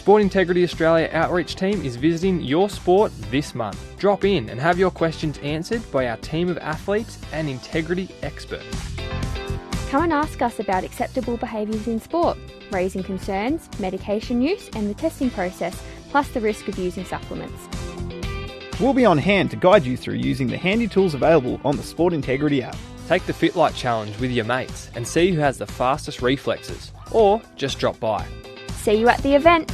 Sport Integrity Australia outreach team is visiting your sport this month. Drop in and have your questions answered by our team of athletes and integrity experts. Come and ask us about acceptable behaviours in sport, raising concerns, medication use and the testing process, plus the risk of using supplements. We'll be on hand to guide you through using the handy tools available on the Sport Integrity app. Take the FitLight Challenge with your mates and see who has the fastest reflexes, or just drop by. See you at the event.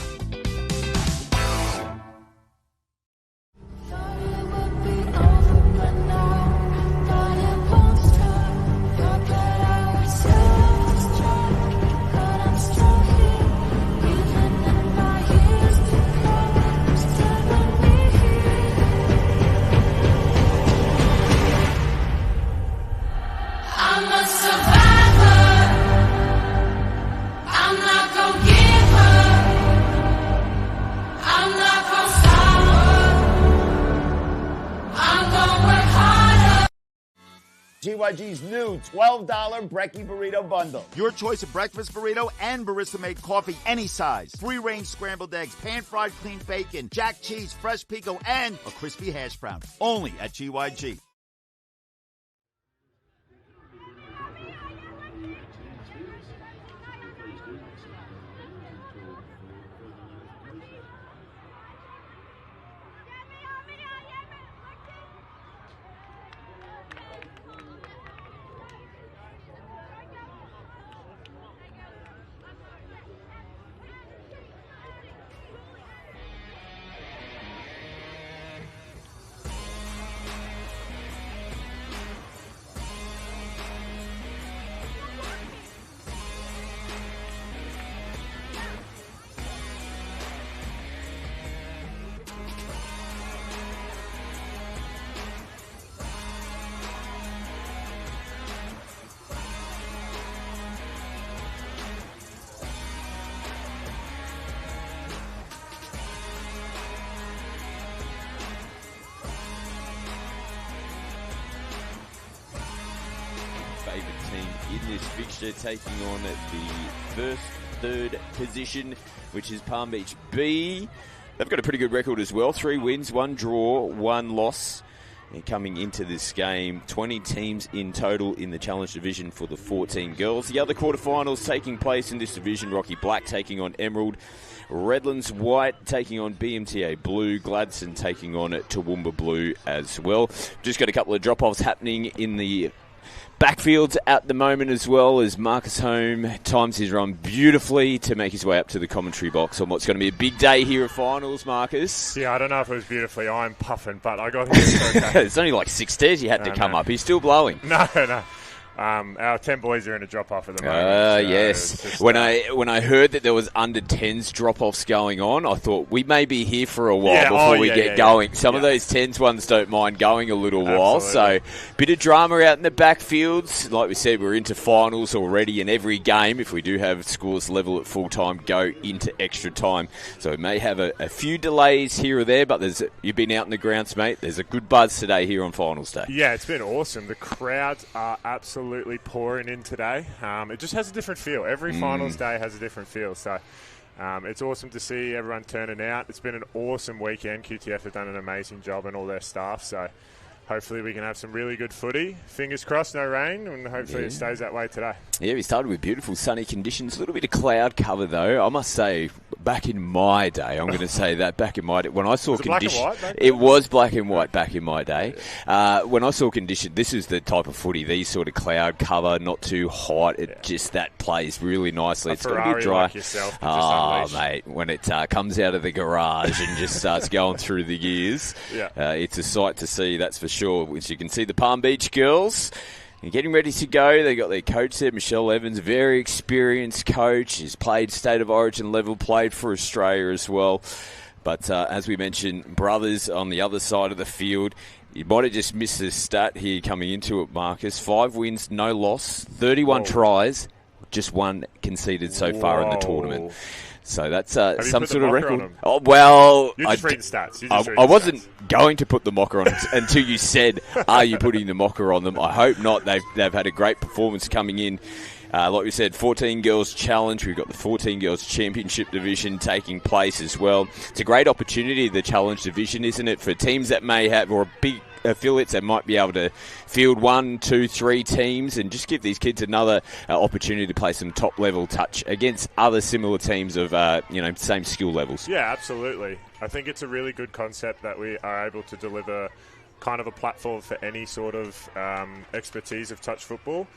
GYG's new $12 Brekkie Burrito Bundle. Your choice of breakfast burrito and barista-made coffee any size. Free-range scrambled eggs, pan-fried clean bacon, jack cheese, fresh pico, and a crispy hash brown. Only at GYG. In this fixture, taking on the third position, which is Palm Beach B. They've got a pretty good record as well. 3 wins, 1 draw, 1 loss. And coming into this game, 20 teams in total in the Challenge Division for the 14 girls. The other quarterfinals taking place in this division, Rocky Black taking on Emerald, Redlands White taking on BMTA Blue, Gladstone taking on Toowoomba Blue as well. Just got a couple of drop-offs happening in the backfields at the moment as well, as Marcus Home times his run beautifully to make his way up to the commentary box on what's going to be a big day here at finals, Marcus. Yeah, I don't know if it was beautifully. I'm puffing, but I got here. Okay. It's only like 6 stairs you had to come up. He's still blowing. No. Our 10 boys are in a drop-off at the moment. Yes. Just, when I heard that there was under 10s drop-offs going on, I thought we may be here for a while before we get going. Some of those 10s ones don't mind going a little while. So, bit of drama out in the backfields. Like we said, we're into finals already, and every game, if we do have scores level at full-time, go into extra time. So we may have a few delays here or there, but you've been out in the grounds, mate. There's a good buzz today here on finals day. Yeah, it's been awesome. The crowds are absolutely pouring in today. It just has a different feel. Every finals day has a different feel. So it's awesome to see everyone turning out. It's been an awesome weekend. QTF have done an amazing job and all their staff. So hopefully we can have some really good footy. Fingers crossed, no rain, and hopefully it stays that way today. Yeah, we started with beautiful sunny conditions. A little bit of cloud cover, though. I must say, back in my day, I'm going to say that, back in my day, when I saw conditions... It was black and white back in my day. When I saw conditions, this is the type of footy, these sort of cloud cover, not too hot. That plays really nicely. It's going to be dry. Like yourself, mate, when it comes out of the garage and just starts going through the gears, it's a sight to see, that's for sure. Which you can see the Palm Beach girls are getting ready to go. They got their coach there, Michelle Evans, very experienced coach. He's played State of Origin level, played for Australia as well. But as we mentioned, brothers on the other side of the field. You might have just missed the stat here coming into it, Marcus. 5 wins, no loss, 31 tries, just 1 conceded so far in the tournament. So that's some sort of record. Oh, well, you just read the stats. I wasn't going to put the mocker on until you said, "Are you putting the mocker on them?" I hope not. They've had a great performance coming in Like we said, 14 Girls Challenge. We've got the 14 Girls Championship Division taking place as well. It's a great opportunity, the Challenge Division, isn't it, for teams that may have, or big affiliates that might be able to field 1, 2, 3 teams and just give these kids another opportunity to play some top-level touch against other similar teams of, same skill levels. Yeah, absolutely. I think it's a really good concept that we are able to deliver kind of a platform for any sort of expertise of touch football.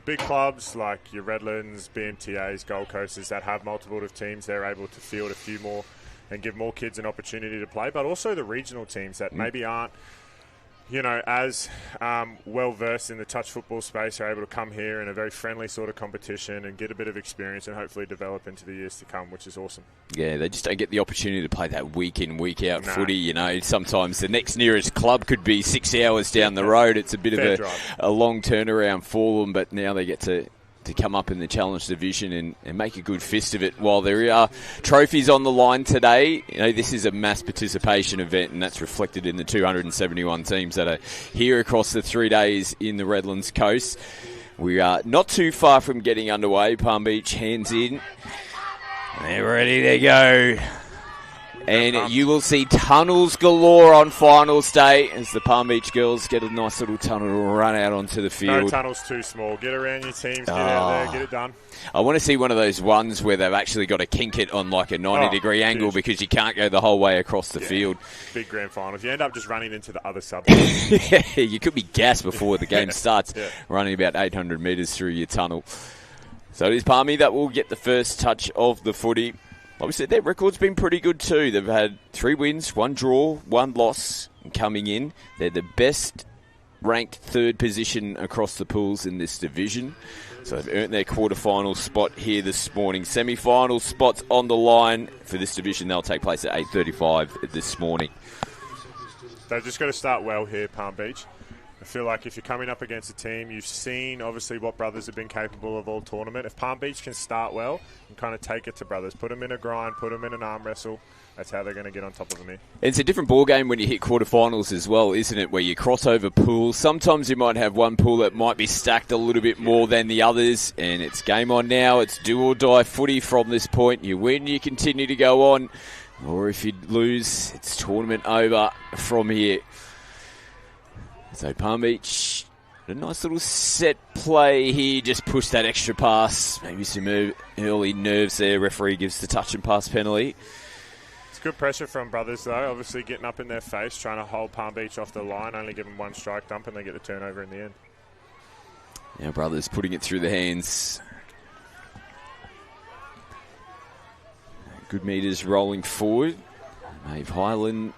Big clubs like your Redlands, BMTAs, Gold Coasters that have multiple of teams, they're able to field a few more and give more kids an opportunity to play, but also the regional teams that maybe aren't as well-versed in the touch football space are able to come here in a very friendly sort of competition and get a bit of experience and hopefully develop into the years to come, which is awesome. Yeah, they just don't get the opportunity to play that week-in, week-out footy. Sometimes the next nearest club could be 6 hours down the road. It's a bit of a long turnaround for them, but now they get to come up in the Challenge Division and make a good fist of it. While there are trophies on the line today, this is a mass participation event, and that's reflected in the 271 teams that are here across the 3 days in the Redlands Coast. We are not too far from getting underway. Palm Beach, hands in. They're ready to go. And you will see tunnels galore on finals day as the Palm Beach girls get a nice little tunnel to run out onto the field. No tunnel's too small. Get around your teams, get out there, get it done. I want to see one of those ones where they've actually got to kink it on like a 90-degree angle because you can't go the whole way across the field. Big grand final. If you end up just running into the other sub. You could be gassed before the game starts, running about 800 metres through your tunnel. So it is Palmy that will get the first touch of the footy. Like we said, their record's been pretty good too. They've had 3 wins, 1 draw, 1 loss coming in. They're the best ranked 3rd position across the pools in this division. So they've earned their quarterfinal spot here this morning. Semi-final spots on the line for this division. They'll take place at 8:35 this morning. They've just got to start well here, Palm Beach. I feel like if you're coming up against a team, you've seen obviously what Brothers have been capable of all tournament. If Palm Beach can start well and kind of take it to Brothers, put them in a grind, put them in an arm wrestle, that's how they're going to get on top of them here. It's a different ball game when you hit quarterfinals as well, isn't it? Where you cross over pools. Sometimes you might have one pool that might be stacked a little bit more than the others, and it's game on now. It's do or die footy from this point. You win, you continue to go on, or if you lose, it's tournament over from here. So Palm Beach, a nice little set play here. Just push that extra pass. Maybe some early nerves there. Referee gives the touch and pass penalty. It's good pressure from Brothers, though. Obviously getting up in their face, trying to hold Palm Beach off the line. Only give them 1 strike dump and they get the turnover in the end. Now Brothers putting it through the hands. Good metres rolling forward. Maeve Highland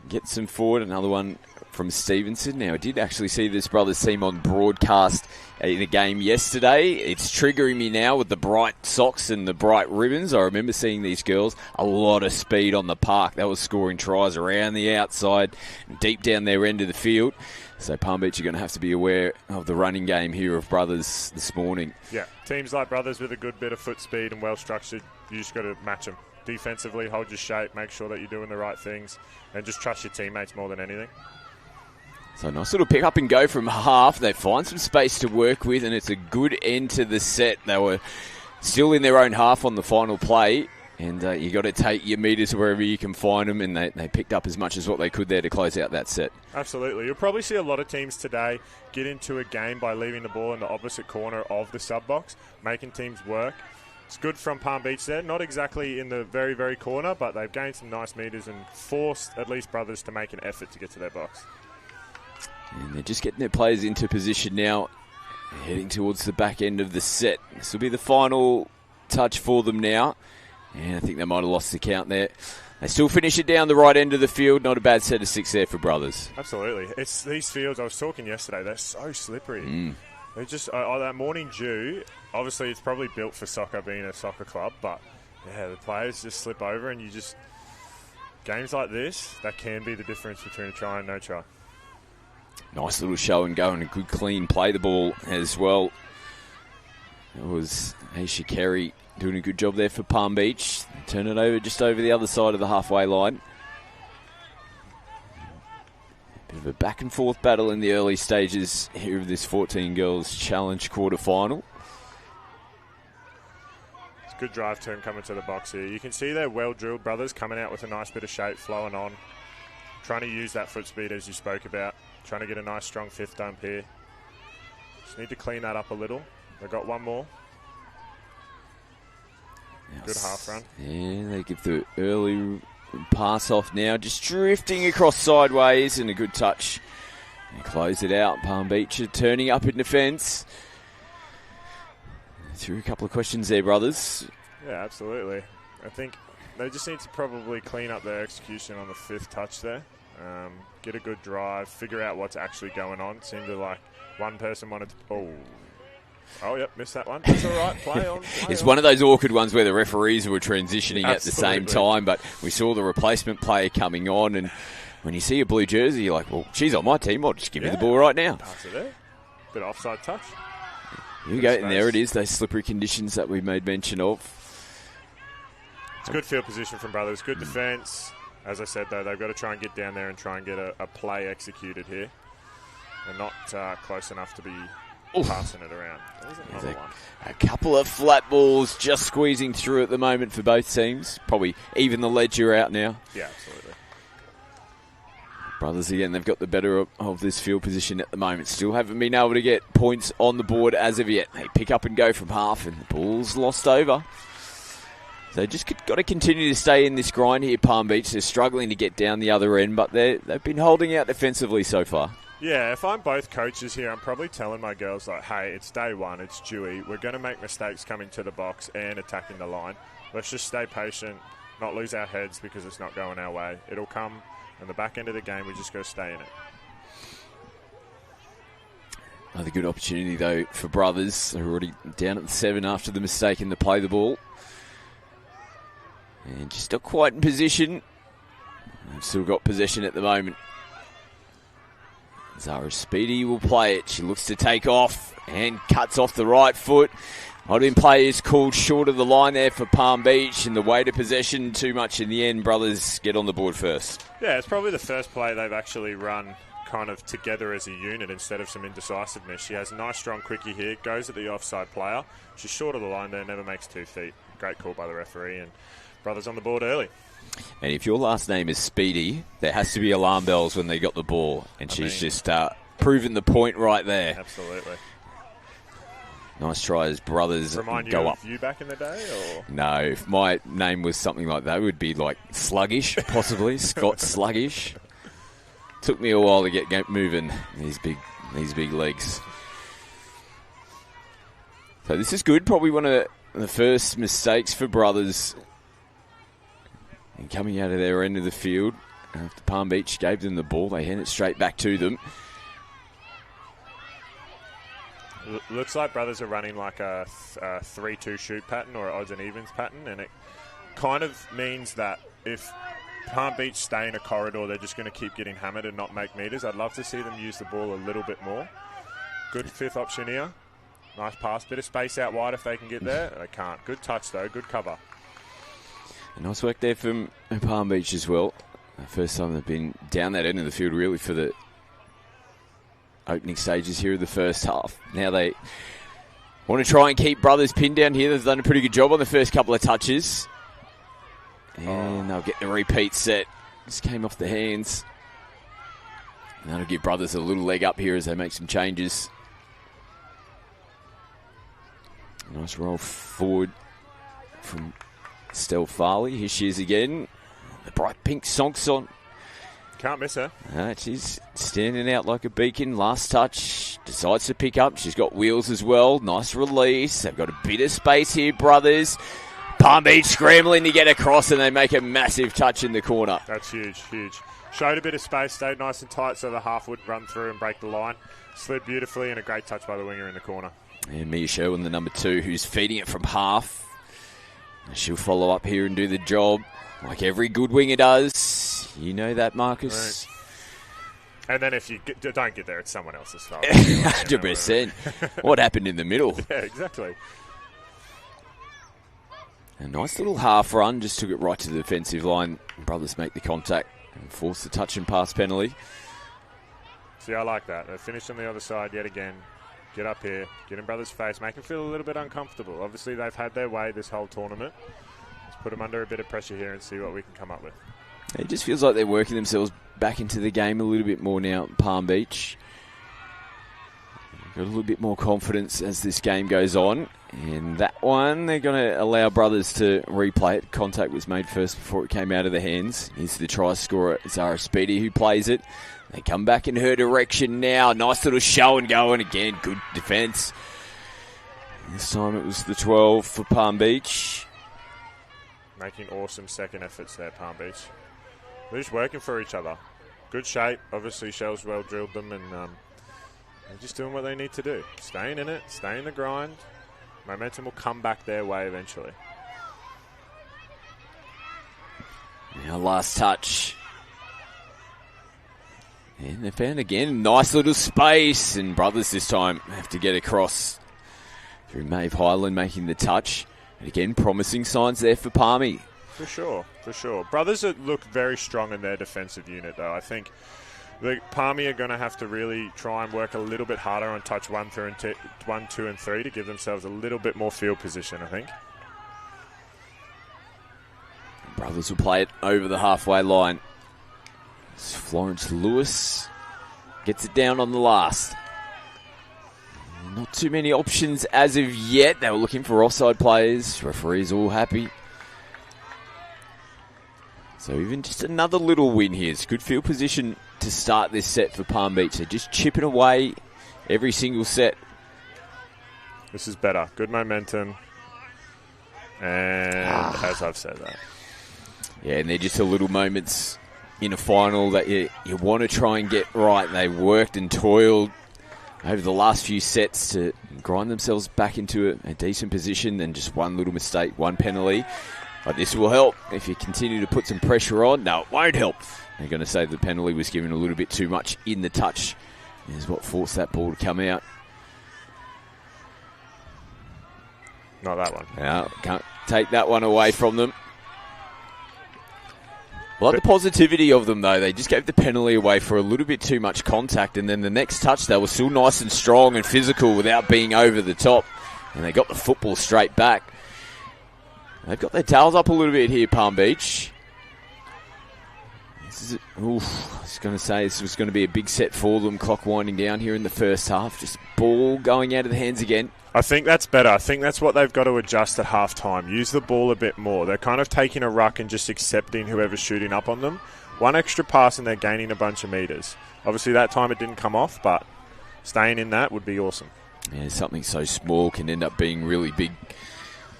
gets them forward. Another one from Stevenson. Now, I did actually see this Brothers team on broadcast in a game yesterday. It's triggering me now with the bright socks and the bright ribbons. I remember seeing these girls, a lot of speed on the park. That was scoring tries around the outside, deep down their end of the field. So Palm Beach are going to have to be aware of the running game here of Brothers this morning. Yeah, teams like Brothers with a good bit of foot speed and well-structured, you just got to match them. Defensively, hold your shape, make sure that you're doing the right things, and just trust your teammates more than anything. So nice little pick up and go from half. They find some space to work with, and it's a good end to the set. They were still in their own half on the final play, and you got to take your metres wherever you can find them, and they picked up as much as what they could there to close out that set. Absolutely. You'll probably see a lot of teams today get into a game by leaving the ball in the opposite corner of the sub-box, making teams work. It's good from Palm Beach there. Not exactly in the very, very corner, but they've gained some nice metres and forced at least Brothers to make an effort to get to their box. And they're just getting their players into position now, heading towards the back end of the set. This will be the final touch for them now. And I think they might have lost the count there. They still finish it down the right end of the field. Not a bad set of 6 there for Brothers. Absolutely. It's these fields, I was talking yesterday, they're so slippery. They're just, that morning dew, obviously it's probably built for soccer, being a soccer club, but yeah, the players just slip over and you just, games like this, that can be the difference between a try and no try. Nice little show and go and a good clean play the ball as well. It was Aisha Carey doing a good job there for Palm Beach. Turn it over just over the other side of the halfway line. Bit of a back and forth battle in the early stages here of this 14 girls challenge quarter-final. It's a good drive turn coming to the box here. You can see they're well-drilled brothers coming out with a nice bit of shape, flowing on. Trying to use that foot speed as you spoke about. Trying to get a nice strong fifth dump here. Just need to clean that up a little. They've got one more. Good half run. Yeah, they give the early pass off now, just drifting across sideways, and a good touch. And close it out. Palm Beach are turning up in defence. Threw a couple of questions there, brothers. Yeah, absolutely. I think they just need to probably clean up their execution on the fifth touch there. Get a good drive, figure out what's actually going on. Seemed to like one person wanted to... Oh, yep, missed that one. It's all right, play on. It's one of those awkward ones where the referees were transitioning at the same time, but we saw the replacement player coming on, and when you see a blue jersey, you're like, well, she's on my team, I'll just give you the ball right now. Pass it there. Bit of offside touch. Here we go, and there it is, those slippery conditions that we made mention of. It's good field position from brothers, good defence. As I said, though, they've got to try and get down there and try and get a play executed here. They're not close enough to be passing it around. There's another one. A couple of flat balls just squeezing through at the moment for both teams. Probably even the ledger out now. Yeah, absolutely. Brothers, again, they've got the better of this field position at the moment. Still haven't been able to get points on the board as of yet. They pick up and go from half, and the ball's lost over. They just got to continue to stay in this grind here, Palm Beach. They're struggling to get down the other end, but they've been holding out defensively so far. Yeah, if I'm both coaches here, I'm probably telling my girls, like, hey, it's day one, it's Dewey. We're going to make mistakes coming to the box and attacking the line. Let's just stay patient, not lose our heads because it's not going our way. It'll come in the back end of the game. We just got to stay in it. Another good opportunity, though, for brothers. They're already down at the 7 after the mistake in the play the ball. And just not quite in position. They've still got possession at the moment. Zara Speedy will play it. She looks to take off and cuts off the right foot. Modern players called short of the line there for Palm Beach, and the weight of possession too much in the end. Brothers get on the board first. Yeah, it's probably the first play they've actually run kind of together as a unit instead of some indecisiveness. She has a nice strong quickie here, goes at the offside player. She's short of the line there, never makes 2 feet. Great call by the referee, and brothers on the board early. And if your last name is Speedy, there has to be alarm bells when they got the ball. And she's just proven the point right there. Absolutely. Nice try as brothers Remind go you up. Of you back in the day? Or? No, if my name was something like that, it would be like Sluggish, possibly. Scott Sluggish. Took me a while to get moving, these big legs. So this is good. Probably one of the first mistakes for brothers. And coming out of their end of the field, after Palm Beach gave them the ball, they hand it straight back to them. Looks like brothers are running like a 3-2 shoot pattern or an odds and evens pattern, and it kind of means that if Palm Beach stay in a corridor, they're just going to keep getting hammered and not make meters. I'd love to see them use the ball a little bit more. Good fifth option here. Nice pass, bit of space out wide if they can get there. They can't. Good touch though, good cover. Nice work there from Palm Beach as well. First time they've been down that end of the field really for the opening stages here of the first half. Now they want to try and keep brothers pinned down here. They've done a pretty good job on the first couple of touches. And they'll get the repeat set. Just came off the hands. And that'll give brothers a little leg up here as they make some changes. Nice roll forward from Stell Farley. Here she is again. The bright pink socks on. Can't miss her. She's standing out like a beacon. Last touch. Decides to pick up. She's got wheels as well. Nice release. They've got a bit of space here, brothers. Palm Beach scrambling to get across, and they make a massive touch in the corner. That's huge, huge. Showed a bit of space, stayed nice and tight so the half would run through and break the line. Slid beautifully, and a great touch by the winger in the corner. And Mia Sherwin, the number 2, who's feeding it from half. She'll follow up here and do the job like every good winger does. You know that, Marcus. Right. And then if you don't get there, it's someone else's fault. 100%. What happened in the middle? Yeah, exactly. A nice little half run, just took it right to the defensive line. Brothers make the contact and force the touch and pass penalty. See, I like that. They finish on the other side yet again. Get up here, get in brother's face, make them feel a little bit uncomfortable. Obviously, they've had their way this whole tournament. Let's put them under a bit of pressure here and see what we can come up with. It just feels like they're working themselves back into the game a little bit more now at Palm Beach. Got a little bit more confidence as this game goes on. And that one, they're going to allow brothers to replay it. Contact was made first before it came out of the hands. Here's the try scorer, Zara Speedy, who plays it. They come back in her direction now. Nice little show and go. And again, good defence. This time it was the 12 for Palm Beach. Making awesome second efforts there, Palm Beach. They're just working for each other. Good shape. Obviously, Shell's well drilled them, and they're just doing what they need to do. Staying in it, staying the grind. Momentum will come back their way eventually. Now last touch. And they found again nice little space, and brothers this time have to get across through Maeve Highland making the touch. And again, promising signs there for Palmy. For sure, for sure. Brothers look very strong in their defensive unit, though. I think the Palmy are going to have to really try and work a little bit harder on touch 1, 2, and 3 to give themselves a little bit more field position, I think. Brothers will play it over the halfway line. Florence Lewis gets it down on the last. Not too many options as of yet. They were looking for offside players. Referees all happy. So even just another little win here. It's good field position to start this set for Palm Beach. They're just chipping away every single set. This is better. Good momentum. And as I've said that. Yeah, and they're just the little moments in a final that you want to try and get right. They worked and toiled over the last few sets to grind themselves back into a decent position, and just one little mistake, one penalty. But this will help if you continue to put some pressure on. No, it won't help. They're going to say the penalty was given a little bit too much in the touch. Is what forced that ball to come out. Not that one. No, can't take that one away from them. I like the positivity of them, though. They just gave the penalty away for a little bit too much contact, and then the next touch, they were still nice and strong and physical without being over the top, and they got the football straight back. They've got their tails up a little bit here, Palm Beach. I was going to say this was going to be a big set for them. Clock winding down here in the first half. Just ball going out of the hands again. I think that's better. I think that's what they've got to adjust at half-time. Use the ball a bit more. They're kind of taking a ruck and just accepting whoever's shooting up on them. One extra pass and they're gaining a bunch of metres. Obviously that time it didn't come off, but staying in that would be awesome. Yeah, something so small can end up being really big.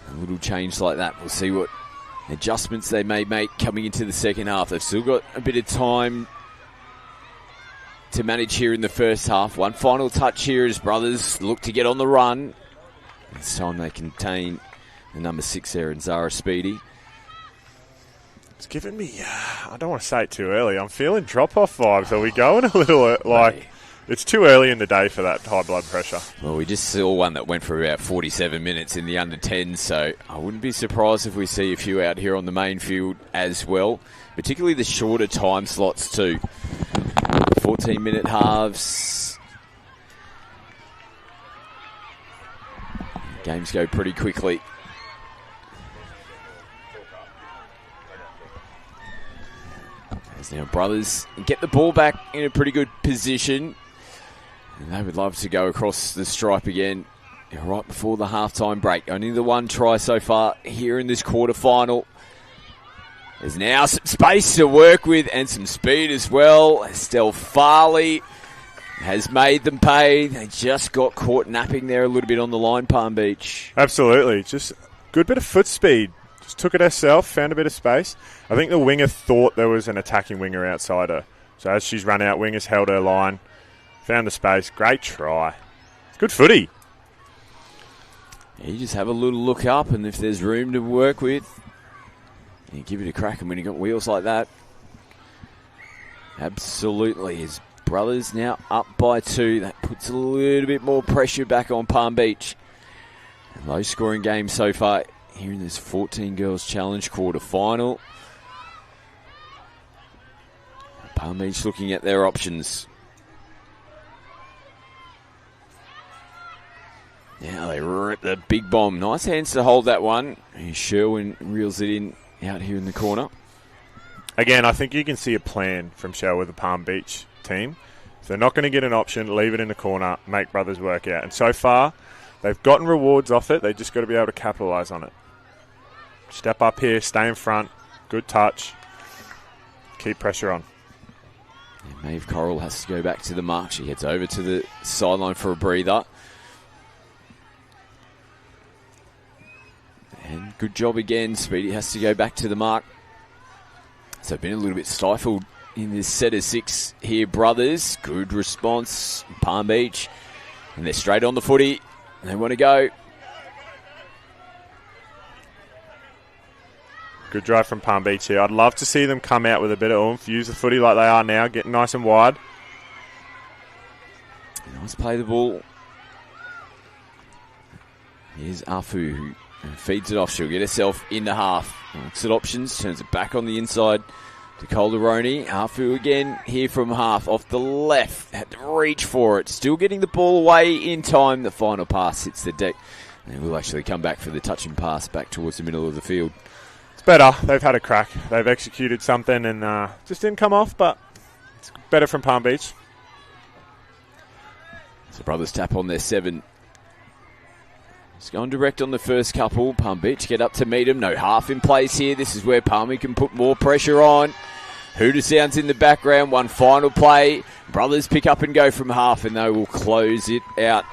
A little change like that. We'll see what adjustments they may make coming into the second half. They've still got a bit of time to manage here in the first half. One final touch here as brothers look to get on the run. This time they contain the number 6 there in Zara Speedy. It's giving me, I don't want to say it too early, I'm feeling drop-off vibes. Are we going a little, it's too early in the day for that high blood pressure. Well, we just saw one that went for about 47 minutes in the under 10, so I wouldn't be surprised if we see a few out here on the main field as well, particularly the shorter time slots too. 14-minute halves. Games go pretty quickly. As now brothers get the ball back in a pretty good position. And they would love to go across the stripe again right before the halftime break. Only the one try so far here in this quarterfinal. There's now some space to work with and some speed as well. Estelle Farley has made them pay. They just got caught napping there a little bit on the line, Palm Beach. Absolutely. Just good bit of foot speed. Just took it herself, found a bit of space. I think the winger thought there was an attacking winger outside her. So as she's run out, wingers held her line, found the space. Great try. It's good footy. Yeah, you just have a little look up, and if there's room to work with, you give it a crack. And when you got wheels like that, absolutely. His brothers now up by 2. That puts a little bit more pressure back on Palm Beach. A low scoring game so far here in this 14 Girls Challenge quarter-final. Palm Beach looking at their options. the big bomb. Nice hands to hold that one. Sherwin reels it in out here in the corner. Again, I think you can see a plan from Shell with the Palm Beach team. If they're not going to get an option, leave it in the corner, make brothers work out. And so far, they've gotten rewards off it. They've just got to be able to capitalise on it. Step up here, stay in front, good touch, keep pressure on. And Maeve Coral has to go back to the mark. She heads over to the sideline for a breather. And good job again. Speedy has to go back to the mark. So been a little bit stifled in this set of 6 here, brothers. Good response, Palm Beach. And they're straight on the footy. They want to go. Good drive from Palm Beach here. I'd love to see them come out with a bit of oomph, use the footy like they are now, getting nice and wide. Nice play the ball. Here's Afu, who feeds it off. She'll get herself in the half. Looks at options, turns it back on the inside to Calderoni. Afu again here from half, off the left. Had to reach for it. Still getting the ball away in time. The final pass hits the deck. And we'll actually come back for the touch and pass back towards the middle of the field. It's better. They've had a crack. They've executed something and just didn't come off, but it's better from Palm Beach. So brothers tap on their 7. It's going direct on the first couple. Palm Beach get up to meet them. No half in place here. This is where Palmy can put more pressure on. Hooter sounds in the background. One final play. Brothers pick up and go from half, and they will close it out.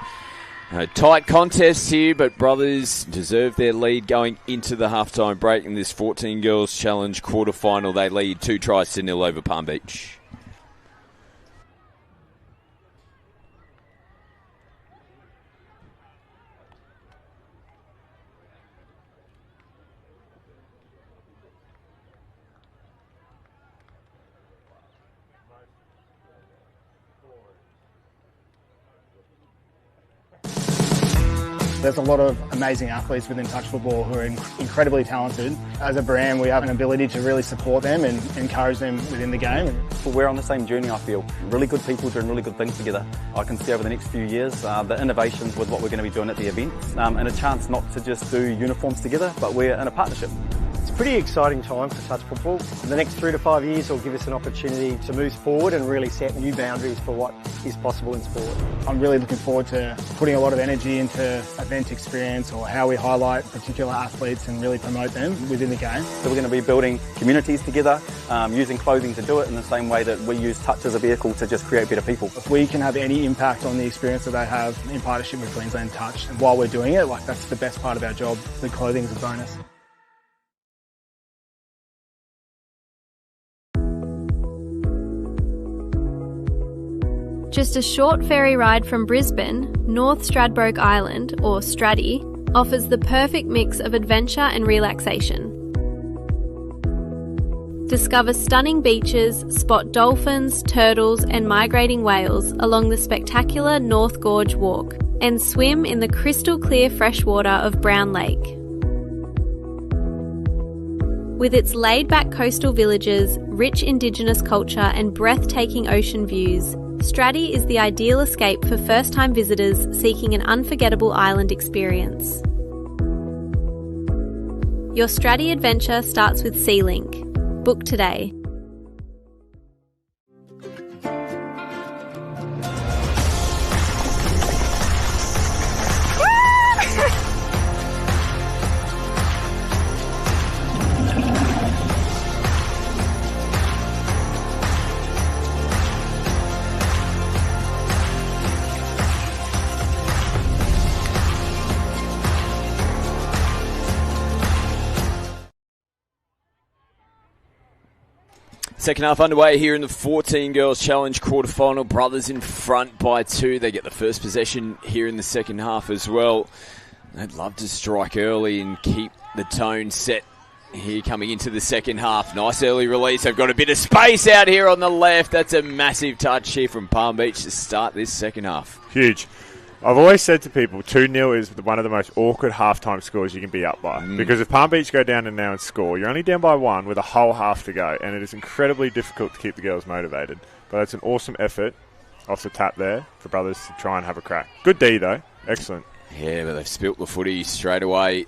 A tight contest here, but brothers deserve their lead going into the halftime break in this 14 Girls Challenge quarterfinal. They lead 2-0 over Palm Beach. There's a lot of amazing athletes within touch football who are incredibly talented. As a brand, we have an ability to really support them and encourage them within the game. We're on the same journey, I feel. Really good people doing really good things together. I can see over the next few years the innovations with what we're going to be doing at the events and a chance not to just do uniforms together, but we're in a partnership. It's a pretty exciting time for touch football. In the next 3 to 5 years will give us an opportunity to move forward and really set new boundaries for what is possible in sport. I'm really looking forward to putting a lot of energy into event experience or how we highlight particular athletes and really promote them within the game. So we're going to be building communities together, using clothing to do it in the same way that we use touch as a vehicle to just create better people. If we can have any impact on the experience that they have in partnership with Queensland Touch, and while we're doing it, that's the best part of our job. The clothing is a bonus. Just a short ferry ride from Brisbane, North Stradbroke Island, or Straddy, offers the perfect mix of adventure and relaxation. Discover stunning beaches, spot dolphins, turtles and migrating whales along the spectacular North Gorge Walk, and swim in the crystal clear freshwater of Brown Lake. With its laid-back coastal villages, rich Indigenous culture and breathtaking ocean views, Straddy is the ideal escape for first-time visitors seeking an unforgettable island experience. Your Straddy adventure starts with SeaLink. Book today. Second half underway here in the 14 Girls Challenge quarterfinal. Brothers in front by 2. They get the first possession here in the second half as well. They'd love to strike early and keep the tone set here coming into the second half. Nice early release. They've got a bit of space out here on the left. That's a massive touch here from Palm Beach to start this second half. Huge. I've always said to people, 2-0 is one of the most awkward halftime scores you can be up by. Because if Palm Beach go down and now and score, you're only down by 1 with a whole half to go, and it is incredibly difficult to keep the girls motivated. But it's an awesome effort off the tap there for brothers to try and have a crack. Good D, though. Excellent. Yeah, but they've spilt the footy straight away.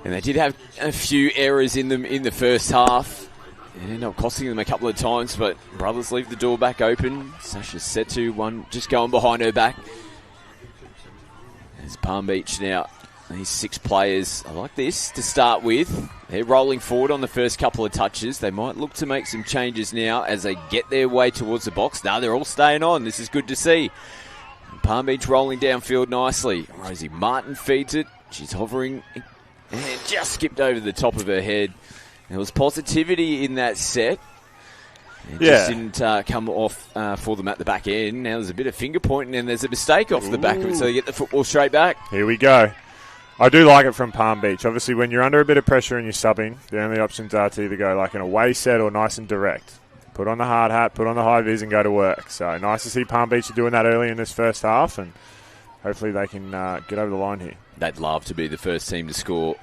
And they did have a few errors in them in the first half. It ended up costing them a couple of times, but Brothers leave the door back open. Sasha Setu, one just going behind her back. There's Palm Beach now. These 6 players, I like this to start with. They're rolling forward on the first couple of touches. They might look to make some changes now as they get their way towards the box. Now they're all staying on. This is good to see. Palm Beach rolling downfield nicely. Rosie Martin feeds it. She's hovering and just skipped over the top of her head. There was positivity in that set. It just didn't come off for them at the back end. Now there's a bit of finger pointing and there's a mistake off the back of it, so they get the football straight back. Here we go. I do like it from Palm Beach. Obviously, when you're under a bit of pressure and you're subbing, the only options are to either go like an away set or nice and direct. Put on the hard hat, put on the high vis and go to work. So nice to see Palm Beach doing that early in this first half, and hopefully they can get over the line here. They'd love to be the first team to score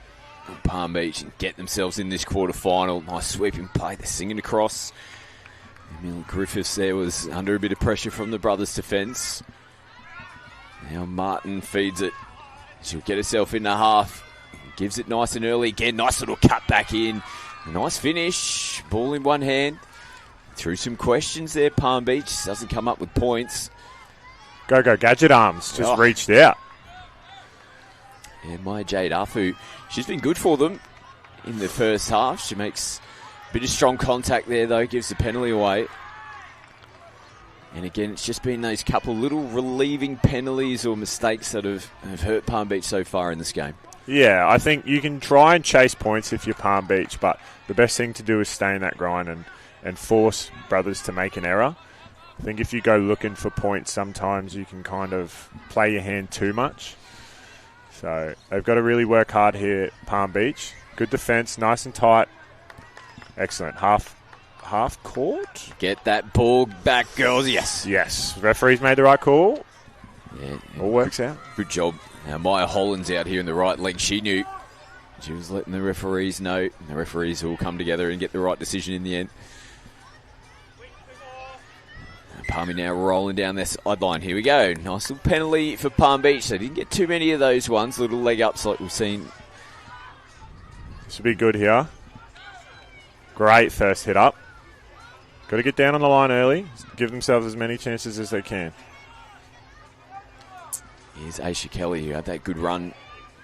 Palm Beach and get themselves in this quarterfinal. Nice sweeping play. They're singing across. Emil Griffiths there was under a bit of pressure from the Brothers' defence. Now Martin feeds it. She'll get herself in the half. Gives it nice and early again. Nice little cut back in. Nice finish. Ball in one hand. Through some questions there, Palm Beach. Doesn't come up with points. Go Gadget Arms. Just reached out. Yeah, Maya Jade Afu. She's been good for them in the first half. She makes a bit of strong contact there, though. Gives the penalty away. And again, it's just been those couple little relieving penalties or mistakes that have hurt Palm Beach so far in this game. Yeah, I think you can try and chase points if you're Palm Beach, but the best thing to do is stay in that grind and force Brothers to make an error. I think if you go looking for points, sometimes you can kind of play your hand too much. So they've got to really work hard here, Palm Beach. Good defence, nice and tight. Excellent. Half court. Get that ball back, girls. Yes. Yes. Referees made the right call. Yeah. All works out. Good job. Now, Maya Holland's out here in the right leg. She knew. She was letting the referees know. And the referees will come together and get the right decision in the end. Palmy now rolling down their sideline. Here we go. Nice little penalty for Palm Beach. They didn't get too many of those ones. Little leg ups like we've seen. This will be good here. Great first hit up. Got to get down on the line early. Give themselves as many chances as they can. Here's Aisha Kelly, who had that good run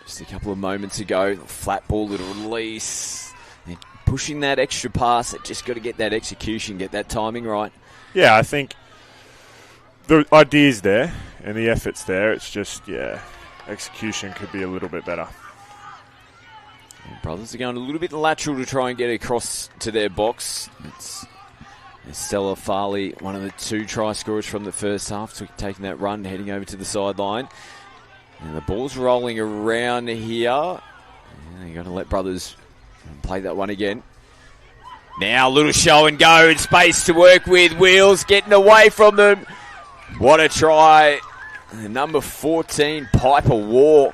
just a couple of moments ago. Flat ball, little release. They're pushing that extra pass. They just got to get that execution, get that timing right. Yeah, I think the idea's there and the effort's there. It's just, execution could be a little bit better. And Brothers are going a little bit lateral to try and get across to their box. It's Stella Farley, one of the 2 try scorers from the first half, taking that run, heading over to the sideline. And the ball's rolling around here. And they're going to let Brothers play that one again. Now a little show and go and space to work with. Wheels getting away from them. What a try. And number 14, Piper War,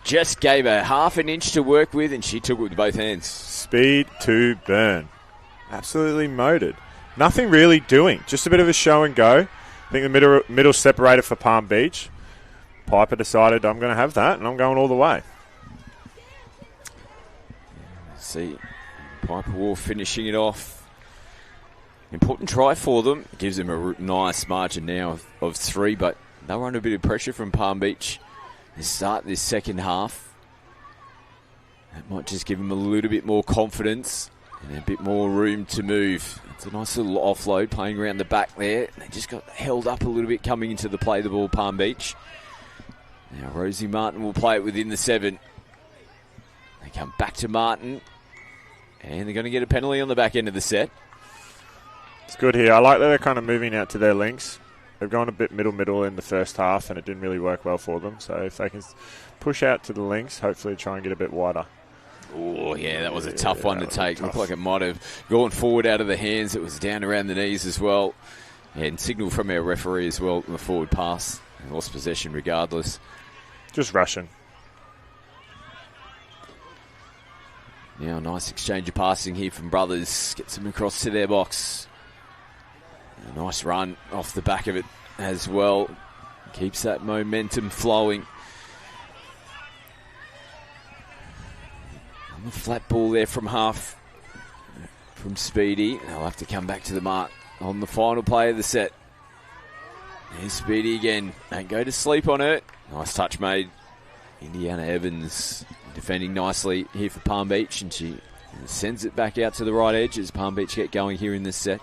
just gave her half an inch to work with, and she took it with both hands. Speed to burn. Absolutely motored. Nothing really doing. Just a bit of a show and go. I think the middle separated for Palm Beach. Piper decided, I'm going to have that, and I'm going all the way. See, Piper War finishing it off. Important try for them. It gives them a nice margin now of 3, but they were under a bit of pressure from Palm Beach to start this second half. That might just give them a little bit more confidence and a bit more room to move. It's a nice little offload playing around the back there. They just got held up a little bit coming into the play the ball, Palm Beach. Now Rosie Martin will play it within the 7. They come back to Martin. And they're going to get a penalty on the back end of the set. It's good here. I like that they're kind of moving out to their links. They've gone a bit middle in the first half, and it didn't really work well for them. So if they can push out to the links, hopefully try and get a bit wider. Oh, yeah, that was a tough one to take. Looked like it might have gone forward out of the hands. It was down around the knees as well. And signal from our referee as well in the forward pass. And lost possession regardless. Just rushing. Now, nice exchange of passing here from Brothers. Gets them across to their box. A nice run off the back of it as well. Keeps that momentum flowing. On the flat ball there from half from Speedy. They'll have to come back to the mark on the final play of the set. There's Speedy again. Don't go to sleep on it. Nice touch made. Indiana Evans defending nicely here for Palm Beach, and she sends it back out to the right edge as Palm Beach get going here in this set.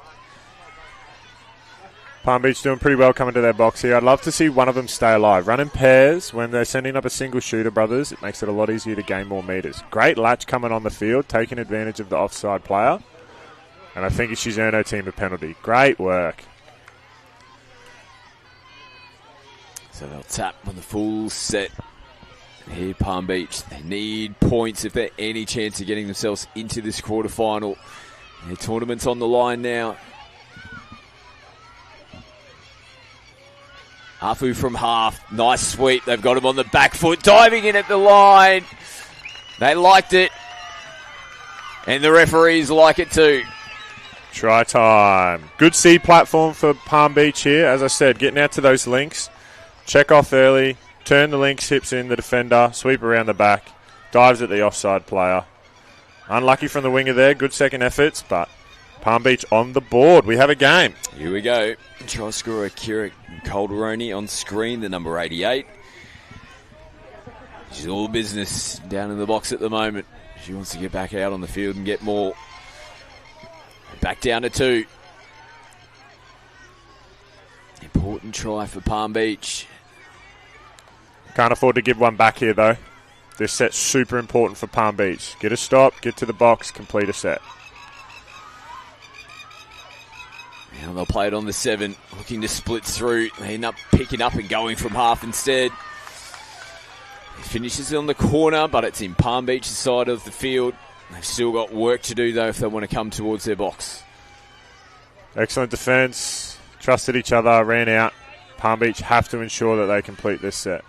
Palm Beach doing pretty well coming to their box here. I'd love to see one of them stay alive. Run in pairs when they're sending up a single shooter, brothers. It makes it a lot easier to gain more meters. Great latch coming on the field, taking advantage of the offside player. And I think she's earned her team a penalty. Great work. So they'll tap on the full set. Here, Palm Beach, they need points if they're any chance of getting themselves into this quarterfinal. Their tournament's on the line now. Afu from half. Nice sweep. They've got him on the back foot, diving in at the line. They liked it. And the referees like it too. Try time. Good seed platform for Palm Beach here. As I said, getting out to those links. Check off early. Turn the links, hips in the defender. Sweep around the back. Dives at the offside player. Unlucky from the winger there. Good second efforts, but Palm Beach on the board. We have a game. Here we go. Try scorer Kira Calderoni on screen, the number 88. She's all business down in the box at the moment. She wants to get back out on the field and get more. Back down to 2. Important try for Palm Beach. Can't afford to give one back here, though. This set's super important for Palm Beach. Get a stop, get to the box, complete a set. Now they'll play it on the 7, looking to split through. They end up picking up and going from half instead. It finishes on the corner, but it's in Palm Beach's side of the field. They've still got work to do, though, if they want to come towards their box. Excellent defence. Trusted each other, ran out. Palm Beach have to ensure that they complete this set.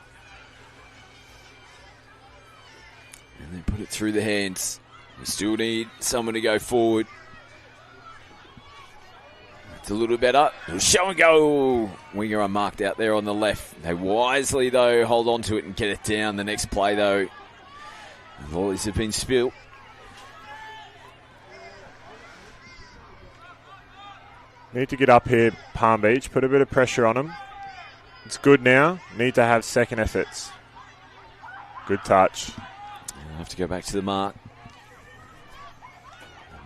And they put it through the hands. We still need someone to go forward. It's a little better. Show and go. Winger unmarked out there on the left. They wisely, though, hold on to it and get it down. The next play, though, volleys have been spilled. Need to get up here, Palm Beach. Put a bit of pressure on them. It's good now. Need to have second efforts. Good touch. We'll have to go back to the mark.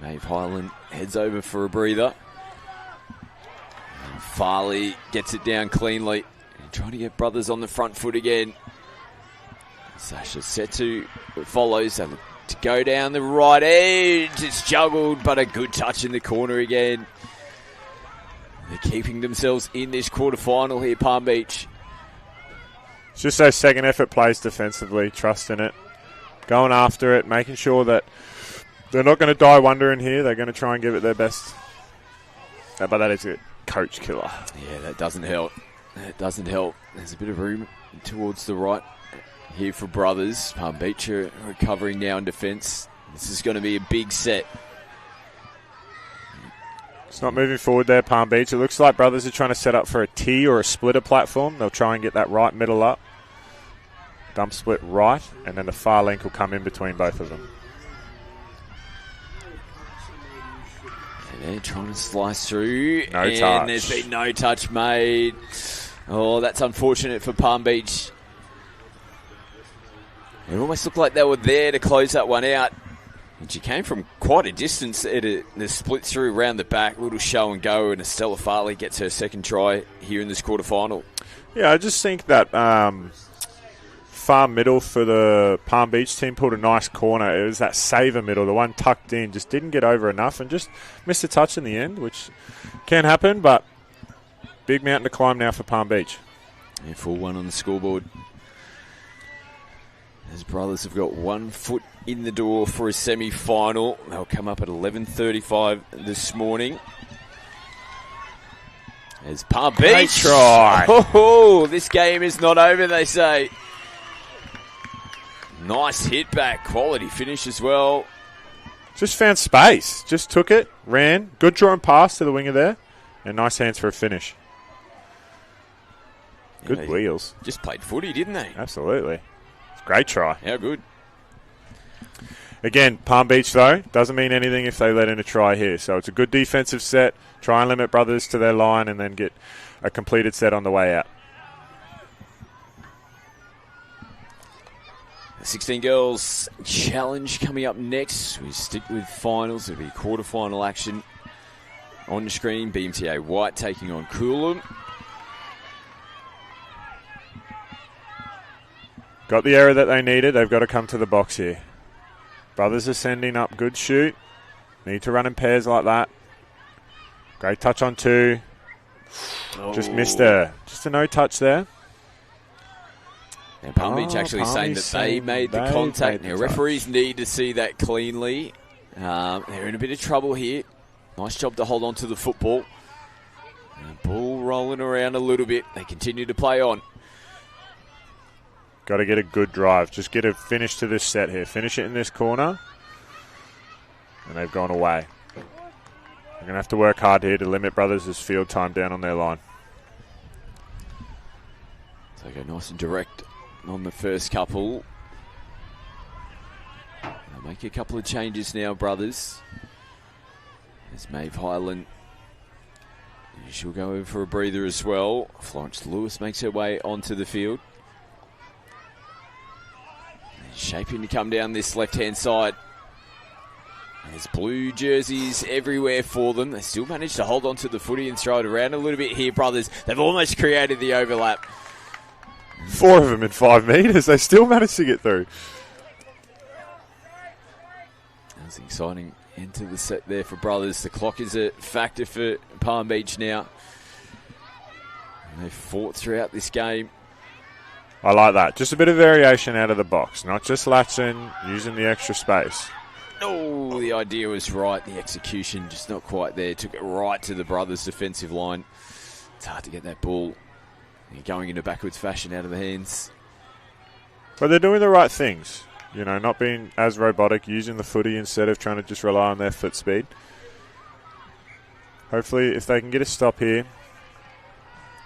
Maeve Highland heads over for a breather. And Farley gets it down cleanly. And trying to get brothers on the front foot again. Sasha Setu follows. They look to go down the right edge. It's juggled, but a good touch in the corner again. They're keeping themselves in this quarterfinal here, Palm Beach. It's just those second effort plays defensively, trusting it, going after it, making sure that they're not going to die wondering here. They're going to try and give it their best. But that is a coach killer. Yeah, that doesn't help. That doesn't help. There's a bit of room towards the right here for brothers. Palm Beach are recovering now in defence. This is going to be a big set. It's not moving forward there, Palm Beach. It looks like brothers are trying to set up for a T or a splitter platform. They'll try and get that right middle up. Dump split right, and then the far link will come in between both of them. And they're trying to slice through. No and touch. There's been no touch made. Oh, that's unfortunate for Palm Beach. It almost looked like they were there to close that one out. And she came from quite a distance to split through around the back, little show and go, and Estella Farley gets her second try here in this quarterfinal. Yeah, I just think that far middle for the Palm Beach team pulled a nice corner. It was that saver middle, the one tucked in, just didn't get over enough and just missed a touch in the end, which can happen, but big mountain to climb now for Palm Beach. Yeah, full one on the scoreboard. As brothers have got 1 foot in the door for a semi-final. They'll come up at 11:35 this morning. As Palm Beach. Great try. Oh, this game is not over, they say. Nice hit back. Quality finish as well. Just found space. Just took it, ran. Good draw and pass to the winger there. And nice hands for a finish. Good wheels. Just played footy, didn't they? Absolutely. Great try. How good. Again, Palm Beach, though, doesn't mean anything if they let in a try here. So it's a good defensive set. Try and limit Brothers to their line and then get a completed set on the way out. The 16 girls challenge coming up next. We stick with finals. It'll be quarterfinal action. On the screen, BMTA White taking on Coolum. Got the error that they needed. They've got to come to the box here. Brothers are sending up. Good shoot. Need to run in pairs like that. Great touch on 2. Just missed her. Just a no touch there. And Palm Beach actually saying that they made the contact. Now, referees need to see that cleanly. They're in a bit of trouble here. Nice job to hold on to the football. Ball rolling around a little bit. They continue to play on. Got to get a good drive. Just get a finish to this set here. Finish it in this corner. And they've gone away. They're going to have to work hard here to limit Brothers' field time down on their line. So go nice and direct on the first couple. They'll make a couple of changes now, Brothers. As Maeve Highland, she'll go over for a breather as well. Florence Lewis makes her way onto the field. Shaping to come down this left-hand side. There's blue jerseys everywhere for them. They still manage to hold on to the footy and throw it around a little bit here, Brothers. They've almost created the overlap. 4 of them in 5 metres. They still managed to get through. That was exciting end to the set there for Brothers. The clock is a factor for Palm Beach now. And they've fought throughout this game. I like that. Just a bit of variation out of the box. Not just latching, using the extra space. Oh, the idea was right. The execution just not quite there. Took it right to the Brothers' defensive line. It's hard to get that ball going in a backwards fashion out of the hands. But they're doing the right things. You know, not being as robotic, using the footy instead of trying to just rely on their foot speed. Hopefully, if they can get a stop here,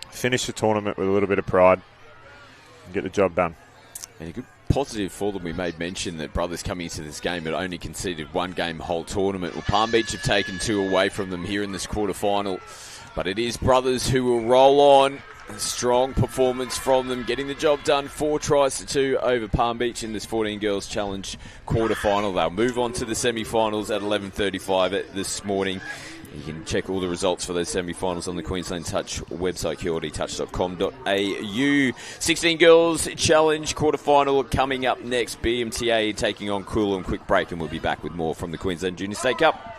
finish the tournament with a little bit of pride, and get the job done. And a good positive for them, we made mention that Brothers coming into this game had only conceded 1 game the whole tournament. Well, Palm Beach have taken 2 away from them here in this quarterfinal. But it is Brothers who will roll on. A strong performance from them, getting the job done. 4 tries to 2 over Palm Beach in this 14 Girls Challenge quarterfinal. They'll move on to the semi-finals at 11:35 this morning. You can check all the results for those semi-finals on the Queensland Touch website, qldtouch.com.au. 16 Girls Challenge quarterfinal coming up next. BMTA taking on Coolum. Quick break and we'll be back with more from the Queensland Junior State Cup.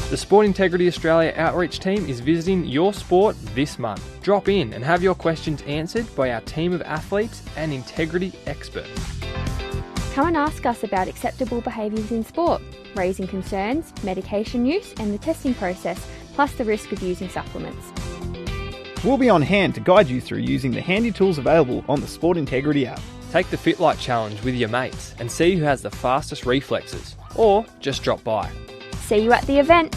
The Sport Integrity Australia outreach team is visiting your sport this month. Drop in and have your questions answered by our team of athletes and integrity experts. Come and ask us about acceptable behaviours in sport, raising concerns, medication use and the testing process, plus the risk of using supplements. We'll be on hand to guide you through using the handy tools available on the Sport Integrity app. Take the Fit Light Challenge with your mates and see who has the fastest reflexes, or just drop by. See you at the event.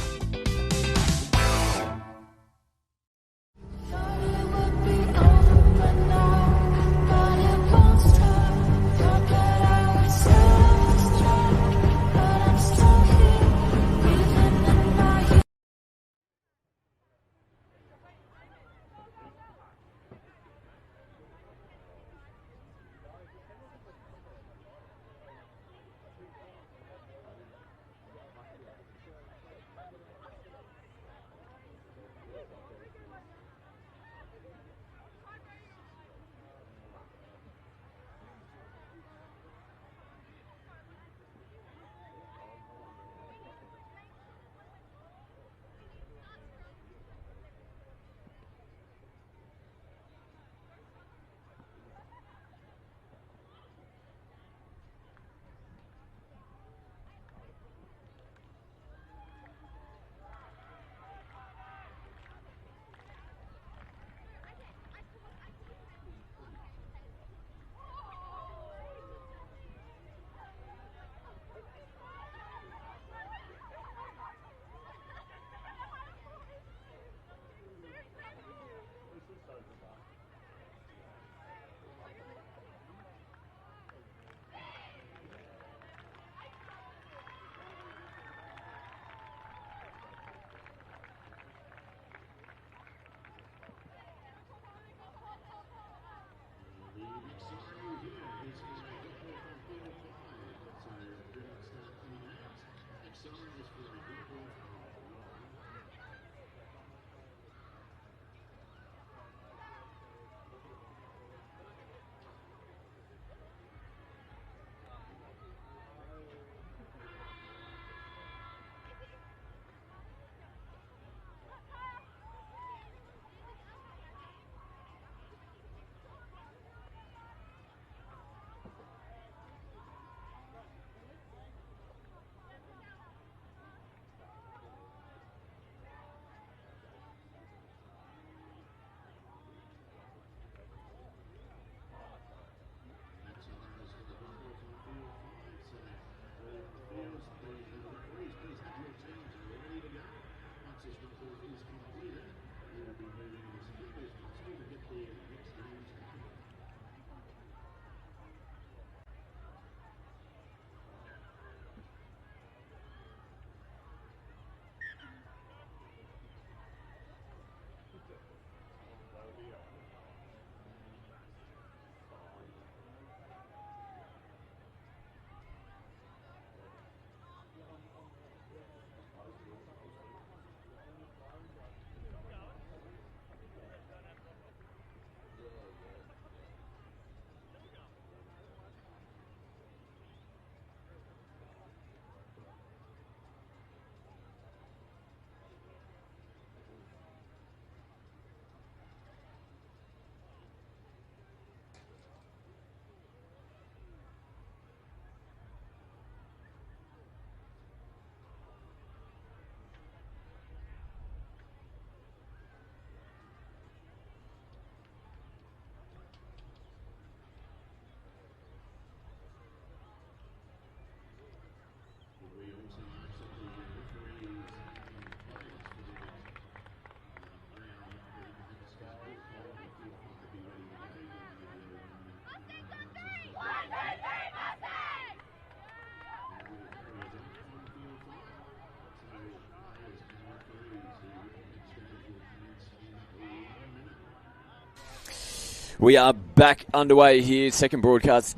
We are back underway here, second broadcast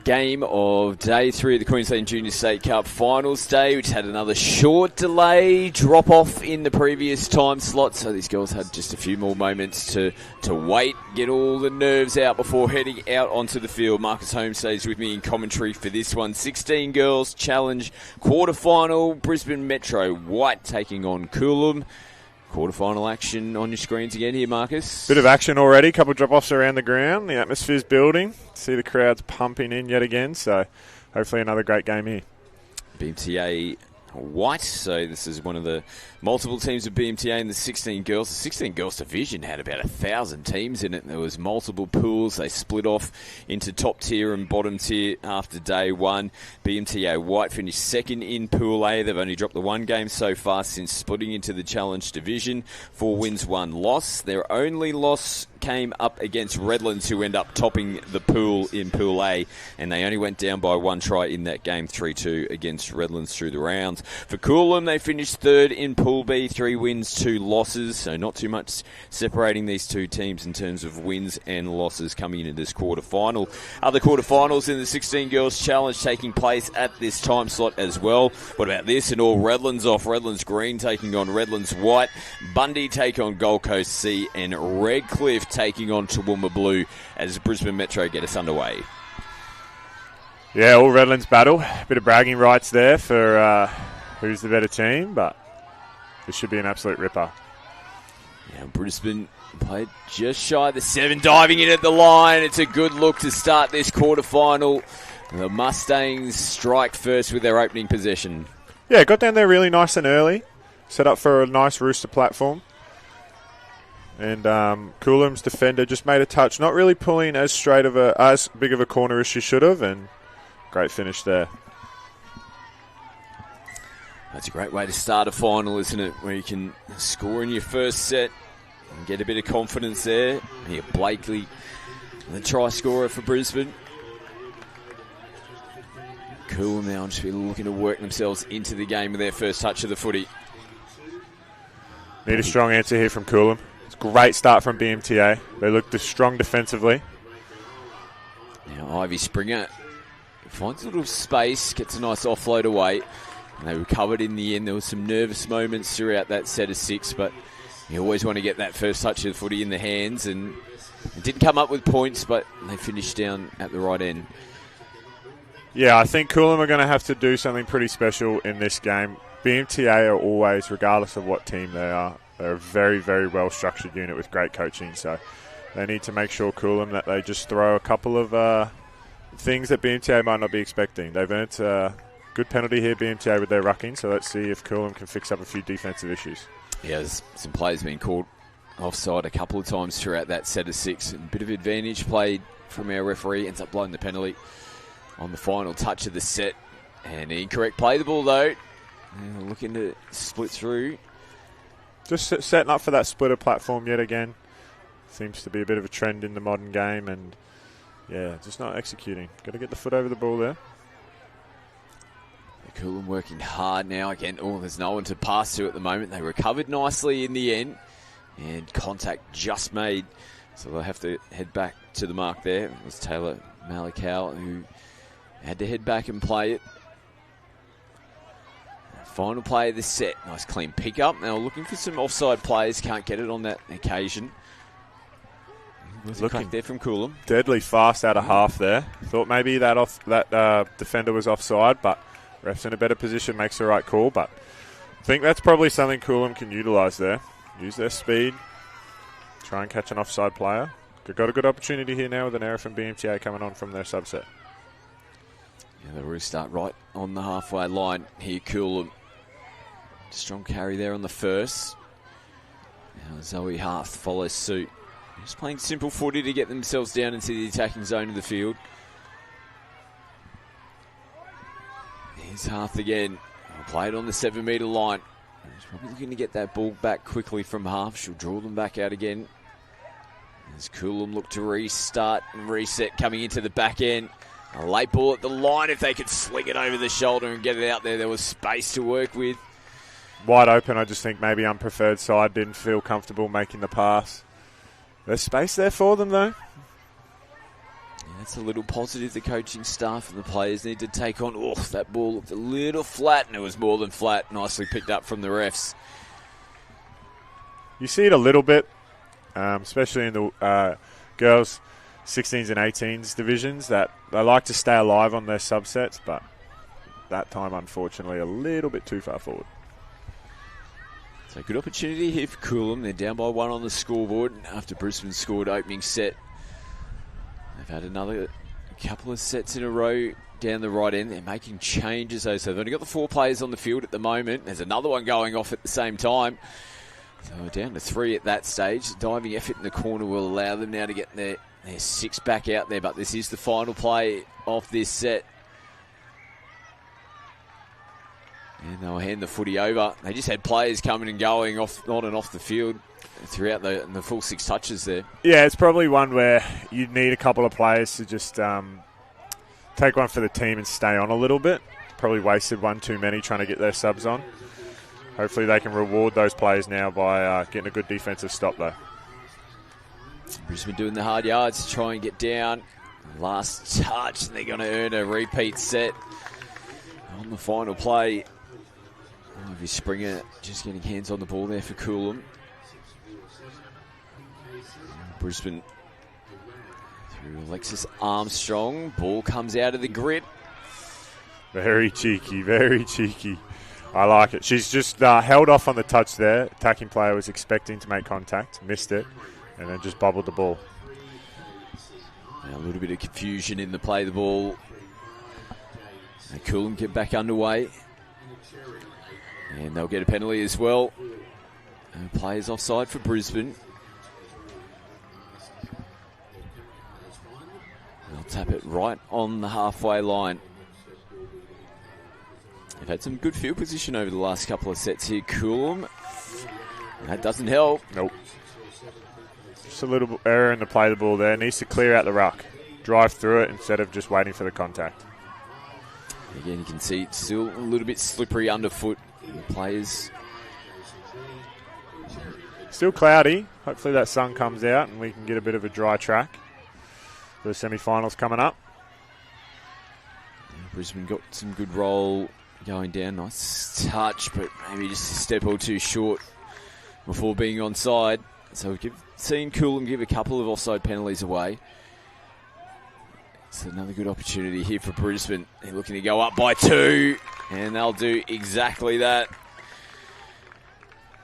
game of day 3 of the Queensland Junior State Cup Finals Day, which had another short delay, drop-off in the previous time slot, so these girls had just a few more moments to wait, get all the nerves out before heading out onto the field. Marcus Holmes stays with me in commentary for this one. 16 girls challenge quarterfinal, Brisbane Metro White taking on Coolum. Quarterfinal action on your screens again here, Marcus. Bit of action already, couple drop-offs around the ground. The atmosphere's building. See the crowds pumping in yet again, so hopefully another great game here. BMTA White, so this is one of the multiple teams of BMTA in the 16 girls. The 16 girls division had about 1,000 teams in it. There was multiple pools. They split off into top tier and bottom tier after day 1. BMTA White finished second in Pool A. They've only dropped the 1 game so far since splitting into the Challenge division. 4 wins, 1 loss. Their only loss came up against Redlands, who end up topping the pool in Pool A, and they only went down by 1 try in that game, 3-2 against Redlands through the rounds. For Coolum, they finished third in Pool B, 3 wins, 2 losses, so not too much separating these two teams in terms of wins and losses coming into this quarterfinal. Other quarterfinals in the 16 Girls Challenge taking place at this time slot as well. What about this? And all Redlands off. Redlands Green taking on Redlands White. Bundy take on Gold Coast C, and Redcliffe taking on Toowoomba Blue as Brisbane Metro get us underway. Yeah, all Redlands battle. Bit of bragging rights there for who's the better team, but this should be an absolute ripper. Yeah, Brisbane played just shy of the 7, diving in at the line. It's a good look to start this quarterfinal. The Mustangs strike first with their opening possession. Yeah, got down there really nice and early. Set up for a nice rooster platform. And Coolum's defender just made a touch, not really pulling as big of a corner as she should have, and great finish there. That's a great way to start a final, isn't it? Where you can score in your first set and get a bit of confidence there. Here, Blakely, the try scorer for Brisbane. Coolum now just be looking to work themselves into the game with their first touch of the footy. Need a strong answer here from Coolum. Great start from BMTA. They looked strong defensively. Now Ivy Springer finds a little space, gets a nice offload away. And they recovered in the end. There were some nervous moments throughout that set of 6, but you always want to get that first touch of the footy in the hands. And it didn't come up with points, but they finished down at the right end. Yeah, I think Coolum are going to have to do something pretty special in this game. BMTA are always, regardless of what team they are, they're a very, very well-structured unit with great coaching, so they need to make sure, Coolum, that they just throw a couple of things that BMTA might not be expecting. They've earned a good penalty here, BMTA, with their rucking, so let's see if Coolum can fix up a few defensive issues. Yeah, there's some players being called offside a couple of times throughout that set of 6. A bit of advantage played from our referee, ends up blowing the penalty on the final touch of the set. And incorrect play the ball, though. Looking to split through. Just setting up for that splitter platform yet again. Seems to be a bit of a trend in the modern game, and yeah, just not executing. Got to get the foot over the ball there. Coolum working hard now again. Oh, there's no one to pass to at the moment. They recovered nicely in the end, and contact just made, so they'll have to head back to the mark there. It was Taylor Malakal who had to head back and play it. Final play of this set. Nice clean pick up. Now looking for some offside players. Can't get it on that occasion. Looking there from Coolum. Deadly fast out of half there. Thought maybe that defender was offside, but ref's in a better position, makes the right call. But I think that's probably something Coolum can utilise there. Use their speed. Try and catch an offside player. They've got a good opportunity here now with an error from BMTA coming on from their subset. Yeah, the restart right on the halfway line here, Coolum. Strong carry there on the first. Now Zoe Harth follows suit. Just playing simple footy to get themselves down into the attacking zone of the field. Here's Harth again. Played on the 7-metre line. She's probably looking to get that ball back quickly from half. She'll draw them back out again. As Coolum look to restart and reset coming into the back end. A late ball at the line. If they could sling it over the shoulder and get it out there was space to work with. Wide open. I just think maybe unpreferred side didn't feel comfortable making the pass. There's space there for them, though. That's a little positive the coaching staff and the players need to take on. Oh, that ball looked a little flat, and it was more than flat. Nicely picked up from the refs. You see it a little bit, especially in the girls' 16s and 18s divisions, that they like to stay alive on their subsets, but that time, unfortunately, a little bit too far forward. So good opportunity here for Coolum. They're down by 1 on the scoreboard after Brisbane scored opening set. They've had another couple of sets in a row down the right end. They're making changes, though, so they've only got the 4 players on the field at the moment. There's another one going off at the same time. So we're down to 3 at that stage. Diving effort in the corner will allow them now to get their 6 back out there, but this is the final play of this set. And they'll hand the footy over. They just had players coming and going on and off the field throughout the full 6 touches there. Yeah, it's probably one where you'd need a couple of players to just take one for the team and stay on a little bit. Probably wasted one too many trying to get their subs on. Hopefully they can reward those players now by getting a good defensive stop, though. Brisbane doing the hard yards to try and get down. Last touch, and they're going to earn a repeat set on the final play. Ivy Springer just getting hands on the ball there for Coolum. Brisbane through Alexis Armstrong. Ball comes out of the grip. Very cheeky, very cheeky. I like it. She's just held off on the touch there. Attacking player was expecting to make contact, missed it, and then just bobbled the ball. Now a little bit of confusion in the play of the ball. And Coolum get back underway. And they'll get a penalty as well. And players offside for Brisbane. They'll tap it right on the halfway line. They've had some good field position over the last couple of sets here, Coolum. That doesn't help. Nope. Just a little error in the play of the ball there. Needs to clear out the ruck. Drive through it instead of just waiting for the contact. Again, you can see it's still a little bit slippery underfoot. The players. Still cloudy. Hopefully that sun comes out and we can get a bit of a dry track for the semi-finals coming up. Brisbane got some good roll going down. Nice touch, but maybe just a step or two short before being onside. So we've seen Coolum give a couple of offside penalties away. It's another good opportunity here for Brisbane. They're looking to go up by 2, and they'll do exactly that.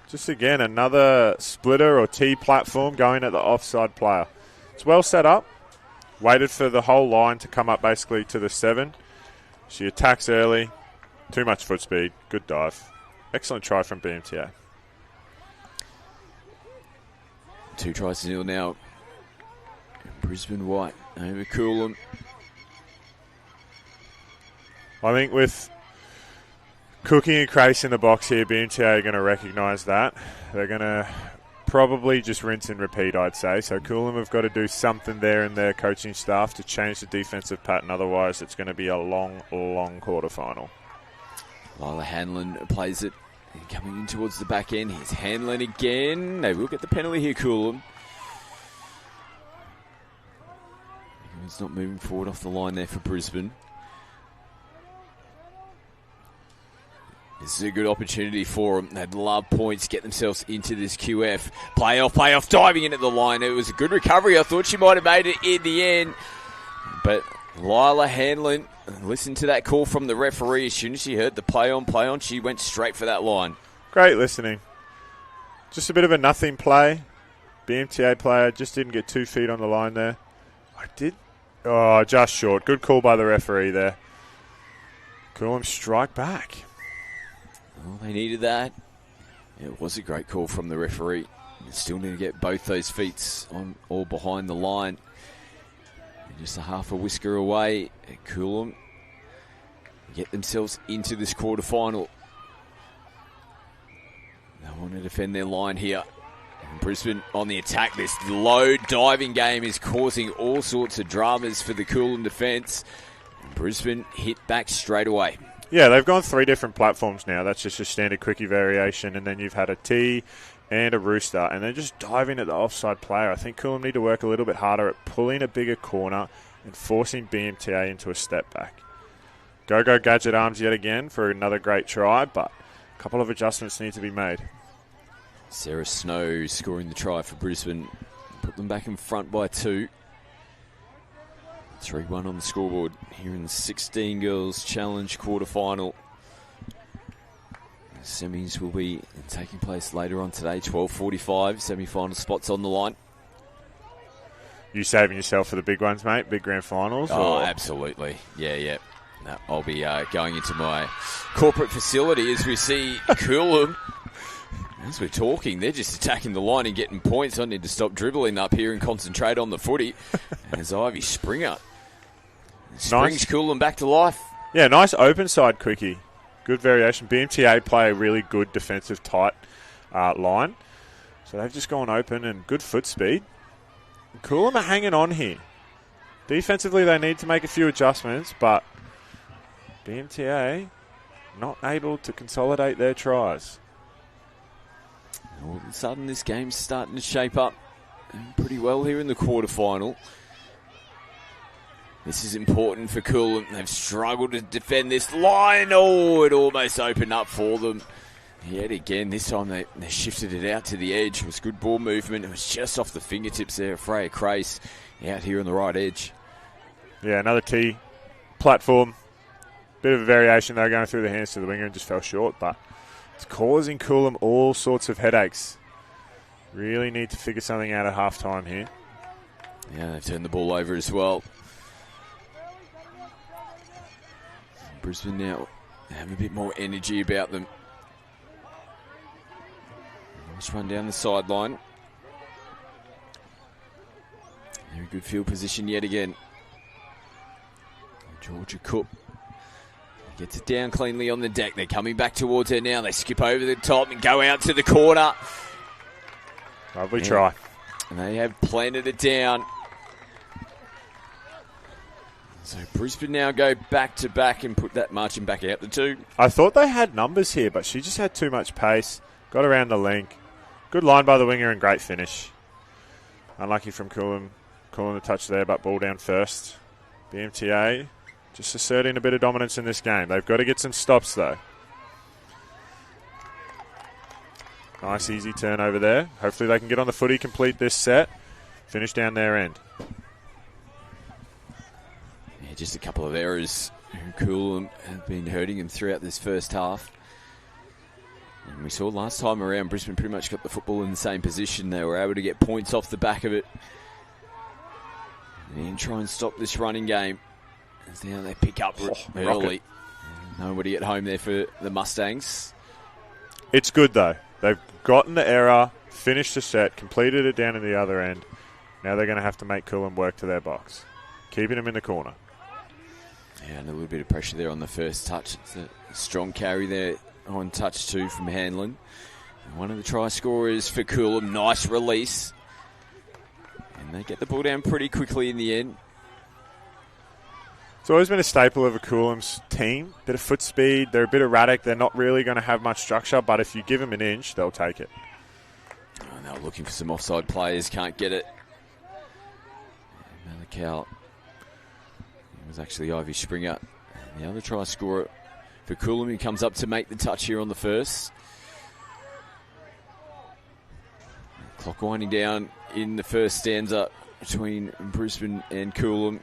Just again, another splitter or T platform going at the offside player. It's well set up. Waited for the whole line to come up basically to the 7. She attacks early. Too much foot speed. Good dive. Excellent try from BMTA. 2 tries to 0 now. Brisbane White over Coolum. I think with Cookie and Crace in the box here, BMTA are going to recognise that. They're going to probably just rinse and repeat, I'd say. So Coolum have got to do something there in their coaching staff to change the defensive pattern. Otherwise, it's going to be a long, long quarterfinal. Lila Hanlon plays it. And coming in towards the back end. Here's Hanlon again. They will get the penalty here, Coolum. He's not moving forward off the line there for Brisbane. This is a good opportunity for them. They'd love points, get themselves into this QF. Play off, diving in at the line. It was a good recovery. I thought she might have made it in the end. But Lila Hanlon, listen to that call from the referee. As soon as she heard the play on, she went straight for that line. Great listening. Just a bit of a nothing play. BMTA player just didn't get 2 feet on the line there. I did. Oh, just short. Good call by the referee there. Coolum strike back. Well, they needed that. It was a great call from the referee. They still need to get both those feet on or behind the line. And just a half a whisker away. And Coolum get themselves into this quarterfinal. They want to defend their line here. And Brisbane on the attack. This low diving game is causing all sorts of dramas for the Coolum defence. Brisbane hit back straight away. Yeah, they've gone 3 different platforms now. That's just a standard quickie variation. And then you've had a T and a rooster. And they're just diving at the offside player. I think Coolum need to work a little bit harder at pulling a bigger corner and forcing BMTA into a step back. Go Gadget Arms yet again for another great try, but a couple of adjustments need to be made. Sarah Snow scoring the try for Brisbane. Put them back in front by 2. 3-1 on the scoreboard here in the 16 Girls Challenge quarterfinal. Semis will be taking place later on today, 12:45. Semi-final spots on the line. You saving yourself for the big ones, mate? Big grand finals? Oh, absolutely. Yeah. No, I'll be going into my corporate facility as we see Coolum. As we're talking, they're just attacking the line and getting points. I need to stop dribbling up here and concentrate on the footy. As Ivy Springer springs Coolum back to life. Yeah, nice open side quickie. Good variation. BMTA play a really good defensive tight line. So they've just gone open and good foot speed. Coolum are hanging on here. Defensively, they need to make a few adjustments, but BMTA not able to consolidate their tries. All of a sudden, this game's starting to shape up pretty well here in the quarterfinal. This is important for Coolum. They've struggled to defend this line. Oh, it almost opened up for them. Yet again, this time they shifted it out to the edge. It was good ball movement. It was just off the fingertips there. Freya Crace out here on the right edge. Yeah, another tee platform. Bit of a variation there going through the hands to the winger and just fell short, but it's causing Coolum all sorts of headaches. Really need to figure something out at half-time here. Yeah, they've turned the ball over as well. Brisbane now have a bit more energy about them. Let's run down the sideline. Very good field position yet again. Georgia Cook gets it down cleanly on the deck. They're coming back towards her now. They skip over the top and go out to the corner. Lovely try. And they have planted it down. So Brisbane now go back-to-back and put that marching back out the 2. I thought they had numbers here, but she just had too much pace. Got around the link. Good line by the winger and great finish. Unlucky from Coolum. Coolum the touch there, but ball down first. BMTA just asserting a bit of dominance in this game. They've got to get some stops, though. Nice, easy turnover there. Hopefully they can get on the footy, complete this set, finish down their end. Yeah, just a couple of errors. Coolum have been hurting him throughout this first half. And we saw last time around, Brisbane pretty much got the football in the same position. They were able to get points off the back of it and try and stop this running game. As now they pick up early. Nobody at home there for the Mustangs. It's good, though. They've gotten the error, finished the set, completed it down in the other end. Now they're going to have to make Coolum work to their box. Keeping him in the corner. Yeah, and a little bit of pressure there on the first touch. It's a strong carry there on touch 2 from Hanlon. And one of the try scorers for Coolum. Nice release. And they get the ball down pretty quickly in the end. It's always been a staple of a Coolum's team. Bit of foot speed. They're a bit erratic. They're not really going to have much structure, but if you give them an inch, they'll take it. Oh, they're looking for some offside players. Can't get it. Malakal. It was actually Ivy Springer. And the other try scorer for Coolum, who comes up to make the touch here on the first. Clock winding down in the first stanza between Brisbane and Coolum.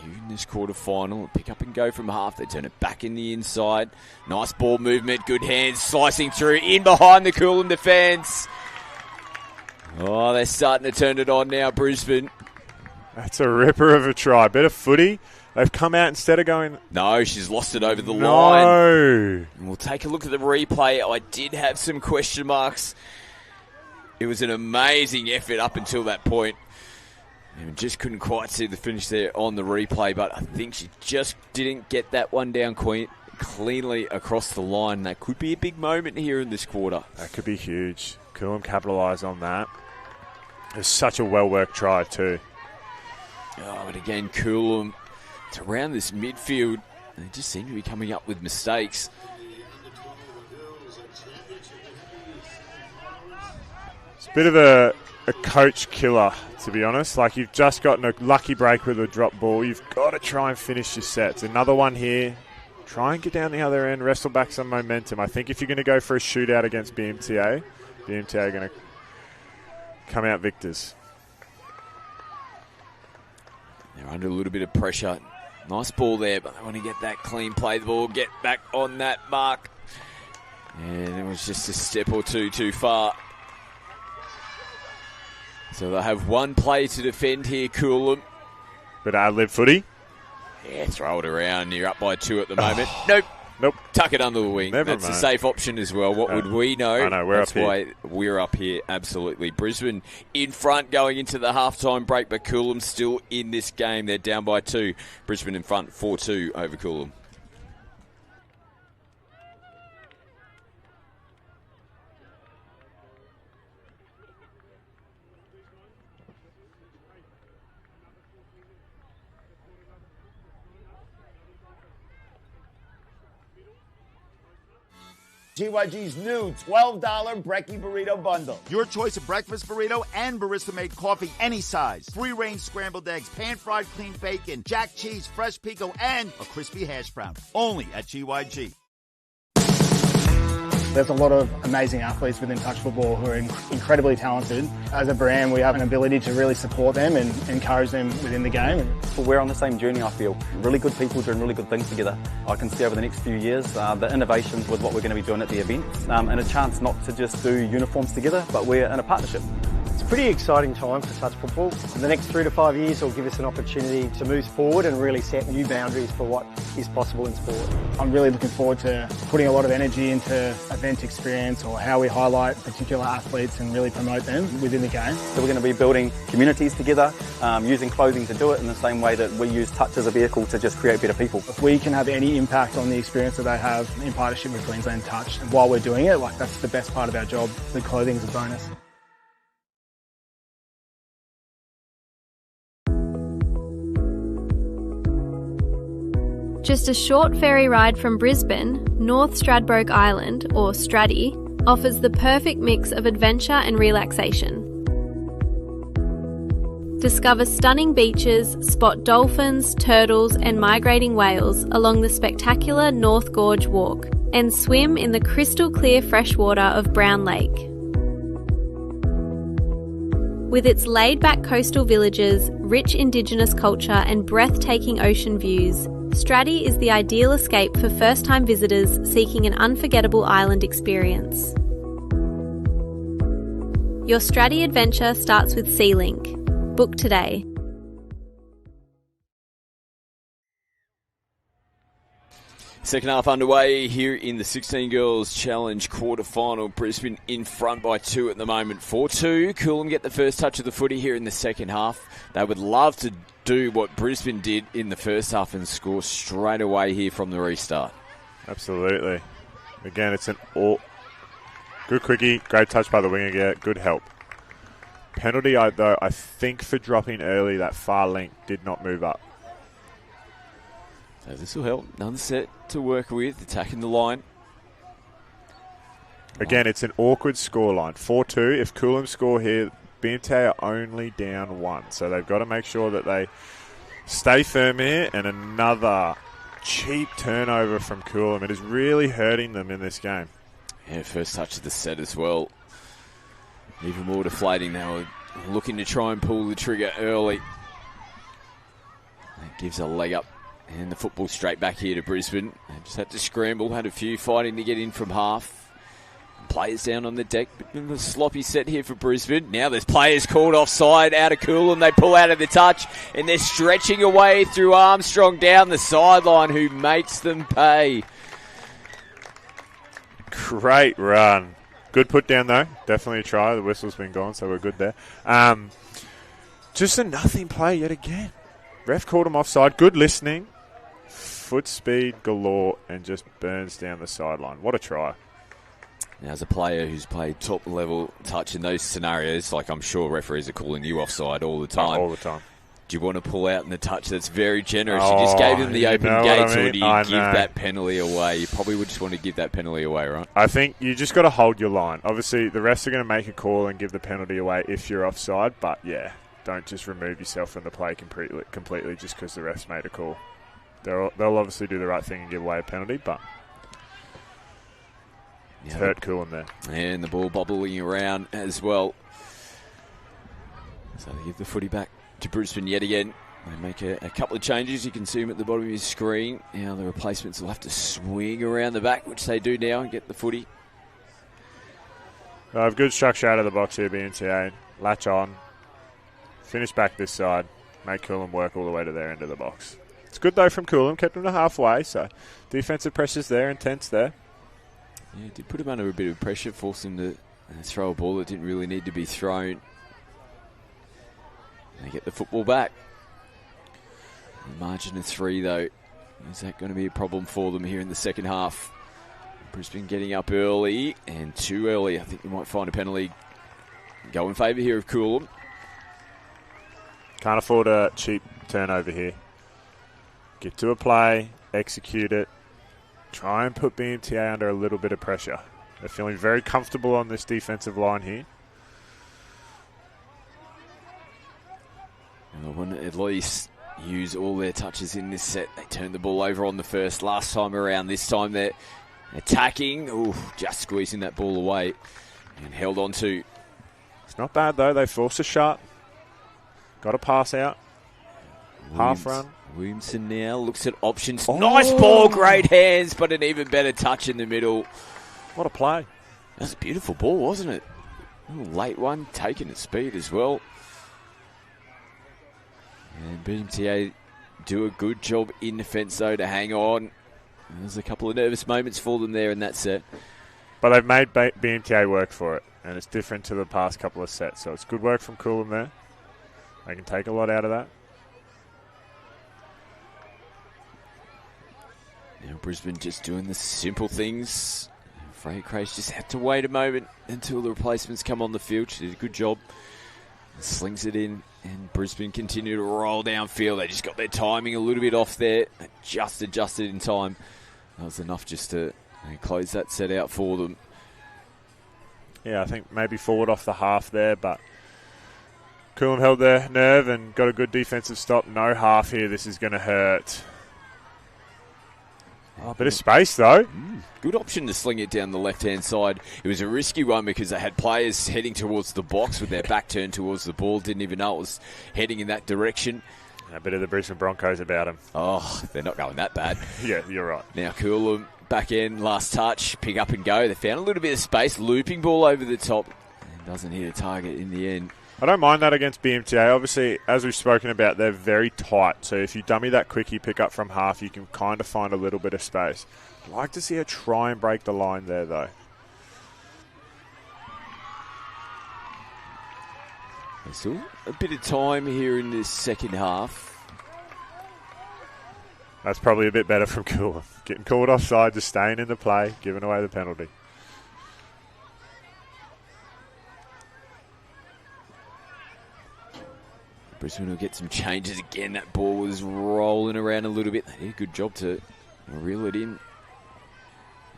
Here in this quarter-final, pick up and go from half. They turn it back in the inside. Nice ball movement, good hands, slicing through, in behind the Coolum defence. Oh, they're starting to turn it on now, Brisbane. That's a ripper of a try. Bit of footy. They've come out instead of going... No, she's lost it over the line. No. And we'll take a look at the replay. I did have some question marks. It was an amazing effort up until that point. And just couldn't quite see the finish there on the replay, but I think she just didn't get that one down cleanly across the line. That could be a big moment here in this quarter. That could be huge. Coolum capitalised on that. It's such a well-worked try too. Oh, and again, Coolum, it's around this midfield. They just seem to be coming up with mistakes. It's a bit of a a coach killer, to be honest. Like, you've just gotten a lucky break with a drop ball. You've got to try and finish your sets. Another one here. Try and get down the other end, wrestle back some momentum. I think if you're going to go for a shootout against BMTA are going to come out victors. They're under a little bit of pressure. Nice ball there, but they want to get that clean, play the ball, get back on that mark. And it was just a step or two too far. So they'll have one play to defend here, Coolum. But ad-lib footy. Yeah, throw it around. You're up by 2 at the moment. Nope. Tuck it under the wing. That's a safe option as well. What would we know? I know, That's why we're up here, absolutely. Brisbane in front going into the halftime break, but Coolum still in this game. They're down by 2. Brisbane in front, 4-2 over Coolum. GYG's new $12 Brekkie Burrito Bundle. Your choice of breakfast burrito and barista-made coffee any size. Free-range scrambled eggs, pan-fried clean bacon, jack cheese, fresh pico, and a crispy hash brown. Only at GYG. There's a lot of amazing athletes within touch football who are incredibly talented. As a brand, we have an ability to really support them and encourage them within the game. We're on the same journey, I feel. Really good people doing really good things together. I can see over the next few years the innovations with what we're going to be doing at the events and a chance not to just do uniforms together, but we're in a partnership. It's a pretty exciting time for touch football. The next 3 to 5 years will give us an opportunity to move forward and really set new boundaries for what is possible in sport. I'm really looking forward to putting a lot of energy into event experience or how we highlight particular athletes and really promote them within the game. So we're going to be building communities together, using clothing to do it in the same way that we use touch as a vehicle to just create better people. If we can have any impact on the experience that they have in partnership with Queensland Touch, and while we're doing it, like, that's the best part of our job. The clothing's a bonus. Just a short ferry ride from Brisbane, North Stradbroke Island, or Straddy, offers the perfect mix of adventure and relaxation. Discover stunning beaches, spot dolphins, turtles and migrating whales along the spectacular North Gorge Walk, and swim in the crystal clear freshwater of Brown Lake. With its laid-back coastal villages, rich Indigenous culture and breathtaking ocean views, Straddy is the ideal escape for first-time visitors seeking an unforgettable island experience. Your Straddy adventure starts with SeaLink. Book today. Second half underway here in the 16 Girls Challenge quarter-final. Brisbane in front by 2 at the moment, 4-2. Coolum get the first touch of the footy here in the second half. They would love to do what Brisbane did in the first half and score straight away here from the restart. Absolutely. Again, it's an good quickie, great touch by the winger, yeah, good help. Penalty, though, I think for dropping early, that far link did not move up. So this will help. Another set to work with, attacking the line. Again, it's an awkward scoreline. 4-2. If Coolum score here, BMTA are only down 1. So they've got to make sure that they stay firm here. And another cheap turnover from Coolum. It is really hurting them in this game. Yeah, first touch of the set as well. Even more deflating. They were looking to try and pull the trigger early. That gives a leg up. And the football straight back here to Brisbane. They just had to scramble, had a few fighting to get in from half. Players down on the deck. Bit of a sloppy set here for Brisbane. Now there's players called offside out of Coolum. They pull out of the touch and they're stretching away through Armstrong down the sideline, who makes them pay. Great run. Good put down though. Definitely a try. The whistle's been gone, so we're good there. Just a nothing play yet again. Ref called him offside. Good listening. Foot speed galore and just burns down the sideline. What a try. Now, as a player who's played top-level touch in those scenarios, like I'm sure referees are calling you offside all the time. All the time. Do you want to pull out in the touch? That's very generous. You just gave them the open gates, or do you give that penalty away? You probably would just want to give that penalty away, right? I think you just got to hold your line. Obviously, the refs are going to make a call and give the penalty away if you're offside, but yeah, don't just remove yourself from the play completely just because the refs made a call. They'll obviously do the right thing and give away a penalty, but it's hurt Coolum there. And the ball bobbling around as well. So they give the footy back to Brisbane yet again. They make a couple of changes. You can see them at the bottom of your screen. Now the replacements will have to swing around the back, which they do now, and get the footy. They have good structure out of the box here, BMTA. Latch on. Finish back this side. Make Coolum work all the way to their end of the box. It's good, though, from Coolum. Kept them to halfway, so defensive pressure's there, intense there. Yeah, did put him under a bit of pressure, force him to throw a ball that didn't really need to be thrown. They get the football back. The margin of 3, though. Is that going to be a problem for them here in the second half? Brisbane getting up early, and too early. I think we might find a penalty go in favour here of Coolum. Can't afford a cheap turnover here. Get to a play, execute it. Try and put BMTA under a little bit of pressure. They're feeling very comfortable on this defensive line here. And they want to at least use all their touches in this set. They turned the ball over on the first last time around. This time they're attacking. Ooh, just squeezing that ball away and held on to. It's not bad, though. They forced a shot. Got a pass out. Half run. Williamson now looks at options. Oh. Nice ball, great hands, but an even better touch in the middle. What a play. That's a beautiful ball, wasn't it? A little late one, taking at speed as well. And BMTA do a good job in defence, though, to hang on. There's a couple of nervous moments for them there in that set. But they've made BMTA work for it, and it's different to the past couple of sets. So it's good work from Coolum there. They can take a lot out of that. Now Brisbane just doing the simple things. Freya Craze just had to wait a moment until the replacements come on the field. She did a good job. Slings it in, and Brisbane continue to roll downfield. They just got their timing a little bit off there. Just adjusted in time. That was enough just to close that set out for them. Yeah, I think maybe forward off the half there, but Coolum held their nerve and got a good defensive stop. No half here. This is going to hurt. Oh, a bit of space, though. Good option to sling it down the left-hand side. It was a risky one because they had players heading towards the box with their back turned towards the ball. Didn't even know it was heading in that direction. A bit of the Brisbane Broncos about them. Oh, they're not going that bad. Yeah, you're right. Now Coolum, back end, last touch, pick up and go. They found a little bit of space, looping ball over the top. And doesn't hit a target in the end. I don't mind that against BMTA. Obviously, as we've spoken about, they're very tight. So if you dummy that quickie pick up from half, you can kind of find a little bit of space. I'd like to see her try and break the line there, though. There's still a bit of time here in this second half. That's probably a bit better from Coolum. Getting called offside, just staying in the play, giving away the penalty. Brisbane will get some changes again. That ball was rolling around a little bit. They did a good job to reel it in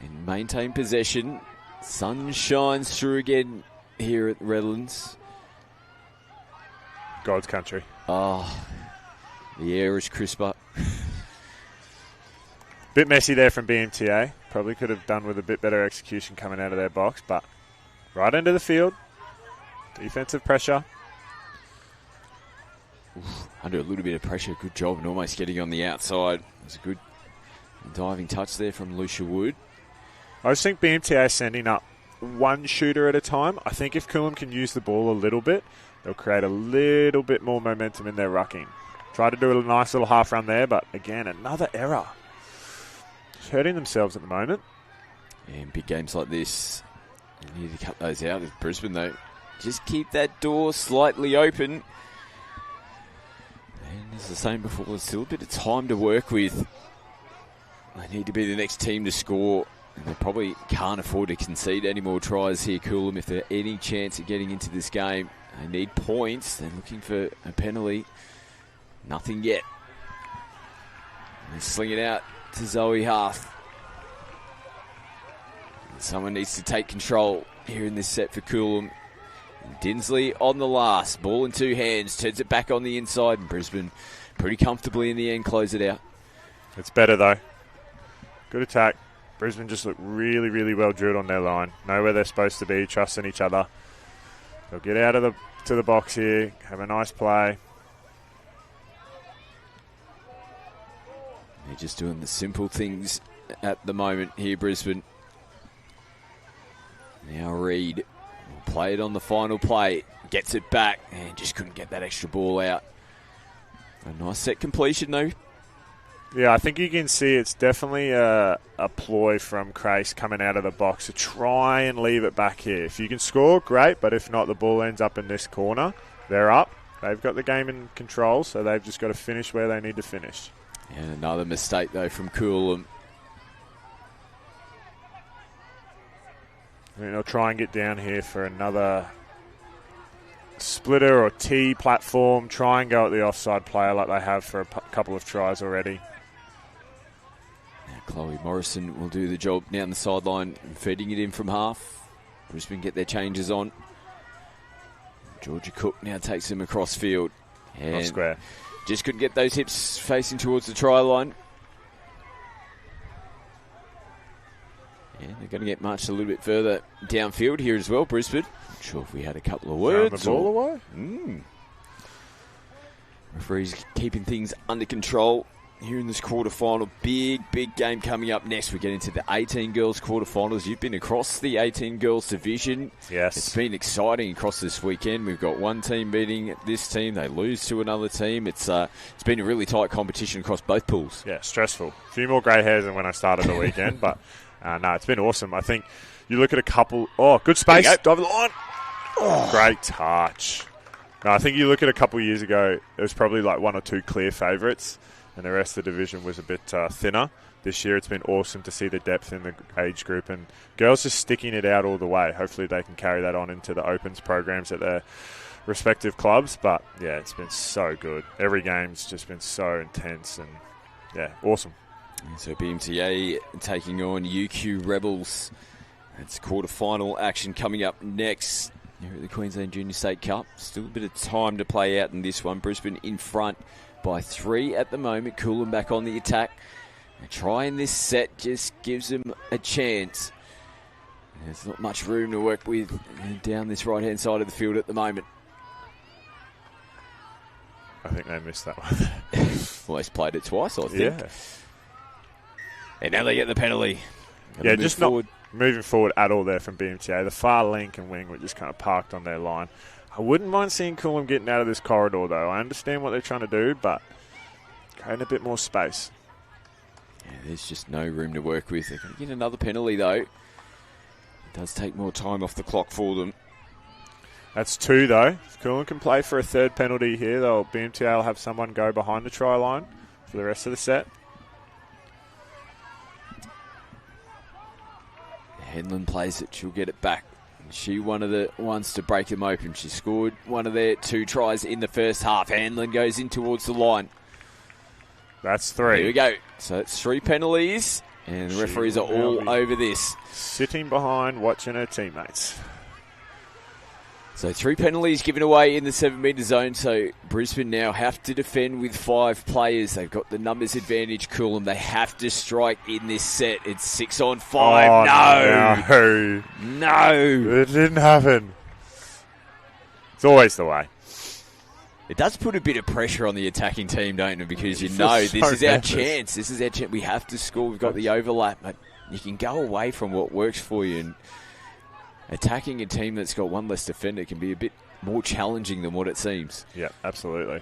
and maintain possession. Sun shines through again here at Redlands. God's country. Oh, the air is crisper. Bit messy there from BMTA. Probably could have done with a bit better execution coming out of their box, but right into the field. Defensive pressure. Under a little bit of pressure, good job, and almost getting on the outside. It was a good diving touch there from Lucia Wood. I just think BMTA is sending up one shooter at a time. I think if Coolum can use the ball a little bit, they'll create a little bit more momentum in their rucking. Try to do a nice little half run there, but again, another error. Just hurting themselves at the moment. Yeah, in big games like this, you need to cut those out with Brisbane, though. Just keep that door slightly open. And as I was saying before, there's still a bit of time to work with. They need to be the next team to score. And they probably can't afford to concede any more tries here, Coolum, if they're any chance of getting into this game. They need points. They're looking for a penalty. Nothing yet. They sling it out to Zoe Harth. Someone needs to take control here in this set for Coolum. Dinsley on the last. Ball in two hands. Turns it back on the inside. And Brisbane pretty comfortably in the end close it out. It's better though. Good attack. Brisbane just look really, really well drilled on their line. Know where they're supposed to be. Trusting each other. They'll get out of to the box here. Have a nice play. They're just doing the simple things at the moment here, Brisbane. Now Reid will play it on the final play. Gets it back and just couldn't get that extra ball out. A nice set completion though. Yeah, I think you can see it's definitely a ploy from Crace coming out of the box to try and leave it back here. If you can score, great, but if not, the ball ends up in this corner. They're up. They've got the game in control, so they've just got to finish where they need to finish. And another mistake though from Coolum. I think they'll try and get down here for another splitter or T platform. Try and go at the offside player like they have for a couple of tries already. Now Chloe Morrison will do the job down the sideline, feeding it in from half. Brisbane get their changes on. Georgia Cook now takes them across field. And not square. Just couldn't get those hips facing towards the try line. Yeah, they're going to get marched a little bit further downfield here as well, Brisbane. Not sure if we had a couple of words. Throw the ball away? Referees keeping things under control here in this quarterfinal. Big game coming up next. We get into the 18 girls quarterfinals. You've been across the 18 girls division. Yes. It's been exciting across this weekend. We've got one team beating this team. They lose to another team. It's been a really tight competition across both pools. Yeah, stressful. A few more grey hairs than when I started the weekend, but no, it's been awesome. I think you look at a couple... Oh, good space. Dive the line. Oh. Great touch. No, I think you look at a couple years ago, it was probably like one or two clear favourites, and the rest of the division was a bit thinner. This year it's been awesome to see the depth in the age group, and girls just sticking it out all the way. Hopefully they can carry that on into the Opens programs at their respective clubs. But, yeah, it's been so good. Every game's just been so intense and, yeah, awesome. So BMTA taking on UQ Rebels. That's quarter-final action coming up next here at the Queensland Junior State Cup. Still a bit of time to play out in this one. Brisbane in front by 3 at the moment. Coolum back on the attack. And trying this set just gives them a chance. There's not much room to work with down this right-hand side of the field at the moment. I think they missed that one. Well, he's played it twice, I think. Yeah. And now they get the penalty. Yeah, just forward. Not moving forward at all there from BMTA. The far link and wing were just kind of parked on their line. I wouldn't mind seeing Coolum getting out of this corridor, though. I understand what they're trying to do, but creating a bit more space. Yeah, there's just no room to work with. They're going to get another penalty, though. It does take more time off the clock for them. That's 2, though. If Coolum can play for a third penalty here, BMTA will have someone go behind the try line for the rest of the set. Henlon plays it. She'll get it back. She one of the ones to break them open. She scored one of their 2 tries in the first half. Hanlon goes in towards the line. That's 3. Here we go. So it's 3 penalties, and the referees are all over this. Sitting behind, watching her teammates. So 3 penalties given away in the 7-metre zone. So Brisbane now have to defend with 5 players. They've got the numbers advantage. Coolum. They have to strike in this set. It's 6 on 5. Oh, no. It didn't happen. It's always the way. It does put a bit of pressure on the attacking team, don't it? Because you know this is our chance. This is our chance. We have to score. We've got the overlap. But you can go away from what works for you. And attacking a team that's got one less defender can be a bit more challenging than what it seems. Yeah, absolutely.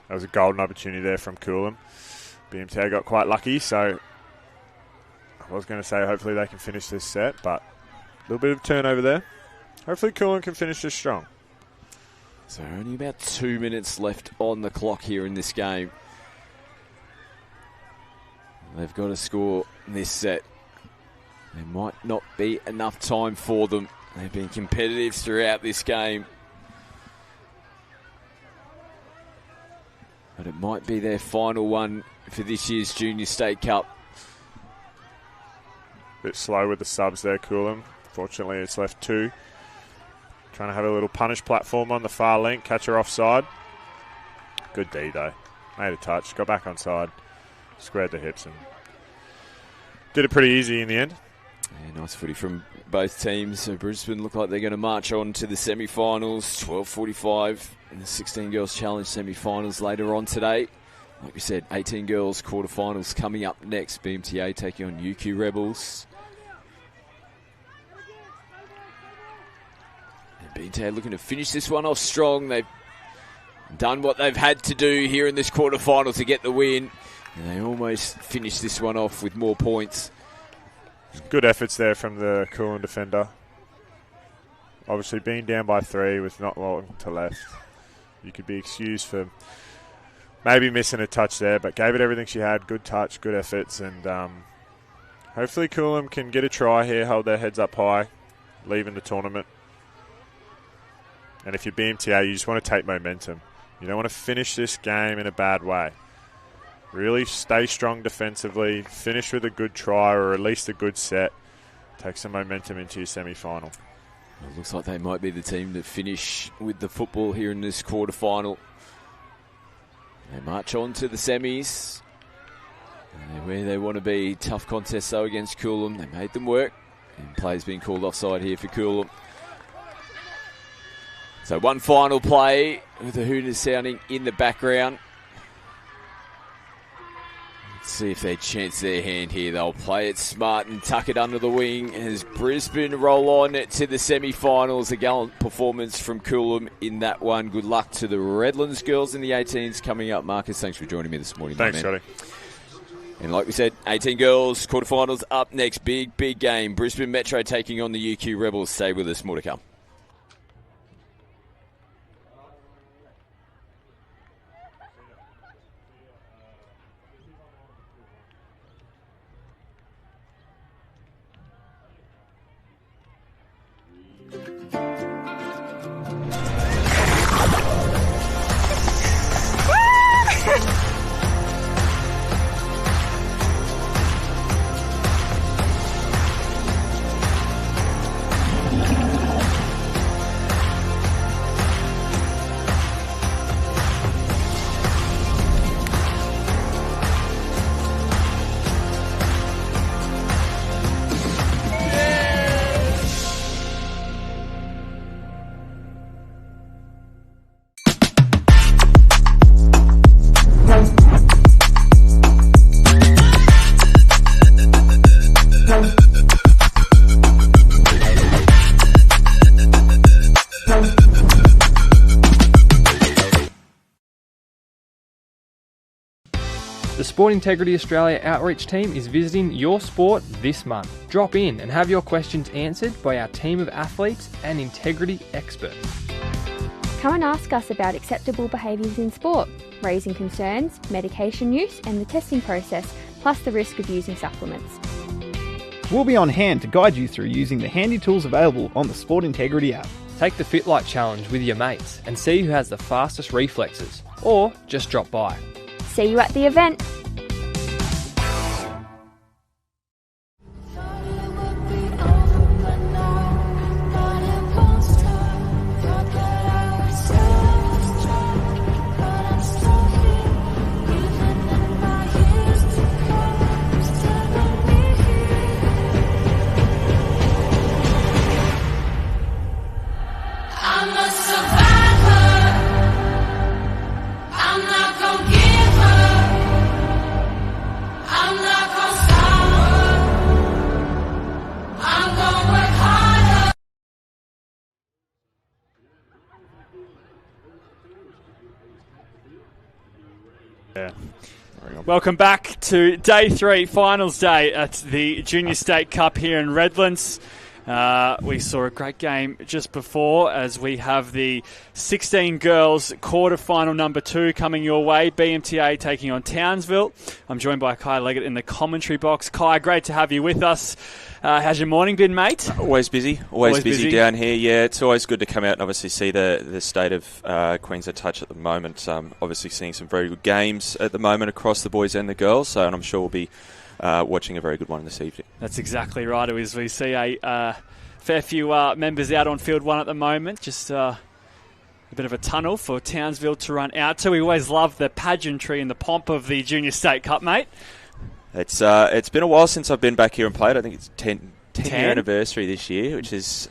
That was a golden opportunity there from Coolum. BMTA got quite lucky, so I was going to say hopefully they can finish this set, but a little bit of turnover there. Hopefully Coolum can finish this strong. So only about 2 minutes left on the clock here in this game. They've got to score this set. There might not be enough time for them. They've been competitive throughout this game. but it might be their final one for this year's Junior State Cup. Bit slow with the subs there, Coolum. Fortunately, it's left 2. Trying to have a little punish platform on the far link. Catch her offside. Good D, though. Made a touch. Got back onside. Squared the hips and did it pretty easy in the end. Yeah, nice footy from both teams. So Brisbane look like they're going to march on to the semi-finals. 12:45 in the 16 Girls Challenge semi-finals later on today. Like we said, 18 Girls quarterfinals coming up next. BMTA taking on UQ Rebels. And BMTA looking to finish this one off strong. They've done what they've had to do here in this quarterfinal to get the win. And they almost finished this one off with more points. Good efforts there from the Coolum defender. Obviously being down by 3 with not long to left. You could be excused for maybe missing a touch there, but gave it everything she had. Good touch, good efforts, and hopefully Coolum can get a try here, hold their heads up high, leaving the tournament. And if you're BMTA, you just want to take momentum. You don't want to finish this game in a bad way. Really stay strong defensively, finish with a good try or at least a good set. Take some momentum into your semi-final. It looks like they might be the team to finish with the football here in this quarterfinal. They march on to the semis. And they're where they want to be. Tough contest though against Coolum. They made them work. And play's being called offside here for Coolum. So one final play with the Hooters sounding in the background. Let's see if they chance their hand here. They'll play it smart and tuck it under the wing as Brisbane roll on to the semi-finals. A gallant performance from Coolum in that one. Good luck to the Redlands girls in the 18s coming up. Marcus, thanks for joining me this morning. Thanks, Scotty. And like we said, 18 girls, quarterfinals up next. Big game. Brisbane Metro taking on the UQ Rebels. Stay with us. More to come. The Sport Integrity Australia outreach team is visiting your sport this month. Drop in and have your questions answered by our team of athletes and integrity experts. Come and ask us about acceptable behaviours in sport, raising concerns, medication use and the testing process, plus the risk of using supplements. We'll be on hand to guide you through using the handy tools available on the Sport Integrity app. Take the Fit Light Challenge with your mates and see who has the fastest reflexes, or just drop by. See you at the event. Welcome back to day 3, finals day at the Junior State Cup here in Redlands. We saw a great game just before as we have the 16 girls quarterfinal number 2 coming your way. BMTA taking on Townsville. I'm joined by Kai Leggett in the commentary box. Kai, great to have you with us. How's your morning been, mate? Always busy. Always busy down here. Yeah, it's always good to come out and obviously see the state of Queensland touch at the moment. Obviously seeing some very good games at the moment across the boys and the girls, and I'm sure we'll be watching a very good one this evening. That's exactly right. As we see a fair few members out on field 1 at the moment. Just a bit of a tunnel for Townsville to run out to. We always love the pageantry and the pomp of the Junior State Cup, mate. It's been a while since I've been back here and played. I think it's 10-year anniversary this year, which is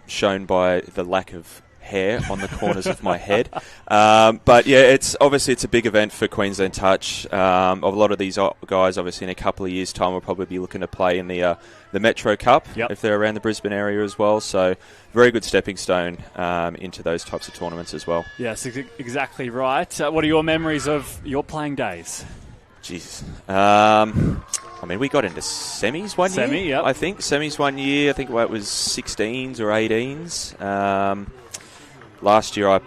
shown by the lack of hair on the corners of my head. But yeah, it's a big event for Queensland Touch. A lot of these guys, obviously, in a couple of years' time, will probably be looking to play in the Metro Cup if they're around the Brisbane area as well. So very good stepping stone into those types of tournaments as well. Yes, exactly right. What are your memories of your playing days? Jesus. I mean, we got into semis one year. Yep. I think. Semis one year. I think it was 16s or 18s. Last year I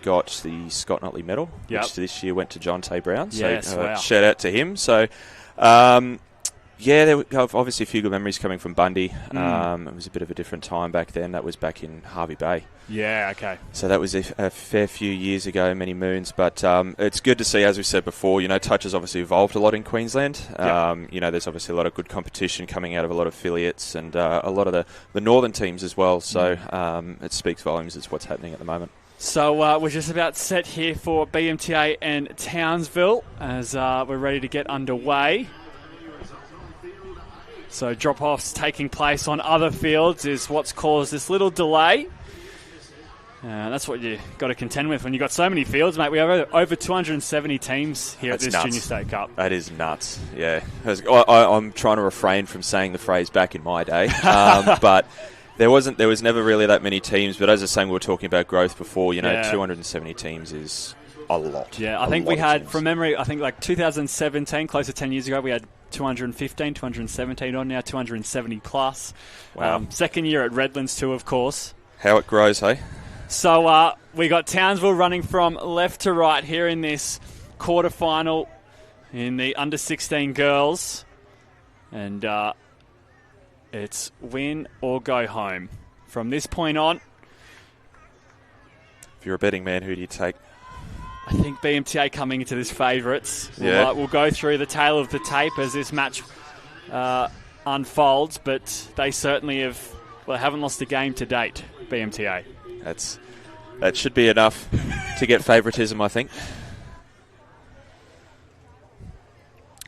got the Scott Notley medal, which this year went to John Tay Brown. So wow. Shout out to him. So, there were obviously a few good memories coming from Bundy. It was a bit of a different time back then. That was back in Harvey Bay. Yeah, okay. So that was a fair few years ago, many moons. But it's good to see, as we said before, touch has obviously evolved a lot in Queensland. There's obviously a lot of good competition coming out of a lot of affiliates and a lot of the northern teams as well. So it speaks volumes as what's happening at the moment. So we're just about set here for BMTA and Townsville as we're ready to get underway. So drop-offs taking place on other fields is what's caused this little delay. That's what you got to contend with when you've got so many fields, mate. We have over 270 teams here at this Junior State Cup. That is nuts, yeah. I'm trying to refrain from saying the phrase back in my day, but there was never really that many teams. But as I was saying, we were talking about growth before. 270 teams is a lot. Yeah, I think we had, from memory, like 2017, close to 10 years ago, we had 215, 217 on now, 270 plus. Wow. Second year at Redlands too, of course. How it grows, hey? So we got Townsville running from left to right here in this quarterfinal in the under-16 girls. And it's win or go home. From this point on... If you're a betting man, who do you take? I think BMTA coming into this favourites. We'll go through the tail of the tape as this match unfolds, but they certainly haven't lost a game to date, BMTA. That should be enough to get favouritism, I think.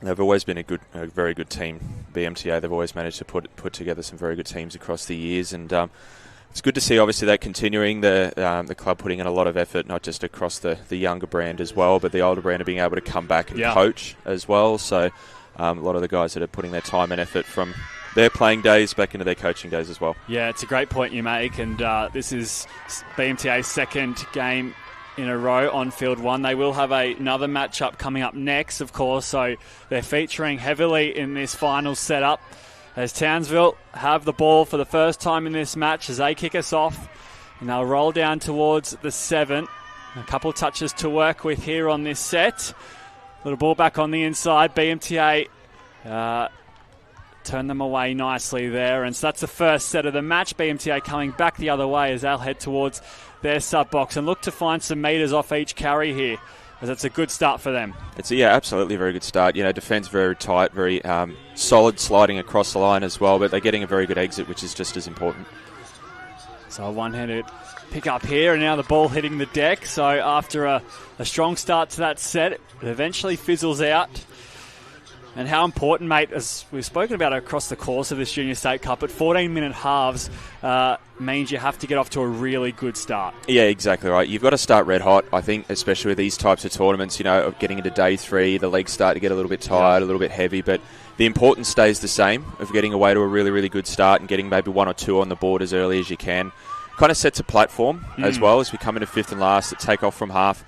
They've always been a very good team, BMTA. They've always managed to put together some very good teams across the years, and it's good to see, obviously, that continuing, the club putting in a lot of effort, not just across the younger brand as well, but the older brand are being able to come back and coach as well. So a lot of the guys that are putting their time and effort from their playing days back into their coaching days as well. Yeah, it's a great point you make, and this is BMTA's second game in a row on field 1. They will have another matchup coming up next, of course, so they're featuring heavily in this final setup as Townsville have the ball for the first time in this match as they kick us off, and they'll roll down towards the 7. A couple of touches to work with here on this set. Little ball back on the inside. BMTA turn them away nicely there, and so that's the first set of the match. BMTA coming back the other way as they'll head towards their sub box and look to find some metres off each carry here, as it's a good start for them. It's absolutely a very good start. Defence very tight, very solid, sliding across the line as well, but they're getting a very good exit, which is just as important. So a one-handed pick up here, and now the ball hitting the deck. So after a strong start to that set, it eventually fizzles out. And how important, mate, as we've spoken about across the course of this Junior State Cup, at 14-minute halves means you have to get off to a really good start. Yeah, exactly right. You've got to start red hot, I think, especially with these types of tournaments, getting into day 3, the legs start to get a little bit tired, a little bit heavy, but the importance stays the same of getting away to a really, really good start and getting maybe 1 or 2 on the board as early as you can. Kind of sets a platform as well as we come into 5th and last, that take off from half.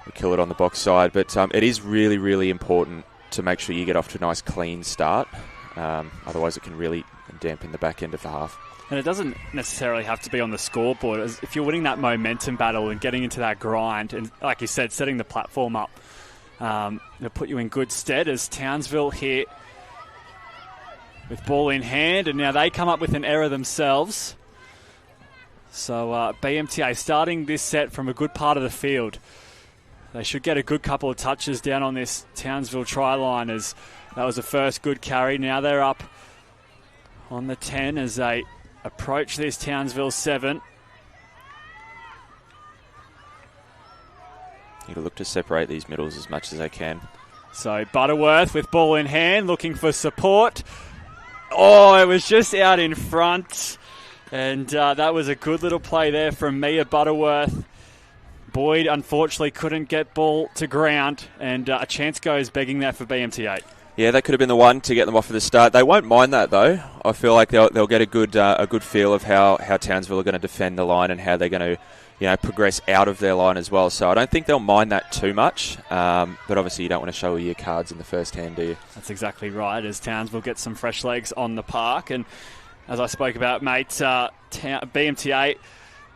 We kill it on the box side, but it is really, really important to make sure you get off to a nice clean start. Otherwise it can really and dampen the back end of the half. And it doesn't necessarily have to be on the scoreboard. If you're winning that momentum battle and getting into that grind, and like you said, setting the platform up, it'll put you in good stead as Townsville here with ball in hand, and now they come up with an error themselves. So BMTA starting this set from a good part of the field. They should get a good couple of touches down on this Townsville try line, as that was the first good carry. Now they're up on the 10 as they approach this Townsville 7. Need to look to separate these middles as much as they can. So Butterworth with ball in hand, looking for support. Oh, it was just out in front. And that was a good little play there from Mia Butterworth. Boyd, unfortunately, couldn't get ball to ground. And a chance goes begging there for BMTA. Yeah, that could have been the one to get them off at the start. They won't mind that, though. I feel like they'll get a good feel of how Townsville are going to defend the line and how they're going to progress out of their line as well. So I don't think they'll mind that too much. But obviously you don't want to show all your cards in the first hand, do you? That's exactly right, as Townsville gets some fresh legs on the park. And as I spoke about, mate, BMTA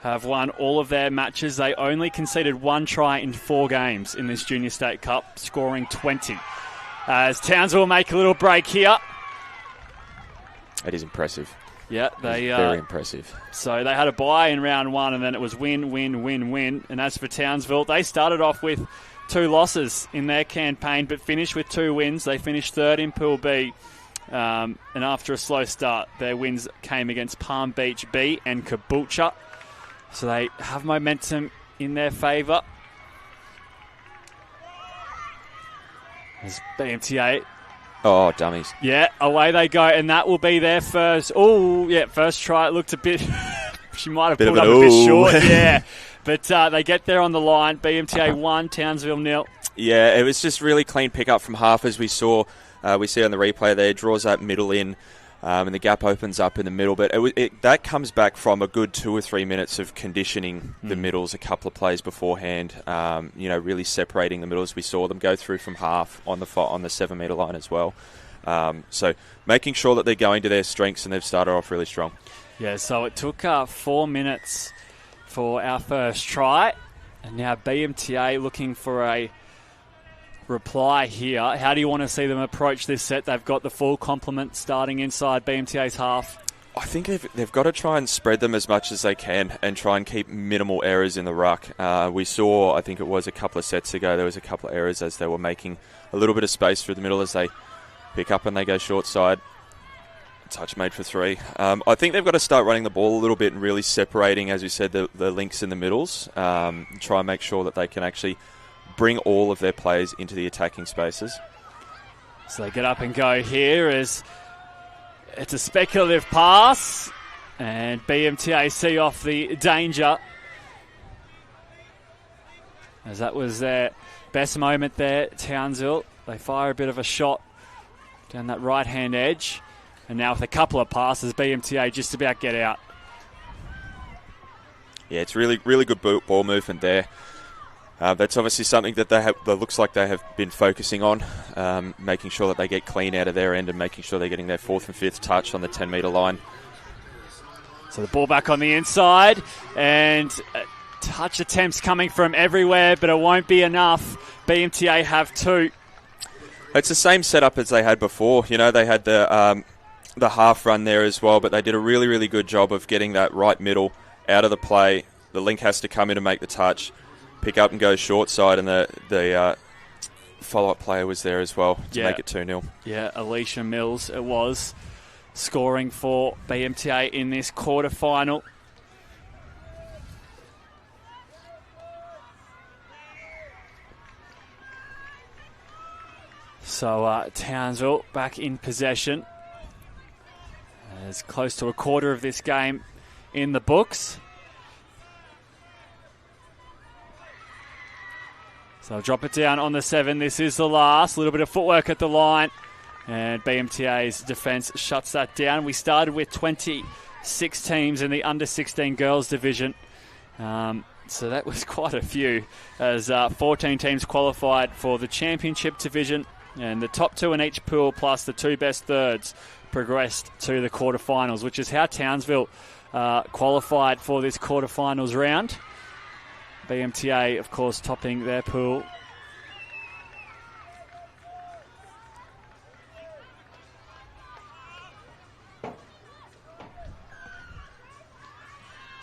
have won all of their matches. They only conceded 1 try in 4 games in this Junior State Cup, scoring 20. As Townsville make a little break here. It is impressive. Yeah, very impressive. So they had a bye in round 1, and then it was win, win, win, win. And as for Townsville, they started off with 2 losses in their campaign, but finished with 2 wins. They finished 3rd in Pool B. And after a slow start, their wins came against Palm Beach B and Caboolture. So they have momentum in their favour. As BMTA. Oh, dummies. Yeah, away they go, and that will be their first. Oh, yeah, first try. It looked a bit. She might have pulled up a bit short. Yeah, but they get there on the line. BMTA 1, Townsville 0. Yeah, it was just really clean pickup from half, as we saw. We see on the replay there, draws that middle in, and the gap opens up in the middle. But that comes back from a good 2 or 3 minutes of conditioning the middles, a couple of plays beforehand. Really separating the middles. We saw them go through from half on the 7-metre line as well. So making sure that they're going to their strengths, and they've started off really strong. Yeah, so it took 4 minutes for our first try, and now BMTA looking for a reply here. How do you want to see them approach this set? They've got the full complement starting inside BMTA's half. I think they've got to try and spread them as much as they can and try and keep minimal errors in the ruck. We saw, I think it was a couple of sets ago, there was a couple of errors as they were making a little bit of space through the middle as they pick up and they go short side. Touch made for 3. I think they've got to start running the ball a little bit and really separating, as you said, the links in the middles. Try and make sure that they can actually bring all of their players into the attacking spaces. So they get up and go here as it's a speculative pass, and BMTA see off the danger, as that was their best moment there. Townsville, they fire a bit of a shot down that right-hand edge, and now with a couple of passes, BMTA just about get out. Yeah, it's really, really good ball movement there. That's obviously something that that looks like they have been focusing on, making sure that they get clean out of their end and making sure they're getting their 4th and 5th touch on the 10-metre line. So the ball back on the inside, and touch attempts coming from everywhere, but it won't be enough. BMTA have 2. It's the same setup as they had before. You know, they had the half run there as well, but they did a really, really good job of getting that right middle out of the play. The link has to come in and make the touch. Pick up and go short side, and the follow-up player was there as well to make it 2-0. Yeah, Alicia Mills it was, scoring for BMTA in this quarter-final. So Townsville back in possession. There's close to a quarter of this game in the books. So I'll drop it down on the 7. This is the last. A little bit of footwork at the line. And BMTA's defence shuts that down. We started with 26 teams in the under-16 girls division. So that was quite a few, as 14 teams qualified for the championship division. And the top 2 in each pool plus the 2 best thirds progressed to the quarterfinals, which is how Townsville qualified for this quarterfinals round. BMTA, of course, topping their pool.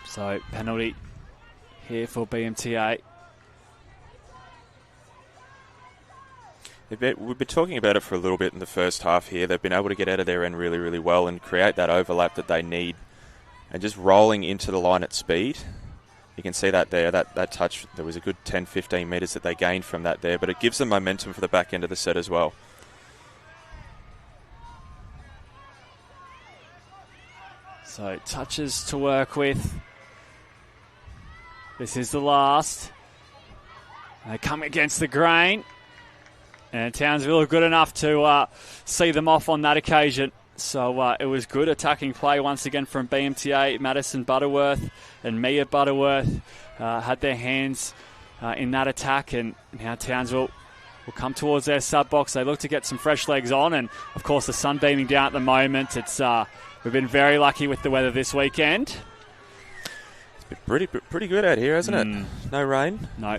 So, penalty here for BMTA. We've been talking about it for a little bit in the first half here. They've been able to get out of their end really, really well and create that overlap that they need. And just rolling into the line at speed. You can see that there, that touch, there was a good 10, 15 metres that they gained from that there, but it gives them momentum for the back end of the set as well. So, touches to work with. This is the last. They come against the grain. And Townsville are good enough to see them off on that occasion. So it was good attacking play once again from BMTA. Madison Butterworth and Mia Butterworth had their hands in that attack. And now Townsville will come towards their sub box. They look to get some fresh legs on. And, of course, the sun beaming down at the moment. We've been very lucky with the weather this weekend. It's been pretty good out here, hasn't it? No rain? No.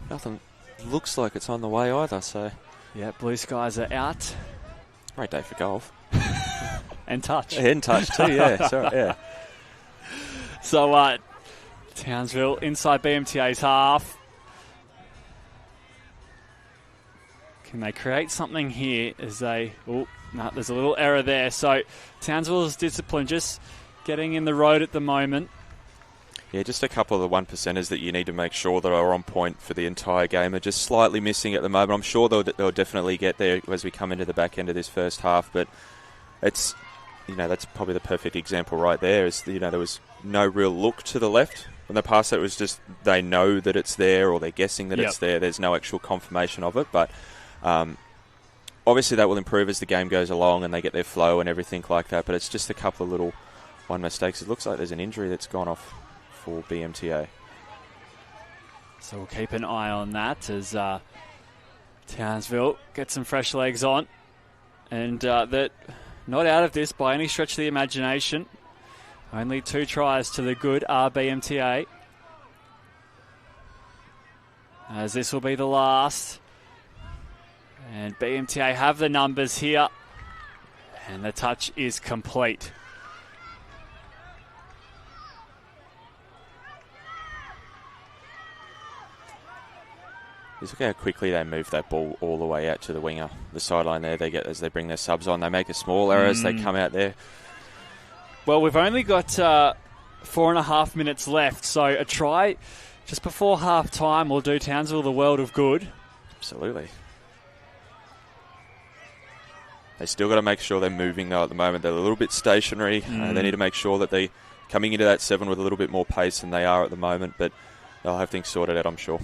Nothing looks like it's on the way either, so... Yeah, blue skies are out. Great day for golf. And touch. And touch too, yeah. Sorry, yeah. So, Townsville inside BMTA's half. Can they create something here as they... Oh, no, there's a little error there. So, Townsville's discipline just getting in the road at the moment. Yeah, just a couple of the 1%ers that you need to make sure that are on point for the entire game are just slightly missing at the moment. I'm sure they'll definitely get there as we come into the back end of this first half, but it's, that's probably the perfect example right there. Is there was no real look to the left when they passed it. It was just they know that it's there or they're guessing that it's there. There's no actual confirmation of it, but obviously that will improve as the game goes along and they get their flow and everything like that. But it's just a couple of little mistakes. It looks like there's an injury that's gone off for BMTA. So we'll keep an eye on that as Townsville get some fresh legs on. And that not out of this by any stretch of the imagination. Only 2 tries to the good are BMTA. As this will be the last. And BMTA have the numbers here. And the touch is complete. Just look how quickly they move that ball all the way out to the winger. The sideline there, they get as they bring their subs on. They make a small error as they come out there. Well, we've only got 4.5 minutes left, so a try just before half time will do Townsville the world of good. Absolutely. They still got to make sure they're moving though at the moment. They're a little bit stationary. They need to make sure that they're coming into that 7 with a little bit more pace than they are at the moment, but they'll have things sorted out, I'm sure.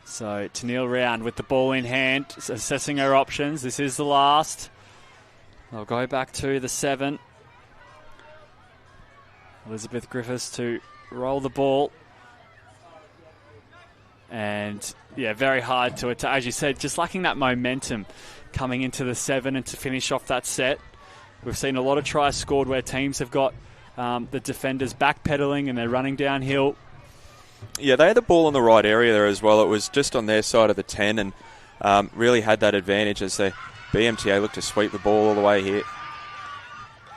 So, Tennille Round with the ball in hand, assessing her options. This is the last. They'll go back to the 7. Elizabeth Griffiths to roll the ball. And, yeah, very hard to attack. As you said, just lacking that momentum coming into the 7 and to finish off that set. We've seen a lot of tries scored where teams have got the defenders backpedaling and they're running downhill. Yeah, they had the ball in the right area there as well. It was just on their side of the 10 and really had that advantage as the BMTA looked to sweep the ball all the way here.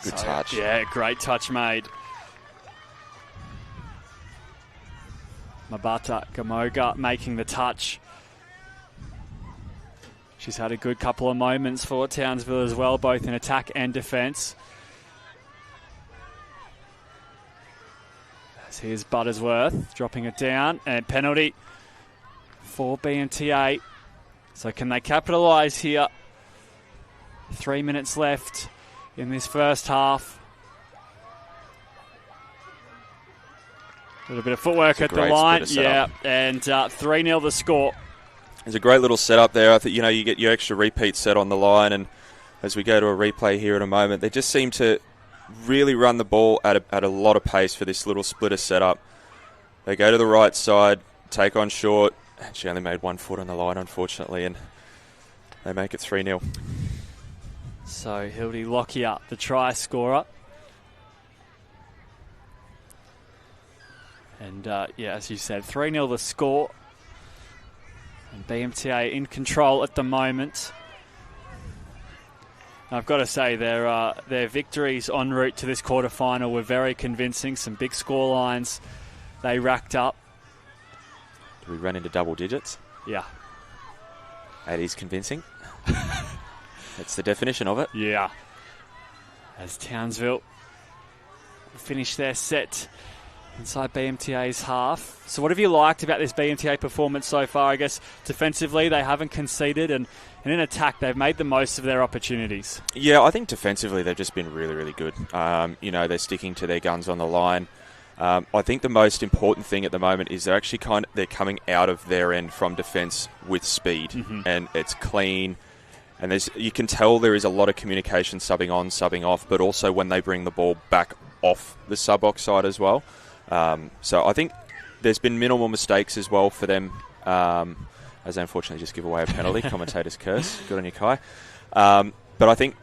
Good touch. Yeah, great touch made. Mabata Gamoga making the touch. She's had a good couple of moments for Townsville as well, both in attack and defence. Here's Buttersworth dropping it down and penalty for BMTA. So can they capitalise here? 3 minutes left in this first half. A little bit of footwork at the line. Yeah, and 3-0 the score. There's a great little setup there. I think you get your extra repeat set on the line, and as we go to a replay here in a moment, they just seem to really run the ball at a lot of pace for this little splitter setup. They go to the right side, take on short, She only made 1 foot on the line, unfortunately, and they make it 3-0. So Hildy Lockyer, the try scorer. And, as you said, 3-0 the score. And BMTA in control at the moment. I've got to say, their victories en route to this quarterfinal were very convincing. Some big score lines they racked up. Do we run into double digits? Yeah. That is convincing. That's the definition of it. Yeah. As Townsville finish their set inside BMTA's half. So what have you liked about this BMTA performance so far? I guess defensively they haven't conceded, and in attack they've made the most of their opportunities. Yeah, I think defensively they've just been really, really good. They're sticking to their guns on the line. I think the most important thing at the moment is they're coming out of their end from defence with speed, and it's clean. And you can tell there is a lot of communication, subbing on, subbing off, but also when they bring the ball back off the sub-box side as well. So I think there's been minimal mistakes as well for them, as they unfortunately just give away a penalty. Commentator's curse. Good on you, Kai. But I think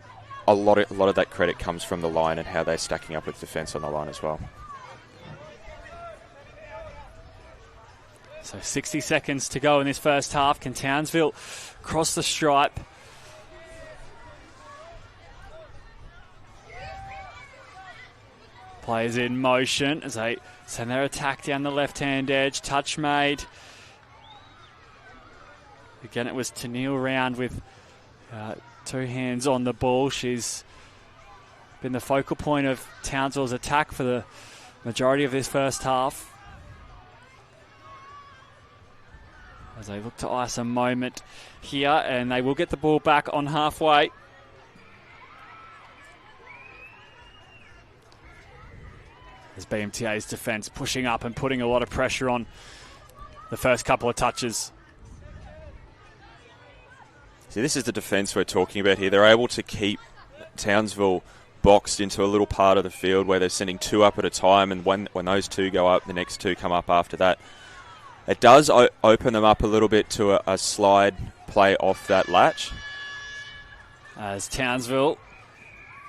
a lot of that credit comes from the line and how they're stacking up with defence on the line as well. So 60 seconds to go in this first half. Can Townsville cross the stripe? Players in motion as they send their attack down the left-hand edge. Touch made. Again, it was Tennille Round with 2 hands on the ball. She's been the focal point of Townsville's attack for the majority of this first half. As they look to ice a moment here, and they will get the ball back on halfway. As BMTA's defence pushing up and putting a lot of pressure on the first couple of touches. See, this is the defence we're talking about here. They're able to keep Townsville boxed into a little part of the field where they're sending 2 up at a time, and when those 2 go up, the next 2 come up after that. It does open them up a little bit to a slide play off that latch. As Townsville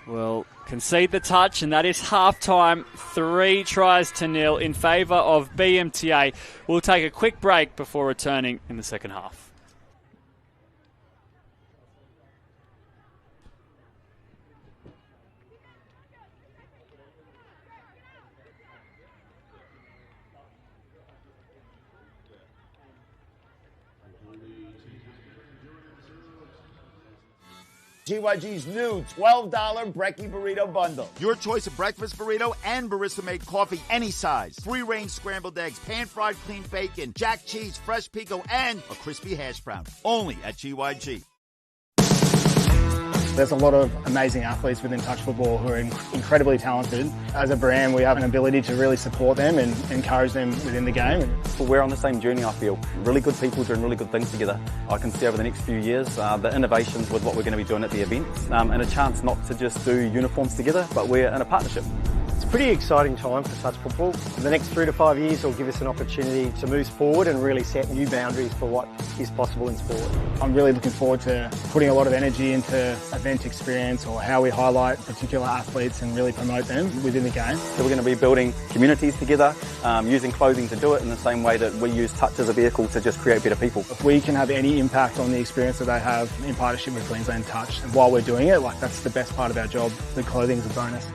will concede the touch, and that is half-time. 3-0 in favour of BMTA. We'll take a quick break before returning in the second half. GYG's new $12 Brekkie Burrito Bundle. Your choice of breakfast burrito and barista-made coffee any size. Free-range scrambled eggs, pan-fried clean bacon, jack cheese, fresh pico, and a crispy hash brown. Only at GYG. There's a lot of amazing athletes within touch football who are incredibly talented. As a brand, we have an ability to really support them and encourage them within the game. We're on the same journey, I feel. Really good people doing really good things together. I can see over the next few years the innovations with what we're going to be doing at the events, and a chance not to just do uniforms together, but we're in a partnership. It's a pretty exciting time for touch football. The next 3 to 5 years will give us an opportunity to move forward and really set new boundaries for what is possible in sport. I'm really looking forward to putting a lot of energy into event experience or how we highlight particular athletes and really promote them within the game. So we're going to be building communities together, using clothing to do it in the same way that we use touch as a vehicle to just create better people. If we can have any impact on the experience that they have in partnership with Queensland Touch, and while we're doing it, that's the best part of our job. The clothing is a bonus.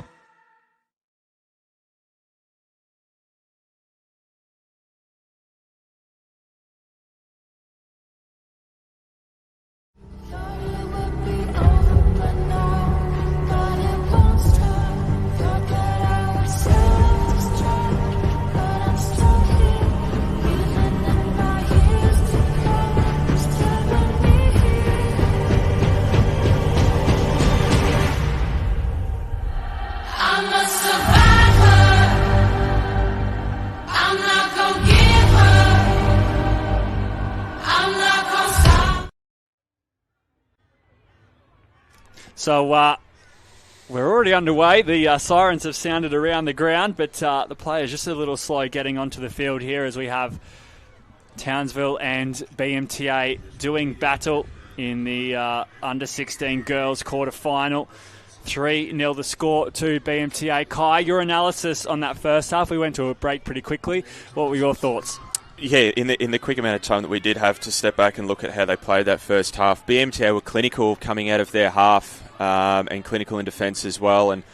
So we're already underway. The sirens have sounded around the ground, but the players just a little slow getting onto the field here as we have Townsville and BMTA doing battle in the under-16 girls quarter-final. 3-0 the score to BMTA. Kai, your analysis on that first half. We went to a break pretty quickly. What were your thoughts? Yeah, in the quick amount of time that we did have to step back and look at how they played that first half, BMTA were clinical coming out of their half and clinical in defence as well, and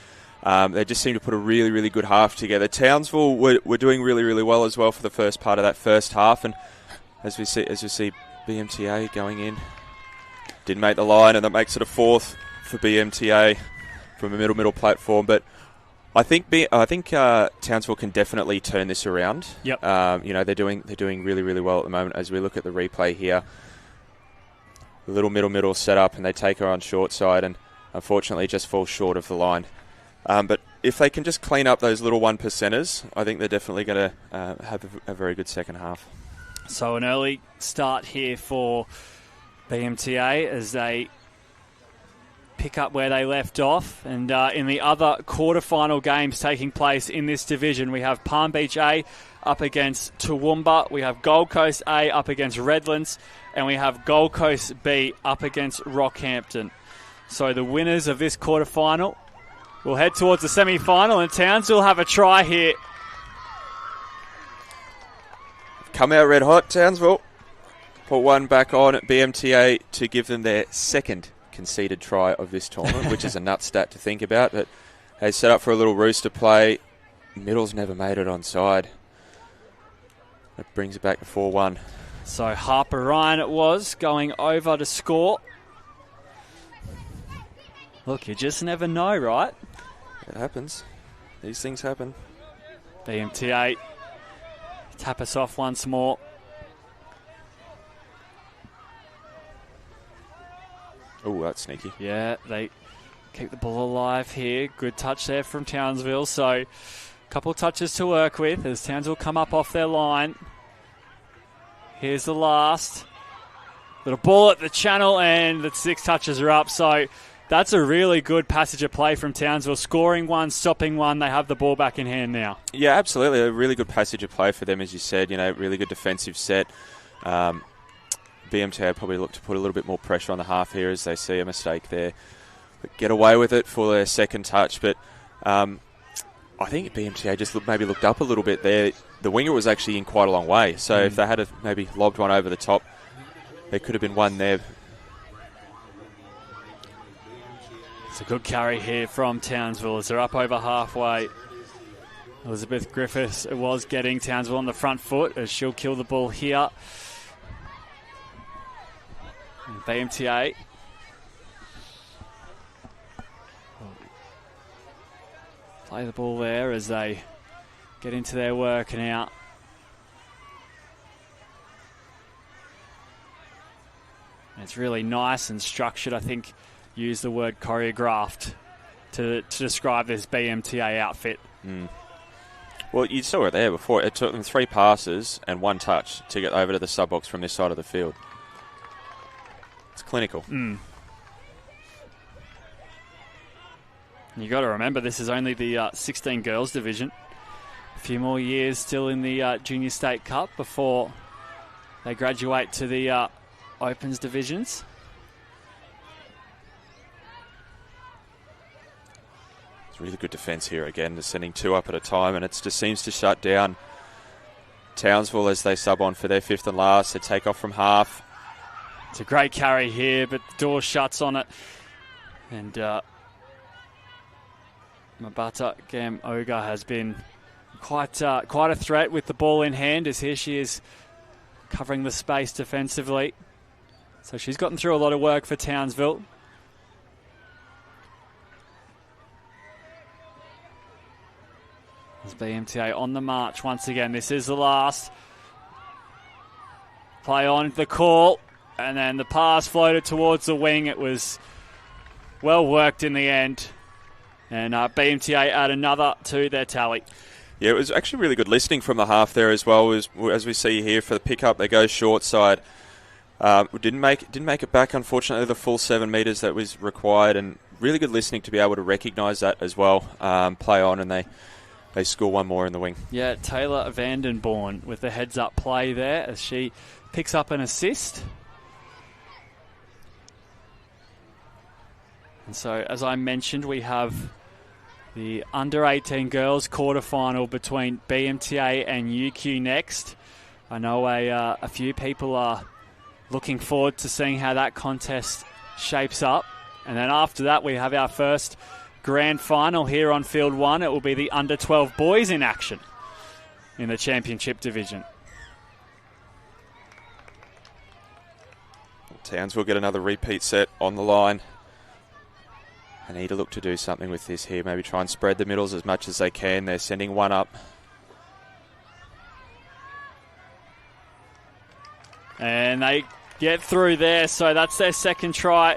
they just seemed to put a really, really good half together. Townsville were doing really, really well as well for the first part of that first half, and as we see BMTA going in, didn't make the line, and that makes it a fourth for BMTA from a middle platform. But I think Townsville can definitely turn this around. Yep. They're doing really, really well at the moment. As we look at the replay here, a little middle setup, and they take her on short side, and unfortunately just falls short of the line. But if they can just clean up those little 1%ers, I think they're definitely going to have a very good second half. So an early start here for BMTA as they pick up where they left off. And in the other quarter-final games taking place in this division, we have Palm Beach A up against Toowoomba, we have Gold Coast A up against Redlands, and we have Gold Coast B up against Rockhampton. So the winners of this quarter-final will head towards the semi-final, and Townsville have a try here. Come out red hot, Townsville. Put one back on at BMTA to give them their second conceded try of this tournament, which is a nut stat to think about. But they set up for a little rooster play. Middle's never made it onside. That brings it back to 4-1. So Harper Ryan it was, going over to score. Look, you just never know, right? It happens. These things happen. BMTA tap us off once more. Oh, that's sneaky. Yeah, they keep the ball alive here. Good touch there from Townsville. So a couple touches to work with as Townsville come up off their line. Here's the last. Little ball at the channel, and the 6 touches are up. So that's a really good passage of play from Townsville. Scoring one, stopping one. They have the ball back in hand now. Yeah, absolutely. A really good passage of play for them, as you said. Really good defensive set. BMTA probably look to put a little bit more pressure on the half here as they see a mistake there. But get away with it for their second touch. But I think BMTA just maybe looked up a little bit there. The winger was actually in quite a long way. So if they had maybe lobbed one over the top, there could have been one there. It's a good carry here from Townsville as they're up over halfway. Elizabeth Griffiths was getting Townsville on the front foot as she'll kill the ball here. And BMTA play the ball there as they get into their work and out. And it's really nice and structured. I think use the word choreographed to describe this BMTA outfit. Well, you saw it there before. It took them 3 passes and 1 touch to get over to the sub box from this side of the field. It's clinical. You got to remember, this is only the 16 girls division. A few more years still in the Junior State Cup before they graduate to the Opens divisions. It's really good defence here again. They're sending 2 up at a time, and it just seems to shut down Townsville as they sub on for their 5th and last. They take off from half. It's a great carry here, but the door shuts on it. And Mabata Gam-Oga has been quite a threat with the ball in hand, as here she is covering the space defensively. So she's gotten through a lot of work for Townsville. As BMTA on the march once again. This is the last. Play on the call. And then the pass floated towards the wing. It was well worked in the end. And BMTA add another to their tally. Yeah, it was actually really good listening from the half there as well. As we see here for the pickup, they go short side. Didn't make it back, unfortunately, the full 7 metres that was required. And really good listening to be able to recognise that as well. Play on, and they they score one more in the wing. Yeah, Taylor Vandenborn with the heads-up play there as she picks up an assist. And so, as I mentioned, we have the under-18 girls quarterfinal between BMTA and UQ next. I know a few people are looking forward to seeing how that contest shapes up. And then after that, we have our first grand final here on Field 1. It will be the under-12 boys in action in the championship division. Townsville get another repeat set on the line. They need to look to do something with this here. Maybe try and spread the middles as much as they can. They're sending one up. And they get through there, so that's their second try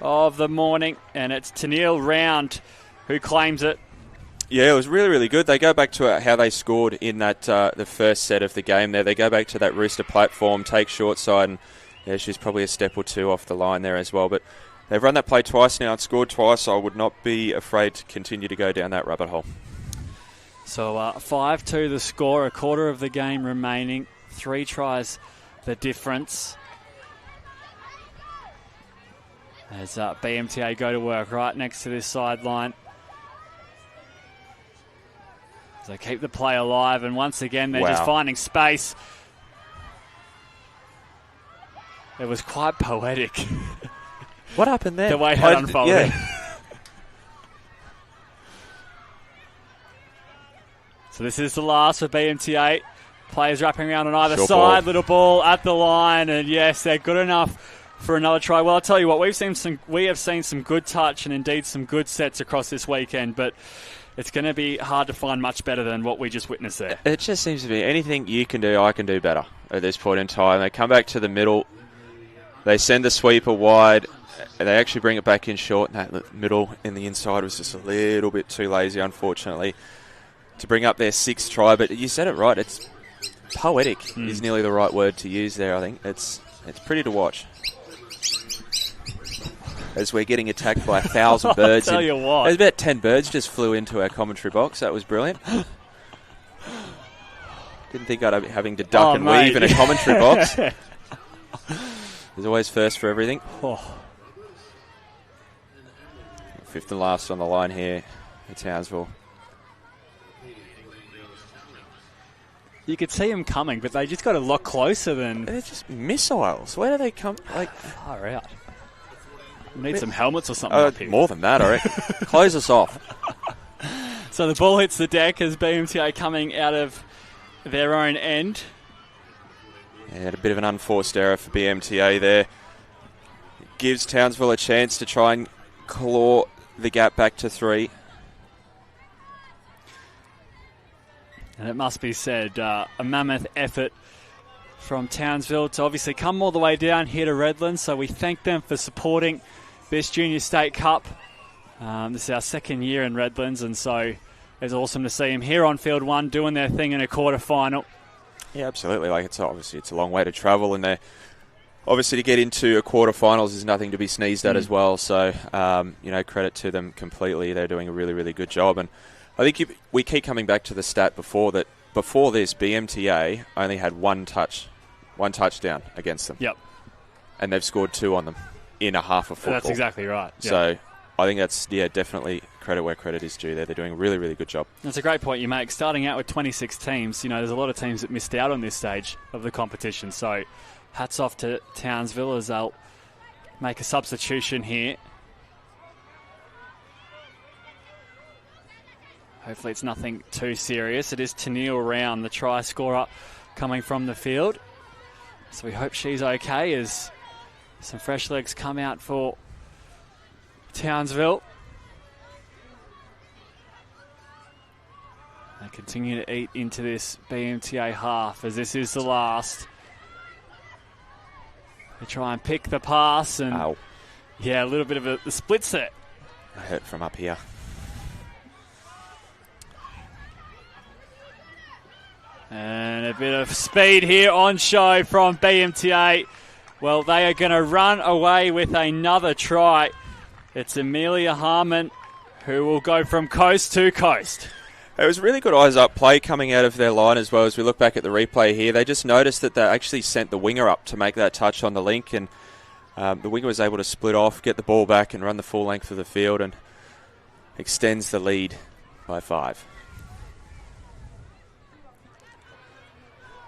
of the morning. And it's Tennille Round who claims it. Yeah, it was really, really good. They go back to how they scored in that the first set of the game there. They go back to that Rooster platform, take short side, and yeah, she's probably a step or two off the line there as well. But they've run that play twice now and scored twice. I would not be afraid to continue to go down that rabbit hole. So 5-2 the score, a quarter of the game remaining. 3 tries the difference. As BMTA go to work right next to this sideline. As they keep the play alive, and once again they're just finding space. It was quite poetic. What happened there? The way it unfolded. Yeah. So this is the last for BMTA. Players wrapping around on either side. Ball. Little ball at the line, and yes, they're good enough for another try. Well, I'll tell you what, we have seen some good touch and indeed some good sets across this weekend, but it's going to be hard to find much better than what we just witnessed there. It just seems to be anything you can do, I can do better at this point in time. They come back to the middle. They send the sweeper wide. And they actually bring it back in short. And that middle in the inside was just a little bit too lazy, unfortunately, to bring up their 6th try. But you said it right. It's poetic is nearly the right word to use there, I think. It's pretty to watch. As we're getting attacked by 1,000 birds. I'll tell you what. There's about 10 birds just flew into our commentary box. That was brilliant. Didn't think I'd be having to duck and weave in a commentary box. There's always first for everything. 5th and last on the line here at Townsville. You could see them coming, but they just got a lot closer than... They're just missiles. Where do they come? Far out. We need some helmets or something up here. More than that, I reckon. Close us off. So the ball hits the deck as BMTA coming out of their own end. Yeah, a bit of an unforced error for BMTA there. It gives Townsville a chance to try and claw the gap back to 3. And it must be said, a mammoth effort from Townsville to obviously come all the way down here to Redlands. So we thank them for supporting this Junior State Cup. This is our 2nd year in Redlands, and so it's awesome to see them here on Field 1 doing their thing in a quarter-final. Yeah, absolutely. It's a long way to travel, and obviously to get into a quarter-finals is nothing to be sneezed at as well. So, credit to them completely. They're doing a really, really good job. And I think we keep coming back to the stat before this, BMTA only had one touchdown against them. Yep. And they've scored 2 on them in a half of football. That's exactly right. Yep. So I think that's, definitely credit where credit is due there. They're doing a really, really good job. That's a great point you make. Starting out with 26 teams, there's a lot of teams that missed out on this stage of the competition. So hats off to Townsville as they'll make a substitution here. Hopefully it's nothing too serious. It is Tennille Round, the try scorer, coming from the field. So we hope she's okay as some fresh legs come out for Townsville. They continue to eat into this BMTA half as this is the last. They try and pick the pass and a little bit of the split set. I hurt from up here. And a bit of speed here on show from BMTA. Well, they are going to run away with another try. It's Amelia Harmon who will go from coast to coast. It was really good eyes-up play coming out of their line as well. As we look back at the replay here, they just noticed that they actually sent the winger up to make that touch on the link, and the winger was able to split off, get the ball back and run the full length of the field and extends the lead by 5.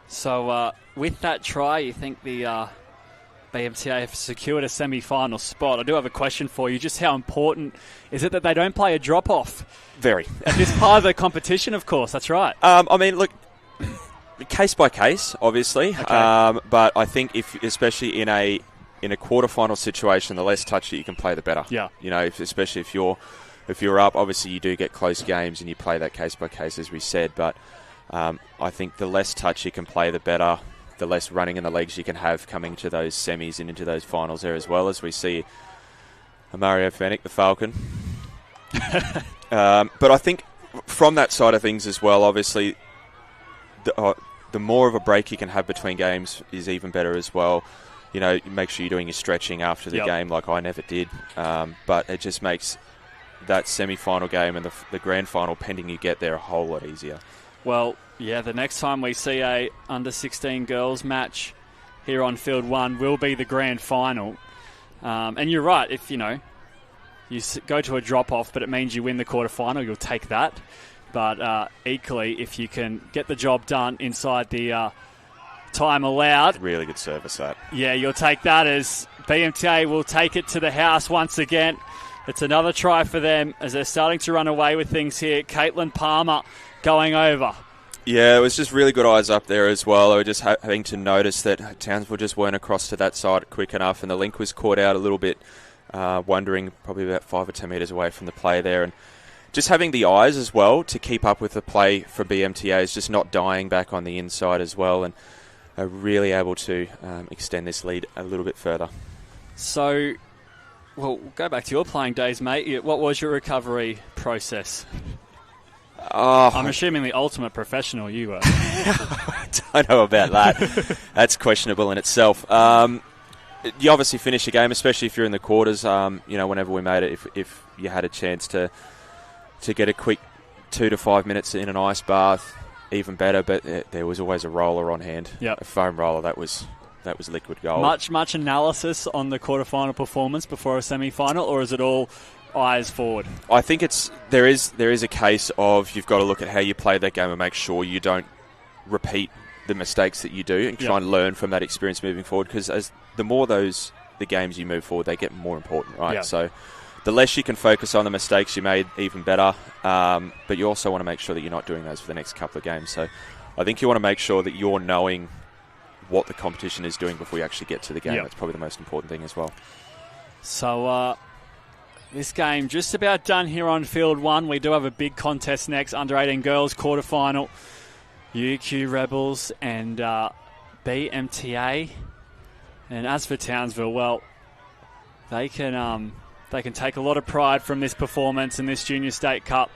So with that try, you think the BMTA have secured a semi-final spot. I do have a question for you. Just how important is it that they don't play a drop-off? Very. At this part of the competition, of course. That's right. I mean, look, case by case, obviously. Okay. But I think especially in a quarterfinal situation, the less touch that you can play, the better. Yeah. You know, especially if you're up, obviously you do get close games and you play that case by case, as we said. But I think the less touch you can play, the better. The less running in the legs you can have coming to those semis and into those finals there as well, as we see Mario Fennick, the Falcon. But I think from that side of things as well, obviously, the more of a break you can have between games is even better as well. You know, make sure you're doing your stretching after the game, like I never did. But it just makes that semi-final game and the grand final, pending you get there, a whole lot easier. Well, yeah, the next time we see a under-16 girls match here on Field 1 will be the grand final. And you're right, if, you go to a drop-off, but it means you win the quarterfinal, you'll take that. But equally, if you can get the job done inside the time allowed... Really good service, that. Yeah, you'll take that, as BMTA will take it to the house once again. It's another try for them as they're starting to run away with things here. Caitlin Palmer going over. Yeah, it was just really good eyes up there as well. They were just having to notice that Townsville just weren't across to that side quick enough, and the link was caught out a little bit, wondering probably about 5 or 10 metres away from the play there. And just having the eyes as well to keep up with the play for BMTA is just not dying back on the inside as well, and are really able to extend this lead a little bit further. So, well, go back to your playing days, mate. What was your recovery process? I'm assuming the ultimate professional you were. I don't know about that. That's questionable in itself. You obviously finish a game, especially if you're in the quarters. Whenever we made it, if you had a chance to get a quick 2 to 5 minutes in an ice bath, even better. But there was always a roller on hand. Yep. A foam roller. That was liquid gold. Much analysis on the quarterfinal performance before a semi-final, or is it all eyes forward? I think there is a case of you've got to look at how you play that game and make sure you don't repeat the mistakes that you do and try and learn from that experience moving forward, because as the more the games you move forward, they get more important, right? Yep. So the less you can focus on the mistakes you made, even better. But you also want to make sure that you're not doing those for the next couple of games. So I think you want to make sure that you're knowing what the competition is doing before you actually get to the game. Yep. That's probably the most important thing as well. So this game just about done here on Field 1. We do have a big contest next, under-18 girls quarterfinal. UQ Rebels and BMTA. And as for Townsville, well, they can take a lot of pride from this performance in this Junior State Cup.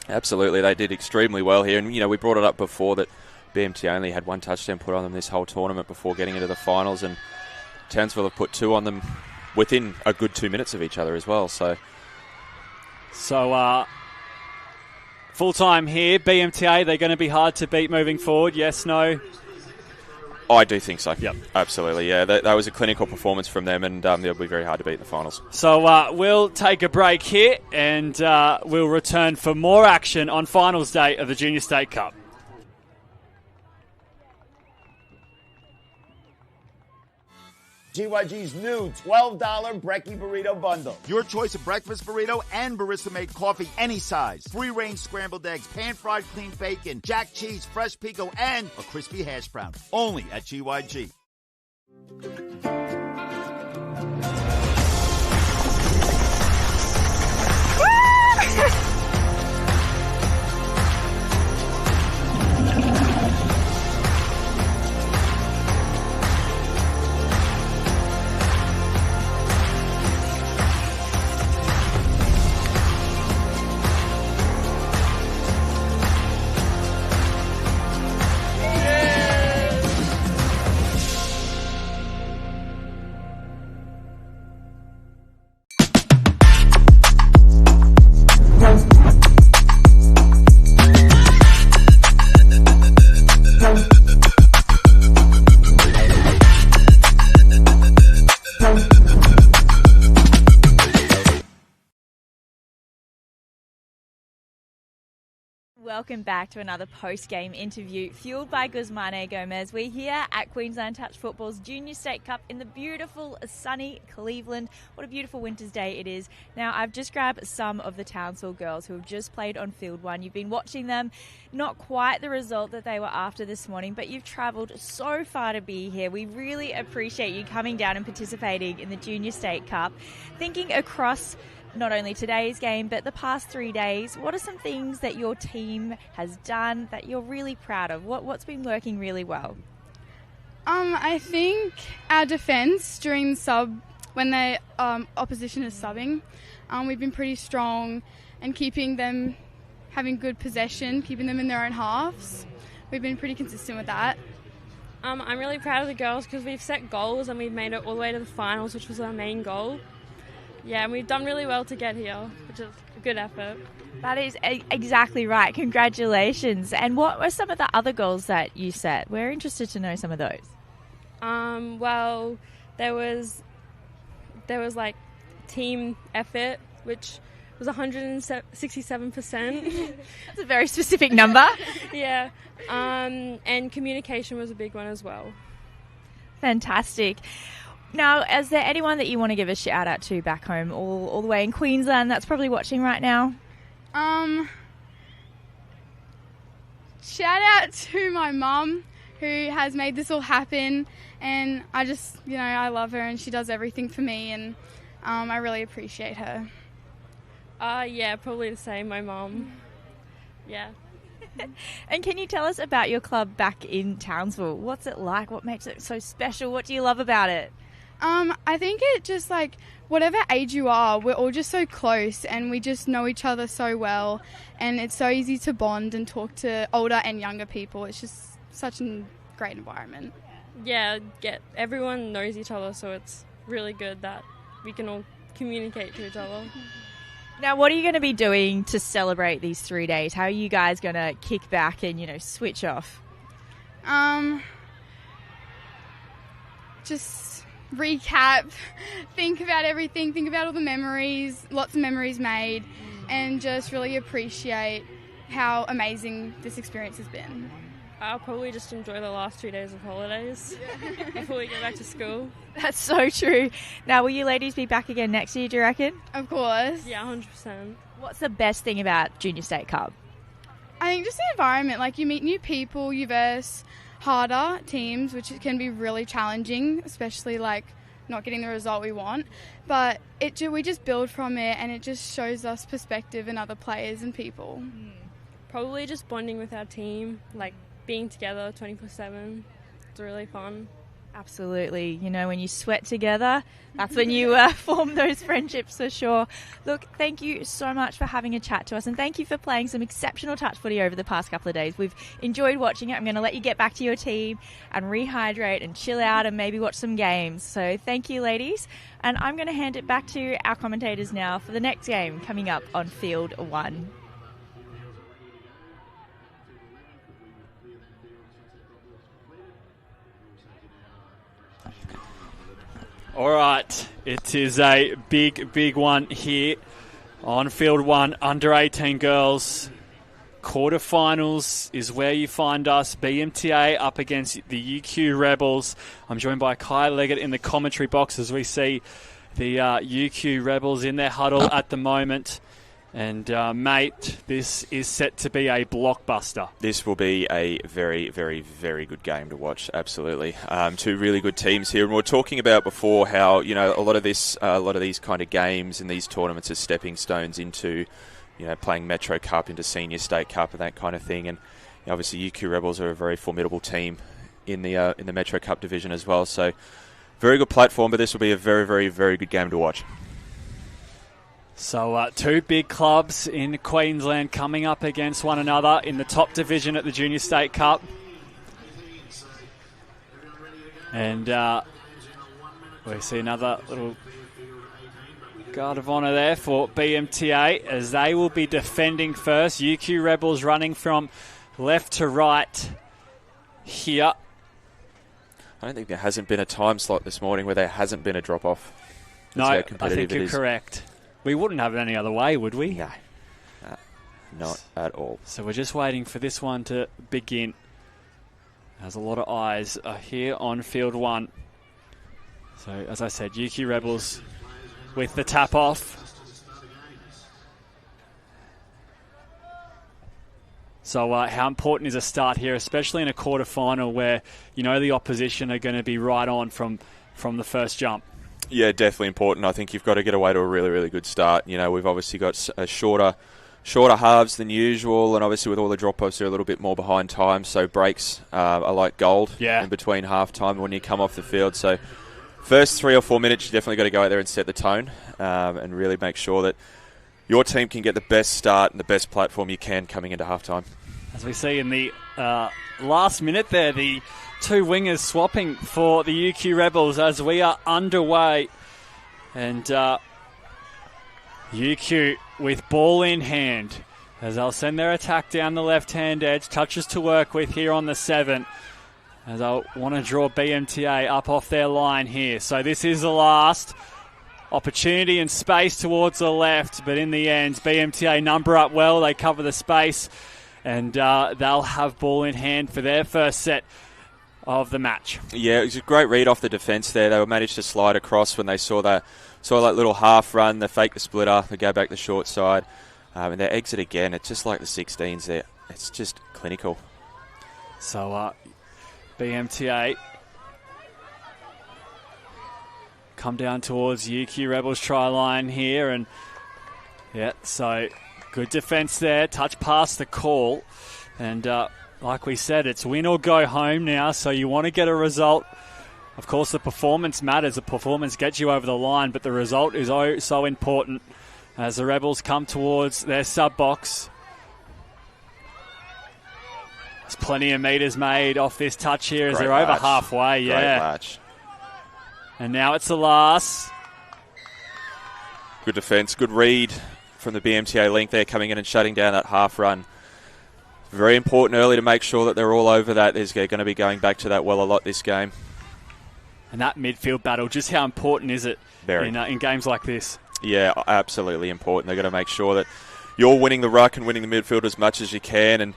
Absolutely, they did extremely well here. And, we brought it up before that BMTA only had 1 touchdown put on them this whole tournament before getting into the finals. And Townsville have put 2 on them within a good 2 minutes of each other as well. So full time here, BMTA, they're going to be hard to beat moving forward. Yes, no? I do think so. Yep. Absolutely, yeah. That was a clinical performance from them, and they'll be very hard to beat in the finals. So we'll take a break here, and we'll return for more action on finals day of the Junior State Cup. GYG's new $12 Brekkie Burrito Bundle. Your choice of breakfast burrito and barista-made coffee, any size. Free-range scrambled eggs, pan-fried clean bacon, jack cheese, fresh pico, and a crispy hash brown. Only at GYG. welcome back to another post-game interview fueled by Guzmane Gomez. We're here at Queensland Touch Football's Junior State Cup in the beautiful sunny Cleveland. What a beautiful winter's day it is. Now, I've just grabbed some of the Townsville girls who have just played on Field 1. You've been watching them, not quite the result that they were after this morning, but you've travelled so far to be here. We really appreciate you coming down and participating in the Junior State Cup. Thinking across not only today's game, but the past 3 days, what are some things that your team has done that you're really proud of? What's been working really well? I think our defence during the sub, when the opposition is subbing, we've been pretty strong and keeping them having good possession, keeping them in their own halves. We've been pretty consistent with that. I'm really proud of the girls because we've set goals and we've made it all the way to the finals, which was our main goal. Yeah, and we've done really well to get here, which is a good effort. That is exactly right. Congratulations. And what were some of the other goals that you set? We're interested to know some of those. Well, there was like team effort, which was 167%. That's a very specific number. Yeah. And communication was a big one as well. Fantastic. Now, is there anyone that you want to give a shout out to back home, all the way in Queensland, that's probably watching right now? Shout out to my mum who has made this all happen, and I just, I love her and she does everything for me, and I really appreciate her. Yeah, probably the same, my mum. Yeah. And can you tell us about your club back in Townsville? What's it like? What makes it so special? What do you love about it? I think it just whatever age you are, we're all just so close and we just know each other so well, and it's so easy to bond and talk to older and younger people. It's just such a great environment. Yeah, everyone knows each other, so it's really good that we can all communicate to each other. Now, what are you going to be doing to celebrate these 3 days? How are you guys going to kick back and, switch off? Just recap, think about everything, think about all the memories, lots of memories made, and just really appreciate how amazing this experience has been. I'll probably just enjoy the last 2 days of holidays before we go back to school. That's so true. Now, will you ladies be back again next year, do you reckon? Of course. Yeah, 100%. What's the best thing about Junior State Cup? I think just the environment. You meet new people, you verse harder teams, which can be really challenging, especially not getting the result we want. But we just build from it, and it just shows us perspective in other players and people. Probably just bonding with our team, being together 24/7. It's really fun. Absolutely. When you sweat together, that's when you form those friendships for sure. Look, thank you so much for having a chat to us, and thank you for playing some exceptional touch footy over the past couple of days. We've enjoyed watching it. I'm going to let you get back to your team and rehydrate and chill out and maybe watch some games. So thank you, ladies. And I'm going to hand it back to our commentators now for the next game coming up on Field 1. All right, it is a big one here on Field 1, under-18 girls. Quarterfinals is where you find us. BMTA up against the UQ Rebels. I'm joined by Kai Leggett in the commentary box as we see the UQ Rebels in their huddle at the moment. And, mate, this is set to be a blockbuster. This will be a very, very, very good game to watch, absolutely. Two really good teams here. And we were talking about before how, a lot of these kind of games and these tournaments are stepping stones into, playing Metro Cup, into Senior State Cup and that kind of thing. And obviously UQ Rebels are a very formidable team in the Metro Cup division as well. So very good platform, but this will be a very, very, very good game to watch. So two big clubs in Queensland coming up against one another in the top division at the Junior State Cup. And we see another little guard of honour there for BMTA as they will be defending first. UQ Rebels running from left to right here. I don't think there hasn't been a time slot this morning where there hasn't been a drop-off. No, I think you're correct. We wouldn't have it any other way, would we? No. Not at all. So we're just waiting for this one to begin. There's a lot of eyes here on field 1. So, as I said, UQ Rebels with the tap off. So how important is a start here, especially in a quarterfinal where you know the opposition are going to be right on from the first jump? Yeah, definitely important. I think you've got to get away to a really, really good start. You know, we've obviously got a shorter halves than usual, and obviously with all the drop-offs, they're a little bit more behind time, so breaks are like gold in between half-time when you come off the field. So first 3 or 4 minutes, you definitely got to go out there and set the tone and really make sure that your team can get the best start and the best platform you can coming into halftime. As we see in the last minute there, the two wingers swapping for the UQ Rebels as we are underway. And UQ with ball in hand as they'll send their attack down the left-hand edge. Touches to work with here on the 7. As they'll want to draw BMTA up off their line here. So this is the last opportunity and space towards the left, but in the end, BMTA number up well. They cover the space, and they'll have ball in hand for their first set of the match. Yeah, it was a great read off the defence there. They managed to slide across when they saw that little half run. They fake the splitter, they go back the short side, and they exit again. It's just like the 16s there. It's just clinical. So BMTA come down towards UQ Rebels try line here, and so good defence there. Touch past the call, and like we said, it's win or go home now, so you want to get a result. Of course, the performance matters. The performance gets you over the line, but the result is so important as the Rebels come towards their sub-box. There's plenty of metres made off this touch here as they're over halfway. Great match. And now it's the last. Good defence, good read from the BMTA link there, coming in and shutting down that half run. Very important early to make sure that they're all over that. They're going to be going back to that well a lot this game. And that midfield battle, just how important is it in games like this? Yeah, absolutely important. They've got to make sure that you're winning the ruck and winning the midfield as much as you can, and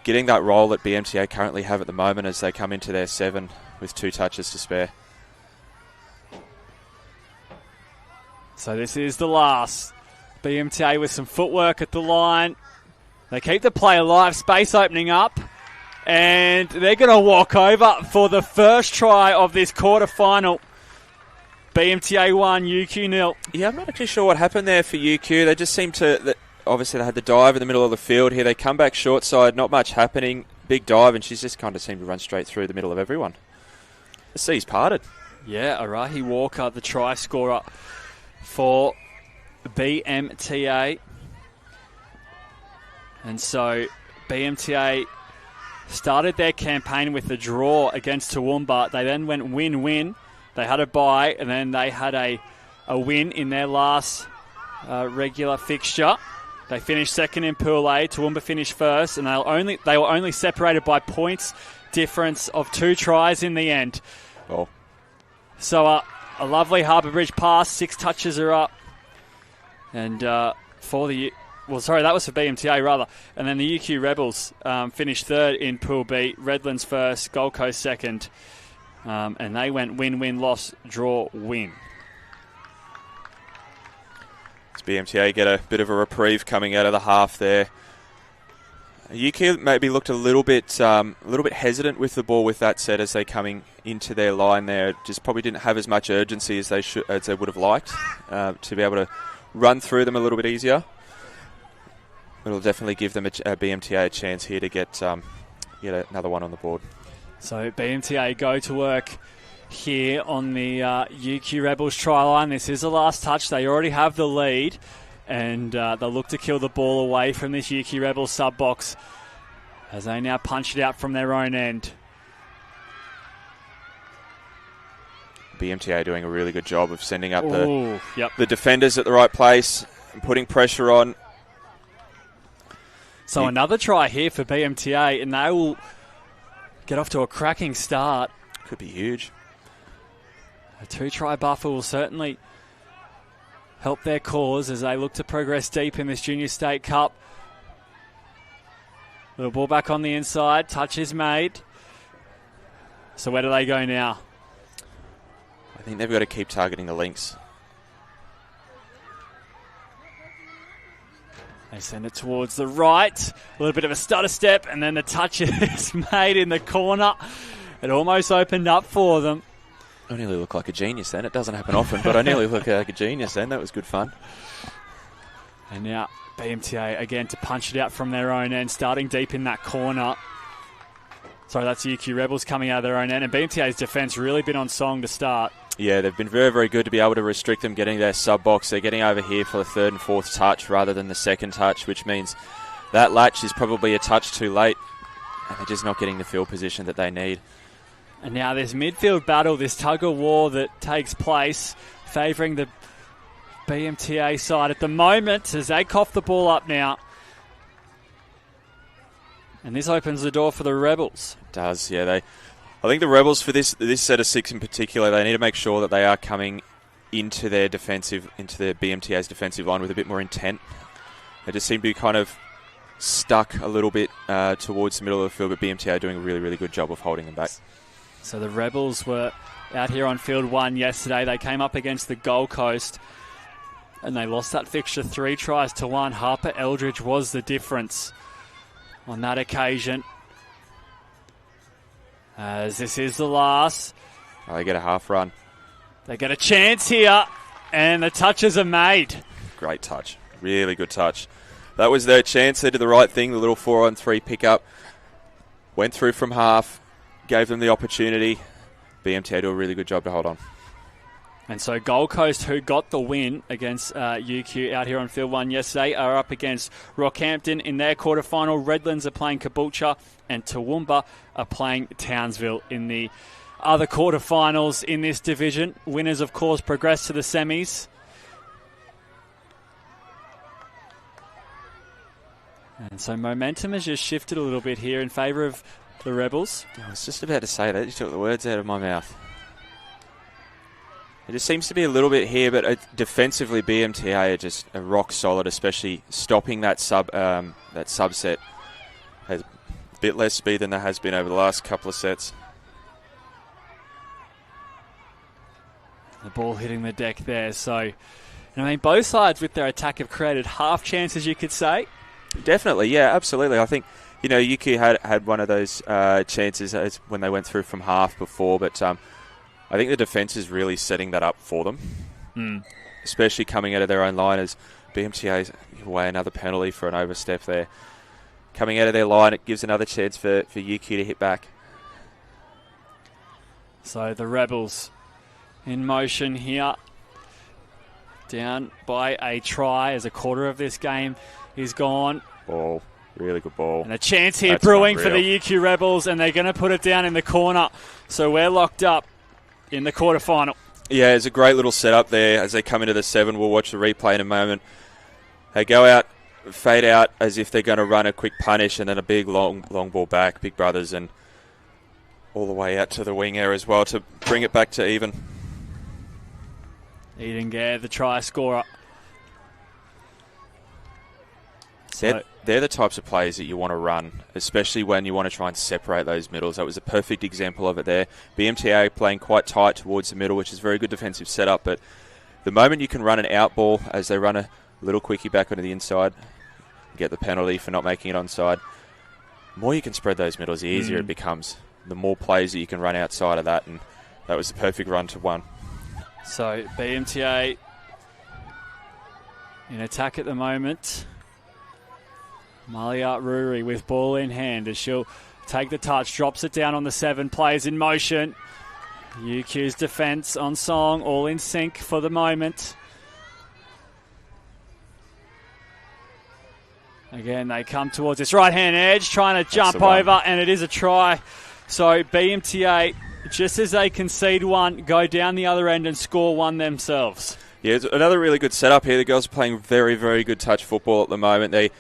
getting that role that BMTA currently have at the moment as they come into their 7 with 2 touches to spare. So this is the last. BMTA with some footwork at the line. They keep the play alive, space opening up, and they're going to walk over for the first try of this quarter-final. BMTA 1, UQ 0. Yeah, I'm not actually sure what happened there for UQ. They just seemed to... Obviously, they had the dive in the middle of the field here. They come back short side, not much happening. Big dive, and she's just kind of seemed to run straight through the middle of everyone. The sea's parted. Yeah, Arahi Walker, the try scorer for BMTA. And so BMTA started their campaign with a draw against Toowoomba. They then went win-win. They had a bye, and then they had a win in their last regular fixture. They finished second in Pool A. Toowoomba finished first, and they were only separated by points difference of 2 tries in the end. Oh. So a lovely Harbour Bridge pass. 6 touches are up. And for the... Well, sorry, that was for BMTA, rather. And then the UQ Rebels finished third in Pool B. Redlands first, Gold Coast second. And they went win-win, loss, draw, win. BMTA get a bit of a reprieve coming out of the half there. UQ maybe looked a little bit hesitant with the ball with that set as they coming into their line there. Just probably didn't have as much urgency as they would have liked to be able to run through them a little bit easier. It'll definitely give them a BMTA a chance here to get another one on the board. So BMTA go to work here on the UQ Rebels try line. This is the last touch. They already have the lead, and they'll look to kill the ball away from this UQ Rebels sub-box as they now punch it out from their own end. BMTA doing a really good job of sending up the defenders at the right place and putting pressure on. So another try here for BMTA, and they will get off to a cracking start. Could be huge. A 2-try buffer will certainly help their cause as they look to progress deep in this Junior State Cup. Little ball back on the inside. Touch is made. So where do they go now? I think they've got to keep targeting the links. They send it towards the right. A little bit of a stutter step, and then the touch is made in the corner. It almost opened up for them. I nearly look like a genius then. It doesn't happen often, but I nearly look like a genius then. That was good fun. And now BMTA again to punch it out from their own end, starting deep in that corner. Sorry, that's UQ Rebels coming out of their own end. And BMTA's defence really been on song to start. Yeah, they've been very, very good to be able to restrict them getting their sub-box. They're getting over here for the third and fourth touch rather than the second touch, which means that latch is probably a touch too late. And they're just not getting the field position that they need. And now this midfield battle, this tug-of-war that takes place, favouring the BMTA side at the moment as they cough the ball up now. And this opens the door for the Rebels. It does, yeah. I think the Rebels for this set of 6 in particular, they need to make sure that they are coming into their BMTA's defensive line with a bit more intent. They just seem to be kind of stuck a little bit towards the middle of the field, but BMTA are doing a really, really good job of holding them back. So the Rebels were out here on field 1 yesterday. They came up against the Gold Coast and they lost that fixture 3-1. Harper Eldridge was the difference on that occasion. As this is the last. Oh, they get a half run. They get a chance here and the touches are made. Great touch. Really good touch. That was their chance. They did the right thing. The little 4-on-3 pickup. Went through from half. Gave them the opportunity. BMTA do a really good job to hold on. And so Gold Coast, who got the win against UQ out here on field 1 yesterday, are up against Rockhampton in their quarterfinal. Redlands are playing Caboolture and Toowoomba are playing Townsville in the other quarterfinals in this division. Winners, of course, progress to the semis. And so momentum has just shifted a little bit here in favour of the Rebels. I was just about to say that. You took the words out of my mouth. It just seems to be a little bit here, but defensively BMTA are just rock solid, especially stopping that subset. Has a bit less speed than there has been over the last couple of sets. The ball hitting the deck there. So, I mean, both sides with their attack have created half chances, you could say. Definitely, yeah, absolutely. I think, UQ had one of those chances when they went through from half before, but I think the defence is really setting that up for them, especially coming out of their own line as BMTA give away another penalty for an overstep there. Coming out of their line, it gives another chance for UQ to hit back. So the Rebels in motion here, down by a try as a quarter of this game is gone. Ball. Really good ball. And a chance here brewing for the UQ Rebels, and they're going to put it down in the corner. So we're locked up in the quarterfinal. Yeah, it's a great little setup there as they come into the 7. We'll watch the replay in a moment. They go out, fade out as if they're going to run a quick punish, and then a big long ball back, Big Brothers, and all the way out to the wing area as well to bring it back to even. Eden Gare, the try scorer. They're the types of plays that you want to run, especially when you want to try and separate those middles. That was a perfect example of it there. BMTA playing quite tight towards the middle, which is very good defensive setup, but the moment you can run an out ball as they run a little quickie back onto the inside, get the penalty for not making it onside, the more you can spread those middles, the easier it becomes. The more plays that you can run outside of that, and that was the perfect run to 1. So BMTA in attack at the moment. Maliat Ruri with ball in hand as she'll take the touch, drops it down on the 7, players in motion. UQ's defence on song, all in sync for the moment. Again, they come towards this right-hand edge, trying to jump over, and it is a try. So BMTA, just as they concede one, go down the other end and score one themselves. Yeah, it's another really good setup here. The girls are playing very, very good touch football at the moment. They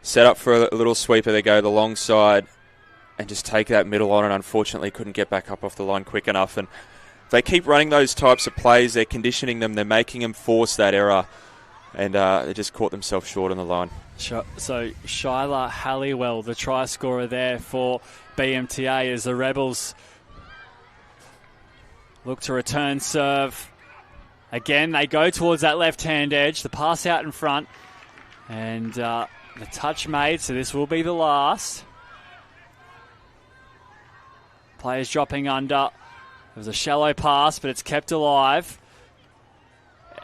set up for a little sweeper. They go the long side and just take that middle on, and unfortunately couldn't get back up off the line quick enough. And they keep running those types of plays. They're conditioning them. They're making them force that error. and they just caught themselves short on the line. So Shyla Halliwell, the try scorer there for BMTA, as the Rebels look to return serve. Again, they go towards that left-hand edge, the pass out in front, and the touch made, so this will be the last. Players dropping under. It was a shallow pass, but it's kept alive.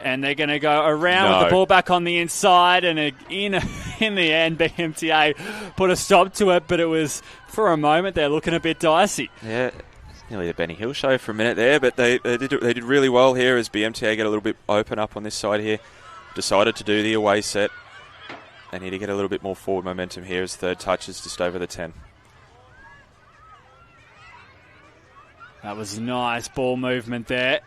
And they're going to go around with the ball back on the inside, and in the end, BMTA put a stop to it, but it was, for a moment, they're looking a bit dicey. Yeah, nearly the Benny Hill show for a minute there, but they did really well here as BMTA get a little bit open up on this side here. Decided to do the away set. They need to get a little bit more forward momentum here as third touch is just over the 10. That was nice ball movement there,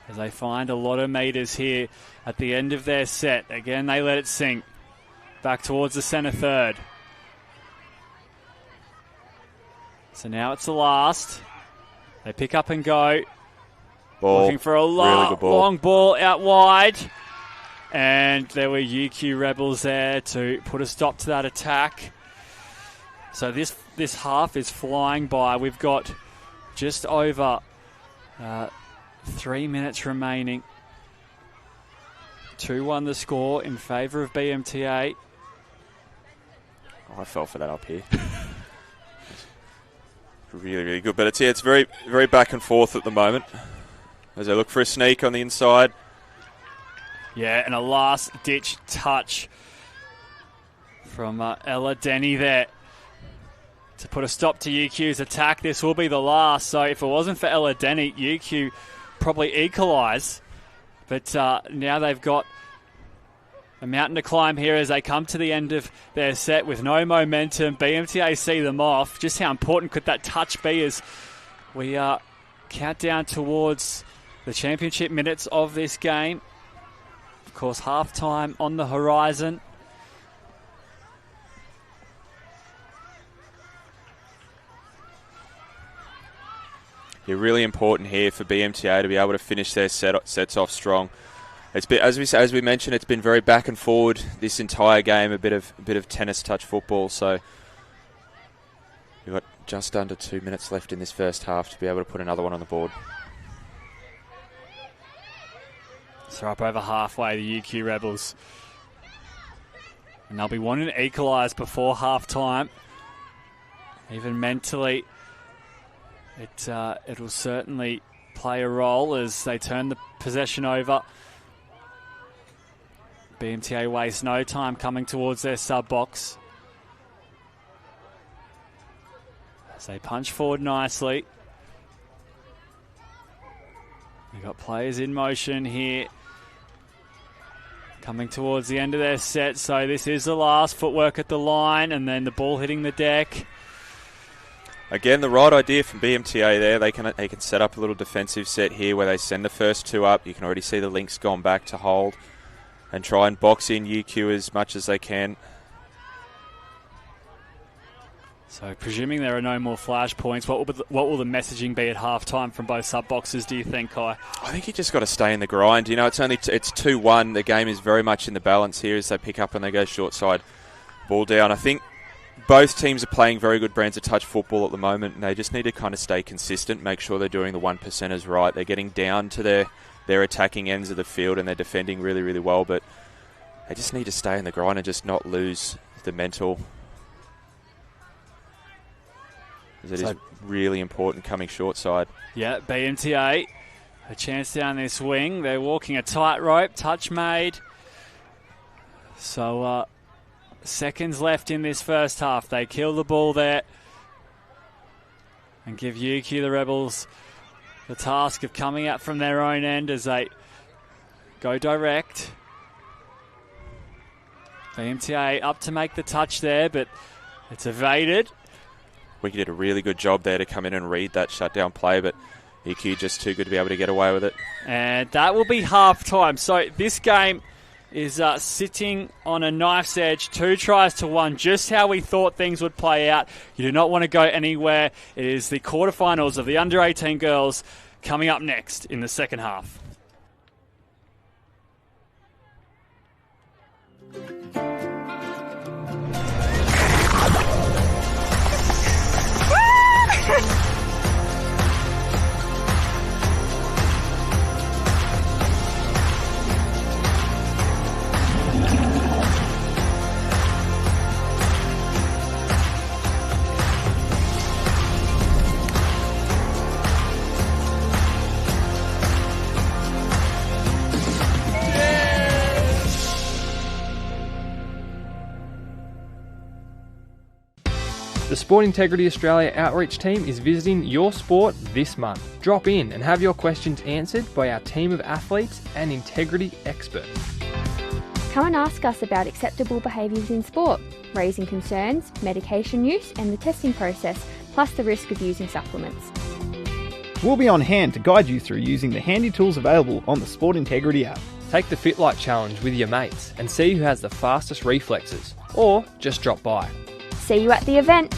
as they find a lot of metres here at the end of their set. Again, they let it sink back towards the centre third. So now it's the last. They pick up and go. Looking for a long ball out wide. And there were UQ Rebels there to put a stop to that attack. So this half is flying by. We've got just over 3 minutes remaining. 2-1 the score in favour of BMTA. Oh, I fell for that up here. Really, really good. But it's very, very back and forth at the moment as they look for a sneak on the inside. Yeah, and a last-ditch touch from Ella Denny there to put a stop to UQ's attack. This will be the last. So if it wasn't for Ella Denny, UQ probably equalise. But now they've got a mountain to climb here as they come to the end of their set with no momentum. BMTA see them off. Just how important could that touch be as we count down towards the championship minutes of this game. Of course, half-time on the horizon. Yeah, really important here for BMTA to be able to finish their sets off strong. It's been, as we mentioned, it's been very back and forward this entire game. A bit of tennis touch football. So we've got just under 2 minutes left in this first half to be able to put another one on the board. So up over halfway, the UQ Rebels, and they'll be wanting to equalise before half time. Even mentally, it'll certainly play a role as they turn the possession over. BMTA wastes no time coming towards their sub box as they punch forward nicely. They've got players in motion here coming towards the end of their set. So this is the last. Footwork at the line and then the ball hitting the deck. Again, the right idea from BMTA there. They can set up a little defensive set here where they send the first two up. You can already see the links gone back to hold and try and box in UQ as much as they can. So presuming there are no more flash points, what will the messaging be at half-time from both sub-boxes, do you think, Kai? I think you just got to stay in the grind. You know, it's 2-1. The game is very much in the balance here as they pick up and they go short side, ball down. I think both teams are playing very good brands of touch football at the moment, and they just need to kind of stay consistent, make sure they're doing the 1%ers right. They're getting down to their attacking ends of the field and they're defending really, really well, but they just need to stay in the grind and just not lose the mental. It is really important coming short side. Yeah, BMTA, a chance down this wing. They're walking a tightrope, touch made. So seconds left in this first half. They kill the ball there and give UQ, the Rebels, the task of coming out from their own end as they go direct. BMTA up to make the touch there, but it's evaded. We did a really good job there to come in and read that shutdown play, but UQ just too good to be able to get away with it. And that will be half-time. So this game is sitting on a knife's edge, 2-1, just how we thought things would play out. You do not want to go anywhere. It is the quarterfinals of the under-18 girls coming up next in the second half. The Sport Integrity Australia outreach team is visiting your sport this month. Drop in and have your questions answered by our team of athletes and integrity experts. Come and ask us about acceptable behaviours in sport, raising concerns, medication use and the testing process, plus the risk of using supplements. We'll be on hand to guide you through using the handy tools available on the Sport Integrity app. Take the Fit Light Challenge with your mates and see who has the fastest reflexes, or just drop by. See you at the event.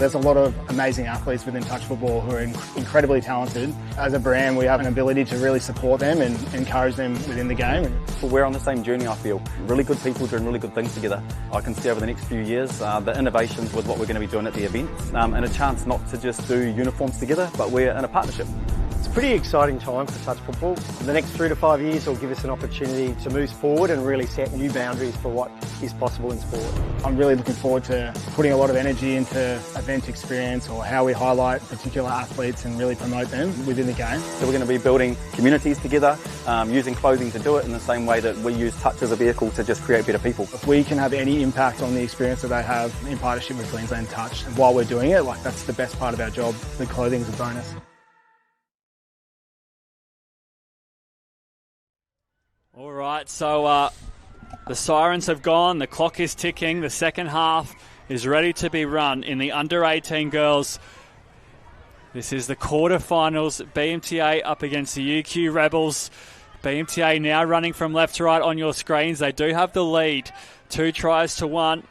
There's a lot of amazing athletes within touch football who are incredibly talented. As a brand, we have an ability to really support them and encourage them within the game. We're on the same journey, I feel. Really good people doing really good things together. I can see over the next few years the innovations with what we're going to be doing at the events and a chance not to just do uniforms together, but we're in a partnership. It's a pretty exciting time for touch football. The next 3 to 5 years will give us an opportunity to move forward and really set new boundaries for what is possible in sport. I'm really looking forward to putting a lot of energy into event experience or how we highlight particular athletes and really promote them within the game. So we're going to be building communities together, using clothing to do it in the same way that we use touch as a vehicle to just create better people. If we can have any impact on the experience that they have in partnership with Queensland Touch, and while we're doing it, that's the best part of our job. The clothing's a bonus. All right, so the sirens have gone, the clock is ticking, the second half is ready to be run in the under-18 girls. This is the quarterfinals, BMTA up against the UQ Rebels. BMTA now running from left to right on your screens. They do have the lead, 2 tries to 1,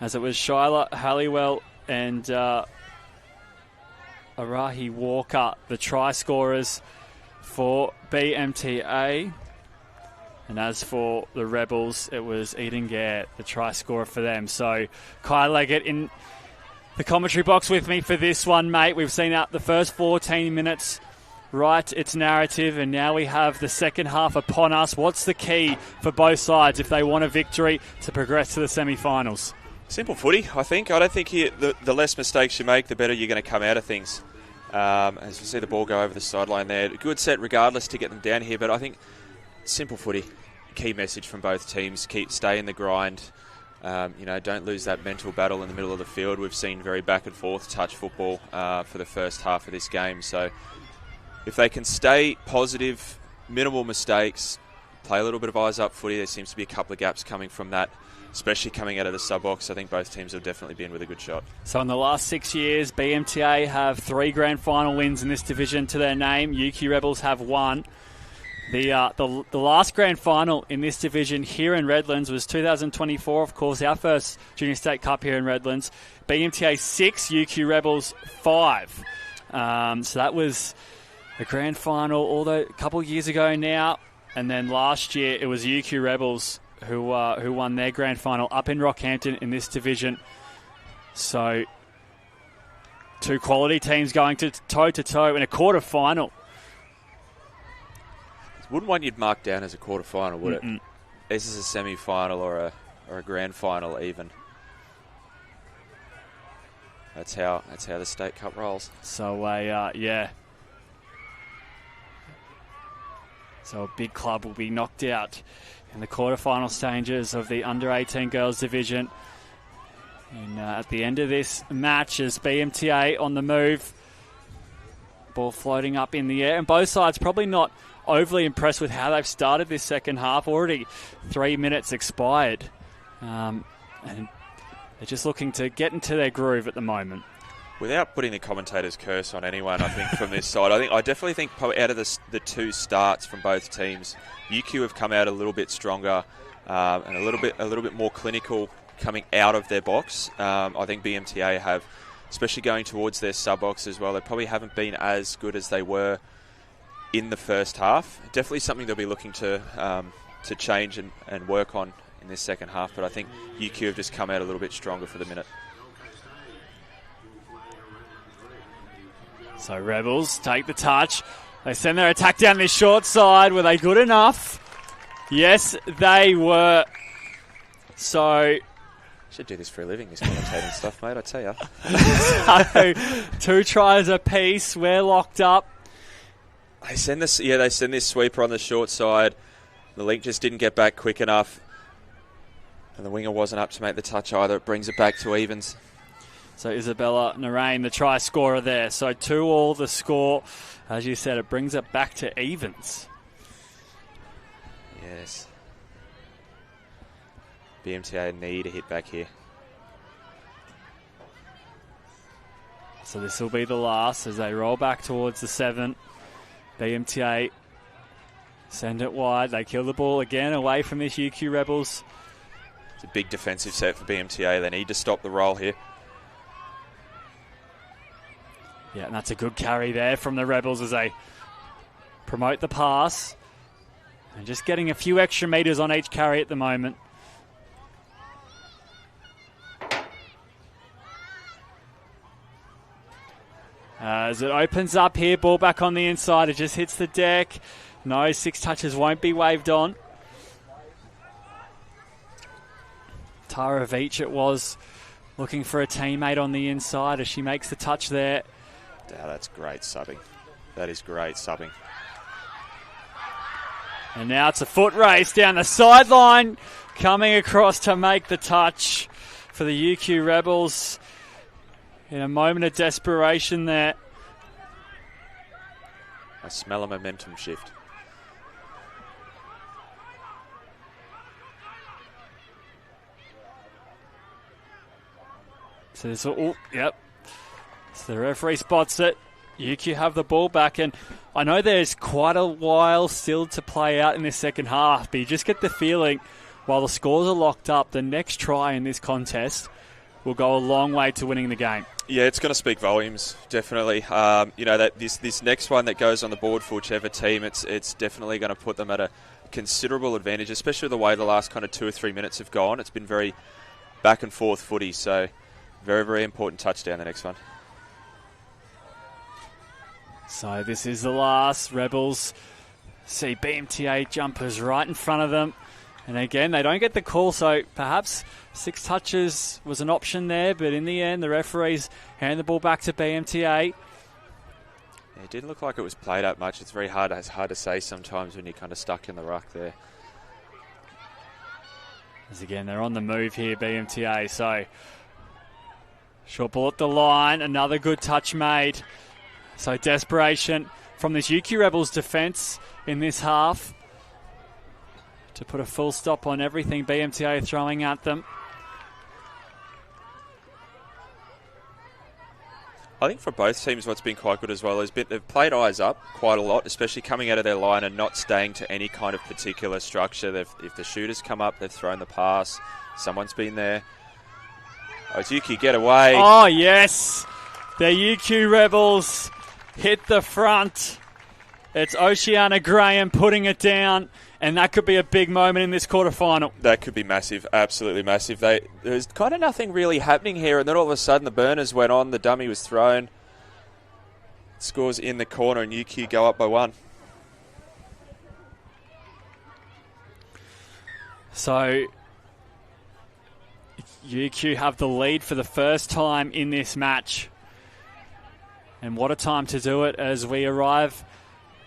as it was Shyla Halliwell and Arahi Walker, the try scorers for BMTA. And as for the Rebels, it was Eden Gare, the try scorer for them. So Kai Leggett in the commentary box with me for this one, mate. We've seen out the first 14 minutes write its narrative, and now we have the second half upon us. What's the key for both sides if they want a victory to progress to the semi-finals? Simple footy, I think. I don't think the less mistakes you make, the better you're going to come out of things. As you see the ball go over the sideline there. Good set regardless to get them down here, but I think simple footy. Key message from both teams: stay in the grind. Don't lose that mental battle in the middle of the field. We've seen very back and forth touch football for the first half of this game. So if they can stay positive, minimal mistakes, play a little bit of eyes up footy, there seems to be a couple of gaps coming from that, especially coming out of the sub-box. I think both teams will definitely be in with a good shot. So in the last 6 years, BMTA have 3 grand final wins in this division to their name. UQ Rebels have 1. The last grand final in this division here in Redlands was 2024, of course, our first Junior State Cup here in Redlands. BMTA 6, UQ Rebels 5. So that was a grand final, although a couple of years ago now. And then last year it was UQ Rebels who won their grand final up in Rockhampton in this division. So 2 quality teams going to toe-to-toe in a quarter-final. Wouldn't one you'd mark down as a quarter-final, would it? This is a semi-final or a grand final even. That's how the State Cup rolls. So So a big club will be knocked out in the quarter-final stages of the under-18 girls division. And at the end of this match is BMTA on the move. Ball floating up in the air, and both sides probably not overly impressed with how they've started this second half. Already 3 minutes expired, and they're just looking to get into their groove at the moment. Without putting the commentator's curse on anyone, I think from this side, I definitely think probably out of the 2 starts from both teams, UQ have come out a little bit stronger and a little bit more clinical coming out of their box. I think BMTA have, especially going towards their sub-box as well, they probably haven't been as good as they were in the first half. Definitely something they'll be looking to change and work on in this second half, but I think UQ have just come out a little bit stronger for the minute. So Rebels take the touch. They send their attack down this short side. Were they good enough? Yes, they were. So should do this for a living, this commentating stuff, mate, I tell you. So 2 tries apiece. We're locked up. They send this sweeper on the short side. The link just didn't get back quick enough. And the winger wasn't up to make the touch either. It brings it back to evens. So Isabella Narain, the try scorer there. So 2-2 the score. As you said, it brings it back to evens. Yes. BMTA need a hit back here. So this will be the last as they roll back towards the 7. BMTA send it wide. They kill the ball again away from this UQ Rebels. It's a big defensive set for BMTA. They need to stop the roll here. Yeah, and that's a good carry there from the Rebels as they promote the pass. And just getting a few extra metres on each carry at the moment. As it opens up here, ball back on the inside. It just hits the deck. No, 6 touches won't be waved on. Tara Veach it was, looking for a teammate on the inside as she makes the touch there. Oh, that's great subbing. That is great subbing. And now it's a foot race down the sideline, coming across to make the touch for the UQ Rebels. In a moment of desperation there. I smell a momentum shift. So this will, yep. So the referee spots it. UQ have the ball back, and I know there's quite a while still to play out in this second half, but you just get the feeling while the scores are locked up, the next try in this contest will go a long way to winning the game. Yeah, it's going to speak volumes, definitely. That this next one that goes on the board for whichever team, it's definitely going to put them at a considerable advantage, especially the way the last kind of 2 or 3 minutes have gone. It's been very back and forth footy, so very, very important touchdown, the next one. So this is the last. Rebels see BMTA jumpers right in front of them. And again, they don't get the call, so perhaps 6 touches was an option there, but in the end, the referees hand the ball back to BMTA. Yeah, it didn't look like it was played out much. It's hard to say sometimes when you're kind of stuck in the ruck there. As again, they're on the move here, BMTA, so short ball at the line, another good touch made. So desperation from this UQ Rebels defence in this half to put a full stop on everything BMTA throwing at them. I think for both teams what's been quite good as well is they've played eyes up quite a lot, especially coming out of their line and not staying to any kind of particular structure. If the shooters come up, they've thrown the pass. Someone's been there. Oh, it's UQ get away. Oh, yes. The UQ Rebels hit the front. It's Oceana Graham putting it down, and that could be a big moment in this quarterfinal. That could be massive, absolutely massive. There's kind of nothing really happening here, and then all of a sudden the burners went on, the dummy was thrown. Scores in the corner, and UQ go up by 1. So UQ have the lead for the first time in this match. And what a time to do it as we arrive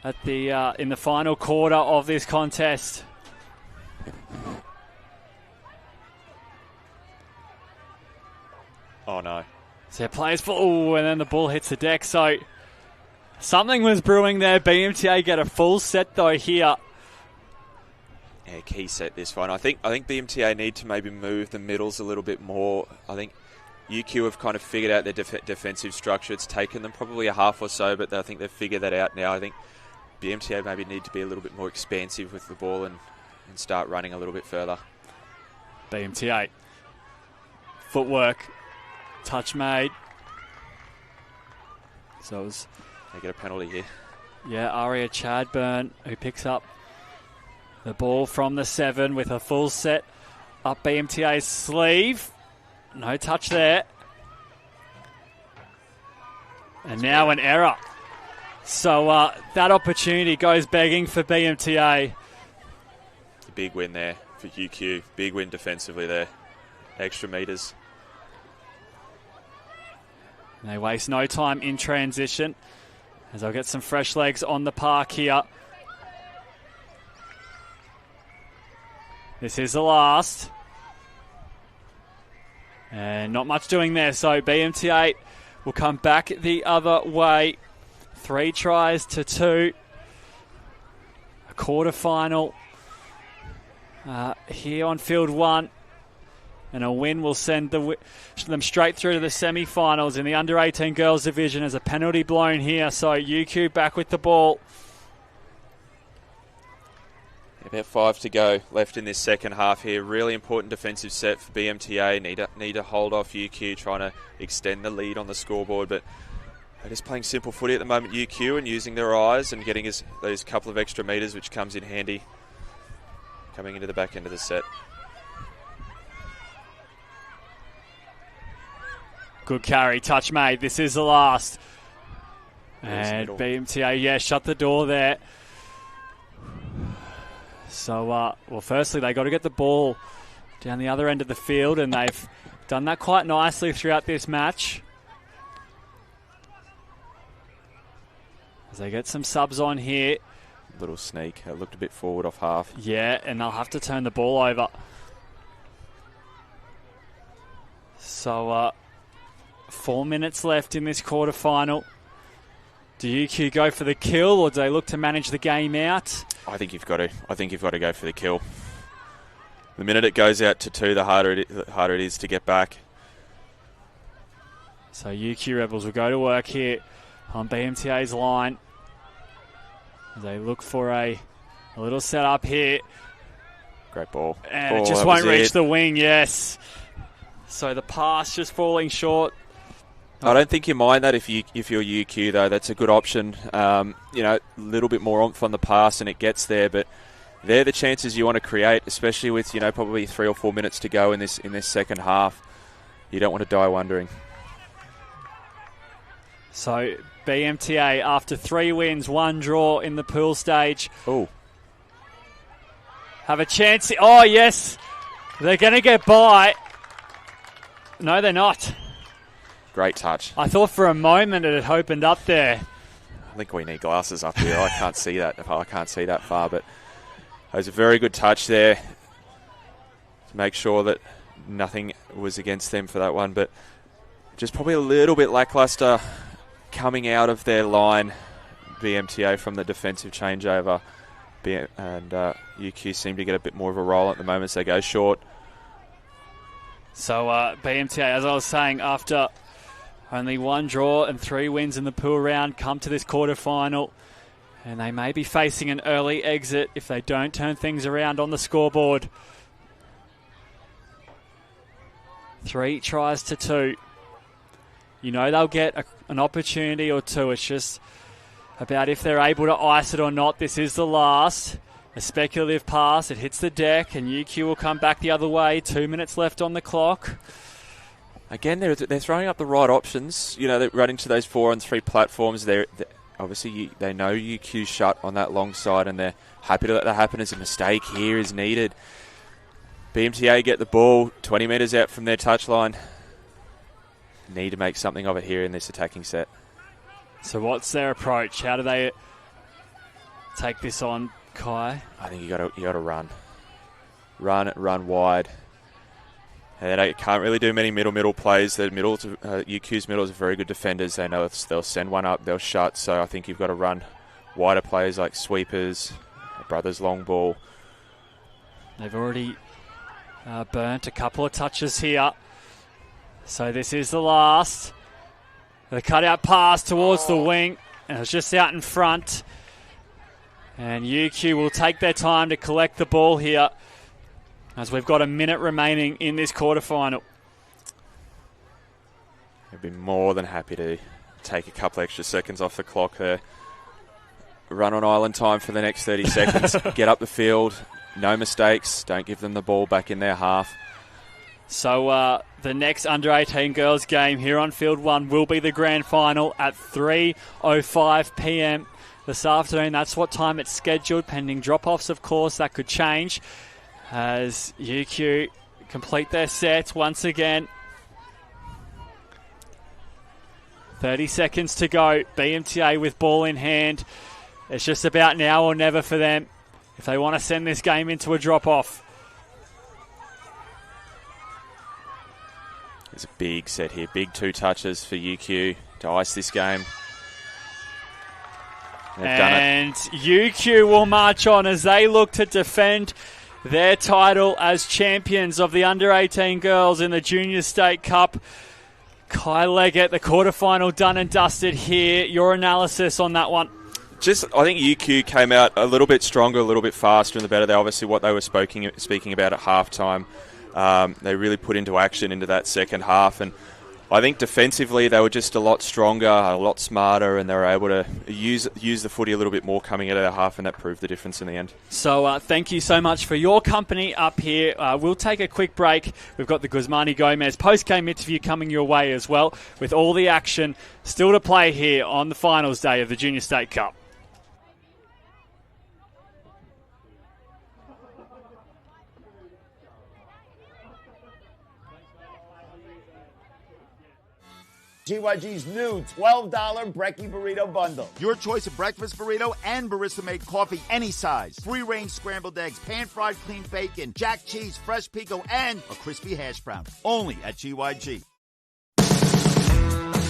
at the in the final quarter of this contest. Oh no. So players fall, and then the ball hits the deck. So something was brewing there. BMTA get a full set though here. Yeah, key set this one. I think BMTA need to maybe move the middles a little bit more. I think UQ have kind of figured out their defensive structure. It's taken them probably a half or so, but I think they've figured that out now. I think BMTA maybe need to be a little bit more expansive with the ball and start running a little bit further. BMTA. Footwork. Touch made. So it was... They get a penalty here. Yeah, Aria Chadburn, who picks up the ball from the 7 with a full set up BMTA's sleeve. No touch there. And now an error. So that opportunity goes begging for BMTA. It's a big win there for UQ. Big win defensively there. Extra metres. And they waste no time in transition as they'll get some fresh legs on the park here. This is the last. And not much doing there, so BMTA will come back the other way. 3 tries to 2. A quarterfinal here on field 1. And a win will send them straight through to the semi-finals in the under-18 girls division as a penalty blown here. So UQ back with the ball. About 5 to go left in this second half here. Really important defensive set for BMTA. Need to hold off UQ, trying to extend the lead on the scoreboard. But they're just playing simple footy at the moment, UQ, and using their eyes and getting those couple of extra metres, which comes in handy coming into the back end of the set. Good carry, touch made. This is the last. And BMTA, shut the door there. So, well, firstly, they got to get the ball down the other end of the field, and they've done that quite nicely throughout this match. As they get some subs on here. Little sneak. It looked a bit forward off half. Yeah, and they'll have to turn the ball over. So, 4 minutes left in this quarterfinal. Do UQ go for the kill, or do they look to manage the game out? I think you've got to. I think you've got to go for the kill. The minute it goes out to 2, the harder it is to get back. So UQ Rebels will go to work here on BMTA's line. They look for a little setup here. Great ball. And it just won't reach the wing, yes. So the pass just falling short. I don't think you mind that if you're UQ, though. That's a good option. A little bit more oomph on the pass and it gets there, but they're the chances you want to create, especially with, probably 3 or 4 minutes to go in this second half. You don't want to die wondering. So BMTA, after 3 wins, 1 draw in the pool stage. Oh. Have a chance. Oh, yes. They're going to get by. No, they're not. Great touch. I thought for a moment it had opened up there. I think we need glasses up here. I can't see that. I can't see that far, but it was a very good touch there to make sure that nothing was against them for that one. But just probably a little bit lackluster coming out of their line, BMTA, from the defensive changeover. And UQ seem to get a bit more of a roll at the moment as they go short. So BMTA, as I was saying, after only 1 draw and 3 wins in the pool round, come to this quarterfinal, and they may be facing an early exit if they don't turn things around on the scoreboard. 3 tries to 2. They'll get an opportunity or 2. It's just about if they're able to ice it or not. This is the last. A speculative pass. It hits the deck, and UQ will come back the other way. 2 minutes left on the clock. Again, they're throwing up the right options. They're running to those 4-on-3 platforms. Obviously, they know UQ's shut on that long side, and they're happy to let that happen as a mistake here is needed. BMTA get the ball 20 metres out from their touchline. Need to make something of it here in this attacking set. So what's their approach? How do they take this on, Kai? I think you got to run. Run wide. They can't really do many middle plays. UQ's middles are very good defenders. They know if they'll send one up, they'll shut. So I think you've got to run wider plays like sweepers, brothers long ball. They've already burnt a couple of touches here. So this is the last. The cutout pass towards the wing. And it's just out in front. And UQ will take their time to collect the ball here, as we've got a minute remaining in this quarterfinal. I'd be more than happy to take a couple extra seconds off the clock there. Run on island time for the next 30 seconds. Get up the field. No mistakes. Don't give them the ball back in their half. So the next under-18 girls game here on Field 1 will be the grand final at 3:05 p.m. this afternoon. That's what time it's scheduled, pending drop-offs, of course. That could change as UQ complete their sets once again. 30 seconds to go. BMTA with ball in hand. It's just about now or never for them if they want to send this game into a drop-off. There's a big set here. Big 2 touches for UQ to ice this game. They've done it. And UQ will march on as they look to defend their title as champions of the under-18 girls in the Junior State Cup. Kai Leggett, the quarterfinal done and dusted here. Your analysis on that one? I think UQ came out a little bit stronger, a little bit faster and the better. They obviously what they were speaking about at halftime. They really put into action into that second half, and I think defensively they were just a lot stronger, a lot smarter, and they were able to use the footy a little bit more coming out of the half, and that proved the difference in the end. So thank you so much for your company up here. We'll take a quick break. We've got the Guzmani Gomez post-game interview coming your way as well, with all the action still to play here on the finals day of the Junior State Cup. GYG's new $12 Brekkie Burrito Bundle. Your choice of breakfast burrito and barista-made coffee any size. Free-range scrambled eggs, pan-fried clean bacon, jack cheese, fresh pico, and a crispy hash brown. Only at GYG.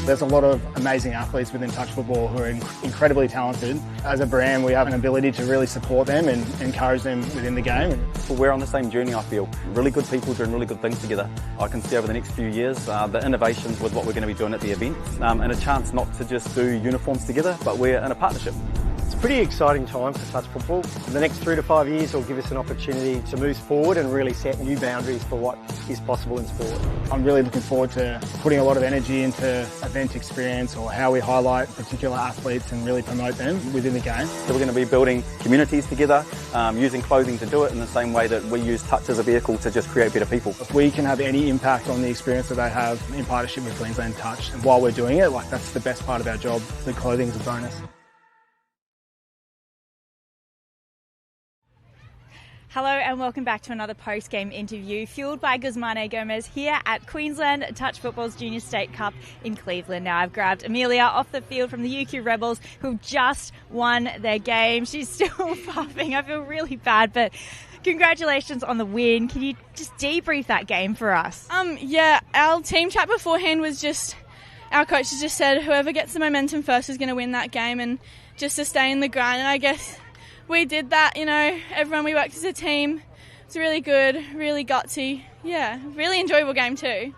There's a lot of amazing athletes within touch football who are incredibly talented. As a brand, we have an ability to really support them and encourage them within the game. We're on the same journey, I feel. Really good people doing really good things together. I can see over the next few years the innovations with what we're going to be doing at the events, and a chance not to just do uniforms together, but we're in a partnership. It's a pretty exciting time for touch football. The next 3 to 5 years will give us an opportunity to move forward and really set new boundaries for what is possible in sport. I'm really looking forward to putting a lot of energy into event experience or how we highlight particular athletes and really promote them within the game. So we're going to be building communities together, using clothing to do it in the same way that we use touch as a vehicle to just create better people. If we can have any impact on the experience that they have in partnership with Queensland Touch, and while we're doing it, that's the best part of our job. The clothing is a bonus. Hello and welcome back to another post-game interview fueled by Guzmani Gomez here at Queensland Touch Football's Junior State Cup in Cleveland. Now I've grabbed Amelia off the field from the UQ Rebels who just won their game. She's still puffing. I feel really bad, but congratulations on the win. Can you just debrief that game for us? Yeah, our team chat beforehand was just, our coaches just said whoever gets the momentum first is going to win that game and just to stay in the grind. And I guess we did that, everyone, we worked as a team. It's really good, really gutsy. Yeah, really enjoyable game too.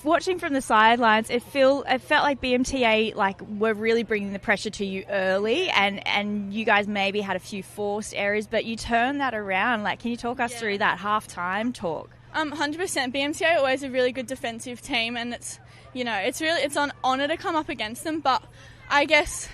Watching from the sidelines, it felt like BMTA were really bringing the pressure to you early and you guys maybe had a few forced errors, but you turned that around. Can you talk us through that half-time talk? 100%. BMTA are always a really good defensive team and it's an honour to come up against them, but I guess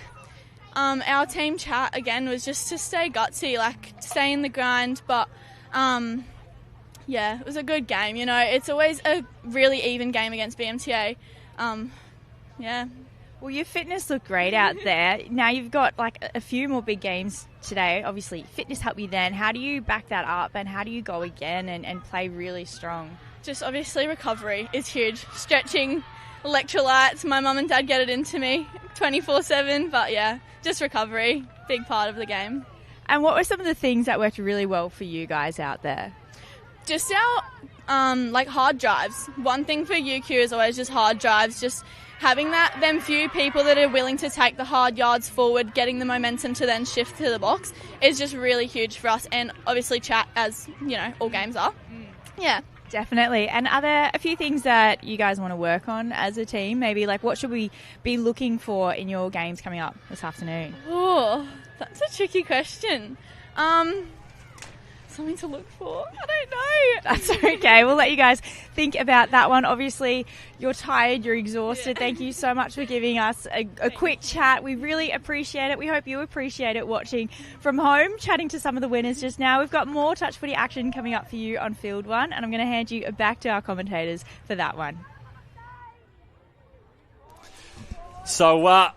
our team chat, again, was just to stay gutsy, stay in the grind. But, it was a good game. It's always a really even game against BMTA. Well, your fitness looked great out there. Now you've got, a few more big games today. Obviously, fitness helped you then. How do you back that up and how do you go again and play really strong? Just obviously recovery is huge. Stretching, electrolytes. My mum and dad get it into me 24/7, but just recovery, big part of the game. And what were some of the things that worked really well for you guys out there? Just our hard drives. One thing for UQ is always just hard drives, just having them few people that are willing to take the hard yards forward, getting the momentum to then shift to the box is just really huge for us, and obviously chat, as all games are. Yeah. Definitely. And are there a few things that you guys want to work on as a team? Maybe what should we be looking for in your games coming up this afternoon? Oh, that's a tricky question. Something to look for? I don't know. That's okay. We'll let you guys think about that one. Obviously, you're tired, you're exhausted. Yeah. Thank you so much for giving us a quick chat. We really appreciate it. We hope you appreciate it watching from home, chatting to some of the winners just now. We've got more touch footy action coming up for you on Field 1, and I'm going to hand you back to our commentators for that one. So,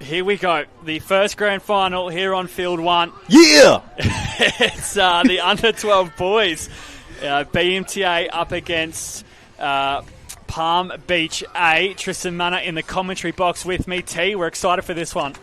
here we go. The first grand final here on Field 1. Yeah! It's the under-12 boys. BMTA up against Palm Beach A. Tristan Manor in the commentary box with me. T, we're excited for this one.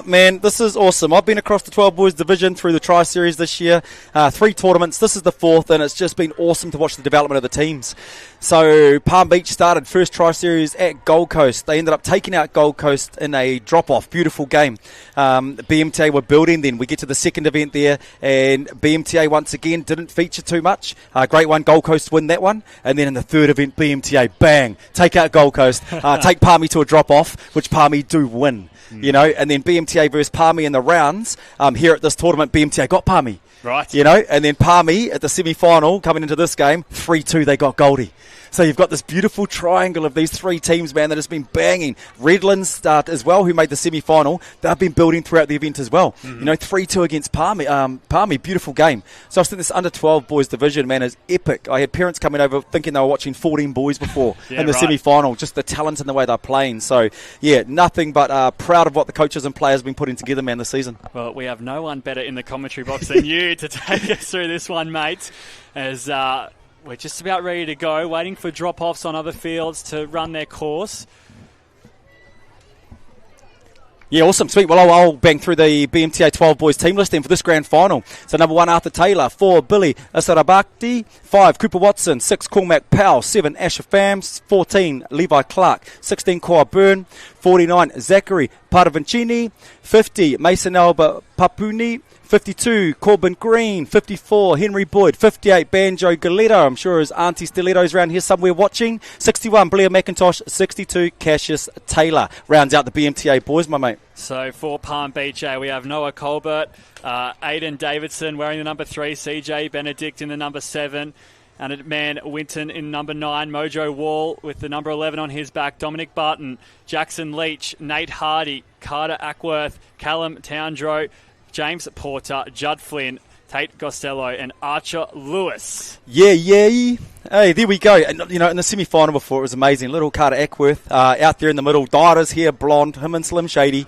Man, this is awesome. I've been across the 12 boys division through the Tri-Series this year. 3 tournaments. This is the 4th, and it's just been awesome to watch the development of the teams. So Palm Beach started first Tri-Series at Gold Coast. They ended up taking out Gold Coast in a drop-off. Beautiful game. BMTA were building. Then we get to the second event there, and BMTA once again didn't feature too much. Great one. Gold Coast win that one. And then in the third event, BMTA, bang, take out Gold Coast, take Palmy to a drop-off, which Palmy do win. You know, and then BMTA versus Palmy in the rounds. Here at this tournament, BMTA got Palmy. Right. You know, and then Palmy at the semi-final, coming into this game, 3-2, they got Goldie. So you've got this beautiful triangle of these 3 teams, man, that has been banging. Redlands as well, who made the semi-final. They've been building throughout the event as well. You know, 3-2 against Palmy. Palmy, beautiful game. So I think this under-12 boys division, man, is epic. I had parents coming over thinking they were watching 14 boys before in the semi-final. Just the talent and the way they're playing. So, yeah, nothing but proud of what the coaches and players have been putting together, man, this season. Well, we have no one better in the commentary box than you to take us through this one, mate, as we're just about ready to go, waiting for drop-offs on other fields to run their course. Yeah, awesome, sweet. Well, I'll bang through the BMTA 12 boys team list then for this grand final. So number 1, Arthur Taylor. 4, Billy Asarabakti. 5, Cooper Watson. 6, Cormac Powell. 7, Asher Phams. 14, Levi Clark. 16, Koa Byrne. 49, Zachary Paravancini. 50, Mason Alba Papuni. 52, Corbin Green. 54, Henry Boyd. 58, Banjo Galeta. I'm sure his auntie Stiletto's around here somewhere watching. 61, Blair McIntosh. 62, Cassius Taylor. Rounds out the BMTA boys, my mate. So for Palm Beach A, we have Noah Colbert, Aidan Davidson wearing the number 3, CJ Benedict in the number 7, and Man Winton in number 9, Mojo Wall with the number 11 on his back, Dominic Barton, Jackson Leach, Nate Hardy, Carter Ackworth, Callum Towndrow, James Porter, Judd Flynn, Tate Costello, and Archer Lewis. Yeah. Hey, there we go. And, you know, in the semi-final before, it was amazing. Little Carter Ackworth out there in the middle. Dyed his hair blonde, him and Slim Shady.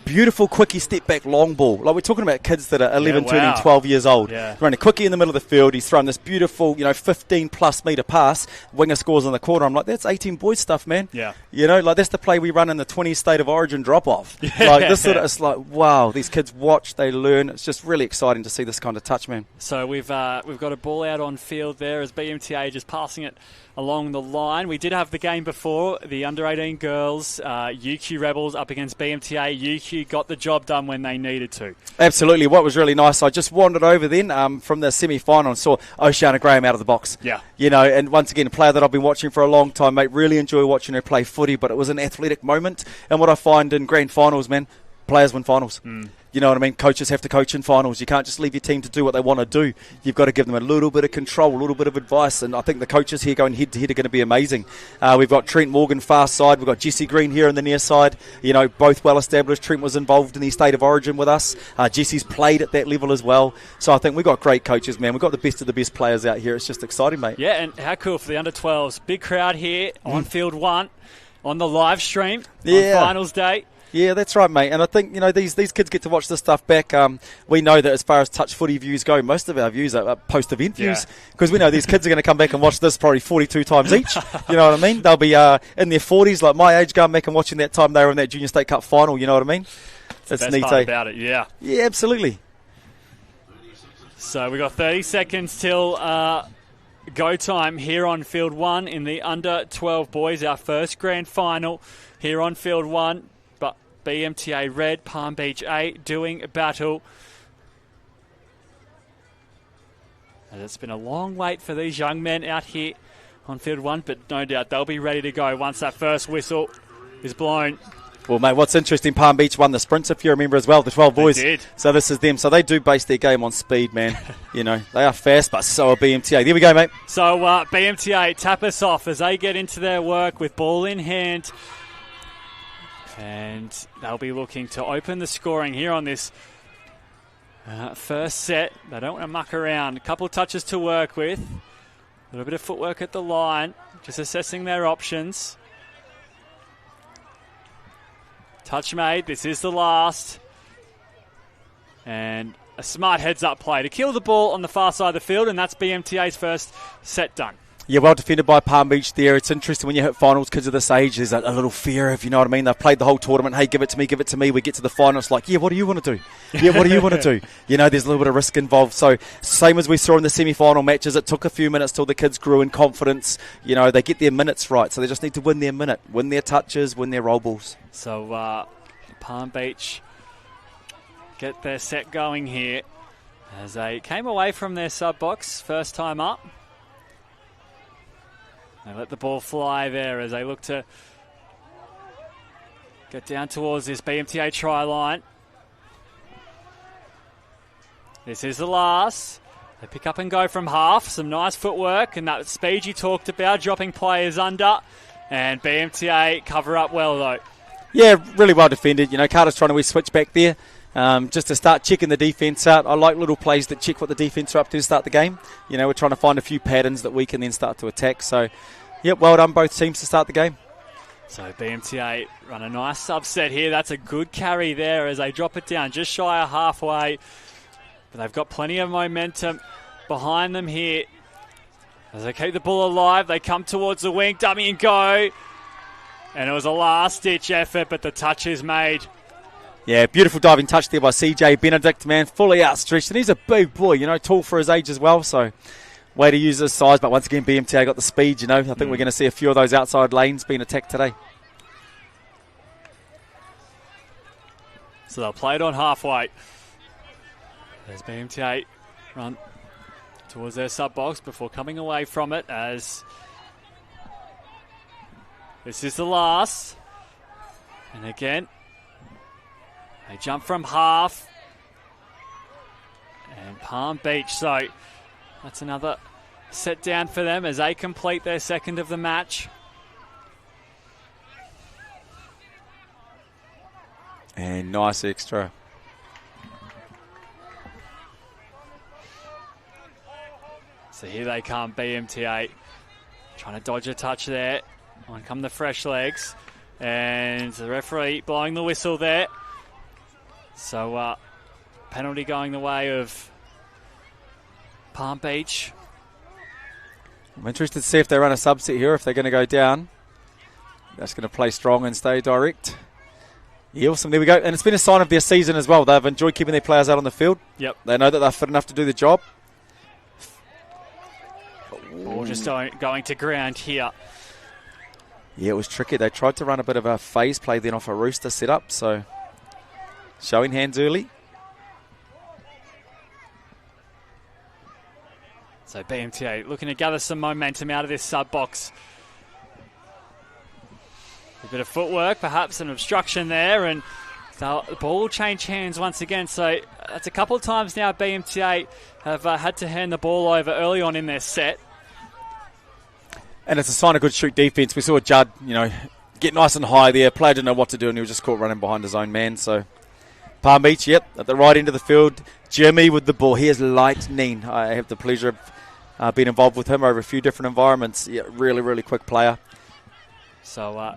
Beautiful quickie step-back long ball. Like, we're talking about kids that are 11, turning 12 years old. Yeah. Throwing a quickie in the middle of the field. He's throwing this beautiful, 15-plus metre pass. Winger scores in the corner. I'm like, that's 18 boys stuff, man. Yeah. You know, like, that's the play we run in the 20 State of Origin drop-off. Like, this sort of, it's like, wow, these kids watch, they learn. It's just really exciting to see this kind of touch, man. So we've got a ball out on field there as BMTA just passing it along the line. We did have the game before, the under-18 girls, UQ Rebels up against BMTA. UQ got the job done when they needed to. Absolutely. What was really nice, I just wandered over then from the semi-final and saw Oceana Graham out of the box. Yeah. You know, and once again, a player that I've been watching for a long time, mate. Really enjoy watching her play footy, but it was an athletic moment. And what I find in grand finals, man, players win finals. You know what I mean? Coaches have to coach in finals. You can't just leave your team to do what they want to do. You've got to give them a little bit of control, a little bit of advice, and I think the coaches here going head-to-head are going to be amazing. We've got Trent Morgan far side. We've got Jesse Green here on the near side. You know, both well-established. Trent was involved in the State of Origin with us. Jesse's played at that level as well. So I think we've got great coaches, man. We've got the best of the best players out here. It's just exciting, mate. Yeah, and how cool for the under-12s. Big crowd here on Field 1 on the live stream on finals day. Yeah, that's right, mate. And I think, these kids get to watch this stuff back. We know that as far as touch footy views go, most of our views are post-event views because we know these kids are going to come back and watch this probably 42 times each. You know what I mean? They'll be in their 40s, like my age, going back and watching that time they were in that Junior State Cup final. You know what I mean? That's the best part about it, yeah. Yeah, absolutely. So we've got 30 seconds till go time here on Field 1 in the under-12 boys, our first grand final here on Field 1. BMTA Red, Palm Beach A doing battle. And it's been a long wait for these young men out here on Field 1, but no doubt they'll be ready to go once that first whistle is blown. Well, mate, what's interesting, Palm Beach won the sprints, if you remember as well, the 12 boys. They did. So this is them. So they do base their game on speed, man. They are fast, but so are BMTA. There we go, mate. So BMTA tap us off as they get into their work with ball in hand. And they'll be looking to open the scoring here on this first set. They don't want to muck around. A couple of touches to work with. A little bit of footwork at the line. Just assessing their options. Touch made. This is the last. And a smart heads-up play to kill the ball on the far side of the field. And that's BMTA's first set done. Yeah, well defended by Palm Beach there. It's interesting when you hit finals, kids of this age, there's a little fear, if you know what I mean. They've played the whole tournament. Hey, give it to me. We get to the final, it's like, yeah, what do you want to do? Yeah, what do you want to do? You know, there's a little bit of risk involved. So, same as we saw in the semi-final matches, it took a few minutes till the kids grew in confidence. You know, they get their minutes right, so they just need to win their minute, win their touches, win their roll balls. So, Palm Beach get their set going here as they came away from their sub box first time up. They let the ball fly there as they look to get down towards this BMTA try line. This is the last. They pick up and go from half. Some nice footwork and that speed you talked about, dropping players under. And BMTA cover up well though. Yeah, really well defended. You know, Carter's trying to switch back there just to start checking the defence out. I like little plays that check what the defence are up to start the game. You know, we're trying to find a few patterns that we can then start to attack. So, yep, well done both teams to start the game. So BMTA run a nice subset here. That's a good carry there as they drop it down just shy of halfway. But they've got plenty of momentum behind them here. As they keep the ball alive, they come towards the wing, dummy and go. And it was a last-ditch effort, but the touch is made. Yeah, beautiful diving touch there by CJ Benedict, man, fully outstretched. And he's a big boy, you know, tall for his age as well. So, way to use his size. But once again, BMTA got the speed, you know. I think we're going to see a few of those outside lanes being attacked today. So they'll play it on halfway. There's BMTA run towards their sub-box before coming away from it as this is the last. And again, they jump from half. And Palm Beach, so that's another set down for them as they complete their second of the match. And nice extra. So here they come, BMTA trying to dodge a touch there. On come the fresh legs. And the referee blowing the whistle there. So penalty going the way of Palm Beach. I'm interested to see if they run a subset here, if they're going to go down. That's going to play strong and stay direct. Yeah, awesome. There we go. And it's been a sign of their season as well. They've enjoyed keeping their players out on the field. Yep. They know that they're fit enough to do the job. Ball just going to ground here. Yeah, it was tricky. They tried to run a bit of a phase play then off a rooster setup, so showing hands early. So BMTA looking to gather some momentum out of this sub-box. A bit of footwork, perhaps an obstruction there, and the ball will change hands once again. So that's a couple of times now BMTA have had to hand the ball over early on in their set. And it's a sign of good shoot defence. We saw Judd, you know, get nice and high there. Player didn't know what to do, and he was just caught running behind his own man. So Palm Beach, yep, at the right end of the field. Jimmy with the ball. He is lightning. I have the pleasure of being involved with him over a few different environments. Yeah, really, really quick player. So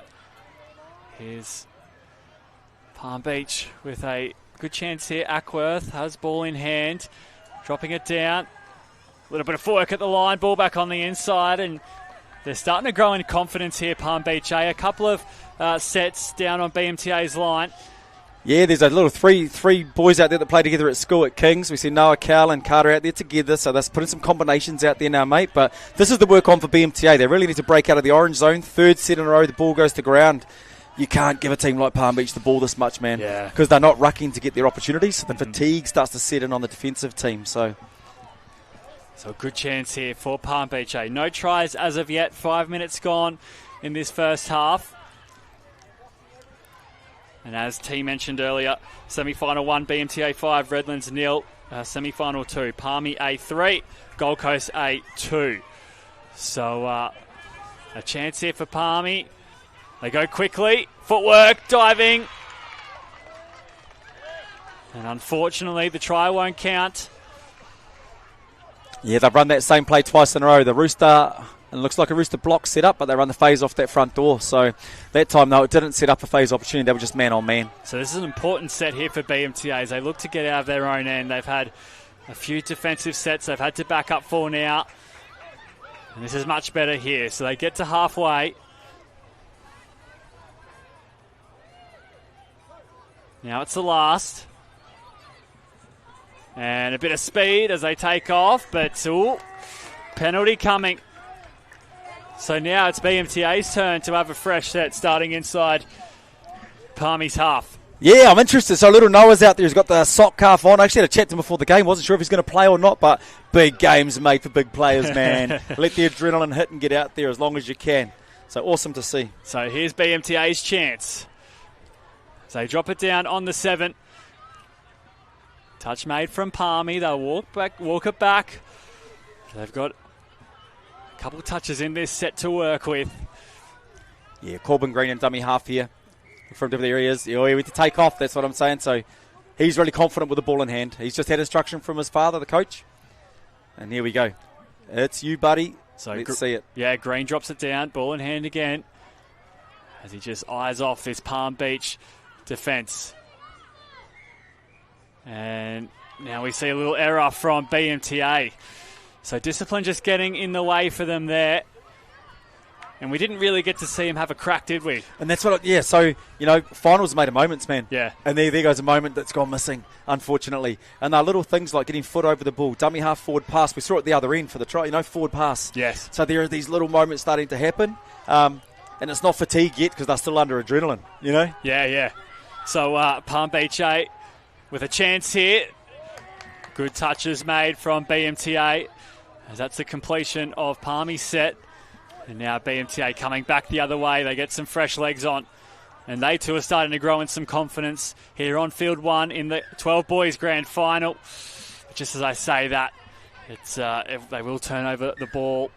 here's Palm Beach with a good chance here. Ackworth has ball in hand, dropping it down. A little bit of footwork at the line, ball back on the inside, and they're starting to grow in confidence here, Palm Beach. A couple of sets down on BMTA's line. Yeah, there's a little three boys out there that play together at school at Kings. We see Noah, Cal and Carter out there together, so they're putting some combinations out there now, mate. But this is the work on for BMTA. They really need to break out of the orange zone. Third set in a row, the ball goes to ground. You can't give a team like Palm Beach the ball this much, man, because they're not rucking to get their opportunities. So the fatigue starts to set in on the defensive team. So a good chance here for Palm Beach. No tries as of yet. 5 minutes gone in this first half. And as T mentioned earlier, semi-final 1, BMTA 5, Redlands 0. Semi-final 2, Palmy A3, Gold Coast A2. So a chance here for Palmy. They go quickly. Footwork, diving. And unfortunately, the try won't count. Yeah, they've run that same play twice in a row. The Rooster, and it looks like a Rooster block set up, but they run the phase off that front door. So that time, though, it didn't set up a phase opportunity. They were just man on man. So this is an important set here for BMTA as they look to get out of their own end. They've had a few defensive sets they've had to back up for now. And this is much better here. So they get to halfway. Now it's the last. And a bit of speed as they take off, but penalty coming. So now it's BMTA's turn to have a fresh set starting inside Palmy's half. Yeah, I'm interested. So little Noah's out there. He's got the sock calf on. I actually had a chat to him before the game. Wasn't sure if he's going to play or not, but big games made for big players, man. Let the adrenaline hit and get out there as long as you can. So awesome to see. So here's BMTA's chance. So they drop it down on the 7. Touch made from Palmy. They'll walk it back. They've got a couple of touches in this set to work with. Yeah, Corbin Green and dummy half here. From different areas. He went to take off, that's what I'm saying. So he's really confident with the ball in hand. He's just had instruction from his father, the coach. And here we go. It's you, buddy. So let's see it. Yeah, Green drops it down. Ball in hand again. As he just eyes off this Palm Beach defence. And now we see a little error from BMTA. So discipline just getting in the way for them there. And we didn't really get to see him have a crack, did we? And that's what, finals made of moments, man. Yeah. And there goes a moment that's gone missing, unfortunately. And they're little things like getting foot over the ball, dummy half forward pass. We saw it at the other end for the try, forward pass. Yes. So there are these little moments starting to happen. And it's not fatigue yet because they're still under adrenaline, Yeah. So Palm Beach 8 with a chance here. Good touches made from BMTA. As that's the completion of Palmy's set. And now BMTA coming back the other way. They get some fresh legs on. And they too are starting to grow in some confidence here on Field 1 in the 12 boys grand final. Just as I say that, they will turn over the ball.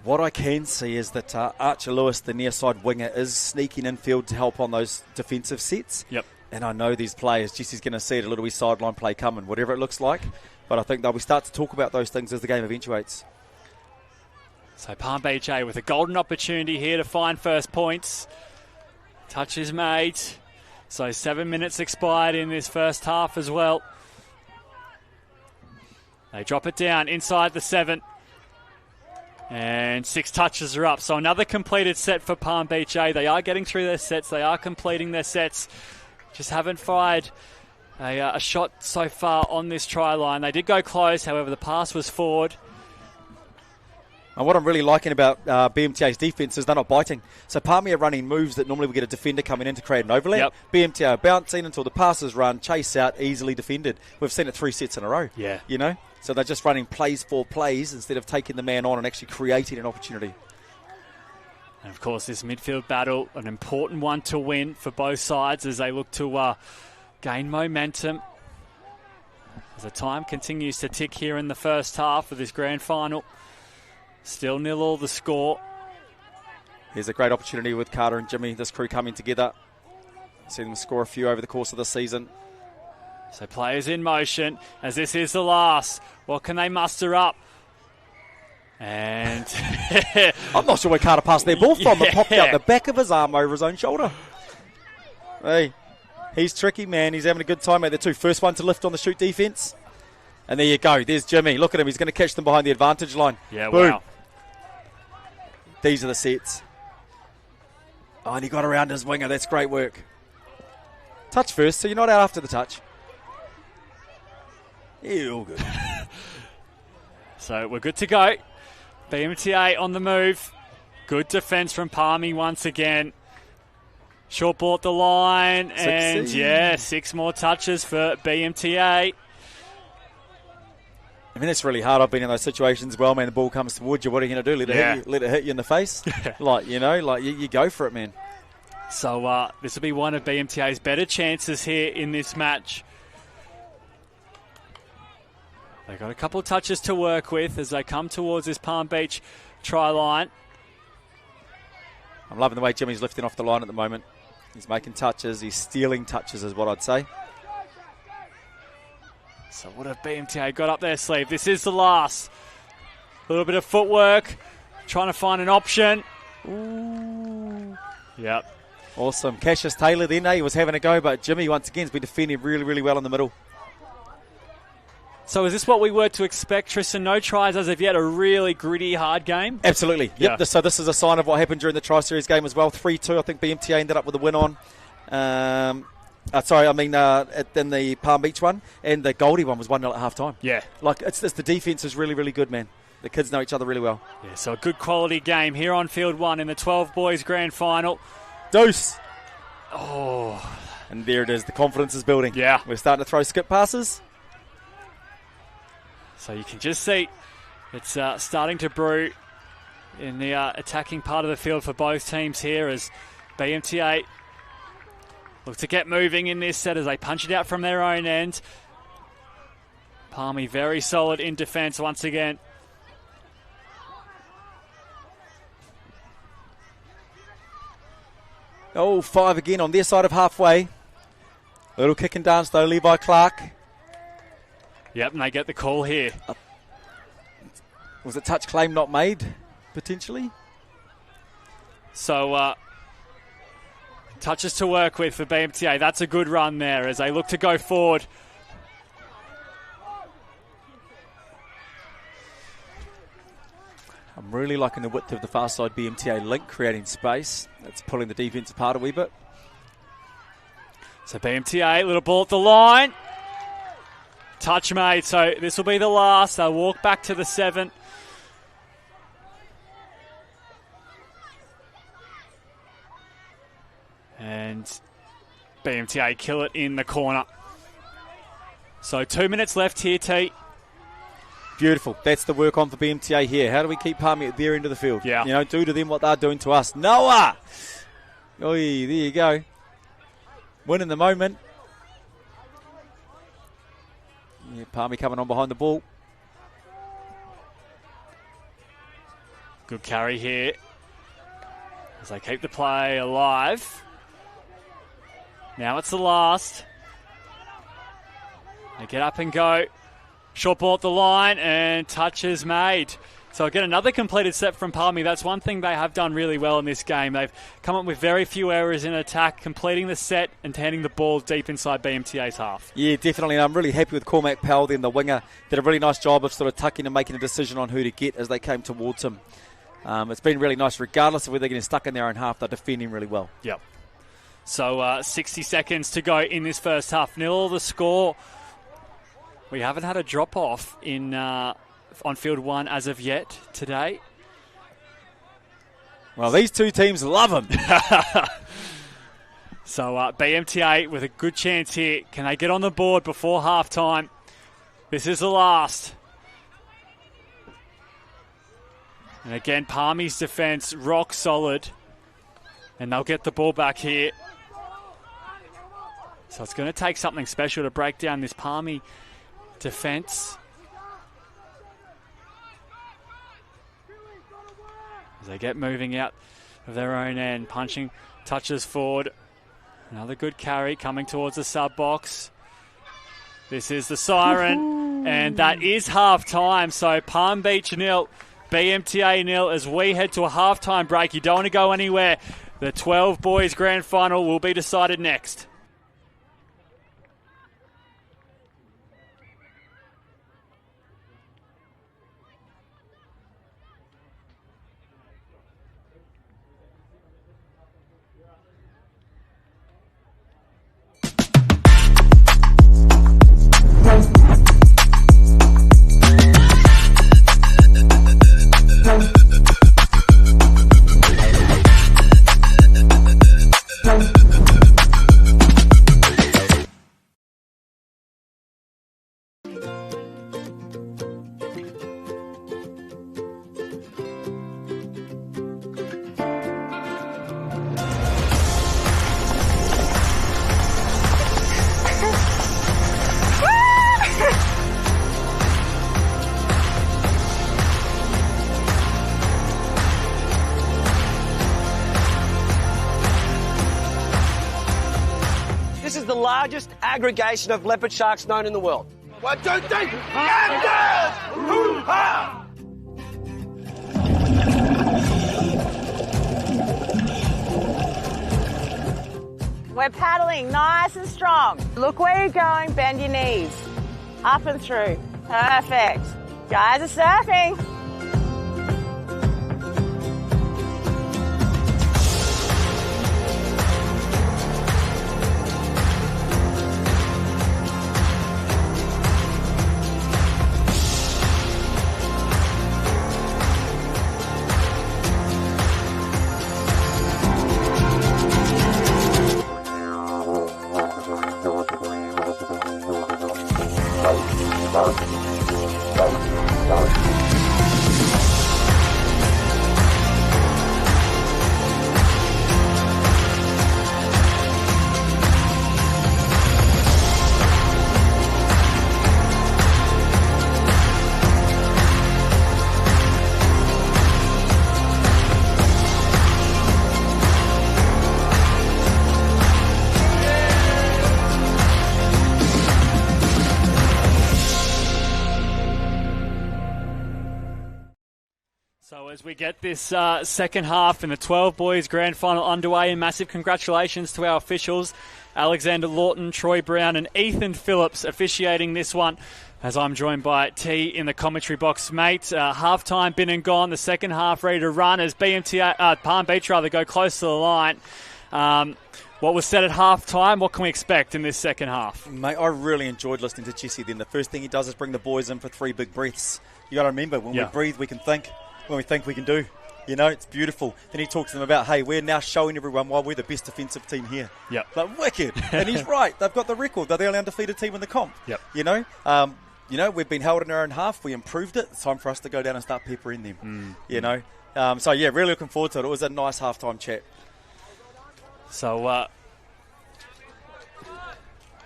What I can see is that Archer Lewis, the near side winger, is sneaking infield to help on those defensive sets. Yep. And I know these players, Jesse's going to see it, a little wee sideline play coming, whatever it looks like. But I think they'll start to talk about those things as the game eventuates. So Palm Beach A with a golden opportunity here to find first points. Touch is made. So 7 minutes expired in this first half as well. They drop it down inside the 7. And 6 touches are up. So another completed set for Palm Beach A. They are getting through their sets. They are completing their sets. Just haven't fired a shot so far on this try line. They did go close. However, the pass was forward. And what I'm really liking about BMTA's defence is they're not biting. So Palmy are running moves that normally we get a defender coming in to create an overlap. Yep. BMTA are bouncing until the passes run, chase out, easily defended. We've seen it 3 sets in a row. Yeah. So they're just running plays for plays instead of taking the man on and actually creating an opportunity. And of course, this midfield battle, an important one to win for both sides as they look to gain momentum. As the time continues to tick here in the first half of this grand final. Still 0-0 the score. Here's a great opportunity with Carter and Jimmy, this crew coming together. See them score a few over the course of the season. So players in motion as this is the last. What can they muster up? And I'm not sure where Carter passed their ball from. It popped out the back of his arm over his own shoulder. Hey, he's tricky, man. He's having a good time at the 2. First one to lift on the shoot defence. And there you go. There's Jimmy. Look at him. He's going to catch them behind the advantage line. Yeah, boom. Wow. These are the sets. Oh, and he got around his winger. That's great work. Touch first, so you're not out after the touch. Yeah, all good. So we're good to go. BMTA on the move. Good defence from Palmy once again. Short ball at the line. 16. And 6 more touches for BMTA. I mean, it's really hard. I've been in those situations. Well, man, the ball comes towards you. What are you going to do? Let it hit you in the face? You go for it, man. So this will be one of BMTA's better chances here in this match. They've got a couple of touches to work with as they come towards this Palm Beach try line. I'm loving the way Jimmy's lifting off the line at the moment. He's making touches. He's stealing touches is what I'd say. So what have BMTA got up their sleeve? This is the last. A little bit of footwork. Trying to find an option. Ooh. Yep. Awesome. Cassius Taylor then, he was having a go, but Jimmy once again has been defending really, really well in the middle. So is this what we were to expect, Tristan? No tries as of yet, a really gritty, hard game? Absolutely. Yep. So this is a sign of what happened during the Tri-Series game as well. 3-2, I think BMTA ended up with a win on. In the Palm Beach one. And the Goldie one was 1-0 at half-time. Yeah. Like, it's the defence is really, really good, man. The kids know each other really well. Yeah, so a good quality game here on Field 1 in the 12 boys grand final. Deuce. Oh. And there it is. The confidence is building. Yeah. We're starting to throw skip passes. So you can just see it's starting to brew in the attacking part of the field for both teams here as BMTA look to get moving in this set as they punch it out from their own end. Palmy very solid in defence once again. Oh, 5 again on their side of halfway. A little kick and dance though, Levi Clark. Yep, and they get the call here. Was it touch claim not made, potentially? So, touches to work with for BMTA. That's a good run there as they look to go forward. I'm really liking the width of the far side BMTA link, creating space. That's pulling the defence apart a wee bit. So BMTA, little ball at the line. Touch made, so this will be the last. They'll walk back to the 7. And BMTA kill it in the corner. So 2 minutes left here, T. Beautiful. That's the work on for BMTA here. How do we keep Palmy at their end of the field? Yeah. You know, do to them what they're doing to us. Noah! Oi, there you go. Win in the moment. Yeah, Palmy coming on behind the ball. Good carry here as they keep the play alive. Now it's the last. They get up and go. Short ball at the line and touches made. So again, another completed set from Palmy. That's one thing they have done really well in this game. They've come up with very few errors in attack, completing the set and handing the ball deep inside BMTA's half. Yeah, definitely. And I'm really happy with Cormac Powell, then the winger. Did a really nice job of sort of tucking and making a decision on who to get as they came towards him. It's been really nice. Regardless of whether they're getting stuck in their own half, they're defending really well. Yep. So 60 seconds to go in this first half. 0 the score. We haven't had a drop-off in on field 1 as of yet today. Well, these two teams love him. So BMTA with a good chance here. Can they get on the board before half-time? This is the last. And again, Palmy's defence rock solid. And they'll get the ball back here. So it's going to take something special to break down this Palmy defence. As they get moving out of their own end, punching, touches forward. Another good carry coming towards the sub box. This is the siren, and that is half time. So Palm Beach 0, BMTA 0 as we head to a half-time break. You don't want to go anywhere. The 12 boys grand final will be decided next. Largest aggregation of leopard sharks known in the world. 1, 2, 3, and hoo-ha! We're paddling nice and strong. Look where you're going, bend your knees. Up and through. Perfect. Guys are surfing. So as we get this second half in the 12 boys grand final underway, and massive congratulations to our officials, Alexander Lawton, Troy Brown and Ethan Phillips officiating this one, as I'm joined by T in the commentary box. Mate, half-time been and gone, the second half ready to run as Palm Beach go close to the line. What was said at half-time, what can we expect in this second half? Mate, I really enjoyed listening to Jesse then. The first thing he does is bring the boys in for 3 big breaths. You got to remember, when we breathe, we can think. When we think, we can do. You know, it's beautiful. Then he talks to them about, hey, we're now showing everyone why we're the best defensive team here. Yep. Like, wicked. And he's right. They've got the record. They're the only undefeated team in the comp. Yep. You know, we've been held in our own half. We improved it. It's time for us to go down and start peppering them. You know. So, yeah, really looking forward to it. It was a nice halftime chat. So,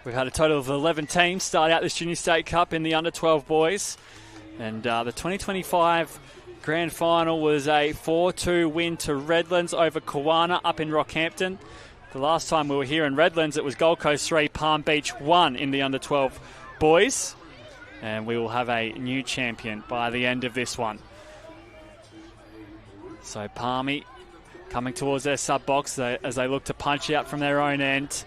we've had a total of 11 teams start out this Junior State Cup in the under-12 boys. And the 2025 grand final was a 4-2 win to Redlands over Kawana up in Rockhampton. The last time we were here in Redlands, it was Gold Coast 3, Palm Beach 1 in the under-12 boys. And we will have a new champion by the end of this one. So Palmy coming towards their sub-box as they look to punch out from their own end.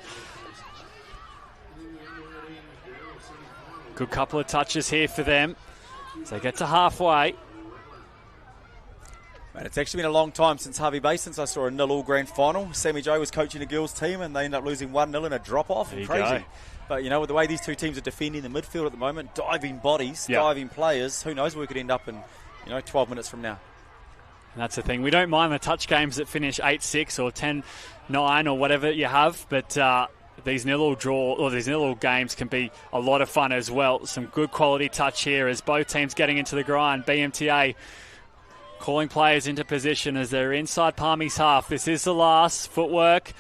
Good couple of touches here for them as they get to halfway. Man, it's actually been a long time since Harvey Bay, since I saw a 0-0 grand final. Sammy Joe was coaching the girls' team and they ended up losing 1-0 in a drop-off. There you Crazy. go. But, you know, with the way these two teams are defending the midfield at the moment, diving bodies, diving players, who knows where we could end up in, 12 minutes from now. And that's the thing. We don't mind the touch games that finish 8-6 or 10-9 or whatever you have, but these 0-0 games can be a lot of fun as well. Some good quality touch here as both teams getting into the grind. BMTA calling players into position as they're inside Palmy's half. This is the last. Footwork.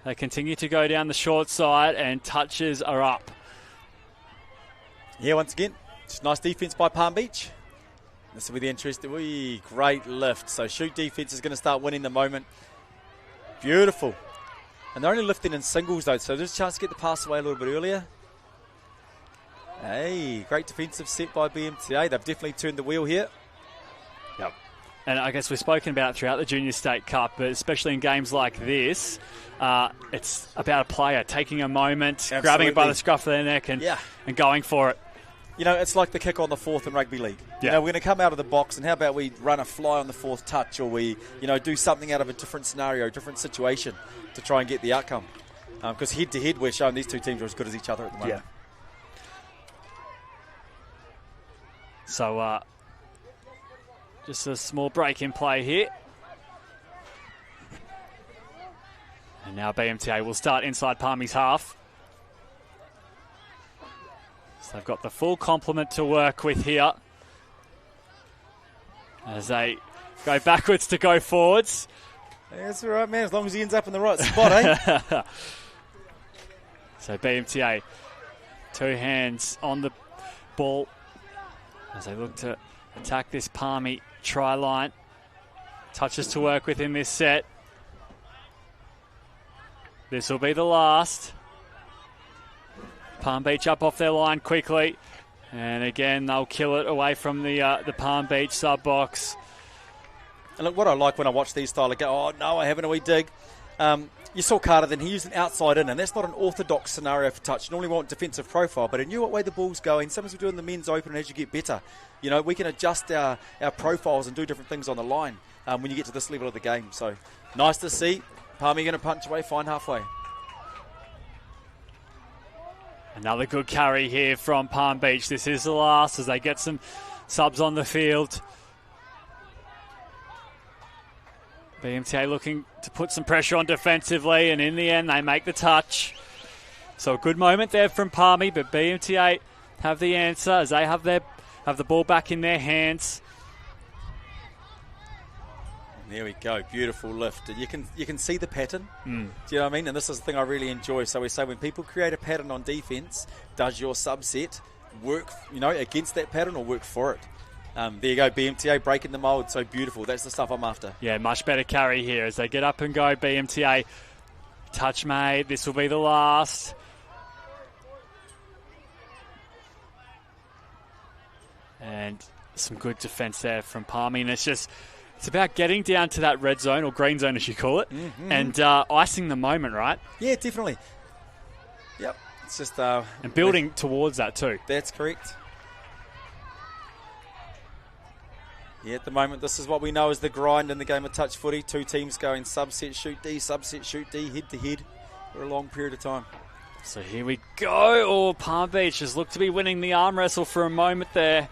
They continue to go down the short side and touches are up. Yeah, once again, just nice defence by Palm Beach. This will be the interesting. Great lift. So shoot defence is going to start winning the moment. Beautiful. And they're only lifting in singles though, so there's a chance to get the pass away a little bit earlier. Hey, great defensive set by BMTA. They've definitely turned the wheel here. Yep. And I guess we've spoken about it throughout the Junior State Cup, but especially in games like this, it's about a player taking a moment, Absolutely. grabbing it by the scruff of their neck and going for it. You know, it's like the kick on the fourth in rugby league. Yeah. You know, we're going to come out of the box and how about we run a fly on the fourth touch, or we, do something out of a different scenario, different situation to try and get the outcome. Because head-to-head, we're showing these two teams are as good as each other at the moment. Yeah. So, just a small break in play here. And now BMTA will start inside Palmy's half. So they've got the full complement to work with here as they go backwards to go forwards. Yeah, that's all right, man, as long as he ends up in the right spot, eh? So BMTA, 2 hands on the ball as they look to attack this Palmy try line. Touches to work with in this set. This will be the last. Palm Beach up off their line quickly. And again, they'll kill it away from the Palm Beach sub-box. And look, what I like when I watch these style, I go, oh, no, I haven't a wee dig. You saw Carter then, he used an outside in, and that's not an orthodox scenario for touch. You normally want defensive profile, but he knew what way the ball's going. Sometimes we do in the men's open, and as you get better, you know, we can adjust our profiles and do different things on the line when you get to this level of the game. So nice to see. Palmy going to punch away, fine halfway. Another good carry here from Palm Beach. This is the last as they get some subs on the field. BMTA looking to put some pressure on defensively, and in the end they make the touch. So a good moment there from Palmy, but BMTA have the answer as they have the ball back in their hands. There we go, beautiful lift. You can see the pattern. Do you know what I mean? And this is the thing I really enjoy. So we say when people create a pattern on defense, does your subset work, you know, against that pattern or work for it? There you go, BMTA breaking the mould. So beautiful. That's the stuff I'm after. Yeah, much better carry here as they get up and go. BMTA touch made. This will be the last. And some good defence there from Palmy. And it's about getting down to that red zone, or green zone as you call it, and icing the moment, right? Yeah, definitely. Yep. It's just... and building towards that too. That's correct. Yeah, at the moment, this is what we know as the grind in the game of touch footy. Two teams going subset, shoot D, head to head for a long period of time. So here we go. Oh, Palm Beach has looked to be winning the arm wrestle for a moment there.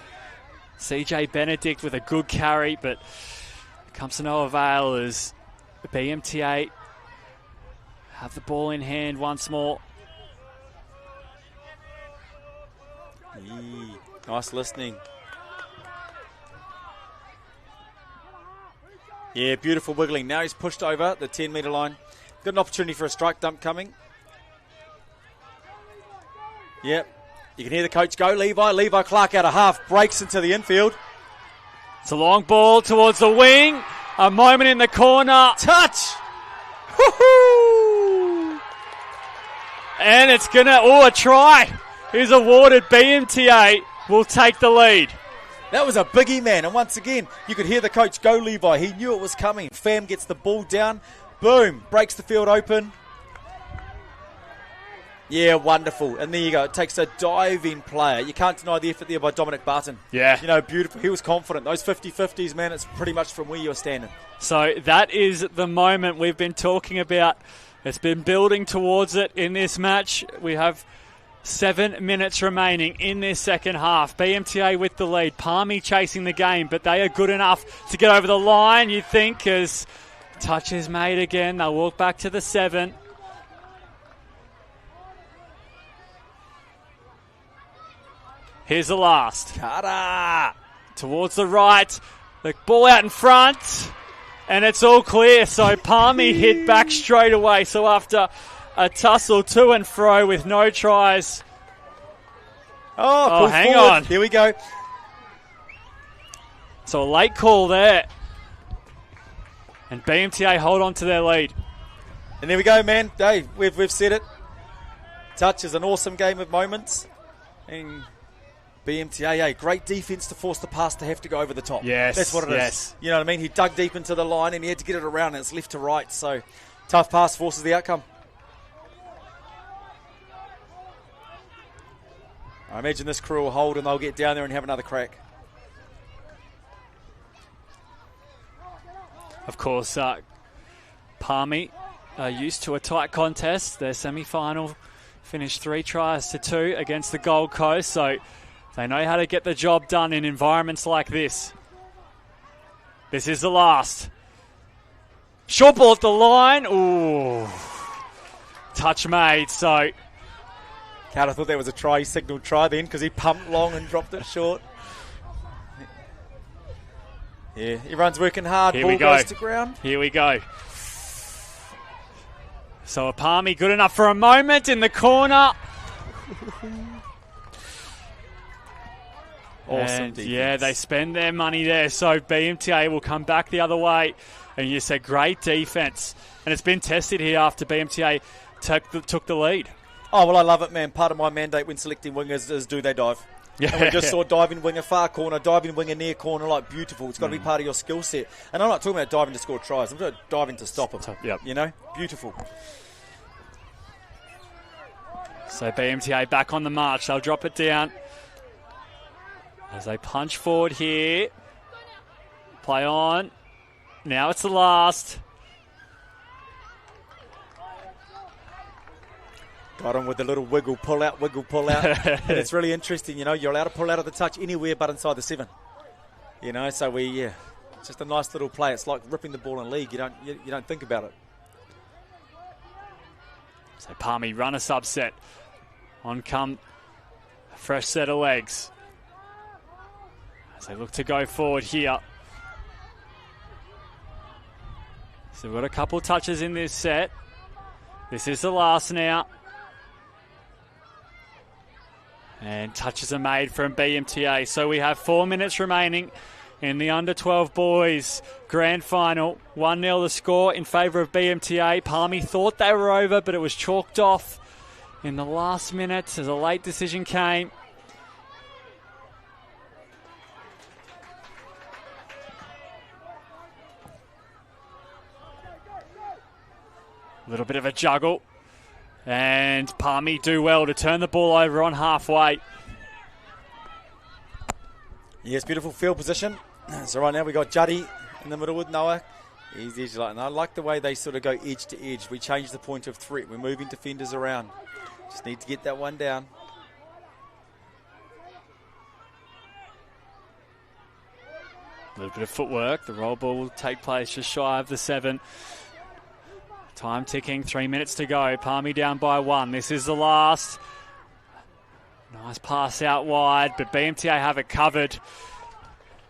CJ Benedict with a good carry, but it comes to no avail as the BMTA have the ball in hand once more. Nice listening. Yeah, beautiful wiggling. Now he's pushed over the 10-metre line. Got an opportunity for a strike dump coming. Yep. You can hear the coach go. Levi Clark out of half. Breaks into the infield. It's a long ball towards the wing. A moment in the corner. Touch! Woohoo! And it's going to... a try is awarded. BMTA will take the lead. That was a biggie, man. And once again, you could hear the coach go, Levi. He knew it was coming. Fam gets the ball down. Boom. Breaks the field open. Yeah, wonderful. And there you go. It takes a diving player. You can't deny the effort there by Dominic Barton. Yeah. You know, beautiful. He was confident. Those 50-50s, man, it's pretty much from where you're standing. So that is the moment we've been talking about. It's been building towards it in this match. We have 7 minutes remaining in this second half. BMTA with the lead. Palmy chasing the game, but they are good enough to get over the line, you think, as touch is made again. They'll walk back to the 7. Here's the last. Carter! Towards the right. The ball out in front. And it's all clear. So Palmy hit back straight away. So after a tussle to and fro with no tries. Oh, hang forward. on. Here we go. So a late call there. And BMTA hold on to their lead. And there we go, man. Hey, we've said it. Touch is an awesome game of moments. And BMTA, great defence to force the pass to have to go over the top. Yes, that's what it is. You know what I mean? He dug deep into the line and he had to get it around, and it's left to right. So tough pass forces the outcome. I imagine this crew will hold and they'll get down there and have another crack. Of course, Palmy are used to a tight contest. Their semi-final finished 3-2 against the Gold Coast, so they know how to get the job done in environments like this. This is the last. Short ball at the line. Ooh. Touch made, so... Carter thought that was a try. He signalled try then because he pumped long and dropped it short. Yeah, everyone's working hard. Here Ball we go. goes to ground. Here we go. So a Palmy good enough for a moment in the corner. Awesome and defense. yeah, they spend their money there. So BMTA will come back the other way. And you said great defense. And it's been tested here after BMTA took the lead. Oh, well, I love it, man. Part of my mandate when selecting wingers is do they dive. And we just saw diving winger far corner, diving winger near corner, like beautiful. It's got to be part of your skill set. And I'm not talking about diving to score tries. I'm talking about diving to stop them. You know, beautiful. So BMTA back on the march. They'll drop it down as they punch forward here. Play on. Now it's the last. Got him with a little wiggle, pull out, wiggle, pull out. And it's really interesting, you know, you're allowed to pull out of the touch anywhere but inside the 7. You know, so it's just a nice little play. It's like ripping the ball in league. You don't think about it. So Palmy run a subset. On come a fresh set of legs. As they look to go forward here. So we've got a couple touches in this set. This is the last now. And touches are made from BMTA. So we have 4 minutes remaining in the under-12 boys grand final. 1-0 the score in favour of BMTA. Palmy thought they were over, but it was chalked off in the last minute as a late decision came. A little bit of a juggle. And Palmy do well to turn the ball over on halfway. Yes, beautiful field position. So right now we got Juddy in the middle with Noah. He's edge light. And I like the way they sort of go edge to edge. We change the point of threat. We're moving defenders around. Just need to get that one down. A little bit of footwork. The roll ball will take place just shy of the 7. Time ticking, 3 minutes to go. Palmy down by 1. This is the last. Nice pass out wide, but BMTA have it covered.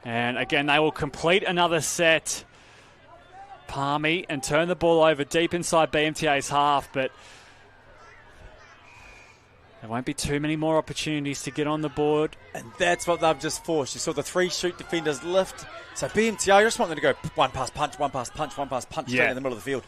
And again, they will complete another set. Palmy and turn the ball over deep inside BMTA's half, but there won't be too many more opportunities to get on the board. And that's what they've just forced. You saw the 3 shoot defenders lift. So BMTA, I just want them to go one pass punch, one pass punch, one pass punch straight in the middle of the field.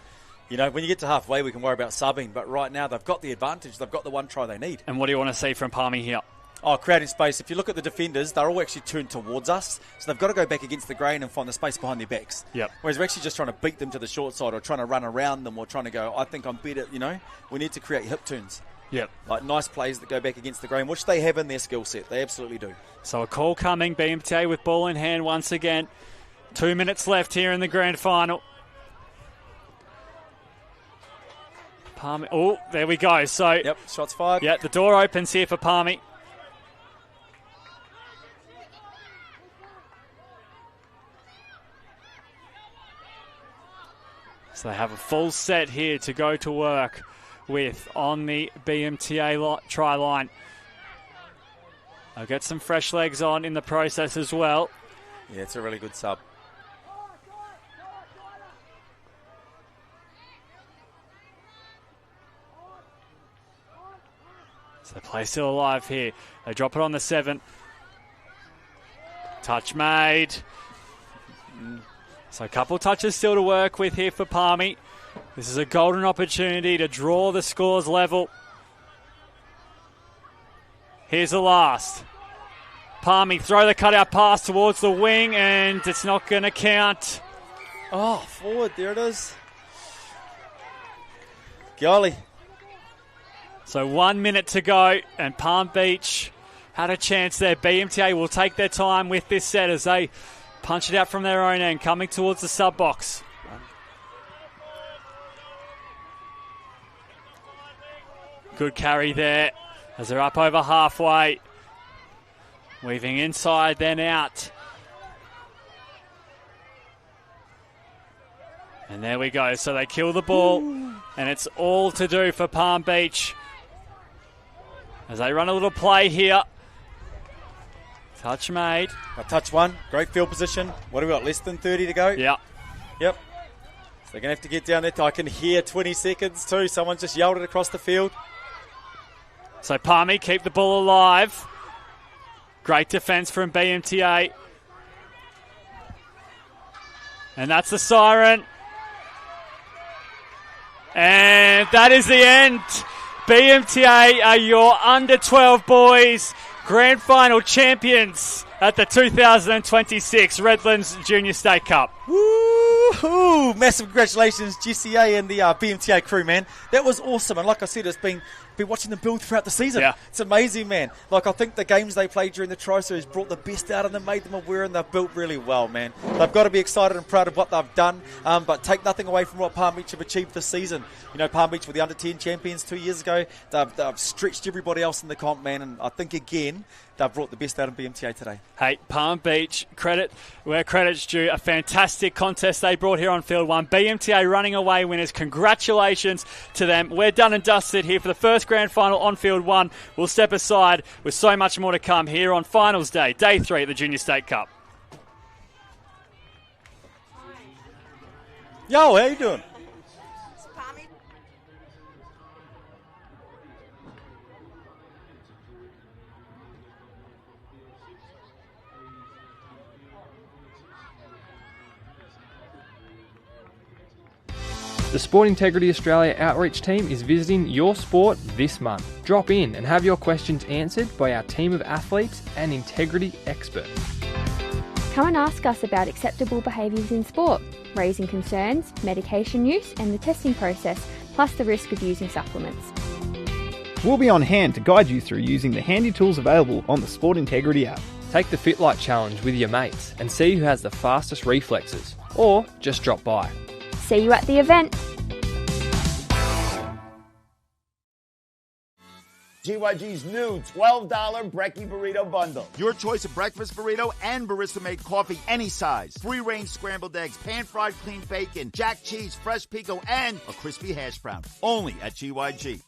You know, when you get to halfway, we can worry about subbing. But right now, they've got the advantage. They've got the one try they need. And what do you want to see from Palmy here? Oh, creating space. If you look at the defenders, they're all actually turned towards us. So they've got to go back against the grain and find the space behind their backs. Yep. Whereas we're actually just trying to beat them to the short side or trying to run around them or trying to go, I think I'm better, you know. We need to create hip turns. Yep. Like nice plays that go back against the grain, which they have in their skill set. They absolutely do. So a call coming. BMTA with ball in hand once again. 2 minutes left here in the grand final. Palmy. Oh, there we go. So yep, shots fired. Yeah, the door opens here for Palmy. So they have a full set here to go to work with on the BMTA try line. I'll get some fresh legs on in the process as well. Yeah, it's a really good sub. So play still alive here. They drop it on the 7. Touch made. So a couple touches still to work with here for Palmy. This is a golden opportunity to draw the scores level. Here's the last. Palmy throw the cutout pass towards the wing and it's not going to count. Oh, forward. There it is. Golly. So 1 minute to go, and Palm Beach had a chance there. BMTA will take their time with this set as they punch it out from their own end, coming towards the sub box. Good carry there as they're up over halfway. Weaving inside, then out. And there we go. So they kill the ball, and it's all to do for Palm Beach. As they run a little play here. Touch made. A touch one. Great field position. What do we got? Less than 30 to go? Yeah. Yep. So they're going to have to get down there. I can hear 20 seconds too. Someone just yelled it across the field. So Palmy keep the ball alive. Great defence from BMTA. And that's the siren. And that is the end. BMTA are your under 12 boys Grand Final champions at the 2026 Redlands Junior State Cup. Woo-hoo! Massive congratulations, GCA and the BMTA crew, man. That was awesome. And like I said, it's been watching them build throughout the season. Yeah. It's amazing, man. Like, I think the games they played during the Tri-Series brought the best out of them, made them aware, and they've built really well, man. They've got to be excited and proud of what they've done, but take nothing away from what Palm Beach have achieved this season. You know, Palm Beach were the under-10 champions 2 years ago. They've stretched everybody else in the comp, man, and I think, again, they've brought the best out of BMTA today. Hey, Palm Beach, credit where credit's due. A fantastic contest they brought here on Field 1. BMTA running away winners. Congratulations to them. We're done and dusted here for the first grand final on Field 1. We'll step aside with so much more to come here on Finals Day, Day 3 at the Junior State Cup. Yo, how you doing? The Sport Integrity Australia outreach team is visiting your sport this month. Drop in and have your questions answered by our team of athletes and integrity experts. Come and ask us about acceptable behaviours in sport, raising concerns, medication use and the testing process, plus the risk of using supplements. We'll be on hand to guide you through using the handy tools available on the Sport Integrity app. Take the Fit Light Challenge with your mates and see who has the fastest reflexes, or just drop by. See you at the event. GYG's new $12 Brekkie Burrito Bundle. Your choice of breakfast burrito and barista-made coffee any size. Free-range scrambled eggs, pan-fried clean bacon, jack cheese, fresh pico, and a crispy hash brown. Only at GYG.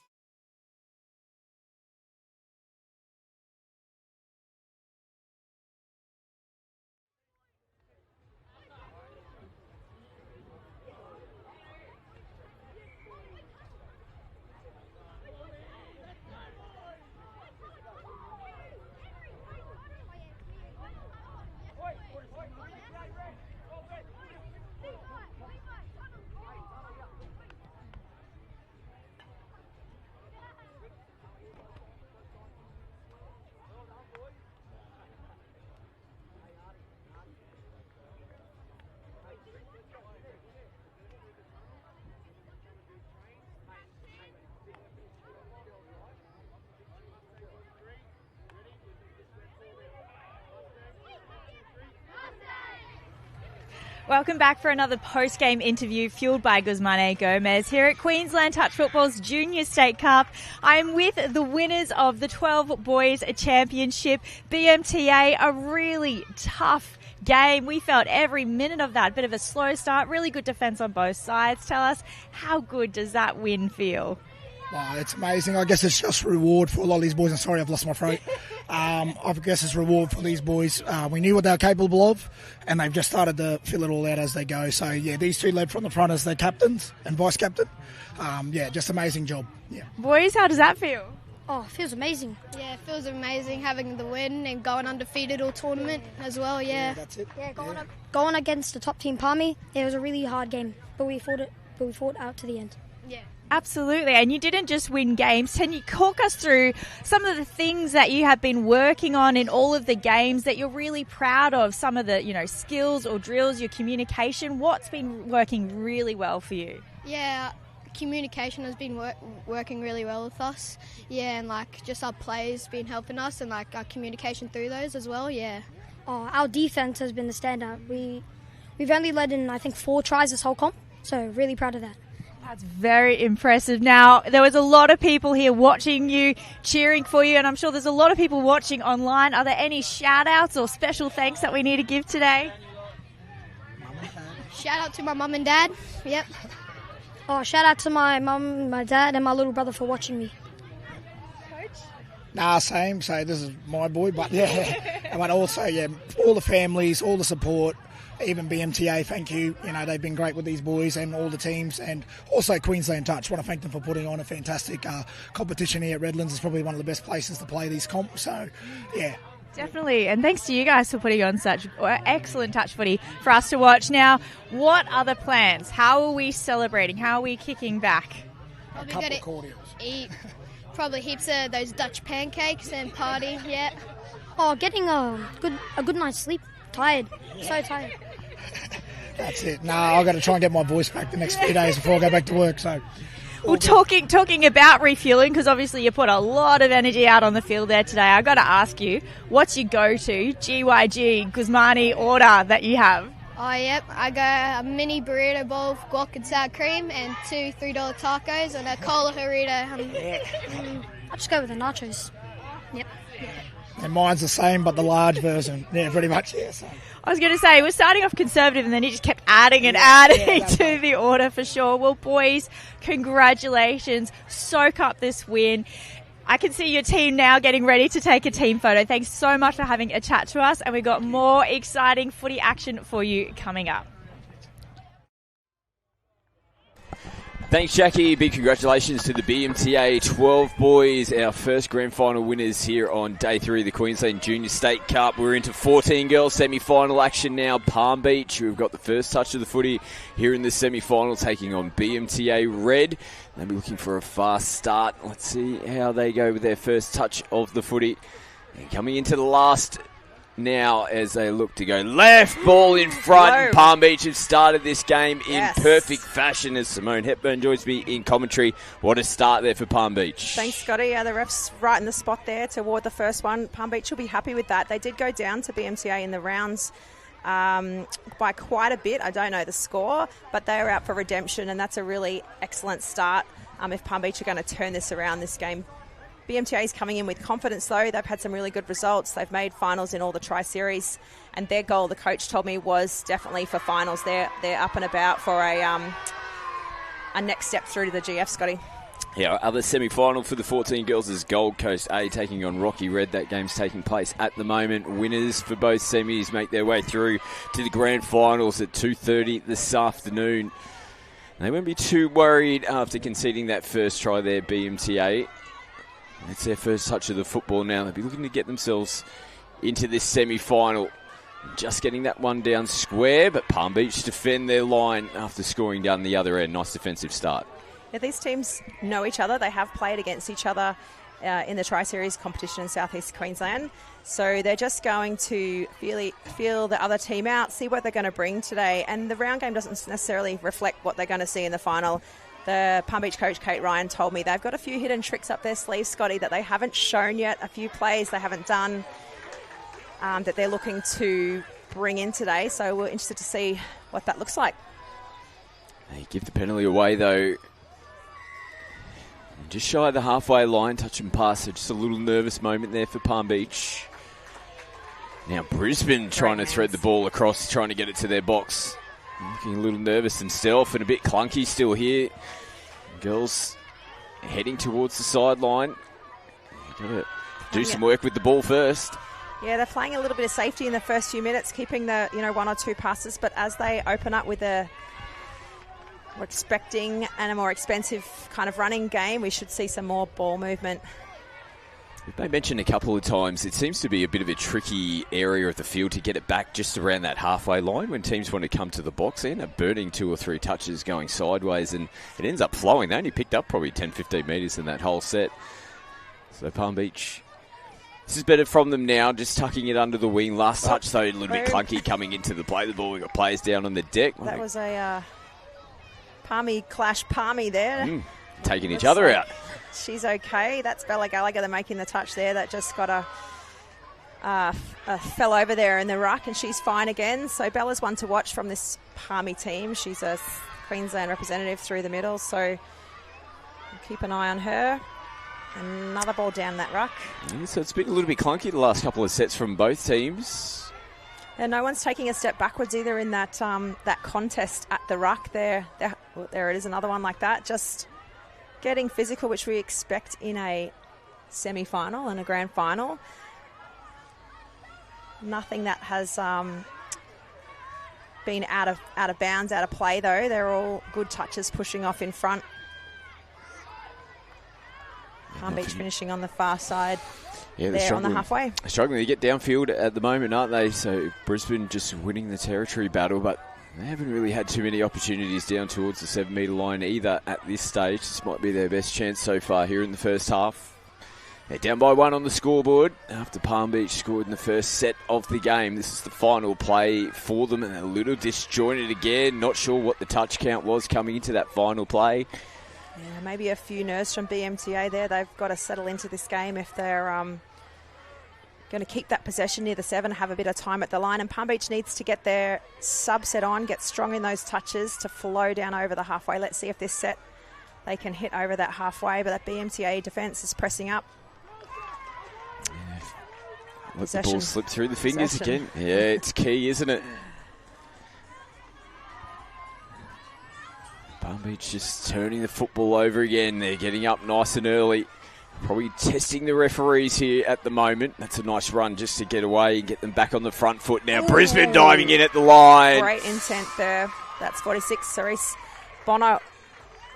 Welcome back for another post-game interview fueled by Guzmane Gomez here at Queensland Touch Football's Junior State Cup. I'm with the winners of the 12 Boys Championship. BMTA, a really tough game. We felt every minute of that. Bit of a slow start, really good defence on both sides. Tell us, how good does that win feel? Wow, it's amazing. I guess it's just reward for a lot of these boys. I'm sorry, I've lost my throat. I guess it's reward for these boys. We knew what they were capable of, and they've just started to fill it all out as they go. So, yeah, these two led from the front as their captains and vice-captain. Just amazing job. Yeah. Boys, how does that feel? Oh, it feels amazing. Yeah, it feels amazing having the win and going undefeated all tournament as well, yeah. That's it. Yeah, going against the top team, Palmy, it was a really hard game, but we fought out to the end. Yeah. Absolutely, and you didn't just win games. Can you talk us through some of the things that you have been working on in all of the games that you're really proud of? Some of the, skills or drills, your communication. What's been working really well for you? Yeah, communication has been working really well with us. Yeah, and just our plays been helping us, and our communication through those as well. Yeah. Oh, our defense has been the standout. We've only led in, I think, 4 tries this whole comp, so really proud of that. That's very impressive. Now, there was a lot of people here watching you, cheering for you, and I'm sure there's a lot of people watching online. Are there any shout-outs or special thanks that we need to give today? Shout out to my mum and dad. Yep. Oh, shout out to my mum, my dad, and my little brother for watching me. Nah, same. So this is my boy, but yeah. But also, all the families, all the support. Even BMTA, thank you. They've been great with these boys and all the teams, and also Queensland Touch. Want to thank them for putting on a fantastic competition here at Redlands. It's probably one of the best places to play these comps. So, yeah. Definitely, and thanks to you guys for putting on such excellent touch footy for us to watch. Now, what are the plans? How are we celebrating? How are we kicking back? Probably going to eat Probably heaps of those Dutch pancakes and party, yeah. Oh, getting a good night's sleep. Tired. So tired. That's it. No, I've got to try and get my voice back the next few days before I go back to work. So, well, talking about refueling, because obviously you put a lot of energy out on the field there today. I've got to ask you, what's your go-to GYG Guzmani order that you have? Oh, yep. I go a mini burrito bowl of guac and sour cream and 2 $3 tacos and a cola burrito. I'll just go with the nachos. Yep. and mine's the same, but the large version. Yeah, pretty much. Yeah. So. I was going to say, we're starting off conservative and then he just kept adding and adding to the order for sure. Well, boys, congratulations. Soak up this win. I can see your team now getting ready to take a team photo. Thanks so much for having a chat to us, and we've got more exciting footy action for you coming up. Thanks, Jackie. Big congratulations to the BMTA 12 boys, our first grand final winners here on day 3 of the Queensland Junior State Cup. We're into 14 girls semi-final action now. Palm Beach, we've got the first touch of the footy here in the semi-final, taking on BMTA Red. They'll be looking for a fast start. Let's see how they go with their first touch of the footy. And coming into the last now as they look to go left, ball in front. And Palm Beach have started this game in perfect fashion as Simone Hepburn joins me in commentary. What a start there for Palm Beach. Thanks, Scotty. The ref's right in the spot there toward the first one. Palm Beach will be happy with that. They did go down to BMTA in the rounds by quite a bit. I don't know the score, but they are out for redemption, and that's a really excellent start if Palm Beach are going to turn this around this game. BMTA is coming in with confidence, though. They've had some really good results. They've made finals in all the tri-series, and their goal, the coach told me, was definitely for finals. They're up and about for a next step through to the GF, Scotty. Yeah, other semi-final for the 14 girls is Gold Coast A taking on Rocky Red. That game's taking place at the moment. Winners for both semis make their way through to the grand finals at 2:30 this afternoon. They won't be too worried after conceding that first try there, BMTA. It's their first touch of the football now. They'll be looking to get themselves into this semi-final. Just getting that one down square, but Palm Beach defend their line after scoring down the other end. Nice defensive start. Yeah, these teams know each other. They have played against each other in the Tri-Series competition in Southeast Queensland. So they're just going to feel the other team out, see what they're going to bring today. And the round game doesn't necessarily reflect what they're going to see in the final. The Palm Beach coach, Kate Ryan, told me they've got a few hidden tricks up their sleeve, Scotty, that they haven't shown yet, a few plays they haven't done that they're looking to bring in today. So we're interested to see what that looks like. They give the penalty away, though. Just shy of the halfway line, touch and pass. So just a little nervous moment there for Palm Beach. Now Brisbane trying to thread the ball across, trying to get it to their box. Looking a little nervous themselves and a bit clunky still here. Girls heading towards the sideline. Got to do some work with the ball first. Yeah, they're playing a little bit of safety in the first few minutes, keeping the 1 or 2 passes. But as they open up with we're expecting and a more expensive kind of running game, we should see some more ball movement. They mentioned a couple of times, it seems to be a bit of a tricky area of the field to get it back just around that halfway line when teams want to come to the box. They end up burning 2 or 3 touches going sideways, and it ends up flowing. They only picked up probably 10-15 metres in that whole set. So Palm Beach, this is better from them now, just tucking it under the wing. Last touch, though, a little bit clunky coming into the play. The ball, we've got players down on the deck. That was a Palmy there. Taking each other out. She's okay. That's Bella Gallagher, the making the touch there. That just got fell over there in the ruck, and she's fine again. So Bella's one to watch from this Palmy team. She's a Queensland representative through the middle, so keep an eye on her. Another ball down that ruck. So it's been a little bit clunky the last couple of sets from both teams. And no one's taking a step backwards either in that that contest at the ruck there. There it is, another one like that. Just getting physical, which we expect in a semi-final and a grand final. Nothing that has been out of bounds, out of play, though. They're all good touches pushing off in front. Palm Beach finishing on the far side. Yeah, there on the halfway. Struggling to get downfield at the moment, aren't they? So Brisbane just winning the territory battle, but They haven't really had too many opportunities down towards the 7 metre line either at this stage. This might be their best chance so far here in the first half. They're down by 1 on the scoreboard after Palm Beach scored in the first set of the game. This is the final play for them, and a little disjointed again. Not sure what the touch count was coming into that final play. Yeah, maybe a few nerves from BMTA there. They've got to settle into this game if they're going to keep that possession near the 7, have a bit of time at the line. And Palm Beach needs to get their subset on, get strong in those touches to flow down over the halfway. Let's see if this set they can hit over that halfway, but that BMTA defence is pressing up. Let the ball slip through the fingers again. Yeah, it's key, isn't it? Palm Beach just turning the football over again. They're getting up nice and early. Probably testing the referees here at the moment. That's a nice run just to get away and get them back on the front foot now. Ooh. Brisbane diving in at the line. Great intent there. That's 46, Cerise Bonner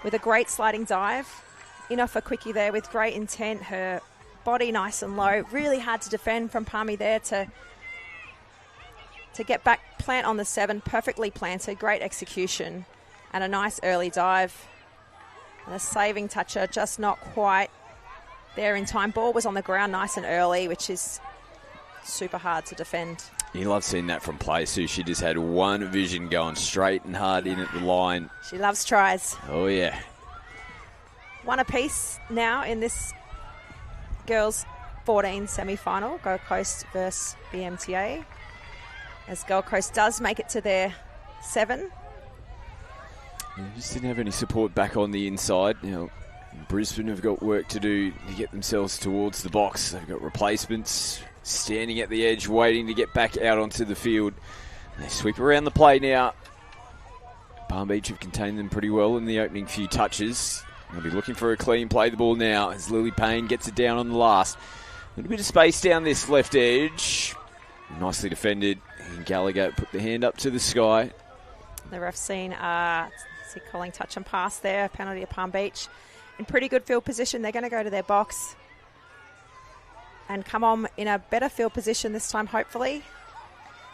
with a great sliding dive. In off a quickie there with great intent. Her body nice and low. Really hard to defend from Palmy there to get back, plant on the 7. Perfectly planted. Great execution. And a nice early dive. And a saving toucher, just not quite there in time. Ball was on the ground nice and early, which is super hard to defend. You love seeing that from play, Sue. She just had one vision going straight and hard in at the line. She loves tries. Oh, yeah. 1 apiece now in this girls 14 semi-final. Gold Coast versus BMTA. As Gold Coast does make it to their 7. They just didn't have any support back on the inside. You know, Brisbane have got work to do to get themselves towards the box. They've got replacements standing at the edge waiting to get back out onto the field. And they sweep around the play now. Palm Beach have contained them pretty well in the opening few touches. They'll be looking for a clean play the ball now as Lily Payne gets it down on the last. A little bit of space down this left edge. Nicely defended. And Gallagher put the hand up to the sky. The ref's seen calling touch and pass there. Penalty to Palm Beach. In pretty good field position. They're going to go to their box and come on in a better field position this time, hopefully.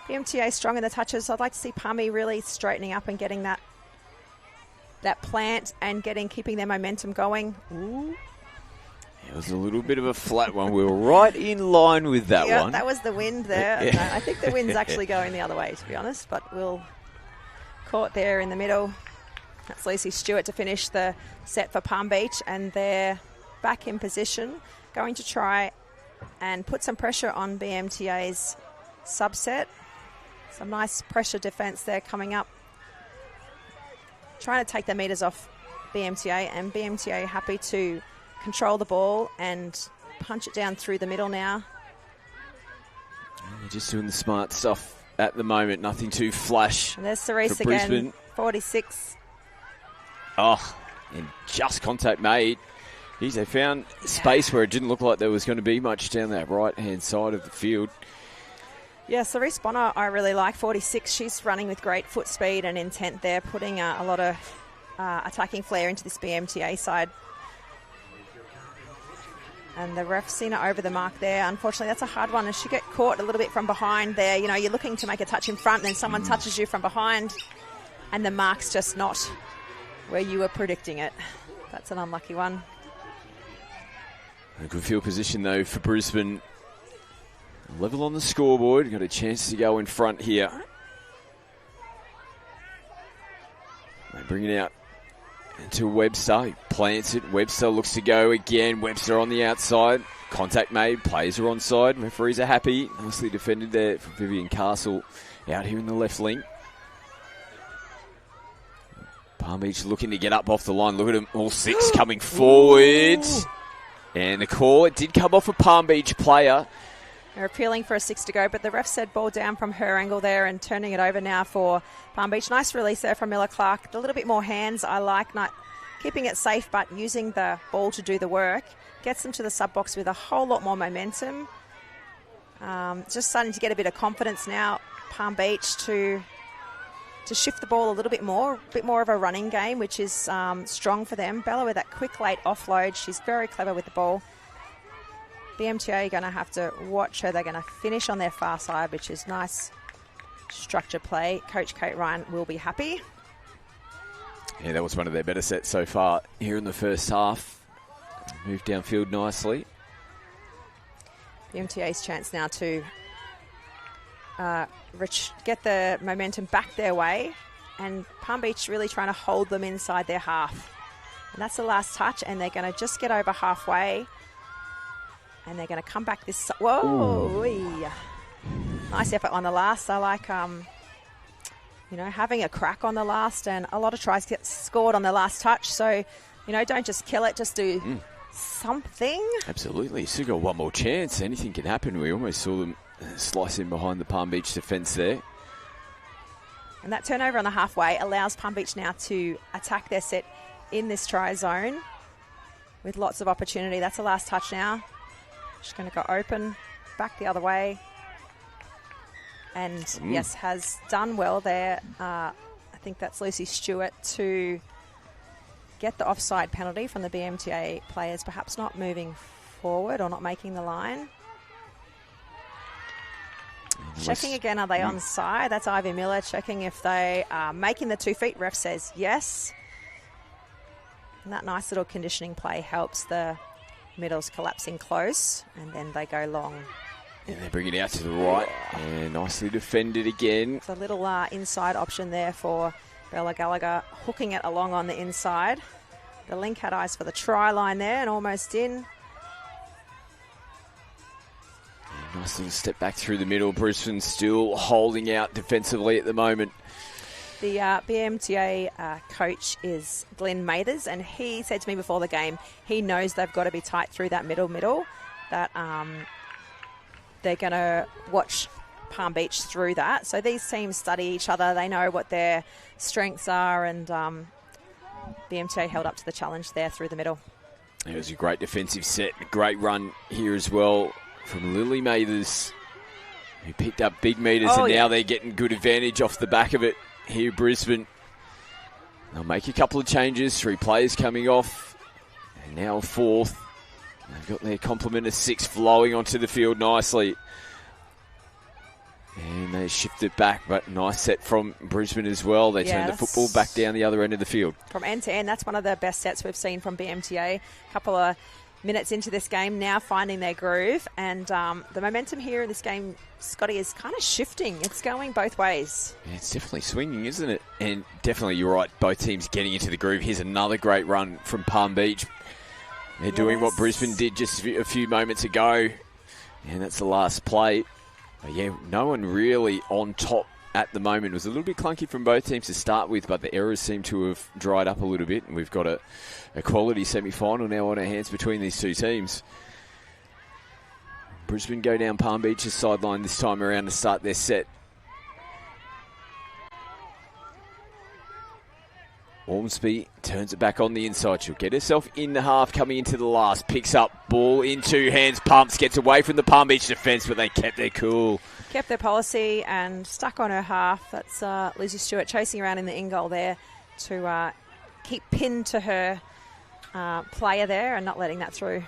BMTA strong in the touches. I'd like to see Palmy really straightening up and getting that plant and keeping their momentum going. Ooh. It was a little bit of a flat one. We were right in line with that one. That was the wind there. Yeah. No, I think the wind's actually going the other way, to be honest, but we'll caught there in the middle. That's Lucy Stewart to finish the set for Palm Beach, and they're back in position, going to try and put some pressure on BMTA's subset. Some nice pressure defence there coming up. Trying to take the metres off BMTA, and BMTA happy to control the ball and punch it down through the middle now. They're just doing the smart stuff at the moment. Nothing too flash. And there's Cerise again, Brisbane. 46. Oh, and just contact made. Geez, they found space where it didn't look like there was going to be much down that right-hand side of the field. Yeah, Cerise Bonner, I really like. 46. She's running with great foot speed and intent there, putting a lot of attacking flair into this BMTA side. And the ref's seen her over the mark there. Unfortunately, that's a hard one. As she get caught a little bit from behind there, you know, you're looking to make a touch in front, and then someone touches you from behind, and the mark's just not where you were predicting it. That's an unlucky one. A good field position, though, for Brisbane. Level on the scoreboard. Got a chance to go in front here. They bring it out into Webster. He plants it. Webster looks to go again. Webster on the outside. Contact made. Players are onside. Referees are happy. Nicely defended there for Vivian Castle out here in the left link. Palm Beach looking to get up off the line. Look at them, all 6 coming forward. Ooh. And the call, it did come off a Palm Beach player. They're appealing for a 6 to go, but the ref said ball down from her angle there and turning it over now for Palm Beach. Nice release there from Miller Clark. A little bit more hands, I like. Not keeping it safe, but using the ball to do the work. Gets them to the sub-box with a whole lot more momentum. Just starting to get a bit of confidence now, Palm Beach, to shift the ball a little bit more of a running game, which is strong for them. Bella with that quick late offload. She's very clever with the ball. BMTA are going to have to watch her. They're going to finish on their far side, which is nice structured play. Coach Kate Ryan will be happy. Yeah, that was one of their better sets so far here in the first half. Moved downfield nicely. BMTA's chance now to get the momentum back their way, and Palm Beach really trying to hold them inside their half. And that's the last touch, and they're going to just get over halfway, and they're going to come back this... Whoa! Nice effort on the last. I like, having a crack on the last, and a lot of tries get scored on the last touch. So, don't just kill it, just do something. Absolutely. Still got one more chance. Anything can happen. We almost saw them slice in behind the Palm Beach defence there. And that turnover on the halfway allows Palm Beach now to attack their set in this try zone with lots of opportunity. That's the last touch now. Just going to go open, back the other way. And yes, has done well there. I think that's Lucy Stewart to get the offside penalty from the BMTA players, perhaps not moving forward or not making the line. Checking again, are they onside? That's Ivy Miller checking if they are making the 2 feet. Ref says yes. And that nice little conditioning play helps the middles collapsing close, and then they go long. And they bring it out to the right, and nicely defended again. It's a little inside option there for Bella Gallagher, hooking it along on the inside. The link had eyes for the try line there and almost in. Nice little step back through the middle. Brisbane still holding out defensively at the moment. The BMTA coach is Glenn Mathers, and he said to me before the game, he knows they've got to be tight through that middle, that they're going to watch Palm Beach through that. So these teams study each other. They know what their strengths are, and BMTA held up to the challenge there through the middle. It was a great defensive set. A great run here as well from Lily Mathers, who picked up big metres, and now they're getting good advantage off the back of it here, Brisbane. They'll make a couple of changes. 3 players coming off, and now a 4th. They've got their complement of 6 flowing onto the field nicely. And they shift it back, but nice set from Brisbane as well. They turn the football back down the other end of the field. From end to end, that's one of the best sets we've seen from BMTA. A couple of minutes into this game, now finding their groove. And the momentum here in this game, Scotty, is kind of shifting. It's going both ways. Yeah, it's definitely swinging, isn't it? And definitely, you're right, both teams getting into the groove. Here's another great run from Palm Beach. They're doing what Brisbane did just a few moments ago. And that's the last play. But yeah, no one really on top at the moment. It was a little bit clunky from both teams to start with, but the errors seem to have dried up a little bit. And we've got a quality semi-final now on our hands between these two teams. Brisbane go down Palm Beach's sideline this time around to start their set. Ormsby turns it back on the inside. She'll get herself in the half coming into the last. Picks up ball in 2 hands. Pumps. Gets away from the Palm Beach defence, but they kept their cool. Kept their policy and stuck on her half. That's Lucy Stewart chasing around in the in-goal there to keep pinned to her player there and not letting that through.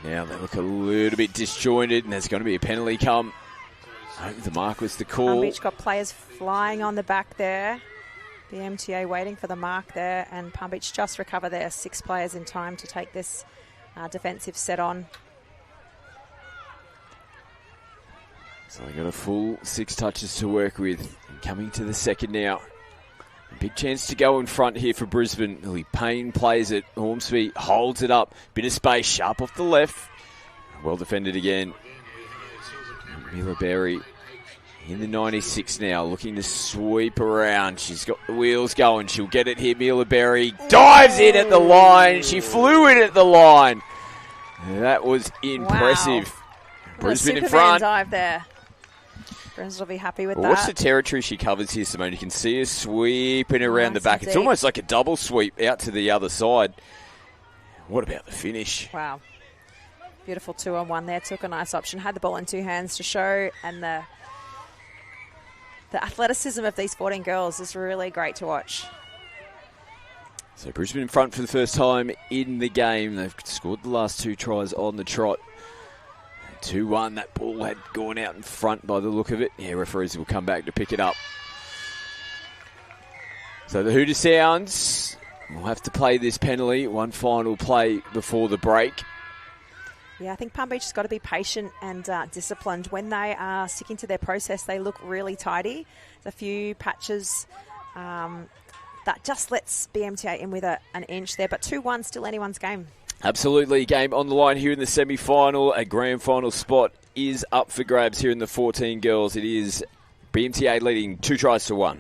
Now they look a little bit disjointed, and there's going to be a penalty come. The mark was the call. Palm Beach got players flying on the back there. The MTA waiting for the mark there, and Palm Beach just recover their 6 players in time to take this defensive set on. So they got a full 6 touches to work with. And coming to the second now. A big chance to go in front here for Brisbane. Lily Payne plays it. Ormsby holds it up. Bit of space, sharp off the left. Well defended again. Mila Berry in the 96 now, looking to sweep around. She's got the wheels going. She'll get it here. Mila Berry dives in at the line. She flew in at the line. That was impressive. Wow. Brisbane in Superman front. dive there. Brisbane will be happy with that. Watch the territory she covers here, Simone. You can see her sweeping around the back. It's indeed. almost like a double sweep out to the other side. What about the finish? Wow. Beautiful 2-on-1 there. Took a nice option. Had the ball in 2 hands to show. And the athleticism of these 14 girls is really great to watch. So Brisbane in front for the first time in the game. They've scored the last 2 tries on the trot. 2-1. That ball had gone out in front by the look of it. Yeah, referees will come back to pick it up. So the hooter sounds. We'll have to play this penalty. One final play before the break. Yeah, I think Palm Beach has got to be patient and disciplined. When they are sticking to their process, they look really tidy. There's a few patches that just lets BMTA in with an inch there, but 2-1, still anyone's game. Absolutely. Game on the line here in the semi-final. A grand final spot is up for grabs here in the 14 girls. It is BMTA leading 2-1.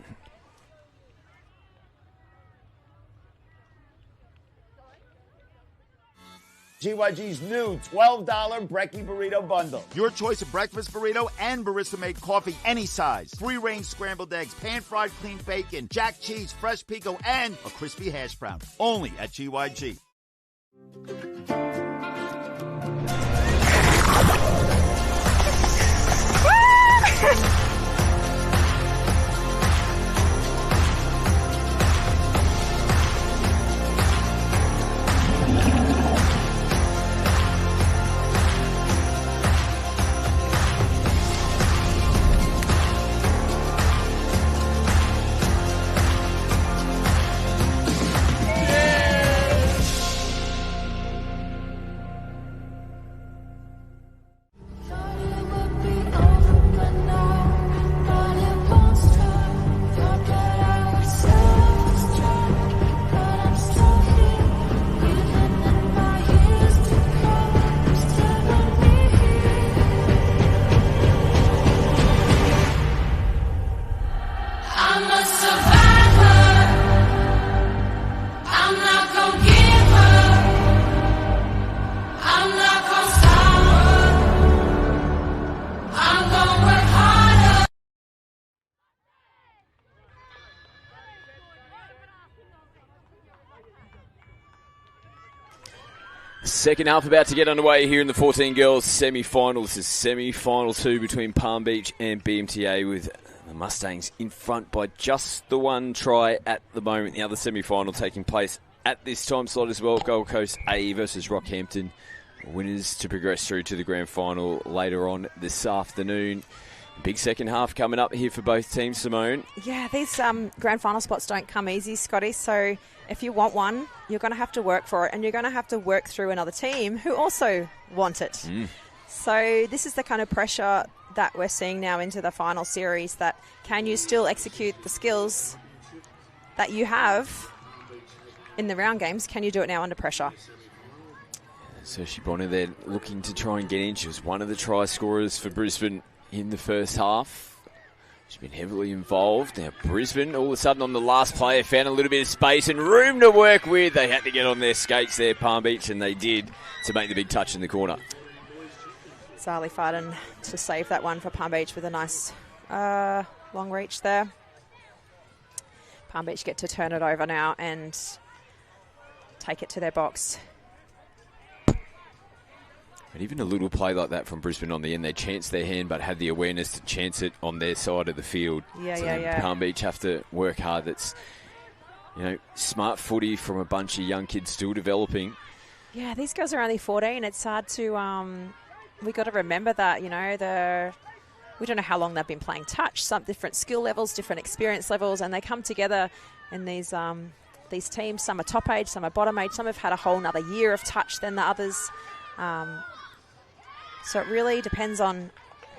GYG's new $12 Brekkie Burrito Bundle. Your choice of breakfast burrito and barista-made coffee any size. Free-range scrambled eggs, pan-fried clean bacon, jack cheese, fresh pico, and a crispy hash brown. Only at GYG. Second half about to get underway here in the 14 girls semi-final. This is semi-final 2 between Palm Beach and BMTA, with the Mustangs in front by just the one try at the moment. The other semi-final taking place at this time slot as well. Gold Coast A versus Rockhampton. Winners to progress through to the grand final later on this afternoon. Big second half coming up here for both teams, Simone. Yeah, these grand final spots don't come easy, Scotty. So if you want one, you're going to have to work for it, and you're going to have to work through another team who also want it. So this is the kind of pressure that we're seeing now into the final series, that can you still execute the skills that you have in the round games? Can you do it now under pressure? Saoirse Bonner there looking to try and get in. She was one of the try scorers for Brisbane in the first half. She's been heavily involved. Now Brisbane, all of a sudden on the last play, found a little bit of space and room to work with. They had to get on their skates there, Palm Beach, and they did, to make the big touch in the corner. Zali Farden to save that one for Palm Beach with a nice long reach there. Palm Beach get to turn it over now and take it to their box. But even a little play like that from Brisbane on the end, they chanced their hand but had the awareness to chance it on their side of the field. Palm Beach have to work hard. That's, smart footy from a bunch of young kids still developing. Yeah, these girls are only 14. It's hard to... we got to remember that, we don't know how long they've been playing touch. Some different skill levels, different experience levels, and they come together in these teams. Some are top age, some are bottom age. Some have had a whole nother year of touch than the others. So it really depends on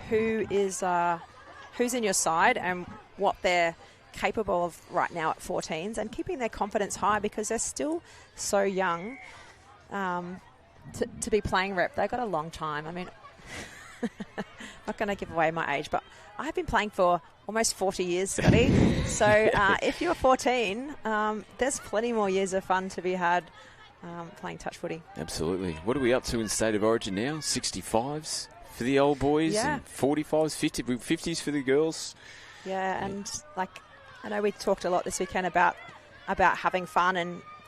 who's in your side and what they're capable of right now at 14s, and keeping their confidence high because they're still so young to be playing rep. They've got a long time. I mean, not going to give away my age, but I've been playing for almost 40 years, Scotty. So if you're 14, there's plenty more years of fun to be had playing touch footy. Absolutely. What are we up to in State of Origin now? 65s for the old boys, and 45s, 50s for the girls. Yeah, and I know we talked a lot this weekend about having fun,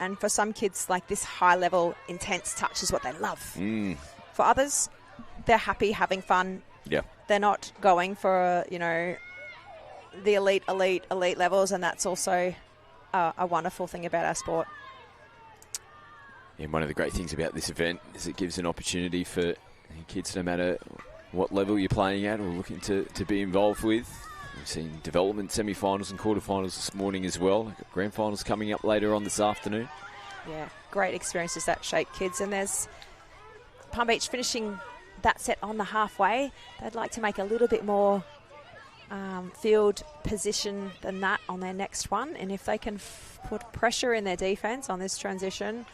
and for some kids, this high level, intense touch is what they love. For others, they're happy having fun. Yeah. They're not going for, the elite levels, and that's also a wonderful thing about our sport. And one of the great things about this event is it gives an opportunity for And kids, no matter what level you're playing at or looking to be involved with. We've seen development semi-finals and quarterfinals this morning as well. Grand finals coming up later on this afternoon. Yeah, great experiences that shape kids. And there's Palm Beach finishing that set on the halfway. They'd like to make a little bit more field position than that on their next one. And if they can put pressure in their defence on this transition,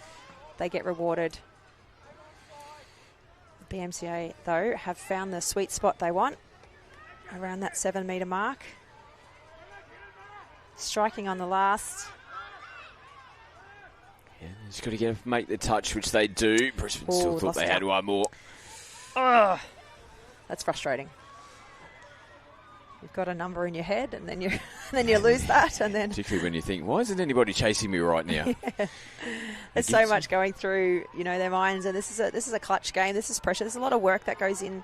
they get rewarded. The BMTA, though, have found the sweet spot they want around that 7 metre mark. Striking on the last. Yeah, just got to make the touch, which they do. Brisbane still thought they had one more. That's frustrating. You've got a number in your head, and then you lose that, and then particularly when you think, why isn't anybody chasing me right now? Yeah. There's so much going through, their minds, and this is a clutch game. This is pressure. There's a lot of work that goes in,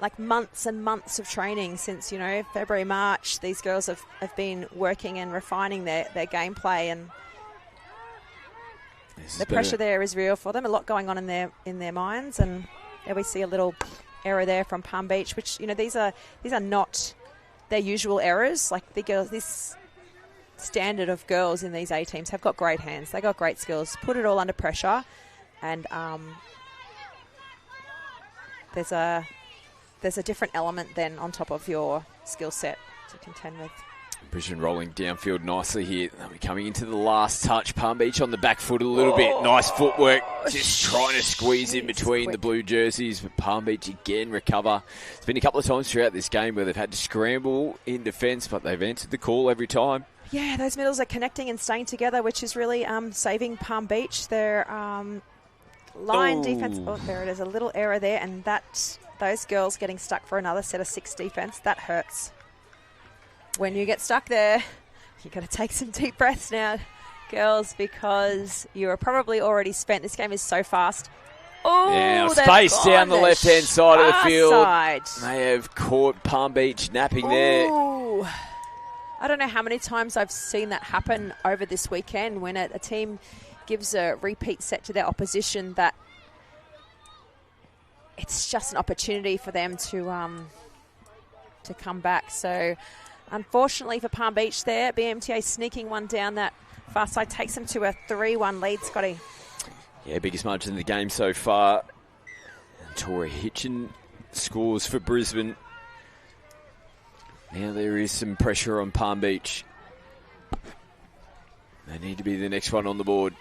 like months and months of training since February, March. These girls have been working and refining their gameplay, and the pressure there is real for them. A lot going on in their minds, and there we see a little error there from Palm Beach, which these are not their usual errors. Like the girls, this standard of girls in these A teams have got great hands. They got great skills. Put it all under pressure, and there's a different element then on top of your skill set to contend with. Brisbane rolling downfield nicely here. They'll be coming into the last touch. Palm Beach on the back foot a little bit. Nice footwork. Just trying to squeeze in between the blue jerseys. But Palm Beach again recover. It's been a couple of times throughout this game where they've had to scramble in defence, but they've answered the call every time. Yeah, those middles are connecting and staying together, which is really saving Palm Beach. Their line defence. Oh, there it is. A little error there, and those girls getting stuck for another set of 6 defence. That hurts. When you get stuck there, you've got to take some deep breaths now, girls, because you are probably already spent. This game is so fast. Oh, yeah, space down the left-hand side of the field. Side. They have caught Palm Beach napping there. I don't know how many times I've seen that happen over this weekend when a team gives a repeat set to their opposition, that it's just an opportunity for them to come back. So unfortunately for Palm Beach there, BMTA sneaking one down that far side takes them to a 3-1 lead, Scotty. Yeah, biggest margin in the game so far. And Tori Hitchin scores for Brisbane. Now there is some pressure on Palm Beach. They need to be the next one on the board.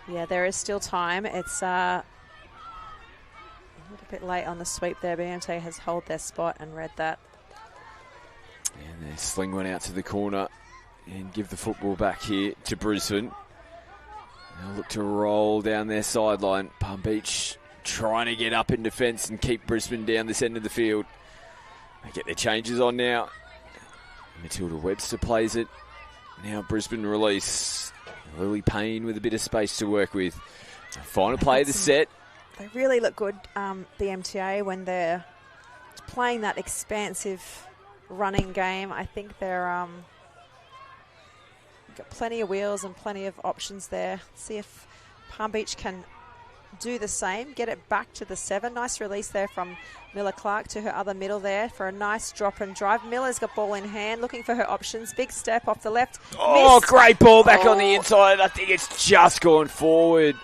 Yeah, there is still time. It's a little bit late on the sweep there. BMTA has held their spot and read that. And they sling one out to the corner and give the football back here to Brisbane. They'll look to roll down their sideline. Palm Beach trying to get up in defence and keep Brisbane down this end of the field. They get their changes on now. Matilda Webster plays it. Now Brisbane release. Lily Payne with a bit of space to work with. Final play of the set. They really look good, BMTA, when they're playing that expansive running game. I think they're got plenty of wheels and plenty of options there. See if Palm Beach can do the same, get it back to the 7. Nice release there from Miller Clark to her other middle there for a nice drop and drive. Miller's got ball in hand, looking for her options. Big step off the left. Oh, Missed. Great ball back on the inside. I think it's just gone forward.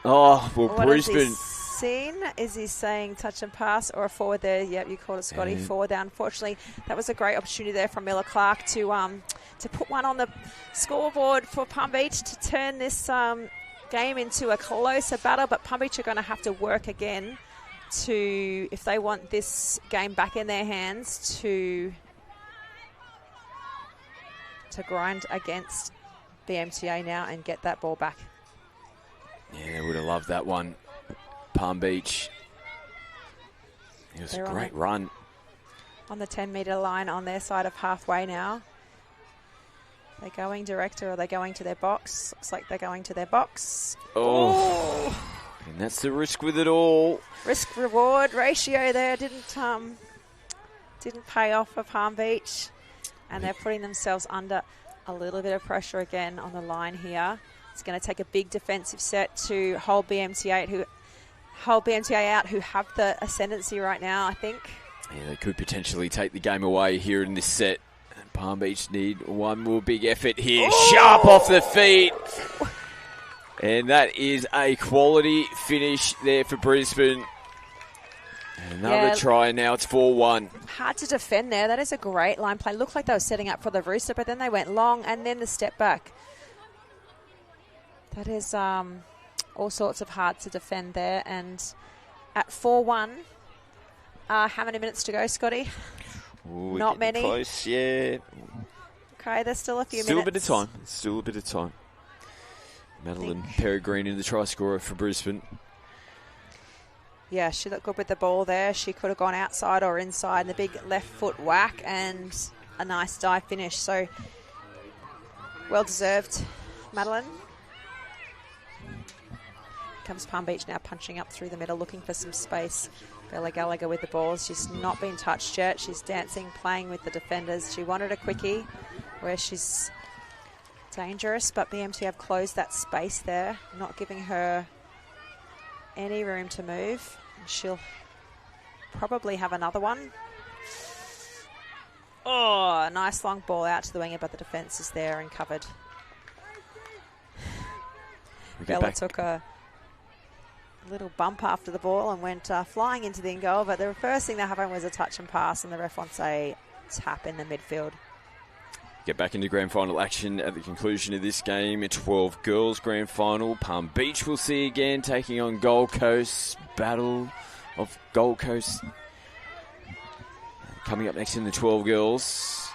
Oh, well, What Brisbane. has he seen? Is he saying touch and pass or a forward there? Yep, you called it, Scotty. Forward there. Unfortunately, that was a great opportunity there from Miller Clark to put one on the scoreboard for Palm Beach to turn this game into a closer battle. But Palm Beach are going to have to work again if they want this game back in their hands, to grind against BMTA now and get that ball back. Yeah, they would have loved that one. Palm Beach. It was a great run. On the 10-metre line on their side of halfway now. They're going direct, or are they going to their box? Looks like they're going to their box. Oh. And that's the risk with it all. Risk-reward ratio there didn't pay off for Palm Beach. And they're putting themselves under a little bit of pressure again on the line here. It's going to take a big defensive set to hold BMTA, who hold BMTA out, who have the ascendancy right now, I think. Yeah, they could potentially take the game away here in this set. Palm Beach need one more big effort here. Ooh! Sharp off the feet. And that is a quality finish there for Brisbane. Another try, now it's 4-1. Hard to defend there. That is a great line play. Looked like they were setting up for the rooster, but then they went long and then the step back. That is all sorts of hard to defend there. And at 4-1, how many minutes to go, Scotty? Ooh, not many. Close, yeah. Okay, there's still a few minutes. Still a bit of time. Madeline Peregrine in the try scorer for Brisbane. Yeah, she looked good with the ball there. She could have gone outside or inside. The big left foot whack and a nice dive finish. So, well deserved, Madeline. Comes Palm Beach now punching up through the middle, looking for some space. Bella Gallagher with the ball. She's not been touched yet. She's dancing, playing with the defenders. She wanted a quickie where she's dangerous, but BMT have closed that space there, not giving her any room to move. She'll probably have another one. Oh, nice long ball out to the winger, but the defence is there and covered. Bella took a little bump after the ball and went flying into the in goal, but the first thing that happened was a touch and pass, and the ref wants a tap in the midfield. Get back into grand final action at the conclusion of this game. A 12 girls grand final. Palm Beach we'll see again taking on Gold Coast. Battle of Gold Coast. Coming up next in the 12 girls.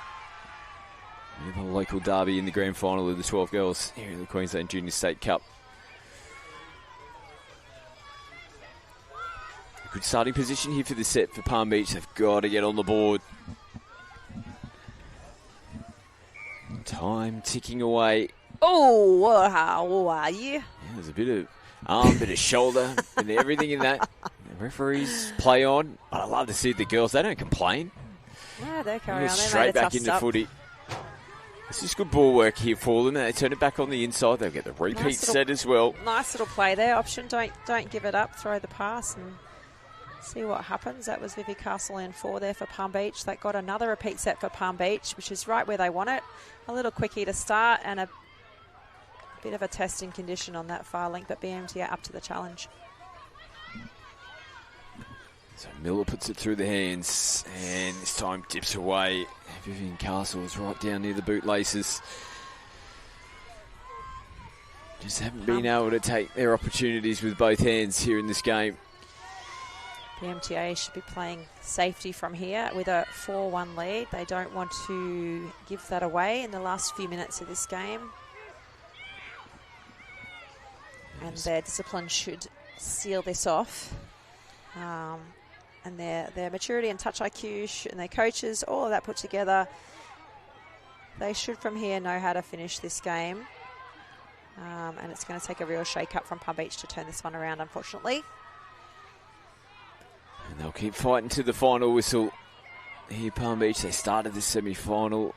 The local derby in the grand final of the 12 girls here in the Queensland Junior State Cup. A good starting position here for the set for Palm Beach. They've got to get on the board. Time ticking away. Oh, how are you? Yeah, there's a bit of arm, bit of shoulder, and everything in that. The referees play on. But I love to see the girls. They don't complain. Yeah, they carry on. Straight back into footy. This is good ball work here for them. They turn it back on the inside. They'll get the repeat set as well. Nice little play there. Option, don't give it up. Throw the pass and see what happens. That was Vivi Castle in 4 there for Palm Beach. That got another repeat set for Palm Beach, which is right where they want it. A little quickie to start and a bit of a testing condition on that far link, but BMT are up to the challenge. So Miller puts it through the hands, and this time dips away. Vivian Castle is right down near the bootlaces. Just haven't been able to take their opportunities with both hands here in this game. BMTA should be playing safety from here with a 4-1 lead. They don't want to give that away in the last few minutes of this game. And their discipline should seal this off. And their maturity and touch IQ and their coaches, all of that put together, they should from here know how to finish this game. And it's going to take a real shake-up from Palm Beach to turn this one around, unfortunately. And they'll keep fighting to the final whistle. Here, Palm Beach, they started the semi-final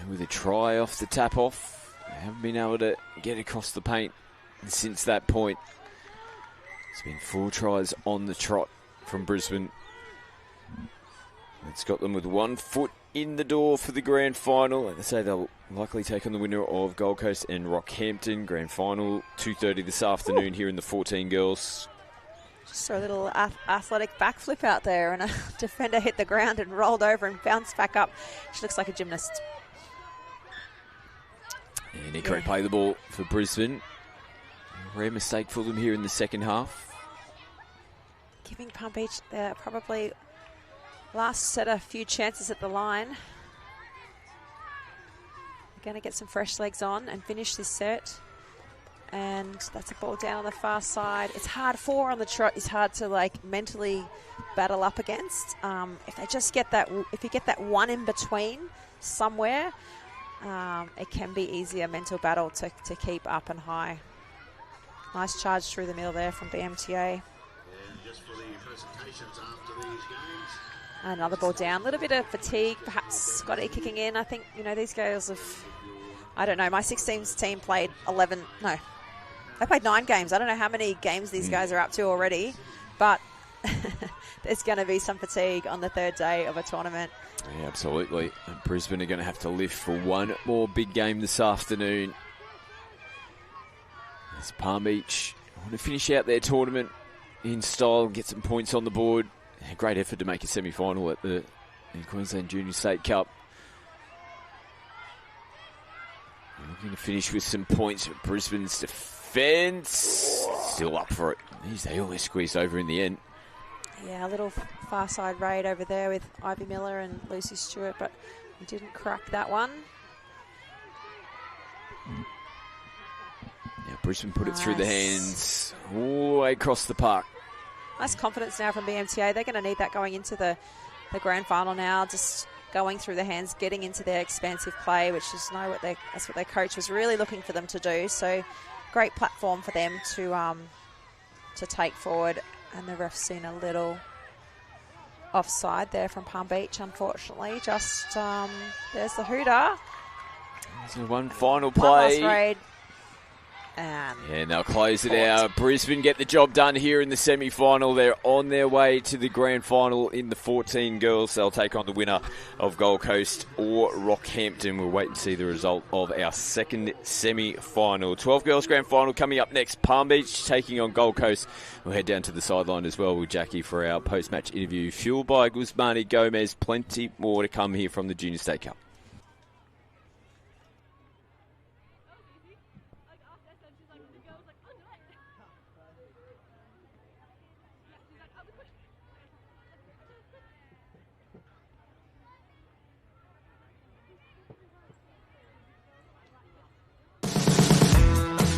with a try off the tap-off. They haven't been able to get across the paint since that point. It's been 4 tries on the trot from Brisbane. It's got them with 1 foot in the door for the grand final. Like I say, they'll likely take on the winner of Gold Coast and Rockhampton. Grand final, 2:30 this afternoon here in the 14 girls. Just a little athletic backflip out there, and a defender hit the ground and rolled over and bounced back up. She looks like a gymnast. And incorrect play the ball for Brisbane. Rare mistake for them here in the second half. Giving Palm Beach probably last set a few chances at the line. Going to get some fresh legs on and finish this set. And that's a ball down on the far side. It's hard. 4 on the trot is hard to mentally battle up against. If they just get that, if you get that one in between somewhere, it can be easier mental battle to keep up and high. Nice charge through the middle there from BMTA. Just for the presentations after these games. Another ball down. A little bit of fatigue, perhaps Scotty kicking in. I think, these girls have, I don't know, my 16s team played They played 9 games. I don't know how many games these guys are up to already, but there's going to be some fatigue on the third day of a tournament. Yeah, absolutely. And Brisbane are going to have to lift for one more big game this afternoon. As Palm Beach want to finish out their tournament in style and get some points on the board. A great effort to make a semi-final at the Queensland Junior State Cup. Looking to finish with some points, but Brisbane's defence still up for it. They almost squeezed over in the end. Yeah, a little far side raid over there with Ivy Miller and Lucy Stewart, but we didn't crack that one. Now Brisbane put it through the hands all the way across the park. Nice confidence now from BMTA. They're going to need that going into the grand final now, just going through the hands, getting into their expansive play, which is that's what their coach was really looking for them to do. So great platform for them to take forward. And the ref's seen a little offside there from Palm Beach, unfortunately. Just there's the hooter. There's one final One play. last raid. And yeah, they'll close it out. Brisbane get the job done here in the semi-final. They're on their way to the grand final in the 14 girls. They'll take on the winner of Gold Coast or Rockhampton. We'll wait and see the result of our second semi-final. 12 girls grand final coming up next. Palm Beach taking on Gold Coast. We'll head down to the sideline as well with Jackie for our post-match interview. Fueled by Guzmani Gomez. Plenty more to come here from the Junior State Cup.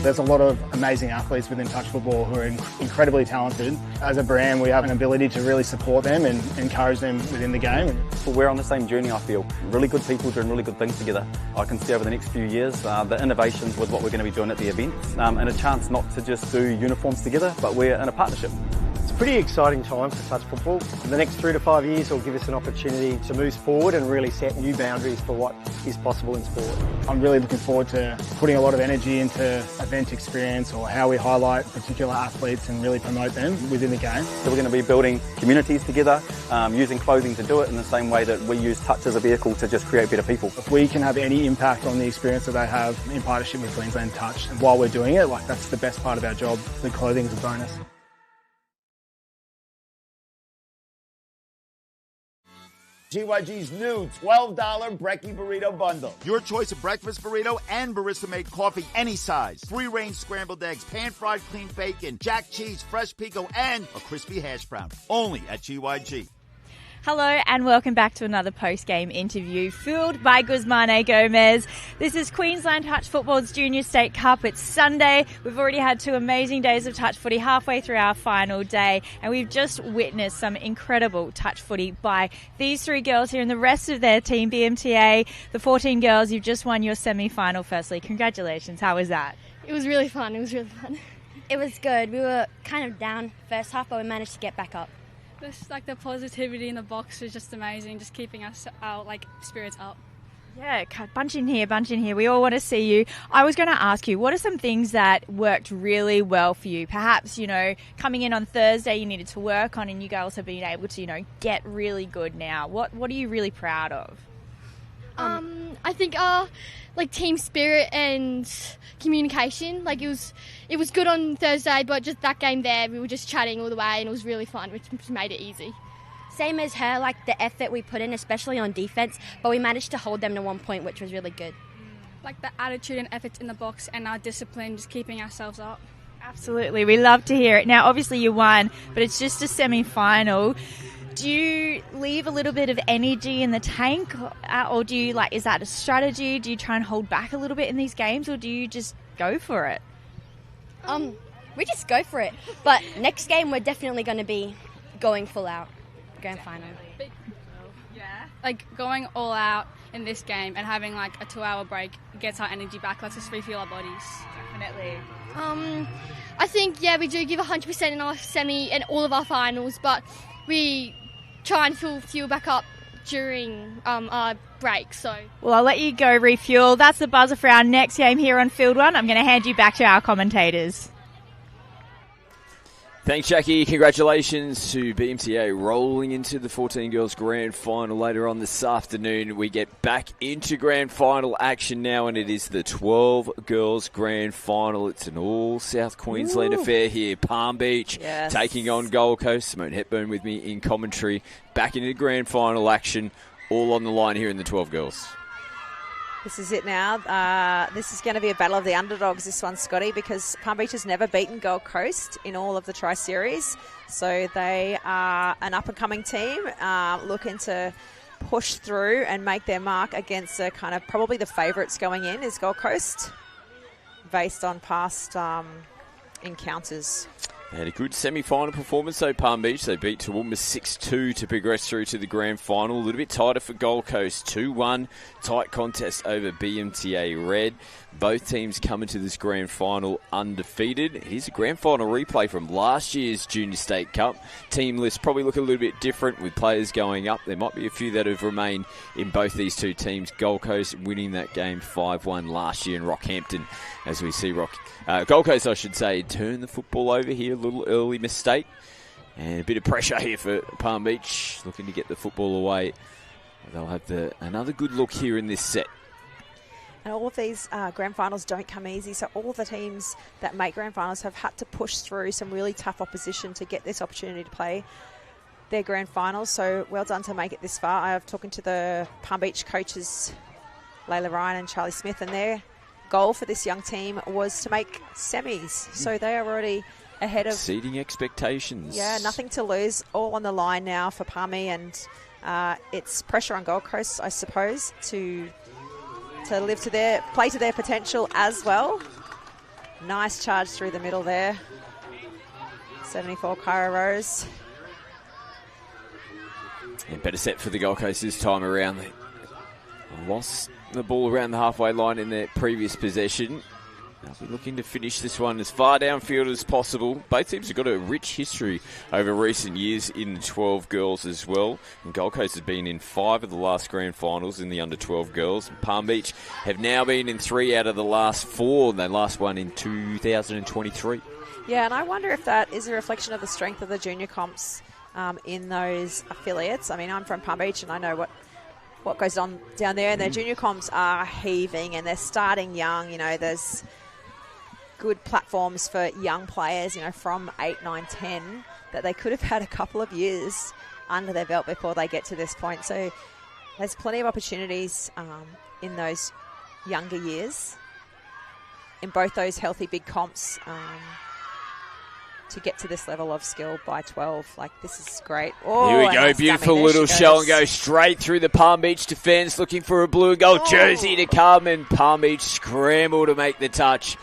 There's a lot of amazing athletes within touch football who are incredibly talented. As a brand, we have an ability to really support them and encourage them within the game. We're on the same journey, I feel. Really good people doing really good things together. I can see over the next few years the innovations with what we're going to be doing at the events and a chance not to just do uniforms together, but we're in a partnership. It's a pretty exciting time for touch football. The next 3 to 5 years will give us an opportunity to move forward and really set new boundaries for what is possible in sport. I'm really looking forward to putting a lot of energy into event experience or how we highlight particular athletes and really promote them within the game. So we're going to be building communities together, using clothing to do it in the same way that we use touch as a vehicle to just create better people. If we can have any impact on the experience that they have in partnership with Queensland Touch, and while we're doing it, that's the best part of our job. The clothing is a bonus. GYG's new $12 Brekkie Burrito Bundle. Your choice of breakfast burrito and barista-made coffee any size. Free-range scrambled eggs, pan-fried clean bacon, jack cheese, fresh pico, and a crispy hash brown. Only at GYG. Hello and welcome back to another post-game interview fueled by Guzmani Gomez. This is Queensland Touch Football's Junior State Cup. It's Sunday. We've already had 2 amazing days of touch footy halfway through our final day, and we've just witnessed some incredible touch footy by these 3 girls here and the rest of their team, BMTA. The 14 girls, you've just won your semi-final. Firstly, congratulations. How was that? It was really fun. It was good. We were kind of down first half, but we managed to get back up. Just the positivity in the box was just amazing, just keeping our spirits up. Yeah, bunch in here. We all want to see you. I was going to ask you, what are some things that worked really well for you? Perhaps, coming in on Thursday you needed to work on and you girls have been able to, get really good now. What are you really proud of? I think team spirit and communication. It was good on Thursday, but just that game there, we were just chatting all the way and it was really fun, which made it easy. Same as her, the effort we put in, especially on defence, but we managed to hold them to 1 point, which was really good. The attitude and effort in the box and our discipline, just keeping ourselves up. Absolutely, we love to hear it. Now, obviously you won, but it's just a semi-final. Do you leave a little bit of energy in the tank, or do you is that a strategy? Do you try and hold back a little bit in these games, or do you just go for it? We just go for it. But next game, we're definitely going to be going full out. Grand final. Yeah. Going all out in this game and having a 2-hour break gets our energy back. Let's just refuel our bodies. Definitely. I think, we do give 100% in our semi and all of our finals, but we try and fuel back up during our break. So, well, I'll let you go refuel. That's the buzzer for our next game here on Field 1. I'm going to hand you back to our commentators. Thanks, Jackie. Congratulations to BMTA rolling into the 14 girls grand final later on this afternoon. We get back into grand final action now, and it is the 12 girls grand final. It's an all South Queensland affair here. Palm Beach taking on Gold Coast. Simone Hepburn with me in commentary. Back into the grand final action, all on the line here in the 12 girls. This is it now. This is going to be a battle of the underdogs, this one, Scotty, because Palm Beach has never beaten Gold Coast in all of the Tri-Series. So they are an up-and-coming team looking to push through and make their mark against a kind of probably the favourites going in is Gold Coast, based on past encounters. They had a good semi-final performance, though, Palm Beach. They beat Toowoomba 6-2 to progress through to the grand final. A little bit tighter for Gold Coast. 2-1, tight contest over BMTA Red. Both teams coming to this grand final undefeated. Here's a grand final replay from last year's Junior State Cup. Team lists probably look a little bit different with players going up. There might be a few that have remained in both these two teams. Gold Coast winning that game 5-1 last year in Rockhampton, as we see Gold Coast, I should say, turn the football over here. A little early mistake. And a bit of pressure here for Palm Beach, looking to get the football away. They'll have another good look here in this set. And all of these grand finals don't come easy, so all the teams that make grand finals have had to push through some really tough opposition to get this opportunity to play their grand finals. So well done to make it this far. I was talking to the Palm Beach coaches, Layla Ryan and Charlie Smith, and their goal for this young team was to make semis. So they are already ahead of exceeding expectations. Yeah, nothing to lose, all on the line now for Palmy, and it's pressure on Gold Coast, I suppose, to play to their potential as well. Nice charge through the middle there. 74 Kyra Rose. And better set for the Gold Coast this time around. They lost the ball around the halfway line in their previous possession. They'll be looking to finish this one as far downfield as possible. Both teams have got a rich history over recent years in the 12 girls as well. And Gold Coast has been in 5 of the last grand finals in the under-12 girls. And Palm Beach have now been in 3 out of the last 4. They last one in 2023. Yeah, and I wonder if that is a reflection of the strength of the junior comps in those affiliates. I mean, I'm from Palm Beach and I know what goes on down there. And their junior comps are heaving and they're starting young. You know, there's good platforms for young players, you know, from 8, 9, 10, that they could have had a couple of years under their belt before they get to this point. So there's plenty of opportunities in those younger years, in both those healthy big comps, to get to this level of skill by 12. Like, this is great. Oh, here we go. Nice beautiful little shell and go straight through the Palm Beach defence, looking for a blue and gold jersey to come, and Palm Beach scramble to make the touch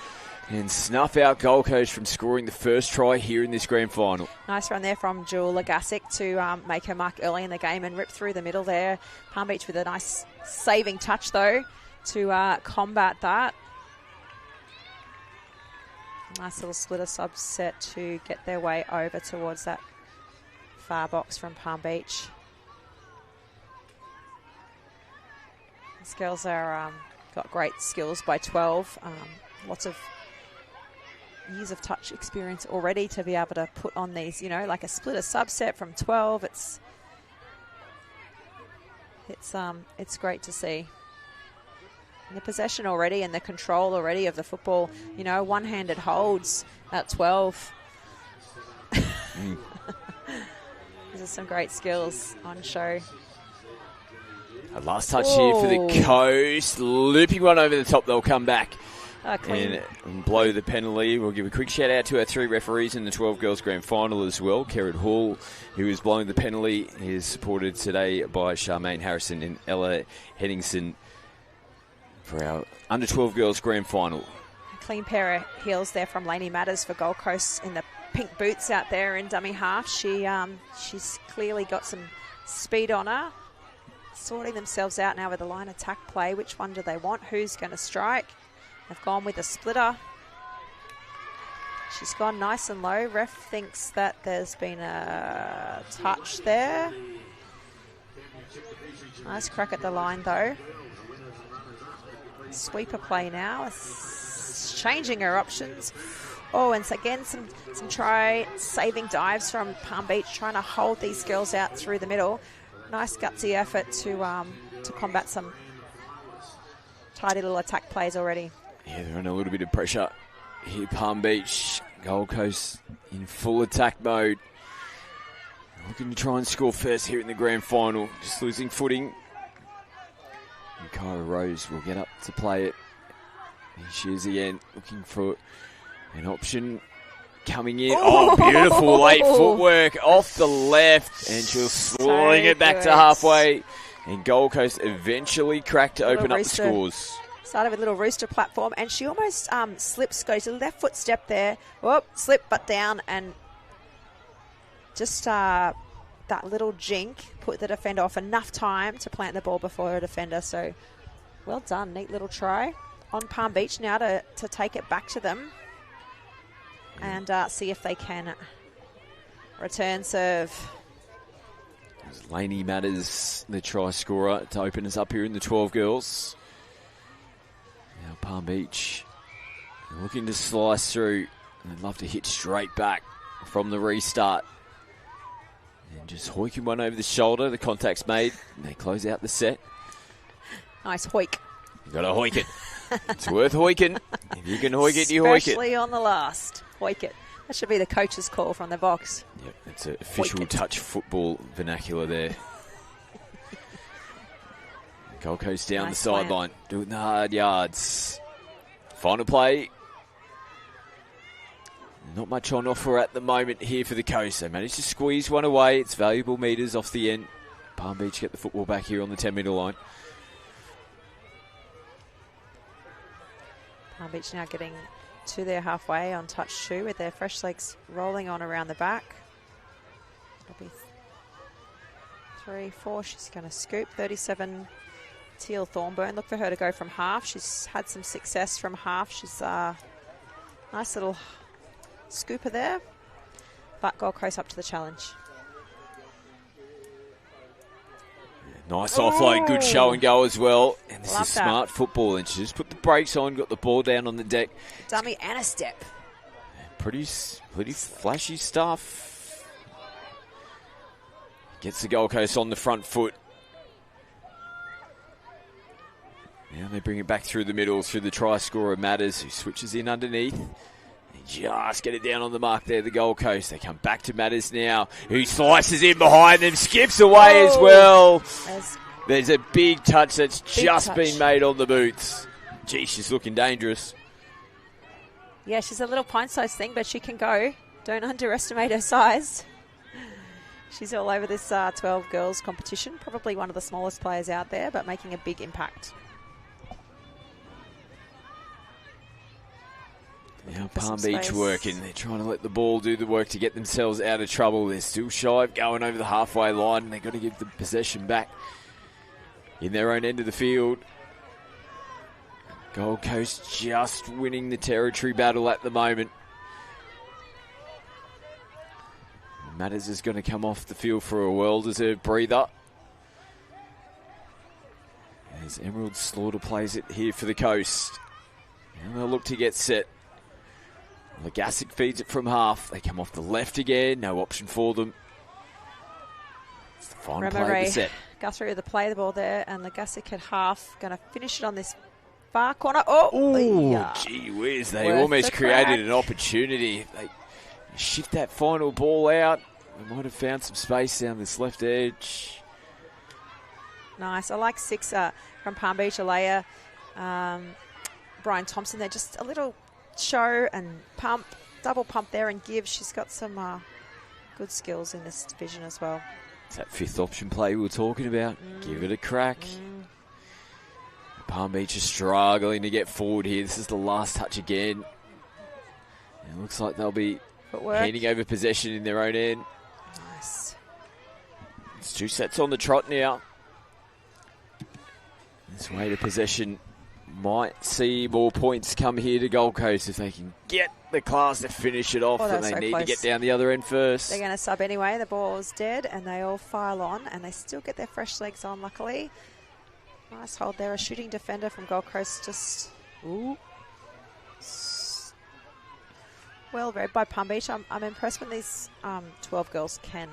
and snuff out Gold Coast from scoring the first try here in this grand final. Nice run there from Jewel Lagasic to make her mark early in the game and rip through the middle there. Palm Beach with a nice saving touch, though, to combat that. Nice little splitter subset to get their way over towards that far box from Palm Beach. These girls are got great skills by 12. Lots of years of touch experience already to be able to put on these, you know, like a splitter subset from 12. It's great to see. And the possession already and the control already of the football, you know, one-handed holds at 12. These are some great skills on show. A last touch here for the Coast. Looping one over the top, they'll come back and blow the penalty. We'll give a quick shout out to our 3 referees in the 12 girls grand final as well. Kerrod Hall, who is blowing the penalty, is supported today by Charmaine Harrison and Ella Henningson for our under 12 girls grand final. A clean pair of heels there from Lainey Matters for Gold Coast in the pink boots out there in dummy half. She's clearly got some speed on her. Sorting themselves out now with a line attack play. Which one do they want? Who's going to strike? They've gone with a splitter. She's gone nice and low. Ref thinks that there's been a touch there. Nice crack at the line, though. Sweeper play now. Changing her options. Oh, and again, some try-saving dives from Palm Beach, trying to hold these girls out through the middle. Nice gutsy effort to combat some tidy little attack plays already. Yeah, they're under a little bit of pressure here, Palm Beach. Gold Coast in full attack mode. Looking to try and score first here in the grand final. Just losing footing. And Kyra Rose will get up to play it. Here she is again, looking for an option coming in. Oh, beautiful late footwork off the left. And she'll sling it back to halfway. And Gold Coast eventually cracked to open up the scores. Started with a little rooster platform, and she almost slips, goes to the left foot step there. Whoop, slip, but down, and just that little jink put the defender off enough time to plant the ball before her defender. So well done, neat little try on Palm Beach now to take it back to them and see if they can return serve. Lainey Matters, the try scorer, to open us up here in the 12 girls. Now Palm Beach looking to slice through. They'd love to hit straight back from the restart. And just hoiking one over the shoulder. The contact's made. And they close out the set. Nice hoik. You've got to hoik it. It's worth hoiking. If you can hoik it, you hoik it. Especially on the last. Hoik it. That should be the coach's call from the box. Yep, it's an official touch football vernacular there. Gold Coast down the sideline, doing the hard yards. Final play. Not much on offer at the moment here for the Coast. They managed to squeeze one away. It's valuable metres off the end. Palm Beach get the football back here on the 10-metre line. Palm Beach now getting to their halfway on touch 2 with their fresh legs rolling on around the back. It'll be 3, 4. She's going to scoop. 37, Teal Thornburn. Look for her to go from half. She's had some success from half. She's a nice little scooper there. But Gold Coast up to the challenge. Nice offload, good show and go as well. And this is smart football. And she just put the brakes on, got the ball down on the deck. Dummy and a step. Pretty flashy stuff. Gets the Gold Coast on the front foot. Now they bring it back through the middle, through the try scorer Matters, who switches in underneath. They just get it down on the mark there, the Gold Coast. They come back to Matters now, who slices in behind them, skips away as well. There's a big touch that's just been made on the boots. Gee, she's looking dangerous. Yeah, she's a little pint-sized thing, but she can go. Don't underestimate her size. She's all over this 12 girls competition. Probably one of the smallest players out there, but making a big impact. Now Palm Beach working. They're trying to let the ball do the work to get themselves out of trouble. They're still shy of going over the halfway line, and they've got to give the possession back in their own end of the field. Gold Coast just winning the territory battle at the moment. Matters is going to come off the field for a well-deserved breather. As Emerald Slaughter plays it here for the Coast. Now they'll look to get set. Legasic feeds it from half. They come off the left again. No option for them. It's the final play of the set. Guthrie with the play the ball there, and Legasic at half. Going to finish it on this far corner. Oh, gee whiz. They almost created an opportunity. They shift that final ball out. They might have found some space down this left edge. Nice. I like 6 from Palm Beach, Alea, Brian Thompson. They're just a little show and pump, double pump there and give. She's got some good skills in this division as well. It's that 5th option play we were talking about. Give it a crack. Palm Beach is struggling to get forward here. This is the last touch again. It looks like they'll be handing over possession in their own end. Nice. It's 2 sets on the trot now. This way to possession might see more points come here to Gold Coast if they can get the class to finish it off, and they need to get down the other end first. They're going to sub anyway. The ball's dead, and they all file on, and they still get their fresh legs on, luckily. Nice hold there. A shooting defender from Gold Coast just... Ooh. Well read by Palm Beach. I'm impressed when these 12 girls can,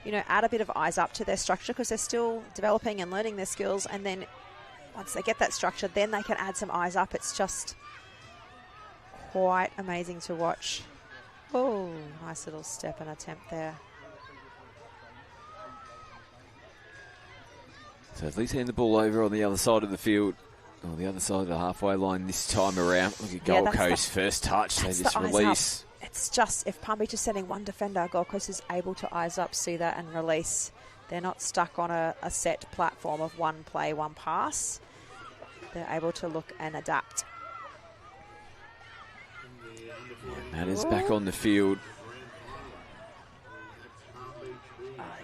add a bit of eyes up to their structure, because they're still developing and learning their skills, and then once they get that structure, then they can add some eyes up. It's just quite amazing to watch. Oh, nice little step and attempt there. So at least hand the ball over on the other side of the field, or the other side of the halfway line this time around. Look at Gold Coast, first touch, they just release. It's just, if Palm Beach is sending one defender, Gold Coast is able to eyes up, see that, and release. They're not stuck on a set platform of one play, one pass. They're able to look and adapt. Matters back on the field.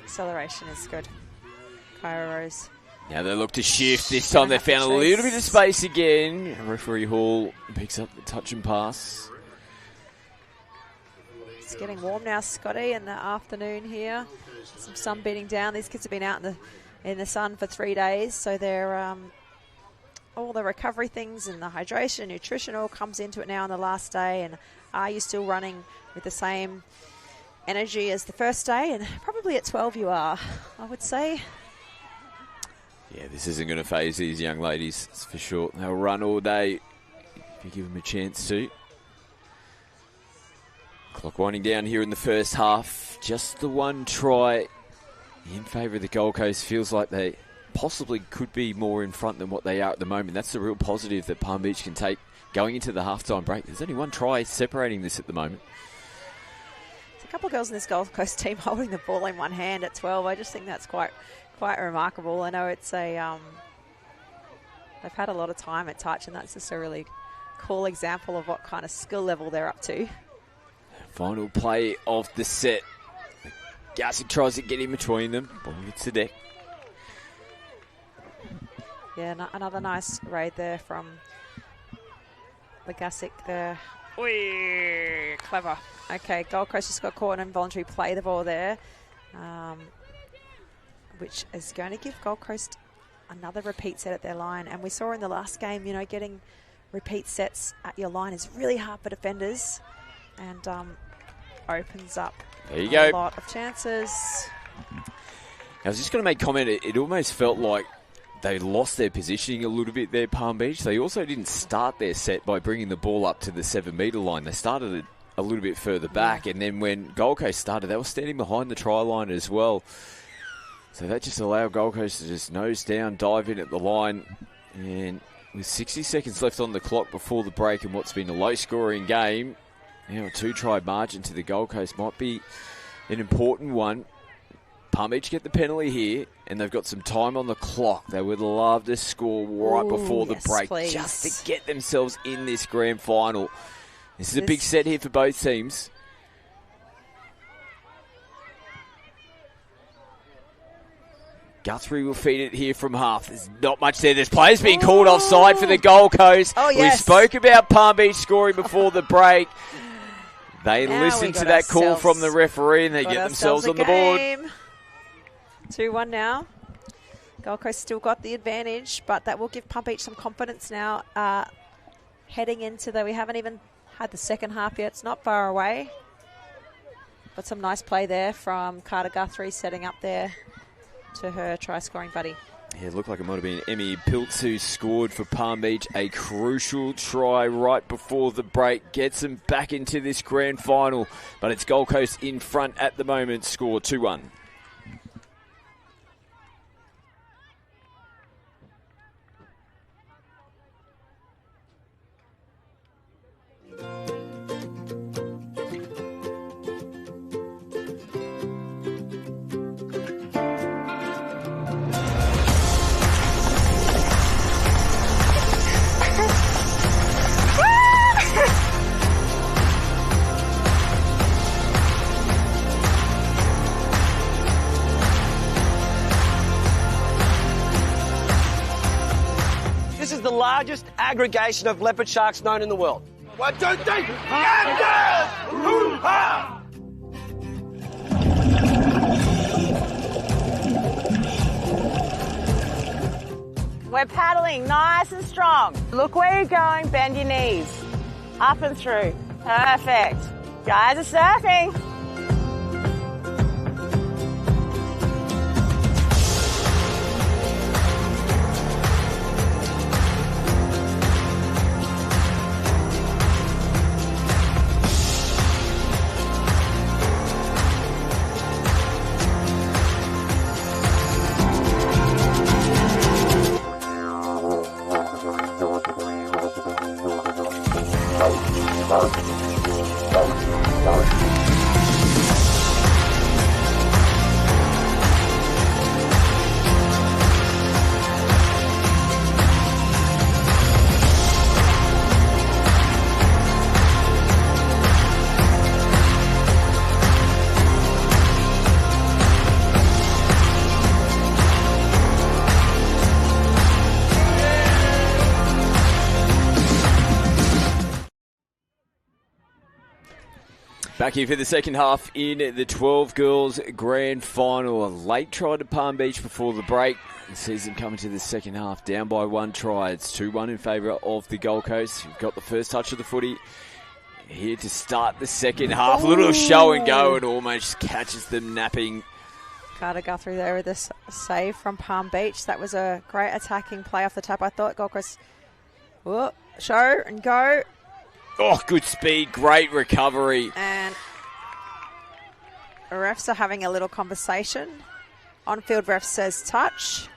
Acceleration is good. Kyra Rose. Now they look to shift. This time they found a little bit of space again. Referee Hall picks up the touch and pass. It's getting warm now, Scotty, in the afternoon here. Some sun beating down. These kids have been out in the sun for 3 days, so they're all the recovery things and the hydration, nutrition all comes into it now on the last day. And are you still running with the same energy as the first day? And probably at 12 you are, I would say. Yeah, this isn't going to faze these young ladies, that's for sure. They'll run all day if you give them a chance to. Clock winding down here in the first half. Just the one try in favour of the Gold Coast. Feels like they possibly could be more in front than what they are at the moment. That's the real positive that Palm Beach can take going into the halftime break. There's only one try separating this at the moment. There's a couple of girls in this Gold Coast team holding the ball in one hand at 12. I just think that's quite remarkable. I know it's they've had a lot of time at touch, and that's just a really cool example of what kind of skill level they're up to. Final play of the set. Garcia tries to get in between them. Ball hits the deck. Yeah, another nice raid there from Legasic there. Whee, clever. Okay, Gold Coast just got caught in involuntary play the ball there, which is going to give Gold Coast another repeat set at their line. And we saw in the last game, getting repeat sets at your line is really hard for defenders, and opens up a lot of chances. I was just going to make comment, it almost felt like they lost their positioning a little bit there, Palm Beach. They also didn't start their set by bringing the ball up to the 7-metre line. They started it a little bit further back, and then when Gold Coast started, they were standing behind the try line as well. So that just allowed Gold Coast to just nose down, dive in at the line, and with 60 seconds left on the clock before the break in what's been a low-scoring game, a 2-try margin to the Gold Coast might be an important one. Palm Beach get the penalty here, and they've got some time on the clock. They would love to score right before the break, please, just to get themselves in this grand final. This is a big set here for both teams. Guthrie will feed it here from half. There's not much there. There's players being called offside for the Gold Coast. Oh, yes. We spoke about Palm Beach scoring before the break. They listened to that call from the referee, and they get themselves on the board. 2-1 now. Gold Coast still got the advantage, but that will give Palm Beach some confidence now heading into we haven't even had the second half yet. It's not far away. But some nice play there from Carter Guthrie, setting up there to her try-scoring buddy. Yeah, it looked like it might have been Emmy Piltz who scored for Palm Beach. A crucial try right before the break. Gets them back into this grand final. But it's Gold Coast in front at the moment. Score 2-1. largest aggregation of leopard sharks known in the world. 1, 2, 3, and hoo-ha! We're paddling nice and strong. Look where you're going, bend your knees. Up and through. Perfect. Guys are surfing. Back here for the second half in the 12 girls grand final. A late try to Palm Beach before the break. The season coming to the second half down by 1 try. It's 2-1 in favour of the Gold Coast. We've got the first touch of the footy here to start the second half. A little show and go and almost catches them napping. Carter Guthrie there with this save from Palm Beach. That was a great attacking play off the tap. I thought Gold Coast, show and go. Oh, good speed, great recovery. And refs are having a little conversation. On-field ref says touch.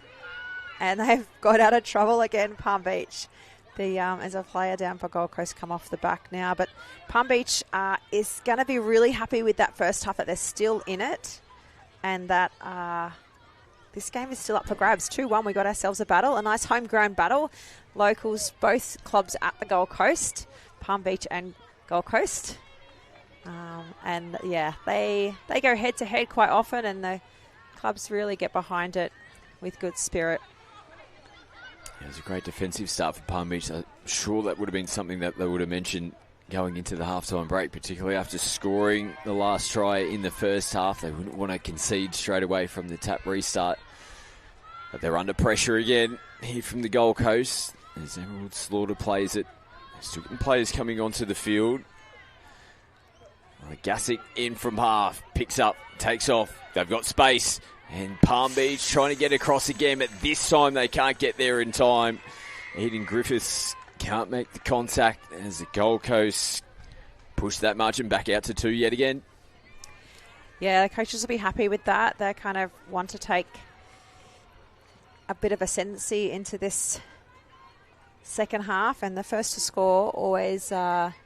And they've got out of trouble again, Palm Beach. As a player down for Gold Coast come off the back now. But Palm Beach is going to be really happy with that first half, that they're still in it. And that this game is still up for grabs. 2-1, we got ourselves a battle. A nice homegrown battle. Locals, both clubs at the Gold Coast. Palm Beach and Gold Coast. And yeah, they go head to head quite often, and the clubs really get behind it with good spirit. It was a great defensive start for Palm Beach. I'm sure that would have been something that they would have mentioned going into the halftime break, particularly after scoring the last try in the first half. They wouldn't want to concede straight away from the tap restart. But they're under pressure again here from the Gold Coast as Emerald Slaughter plays it. Still getting players coming onto the field. Gassick in from half, picks up, takes off. They've got space. And Palm Beach trying to get across again, but this time they can't get there in time. Eden Griffiths can't make the contact as the Gold Coast push that margin back out to 2 yet again. Yeah, the coaches will be happy with that. They kind of want to take a bit of ascendancy into this second half, and the first to score always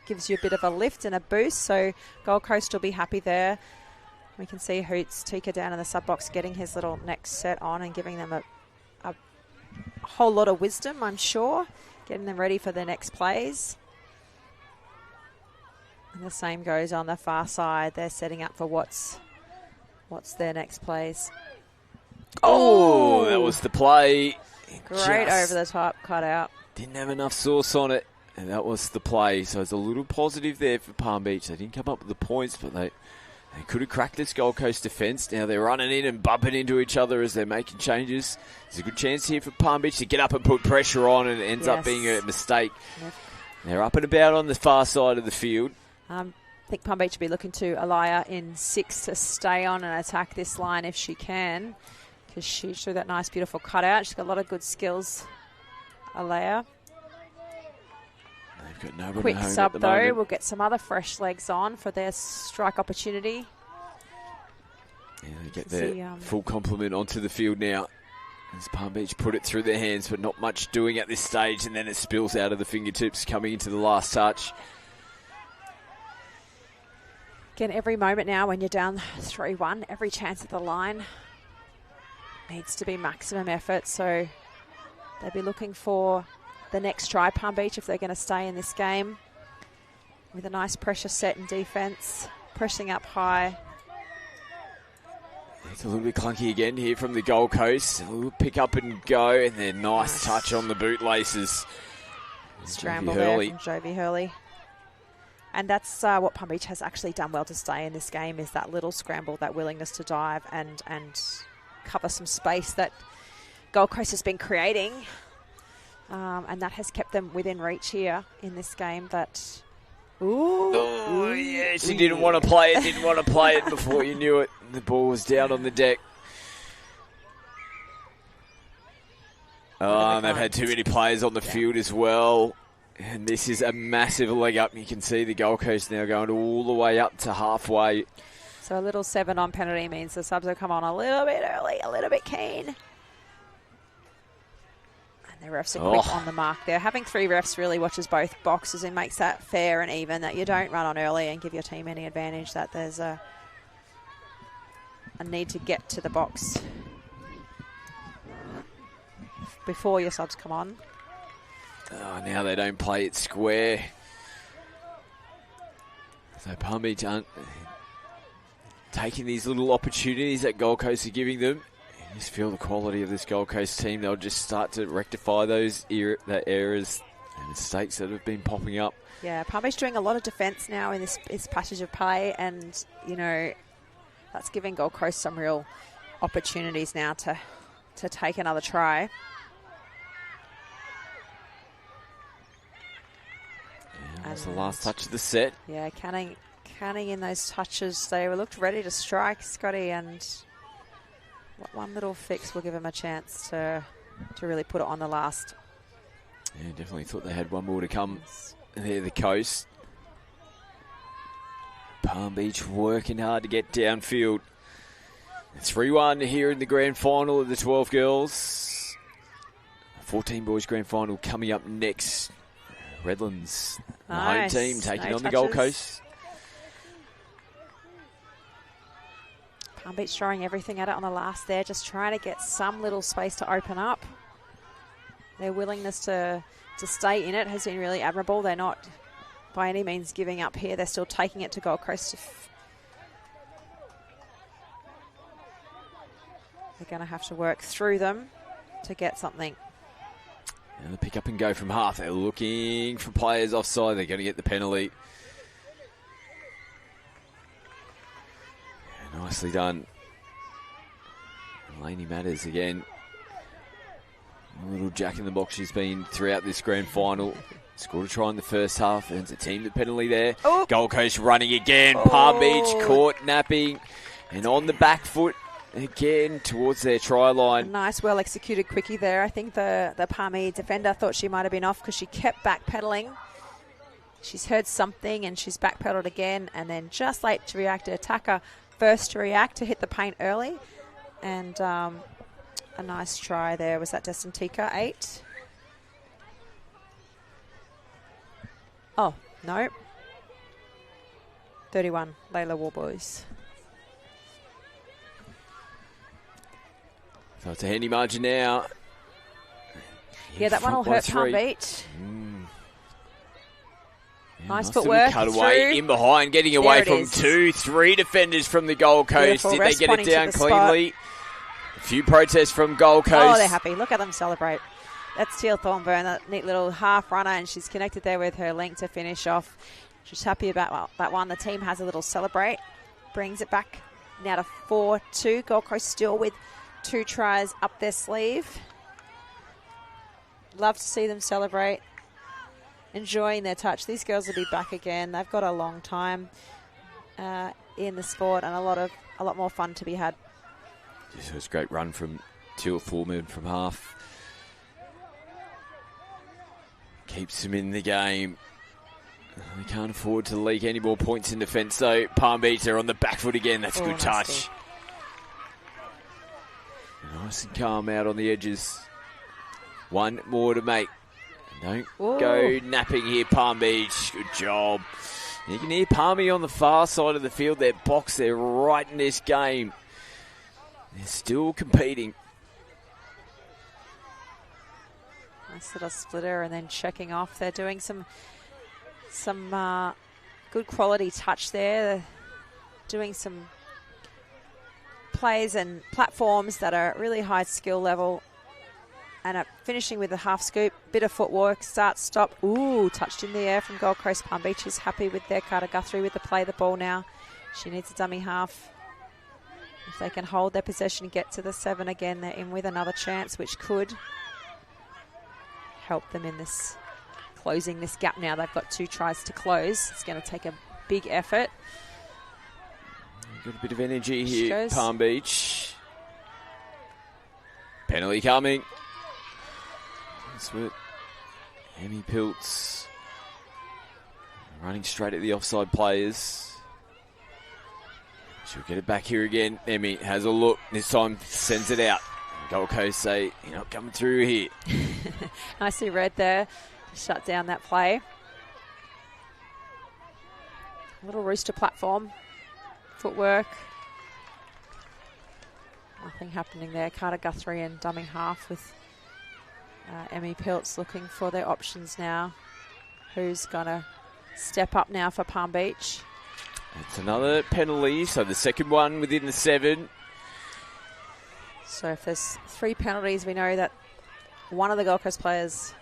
gives you a bit of a lift and a boost, so Gold Coast will be happy there. We can see Hoots Tika down in the sub box getting his little next set on and giving them a whole lot of wisdom, I'm sure, getting them ready for the next plays. And the same goes on the far side. They're setting up for what's their next plays. Oh, that was the play. Great over the top cut out. Didn't have enough sauce on it, and that was the play. So it's a little positive there for Palm Beach. They didn't come up with the points, but they could have cracked this Gold Coast defence. Now they're running in and bumping into each other as they're making changes. There's a good chance here for Palm Beach to get up and put pressure on, and it ends up being a mistake. Yep. They're up and about on the far side of the field. I think Palm Beach will be looking to Alaya in 6 to stay on and attack this line if she can, because she threw that nice, beautiful cutout. She's got a lot of good skills, Alaya. They've got nobody Quick home sub, at the though. moment. We'll get some other fresh legs on for their strike opportunity. Yeah, they get their full complement onto the field now. As Palm Beach put it through their hands, but not much doing at this stage, and then it spills out of the fingertips coming into the last touch. Again, every moment now when you're down 3-1, every chance at the line needs to be maximum effort. So they'll be looking for the next try, Palm Beach, if they're going to stay in this game, with a nice pressure set in defence, pressing up high. They're It's a little bit clunky again here from the Gold Coast. A little pick up and go, and then nice touch on the bootlaces. Scramble there from Jovi Hurley. And that's what Palm Beach has actually done well to stay in this game, is that little scramble, that willingness to dive and cover some space that Gold Coast has been creating. And that has kept them within reach here in this game. That, oh, yeah, she didn't want to play it, before you knew it. The ball was down on the deck. Oh, and they've had too many players on the field as well. And this is a massive leg up. You can see the Gold Coast now going all the way up to halfway. So a little 7 on penalty means the subs will come on a little bit early, a little bit keen. The refs are quick on the mark there. Having 3 refs really watches both boxes and makes that fair and even, that you don't run on early and give your team any advantage, that there's a need to get to the box before your subs come on. Oh, now they don't play it square. So Palm Beach aren't taking these little opportunities that Gold Coast are giving them. You just feel the quality of this Gold Coast team. They'll just start to rectify those errors and mistakes that have been popping up. Yeah, Palm Beach doing a lot of defence now in this passage of play, and, you know, that's giving Gold Coast some real opportunities now to take another try. Yeah, that's the last touch of the set. Yeah, counting in those touches. They looked ready to strike, Scotty, and one little fix will give them a chance to really put it on the last. Yeah, definitely thought they had one more to come there, the Coast. Palm Beach working hard to get downfield. 3-1 here in the grand final of the 12 girls. 14 boys grand final coming up next. Redlands, the home team, taking on the Gold Coast. Palm Beach throwing everything at it on the last there, just trying to get some little space to open up. Their willingness to stay in it has been really admirable. They're not by any means giving up here. They're still taking it to Gold Coast. They're going to have to work through them to get something. And the pick up and go from half. They're looking for players offside. They're going to get the penalty. Yeah, nicely done. Lainey Matters again. A little jack in the box she's been throughout this grand final. Scored a try in the first half. Earns a team the penalty there. Oh. Gold Coast running again. Palm Beach caught napping. And on the back foot again towards their try line. A nice, well-executed quickie there. I think the Palmy defender thought she might have been off because she kept backpedaling. She's heard something and she's backpedaled again, and then just late to react. Attacker first to react, to hit the paint early. And a nice try there. Was that Desantika 8? Oh, no. 31, Layla Warboys. So it's a handy margin now. Yeah, that one will hurt Palm Beach. Yeah, nice footwork. Cut away in behind, getting away from 2-3 defenders from the Gold Coast. Beautiful. Did they get it down cleanly? A few protests from Gold Coast. Oh, they're happy. Look at them celebrate. That's Teal Thornburn, that neat little half runner, and she's connected there with her length to finish off. She's happy about that one. The team has a little celebrate. Brings it back now to 4-2. Gold Coast still with 2 tries up their sleeve. Love to see them celebrate. Enjoying their touch. These girls will be back again. They've got a long time in the sport and a lot more fun to be had. This was a great run from Teal Thornburn from half. Keeps them in the game. They can't afford to leak any more points in defence, though. Palm Beach, they're on the back foot again. That's a good touch. Nice and calm out on the edges. One more to make. Don't go napping here, Palm Beach. Good job. You can hear Palmy on the far side of the field. They're boxed. They're right in this game. They're still competing. Nice little splitter and then checking off. They're doing some good quality touch there. They're doing some plays and platforms that are really high skill level. And finishing with a half scoop, bit of footwork, start, stop. Ooh, touched in the air from Gold Coast. Palm Beach is happy with their Carter Guthrie with the play the ball now. She needs a dummy half. If they can hold their possession and get to the 7 again, they're in with another chance, which could help them in this closing this gap now. They've got 2 tries to close. It's going to take a big effort. Got a bit of energy here, Palm Beach. Penalty coming. That's what Emmy Piltz running straight at the offside players. She'll get it back here again. Emmy has a look. This time sends it out. Gold Coast say, you're not coming through here. Nicely read there. Shut down that play. Little rooster platform. Footwork. Nothing happening there. Carter Guthrie and dummy half with Emmy Piltz looking for their options now. Who's going to step up now for Palm Beach? It's another penalty, so the second one within the 7. So if there's 3 penalties, we know that one of the Gold Coast players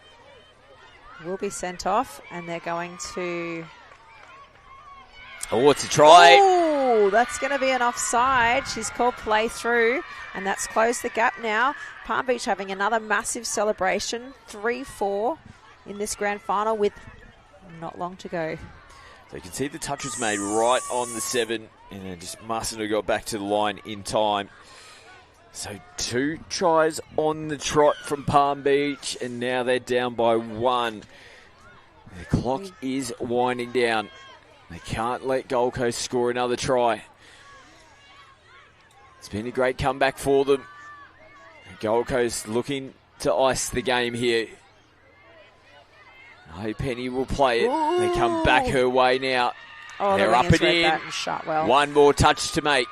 will be sent off, and they're going to... Oh, it's a try. Oh, that's going to be an offside. She's called play through, and that's closed the gap now. Palm Beach having another massive celebration, 3-4 in this grand final with not long to go. So you can see the touch was made right on the 7, and it just mustn't have got back to the line in time. So 2 tries on the trot from Palm Beach, and now they're down by 1. The clock is winding down. They can't let Gold Coast score another try. It's been a great comeback for them. Gold Coast looking to ice the game here. I hope Penny will play it. Ooh. They come back her way now. Oh, they're up and in. And shot well. One more touch to make.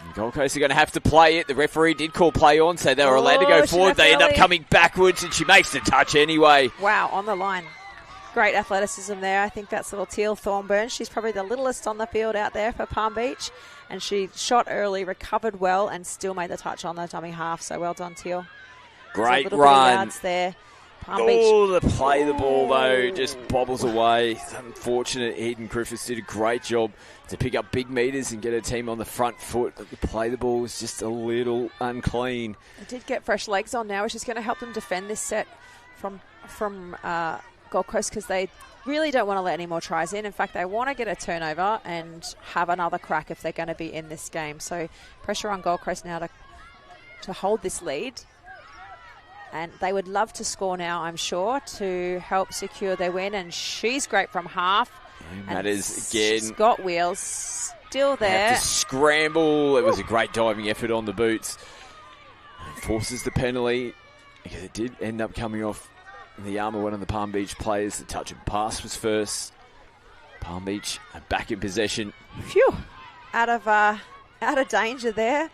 And Gold Coast are going to have to play it. The referee did call play on, so they were allowed to go forward. They end up coming backwards, and she makes the touch anyway. Wow, on the line. Great athleticism there. I think that's little Teal Thornburn. She's probably the littlest on the field out there for Palm Beach. And she shot early, recovered well, and still made the touch on the dummy half. So well done, Teal. Great run. Bit of yards there. Palm Beach. The play the ball, though, just bobbles away. It's unfortunate. Eden Griffiths did a great job to pick up big meters and get her team on the front foot. But the play the ball was just a little unclean. They did get fresh legs on now, which is going to help them defend this set from Gold Coast, because they really don't want to let any more tries in. In fact, they want to get a turnover and have another crack if they're going to be in this game. So pressure on Gold Coast now to hold this lead. And they would love to score now, I'm sure, to help secure their win. And she's great from half. And that is, again... She's got wheels. Still there. Have to scramble. It was a great diving effort on the boots. It forces the penalty, because it did end up coming off in the arm of one of the Palm Beach players. The touch and pass was first. Palm Beach are back in possession. Phew. Out of danger there.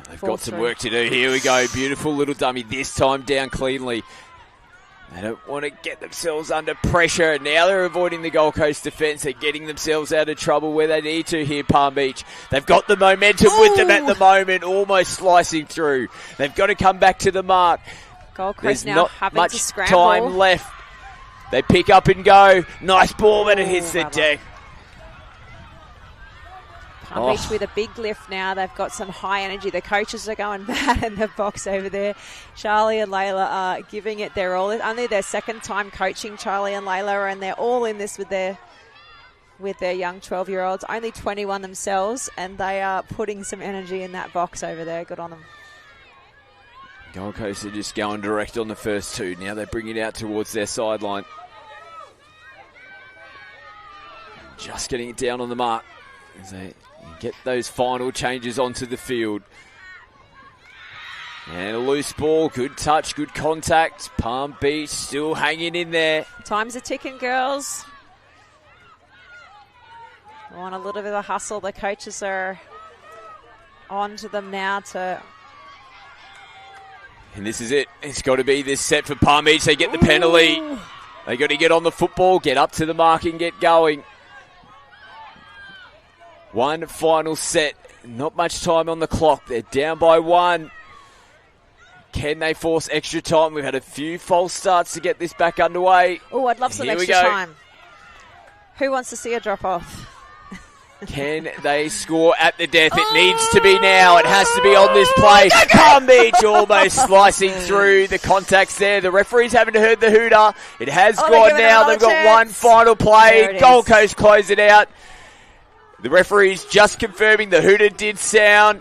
They've got some work to do. Here we go. Beautiful little dummy. This time down cleanly. They don't want to get themselves under pressure. Now they're avoiding the Gold Coast defence. They're getting themselves out of trouble where they need to here, Palm Beach. They've got the momentum with them at the moment, almost slicing through. They've got to come back to the mark. Gold Coast There's now not having much to scramble. time left. They pick up and go. Nice ball, but it hits the deck. Palm Beach with a big lift now. They've got some high energy. The coaches are going mad in the box over there. Charlie and Layla are giving it their all. It's only their second time coaching, Charlie and Layla, and they're all in this with their young 12-year-olds. Only 21 themselves, and they are putting some energy in that box over there. Good on them. Gold Coast are just going direct on the first 2. Now they bring it out towards their sideline. Just getting it down on the mark as they get those final changes onto the field. And a loose ball, good touch, good contact. Palm Beach still hanging in there. Time's a ticking, girls. They want a little bit of hustle. The coaches are on to them now to... And this is it. It's got to be this set for Palm Beach. They get the penalty. They got to get on the football, get up to the mark and get going. One final set. Not much time on the clock. They're down by 1. Can they force extra time? We've had a few false starts to get this back underway. Oh, I'd love some Here we extra go. time. Who wants to see a drop-off? Can they score at the death? It needs to be now. It has to be on this play. Palm Beach almost slicing through the contacts there. The referees haven't heard the hooter. It has gone now. They've got one final play. Gold Coast close it out. The referees just confirming the hooter did sound.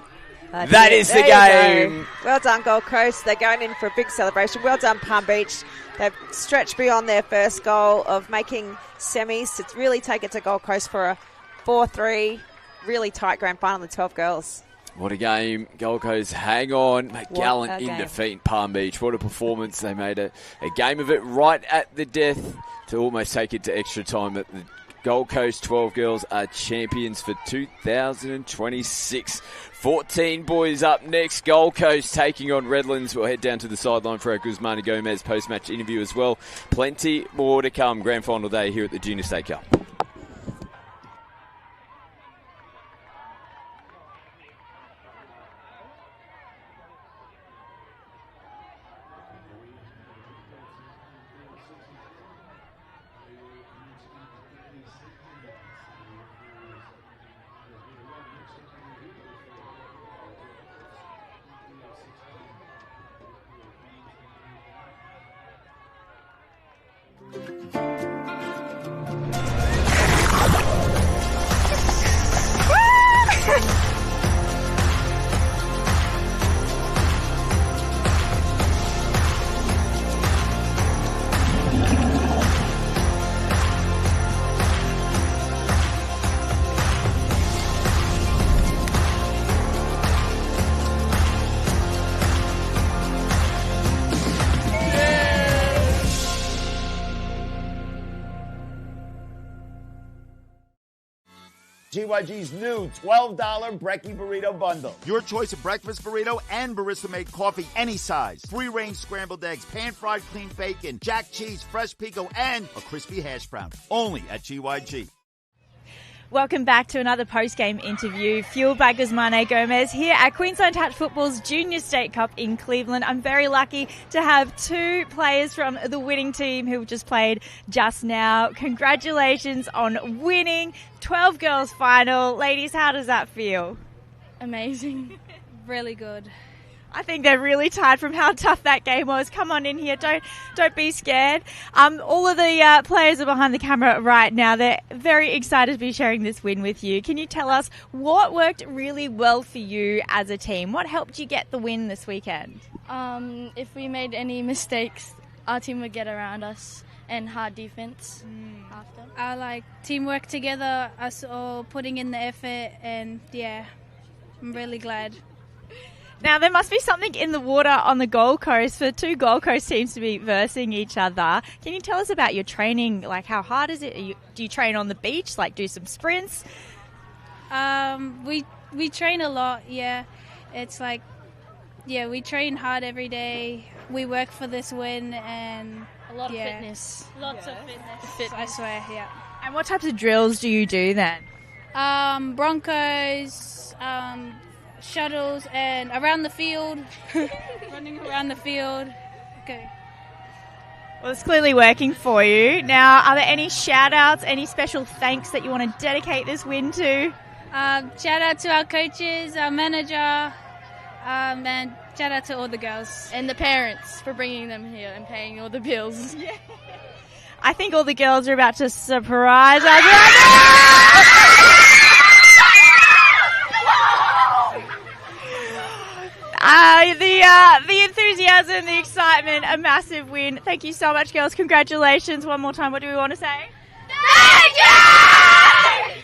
That is the game. Well done, Gold Coast. They're going in for a big celebration. Well done, Palm Beach. They've stretched beyond their first goal of making semis to really take it to Gold Coast for a 4-3, really tight grand final, the 12 girls. What a game. Gold Coast hang on. McGallant in defeat Palm Beach. What a performance. They made a game of it right at the death to almost take it to extra time. But the Gold Coast 12 girls are champions for 2026. 14 boys up next. Gold Coast taking on Redlands. We'll head down to the sideline for our Guzmán Gomez post-match interview as well. Plenty more to come. Grand final day here at the Junior State Cup. GYG's new $12 Brekkie Burrito Bundle. Your choice of breakfast burrito and barista-made coffee any size. Free-range scrambled eggs, pan-fried clean bacon, jack cheese, fresh pico, and a crispy hash brown. Only at GYG. Welcome back to another post-game interview fueled by Guzmán Gomez here at Queensland Touch Football's Junior State Cup in Cleveland. I'm very lucky to have two players from the winning team who just played just now. Congratulations on winning 12 girls final. Ladies, how does that feel? Amazing. Really good. I think they're really tired from how tough that game was. Come on in here. Don't be scared. All of the players are behind the camera right now. They're very excited to be sharing this win with you. Can you tell us what worked really well for you as a team? What helped you get the win this weekend? If we made any mistakes, our team would get around us, and hard defense after. I like teamwork together, us all putting in the effort, and yeah, I'm really glad. Now, there must be something in the water on the Gold Coast for two Gold Coast teams to be versing each other. Can you tell us about your training? Like, how hard is it? Do you train on the beach, like do some sprints? We train a lot, yeah. It's like, yeah, we train hard every day. We work for this win, and a lot of fitness. Lots of fitness, I swear, yeah. And what types of drills do you do then? Broncos, shuttles, and around the field, running around the field. Okay. Well, it's clearly working for you. Now, are there any shout-outs, any special thanks that you want to dedicate this win to? Shout out to our coaches, our manager, and shout out to all the girls. And the parents for bringing them here and paying all the bills. Yeah. I think all the girls are about to surprise us right now. The enthusiasm, the excitement, a massive win. Thank you so much, girls. Congratulations. One more time, what do we want to say? Thank you!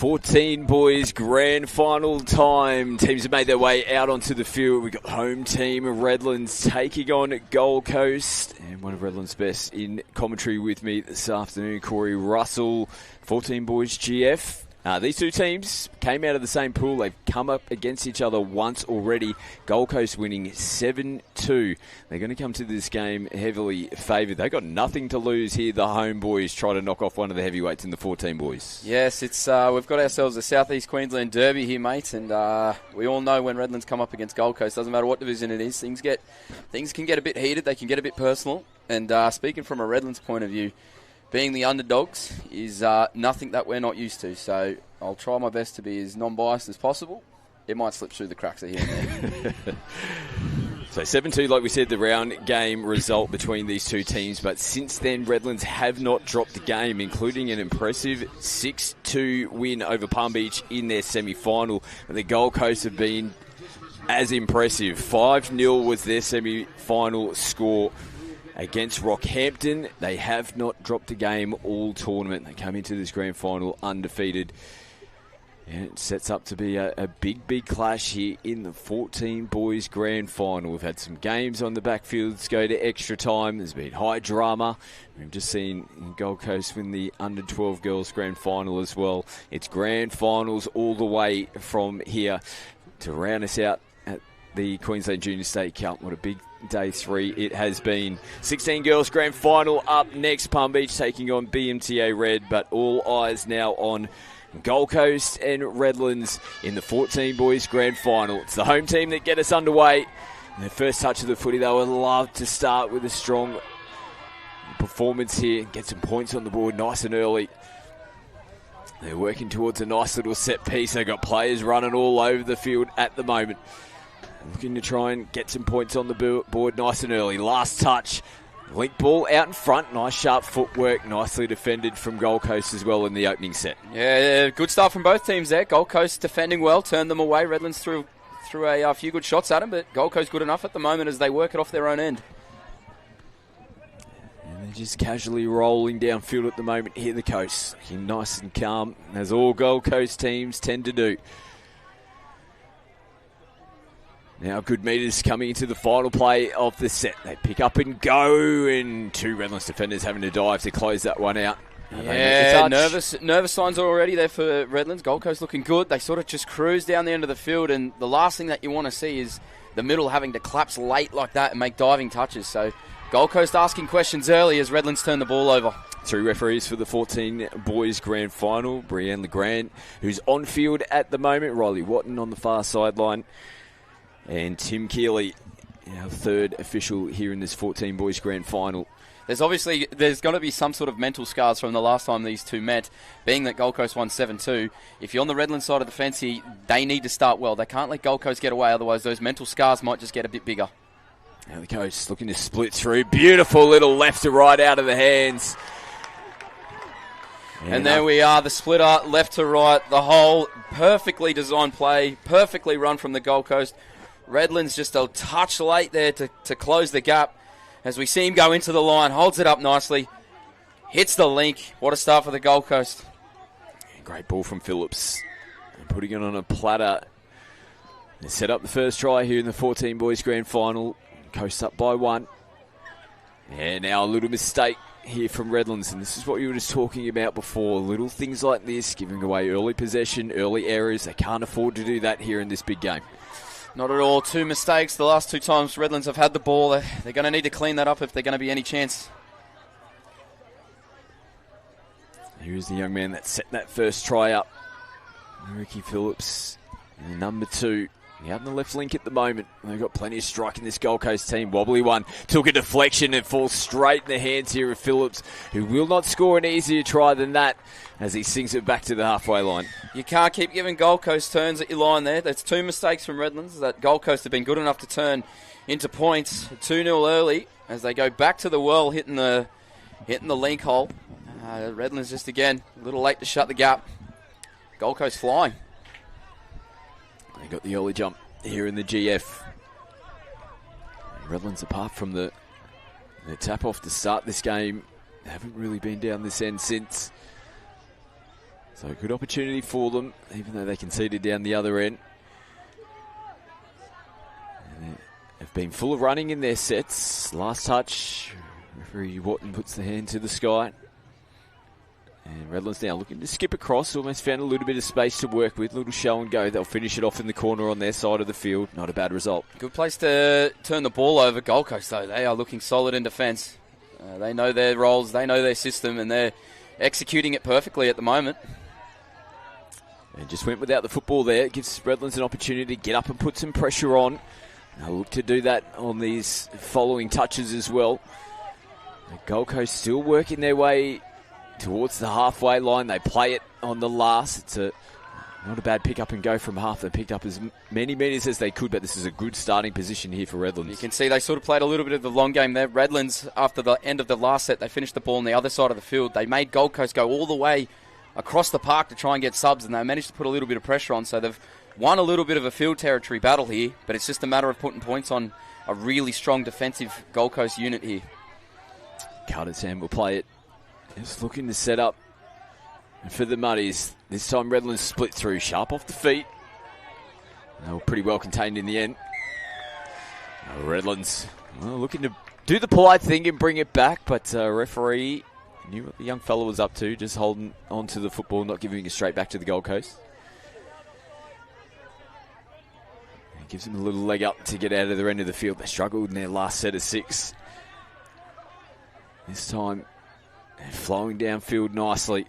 14 boys grand final time. Teams have made their way out onto the field. We've got the home team of Redlands taking on Gold Coast. And one of Redlands' best in commentary with me this afternoon, Corey Russell. 14 boys GF. These two teams came out of the same pool. They've come up against each other once already. Gold Coast winning 7-2. They're going to come to this game heavily favoured. They've got nothing to lose here. The home boys try to knock off one of the heavyweights in the 14 boys. Yes, it's we've got ourselves a South East Queensland derby here, mate, and we all know when Redlands come up against Gold Coast, doesn't matter what division it is, things can get a bit heated. They can get a bit personal. And speaking from a Redlands point of view, being the underdogs is nothing that we're not used to, so I'll try my best to be as non-biased as possible. It might slip through the cracks of here and there. So 7-2, like we said, the round game result between these two teams, but since then Redlands have not dropped the game, including an impressive 6-2 win over Palm Beach in their semi-final. And the Gold Coast have been as impressive. 5-0 was their semi-final score against Rockhampton. They have not dropped a game all tournament. They come into this grand final undefeated. And it sets up to be a big clash here in the 14 boys grand final. We've had some games on the backfields go to extra time. There's been high drama. We've just seen Gold Coast win the under 12 girls grand final as well. It's grand finals all the way from here to round us out at the Queensland Junior State Cup. What a big day 3 it has been. 16 girls grand final up next. Palm Beach taking on BMTA Red, but all eyes now on Gold Coast and Redlands in the 14 boys grand final. It's the home team that get us underway. And their first touch of the footy, they would love to start with a strong performance here, get some points on the board nice and early. They're working towards a nice little set piece. They've got players running all over the field at the moment, looking to try and get some points on the board nice and early. Last touch. Link ball out in front. Nice sharp footwork. Nicely defended from Gold Coast as well in the opening set. Yeah, good start from both teams there. Gold Coast defending well, turned them away. Redlands threw a few good shots at them, but Gold Coast good enough at the moment as they work it off their own end. And they're just casually rolling downfield at the moment here, the coast. Looking nice and calm, as all Gold Coast teams tend to do. Now good meters coming into the final play of the set. They pick up and go, and two Redlands defenders having to dive to close that one out. Yeah, nervous signs already there for Redlands. Gold Coast looking good. They sort of just cruise down the end of the field, and the last thing that you want to see is the middle having to collapse late like that and make diving touches. So Gold Coast asking questions early as Redlands turn the ball over. 3 referees for the 14 boys grand final. Brianne Legrand, who's on field at the moment. Riley Watton on the far sideline. And Tim Keeley, our third official here in this 14 boys grand final. There's going to be some sort of mental scars from the last time these two met, being that Gold Coast won 7-2. If you're on the Redlands side of the fence here, they need to start well. They can't let Gold Coast get away, otherwise those mental scars might just get a bit bigger. Now the coach looking to split through. Beautiful little left to right out of the hands. And there we are, the splitter, left to right, the whole perfectly designed play, perfectly run from the Gold Coast. Redlands just a touch late there to close the gap. As we see him go into the line, holds it up nicely, hits the link. What a start for the Gold Coast. Great ball from Phillips. And putting it on a platter. They set up the first try here in the 14 boys grand final. Coast up by 1. And now a little mistake here from Redlands. And this is what you were just talking about before. Little things like this, giving away early possession, early errors. They can't afford to do that here in this big game. Not at all. 2 mistakes the last 2 times Redlands have had the ball. They're going to need to clean that up if they're going to be any chance. Here's the young man that set that first try up. Ricky Phillips, number 2. Out in the left link at the moment. They've got plenty of strike in this Gold Coast team. Wobbly one. Took a deflection and falls straight in the hands here of Phillips, who will not score an easier try than that as he sings it back to the halfway line. You can't keep giving Gold Coast turns at your line there. That's 2 mistakes from Redlands that Gold Coast have been good enough to turn into points. 2-0 early as they go back to the well, hitting the link hole. Redlands just again a little late to shut the gap. Gold Coast flying. They got the early jump here in the GF. Redlands, apart from the tap off to start this game, haven't really been down this end since. So a good opportunity for them, even though they conceded down the other end. And they have been full of running in their sets. Last touch, referee Wharton puts the hand to the sky. And Redlands now looking to skip across, almost found a little bit of space to work with. Little show and go. They'll finish it off in the corner on their side of the field. Not a bad result. Good place to turn the ball over. Gold Coast, though, they are looking solid in defence. They know their roles, they know their system, and they're executing it perfectly at the moment. And just went without the football there. It gives Redlands an opportunity to get up and put some pressure on. They'll look to do that on these following touches as well. The Gold Coast still working their way towards the halfway line. They play it on the last. It's not a bad pick up and go from half. They picked up as many metres as they could, but this is a good starting position here for Redlands. You can see they sort of played a little bit of the long game there. Redlands, after the end of the last set, they finished the ball on the other side of the field. They made Gold Coast go all the way across the park to try and get subs, and they managed to put a little bit of pressure on. So they've won a little bit of a field territory battle here, but it's just a matter of putting points on a really strong defensive Gold Coast unit here. Carter Sam will play it. Just looking to set up for the Muddies. This time Redlands split through, sharp off the feet. They were pretty well contained in the end. Redlands looking to do the polite thing and bring it back, but referee knew what the young fella was up to, just holding on to the football, not giving it straight back to the Gold Coast. It gives them a little leg up to get out of their end of the field. They struggled in their last set of 6. This time, they're flowing downfield nicely.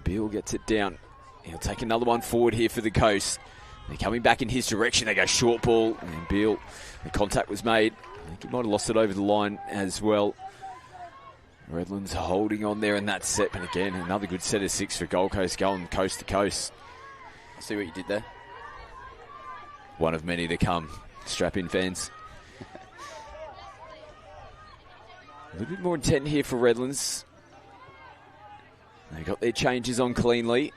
Beale gets it down. He'll take another one forward here for the Coast. They're coming back in his direction. They go short ball. And Beale, the contact was made. I think he might have lost it over the line as well. Redlands holding on there in that set. But again, another good set of 6 for Gold Coast going coast to coast. I see what you did there. One of many to come. Strap-in fans. A little bit more intent here for Redlands. They got their changes on cleanly.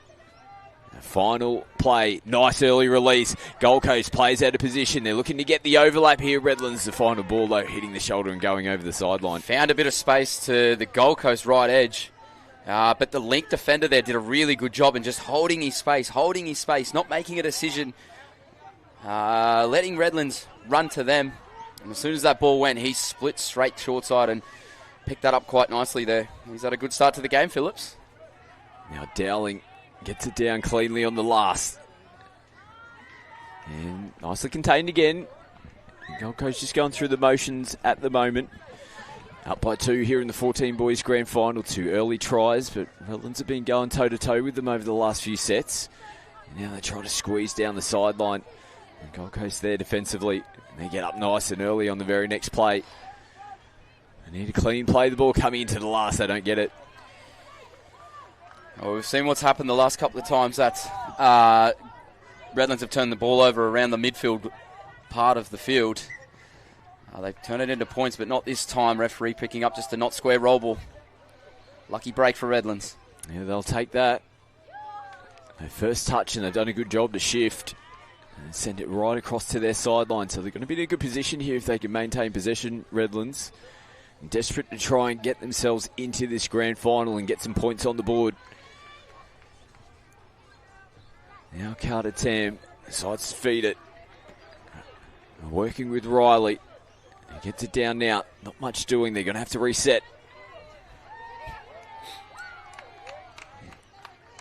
The final play, nice early release. Gold Coast plays out of position. They're looking to get the overlap here. Redlands, the final ball though, hitting the shoulder and going over the sideline. Found a bit of space to the Gold Coast right edge. But the link defender there did a really good job in just holding his space, not making a decision. Letting Redlands run to them. And as soon as that ball went, he split straight short side and picked that up quite nicely there. He's had a good start to the game, Phillips. Now Dowling gets it down cleanly on the last. And nicely contained again. Gold Coast just going through the motions at the moment. Up by 2 here in the 14 boys grand final. 2 early tries, but Redlands have been going toe-to-toe with them over the last few sets. And now they try to squeeze down the sideline. And Gold Coast there defensively. And they get up nice and early on the very next play. They need a clean play. The ball coming into the last. They don't get it. Well, we've seen what's happened the last couple of times that Redlands have turned the ball over around the midfield part of the field. They've turned it into points, but not this time. Referee picking up just a not square roll ball. Lucky break for Redlands. Yeah, they'll take that. Their first touch, and they've done a good job to shift and send it right across to their sideline. So they're going to be in a good position here if they can maintain possession, Redlands. Desperate to try and get themselves into this grand final and get some points on the board. Now Carter Tam decides to feed it. Working with Riley. He gets it down now. Not much doing. They're going to have to reset.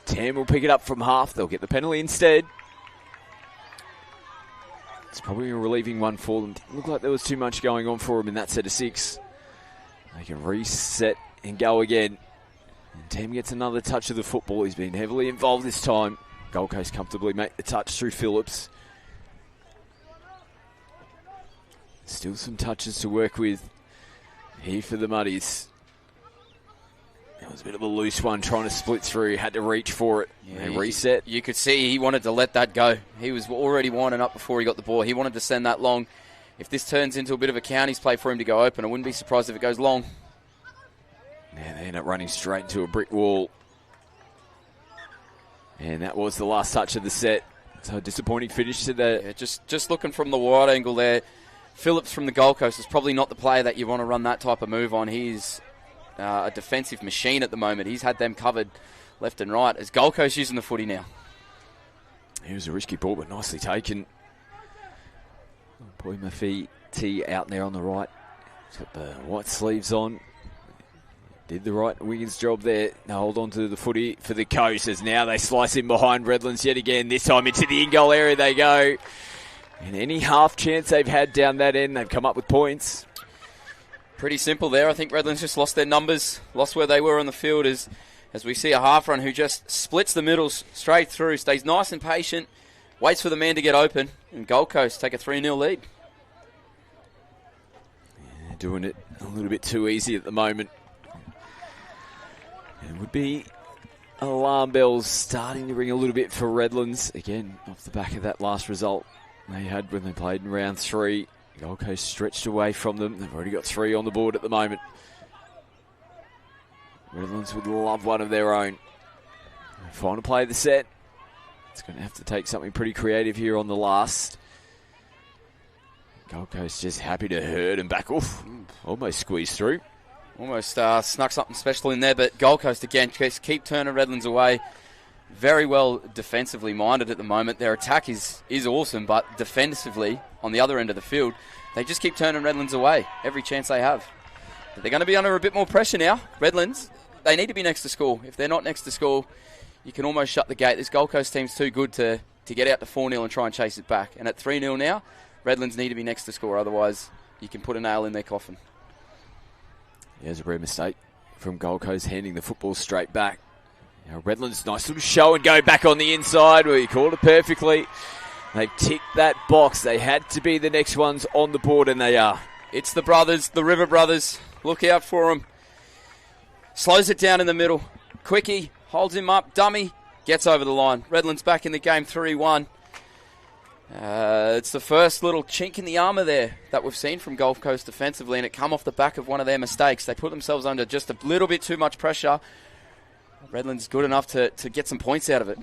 Tam will pick it up from half. They'll get the penalty instead. It's probably a relieving one for them. Didn't look like there was too much going on for them in that set of 6. They can reset and go again. And Tam gets another touch of the football. He's been heavily involved this time. Gold Coast comfortably make the touch through Phillips. Still some touches to work with here for the Muddies. That was a bit of a loose one, trying to split through. Had to reach for it. Yeah, they reset. You could see he wanted to let that go. He was already winding up before he got the ball. He wanted to send that long. If this turns into a bit of a counties play for him to go open, I wouldn't be surprised if it goes long. Yeah, they end up running straight into a brick wall. And that was the last touch of the set. So a disappointing finish to that. Yeah, just looking from the wide angle there, Phillips from the Gold Coast is probably not the player that you want to run that type of move on. He's a defensive machine at the moment. He's had them covered left and right as Gold Coast using the footy now. It was a risky ball, but nicely taken. Boy Mafiti out there on the right. He's got the white sleeves on. Did the right winger's job there. Now hold on to the footy for the Coast as now they slice in behind Redlands yet again. This time into the in-goal area they go. And any half chance they've had down that end, they've come up with points. Pretty simple there. I think Redlands just lost their numbers, lost where they were on the field as we see a half run who just splits the middles straight through, stays nice and patient, waits for the man to get open, and Gold Coast take a 3-0 lead. Yeah, doing it a little bit too easy at the moment. It would be alarm bells starting to ring a little bit for Redlands. Again, off the back of that last result they had when they played in round 3. Gold Coast stretched away from them. They've already got 3 on the board at the moment. Redlands would love one of their own. Final play of the set. It's going to have to take something pretty creative here on the last. Gold Coast just happy to herd and back. Oof, almost squeezed through. Almost snuck something special in there, but Gold Coast again just keep turning Redlands away. Very well defensively minded at the moment. Their attack is awesome, but defensively on the other end of the field, they just keep turning Redlands away every chance they have. But they're going to be under a bit more pressure now. Redlands, they need to be next to score. If they're not next to score, you can almost shut the gate. This Gold Coast team's too good to get out to 4-0 and try and chase it back. And at 3-0 now, Redlands need to be next to score. Otherwise, you can put a nail in their coffin. There's a rare mistake from Gold Coast, handing the football straight back. Now Redlands, nice little show and go back on the inside. Well, you called it perfectly. They've ticked that box. They had to be the next ones on the board, and they are. It's the brothers, the River brothers. Look out for them. Slows it down in the middle. Quickie holds him up. Dummy gets over the line. Redlands back in the game, 3-1. It's the first little chink in the armour there that we've seen from Gold Coast defensively, and it come off the back of one of their mistakes. They put themselves under just a little bit too much pressure. Redlands good enough to get some points out of it.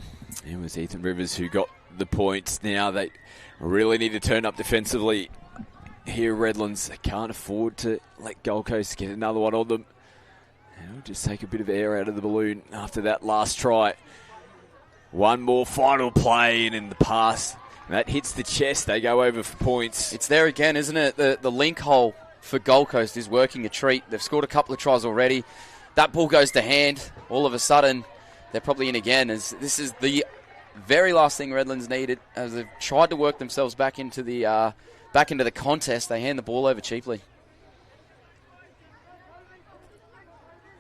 It was Ethan Rivers who got the points. Now they really need to turn up defensively here, Redlands. They can't afford to let Gold Coast get another one on them. And it'll just take a bit of air out of the balloon after that last try. One more final play, and in the pass, that hits the chest. They go over for points. It's there again, isn't it? The link hole for Gold Coast is working a treat. They've scored a couple of tries already. That ball goes to hand. All of a sudden, they're probably in again. As this is the very last thing Redlands needed. As they've tried to work themselves back into the contest, they hand the ball over cheaply.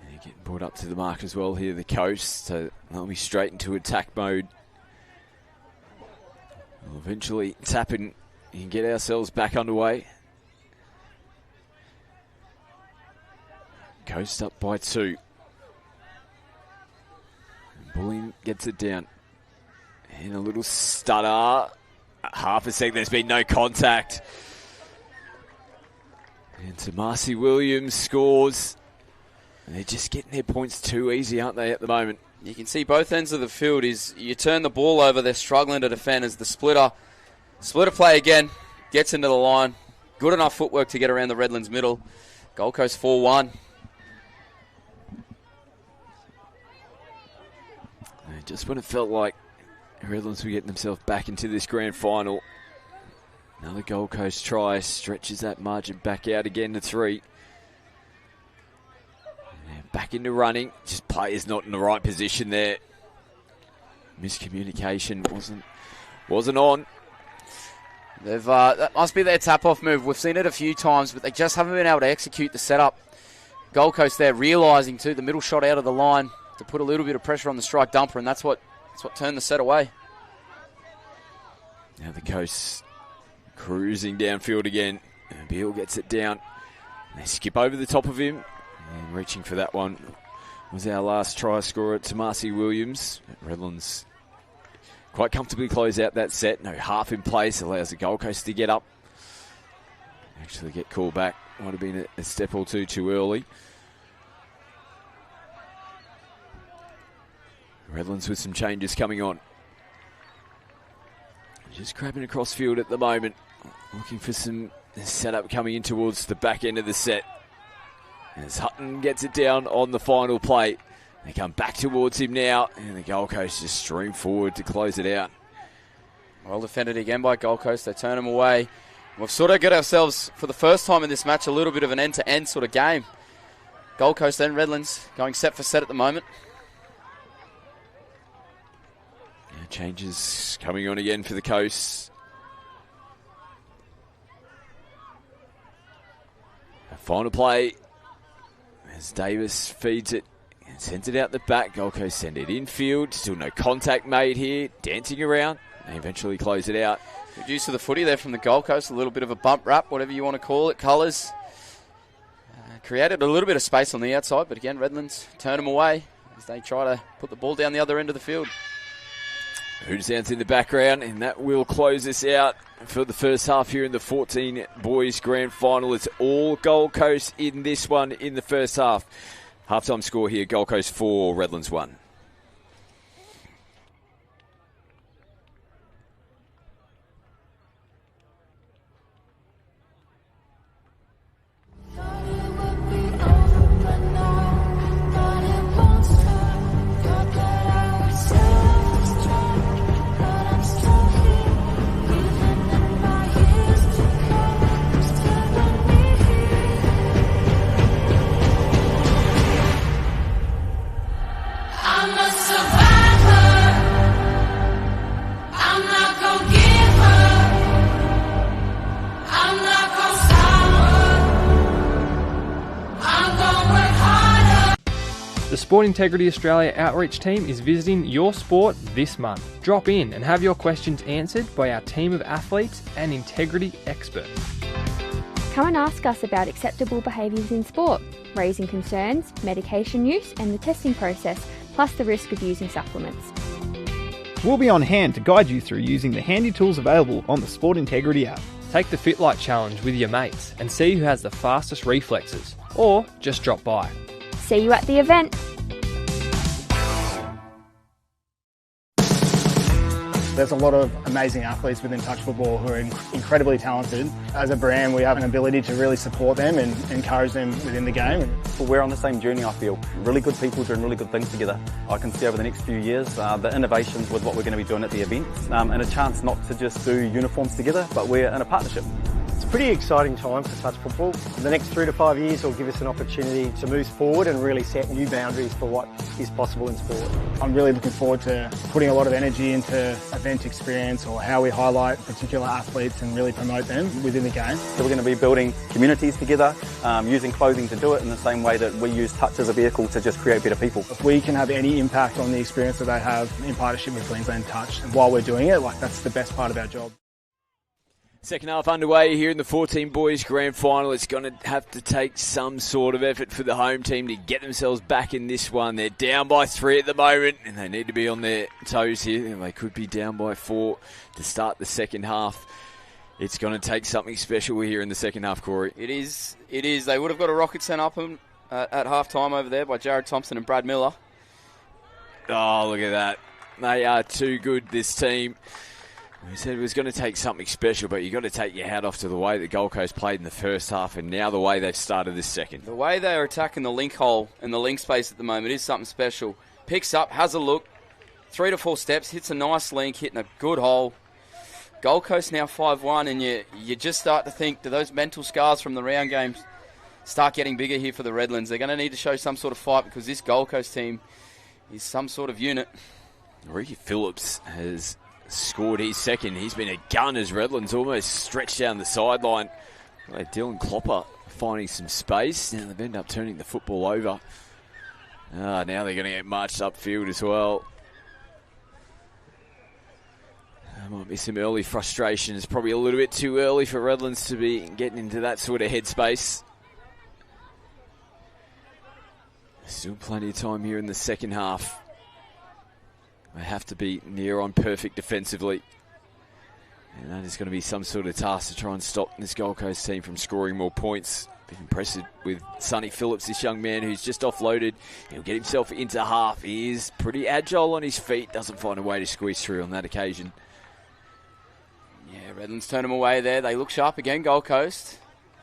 They're getting brought up to the mark as well here, the Coast. So they'll be straight into attack mode. We'll eventually tap in and get ourselves back underway. Coast up by 2. Bullying gets it down. And a little stutter. Half a second, there's been no contact. And Tomasi Williams scores. And they're just getting their points too easy, aren't they, at the moment? You can see both ends of the field is you turn the ball over, they're struggling to defend as the splitter play again, gets into the line. Good enough footwork to get around the Redlands middle. Gold Coast 4-1. Just when it felt like Redlands were getting themselves back into this grand final. Another Gold Coast try stretches that margin back out again to 3. And back into running. Just players not in the right position there. Miscommunication wasn't on. That must be their tap-off move. We've seen it a few times, but they just haven't been able to execute the setup. Gold Coast there realising too the middle shot out of the line to put a little bit of pressure on the strike dumper, and that's what turned the set away. Now the Coast cruising downfield again. And Beale gets it down. They skip over the top of him. And reaching for that one was our last try scorer, Tomasi Williams. Redlands quite comfortably close out that set. No half in place. Allows the Gold Coast to get up. Actually get called back. Might have been a step or two too early. Redlands with some changes coming on. Just grabbing across field at the moment. Looking for some setup coming in towards the back end of the set. As Hutton gets it down on the final play. They come back towards him now, and the Gold Coast just stream forward to close it out. Well defended again by Gold Coast. They turn them away. We've sort of got ourselves, for the first time in this match, a little bit of an end-to-end sort of game. Gold Coast and Redlands going set for set at the moment. Yeah, changes coming on again for the Coast. A final play as Davis feeds it and sends it out the back. Gold Coast send it infield. Still no contact made here. Dancing around. They eventually close it out. Good use of the footy there from the Gold Coast. A little bit of a bump wrap, whatever you want to call it. Colours created a little bit of space on the outside, but again, Redlands turn them away as they try to put the ball down the other end of the field. Hoonstown's in the background, and that will close this out for the first half here in the 14 boys grand final. It's all Gold Coast in this one in the first half. Halftime score here, Gold Coast 4, Redlands 1. The Sport Integrity Australia outreach team is visiting your sport this month. Drop in and have your questions answered by our team of athletes and integrity experts. Come and ask us about acceptable behaviours in sport, raising concerns, medication use and the testing process, plus the risk of using supplements. We'll be on hand to guide you through using the handy tools available on the Sport Integrity app. Take the Fit Light Challenge with your mates and see who has the fastest reflexes, or just drop by. See you at the event. There's a lot of amazing athletes within touch football who are incredibly talented. As a brand, we have an ability to really support them and encourage them within the game. Well, we're on the same journey, I feel. Really good people doing really good things together. I can see over the next few years the innovations with what we're going to be doing at the events and a chance not to just do uniforms together, but we're in a partnership. It's a pretty exciting time for touch football. The next 3 to 5 years will give us an opportunity to move forward and really set new boundaries for what is possible in sport. I'm really looking forward to putting a lot of energy into event experience or how we highlight particular athletes and really promote them within the game. So we're going to be building communities together, using clothing to do it in the same way that we use touch as a vehicle to just create better people. If we can have any impact on the experience that they have in partnership with Queensland Touch, and while we're doing it, that's the best part of our job. Second half underway here in the 14 boys grand final. It's going to have to take some sort of effort for the home team to get themselves back in this one. They're down by 3 at the moment, and they need to be on their toes here. They could be down by 4 to start the second half. It's going to take something special here in the second half, Corey. It is. They would have got a rocket sent up them at half-time over there by Jared Thompson and Brad Miller. Oh, look at that. They are too good, this team. We said it was going to take something special, but you've got to take your hat off to the way that Gold Coast played in the first half and now the way they've started this second. The way they are attacking the link hole and the link space at the moment is something special. Picks up, has a look, 3 to 4 steps, hits a nice link, hitting a good hole. Gold Coast now 5-1, and you just start to think, do those mental scars from the round games start getting bigger here for the Redlands? They're going to need to show some sort of fight because this Gold Coast team is some sort of unit. Ricky Phillips has scored his second. He's been a gun as Redlands almost stretched down the sideline. Dylan Klopper finding some space. Now they've ended up turning the football over. Now they're going to get marched upfield as well. There might be some early frustrations. Probably a little bit too early for Redlands to be getting into that sort of headspace. Still plenty of time here in the second half. They have to be near on perfect defensively. And that is going to be some sort of task to try and stop this Gold Coast team from scoring more points. Been impressive with Sonny Phillips, this young man who's just offloaded. He'll get himself into half. He is pretty agile on his feet. Doesn't find a way to squeeze through on that occasion. Yeah, Redlands turn them away there. They look sharp again, Gold Coast.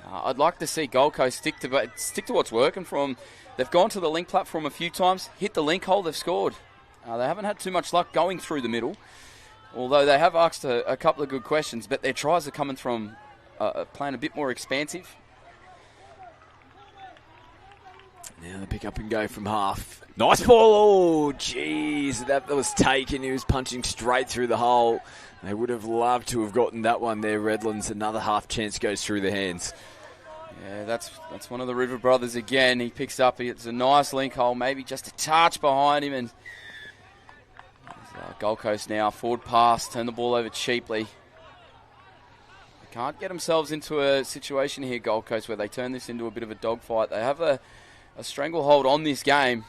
I'd like to see Gold Coast stick to what's working for them. They've gone to the link platform a few times, hit the link hole, they've scored. They haven't had too much luck going through the middle, although they have asked a couple of good questions, but their tries are coming from playing a bit more expansive. Now the pick up and go from half. Nice ball. Oh, jeez. That was taken. He was punching straight through the hole. They would have loved to have gotten that one there, Redlands. Another half chance goes through the hands. Yeah, that's one of the River brothers again. He picks up. It's a nice link hole, maybe just a touch behind him. And Gold Coast now, forward pass, turn the ball over cheaply. They can't get themselves into a situation here, Gold Coast, where they turn this into a bit of a dogfight. They have a stranglehold on this game.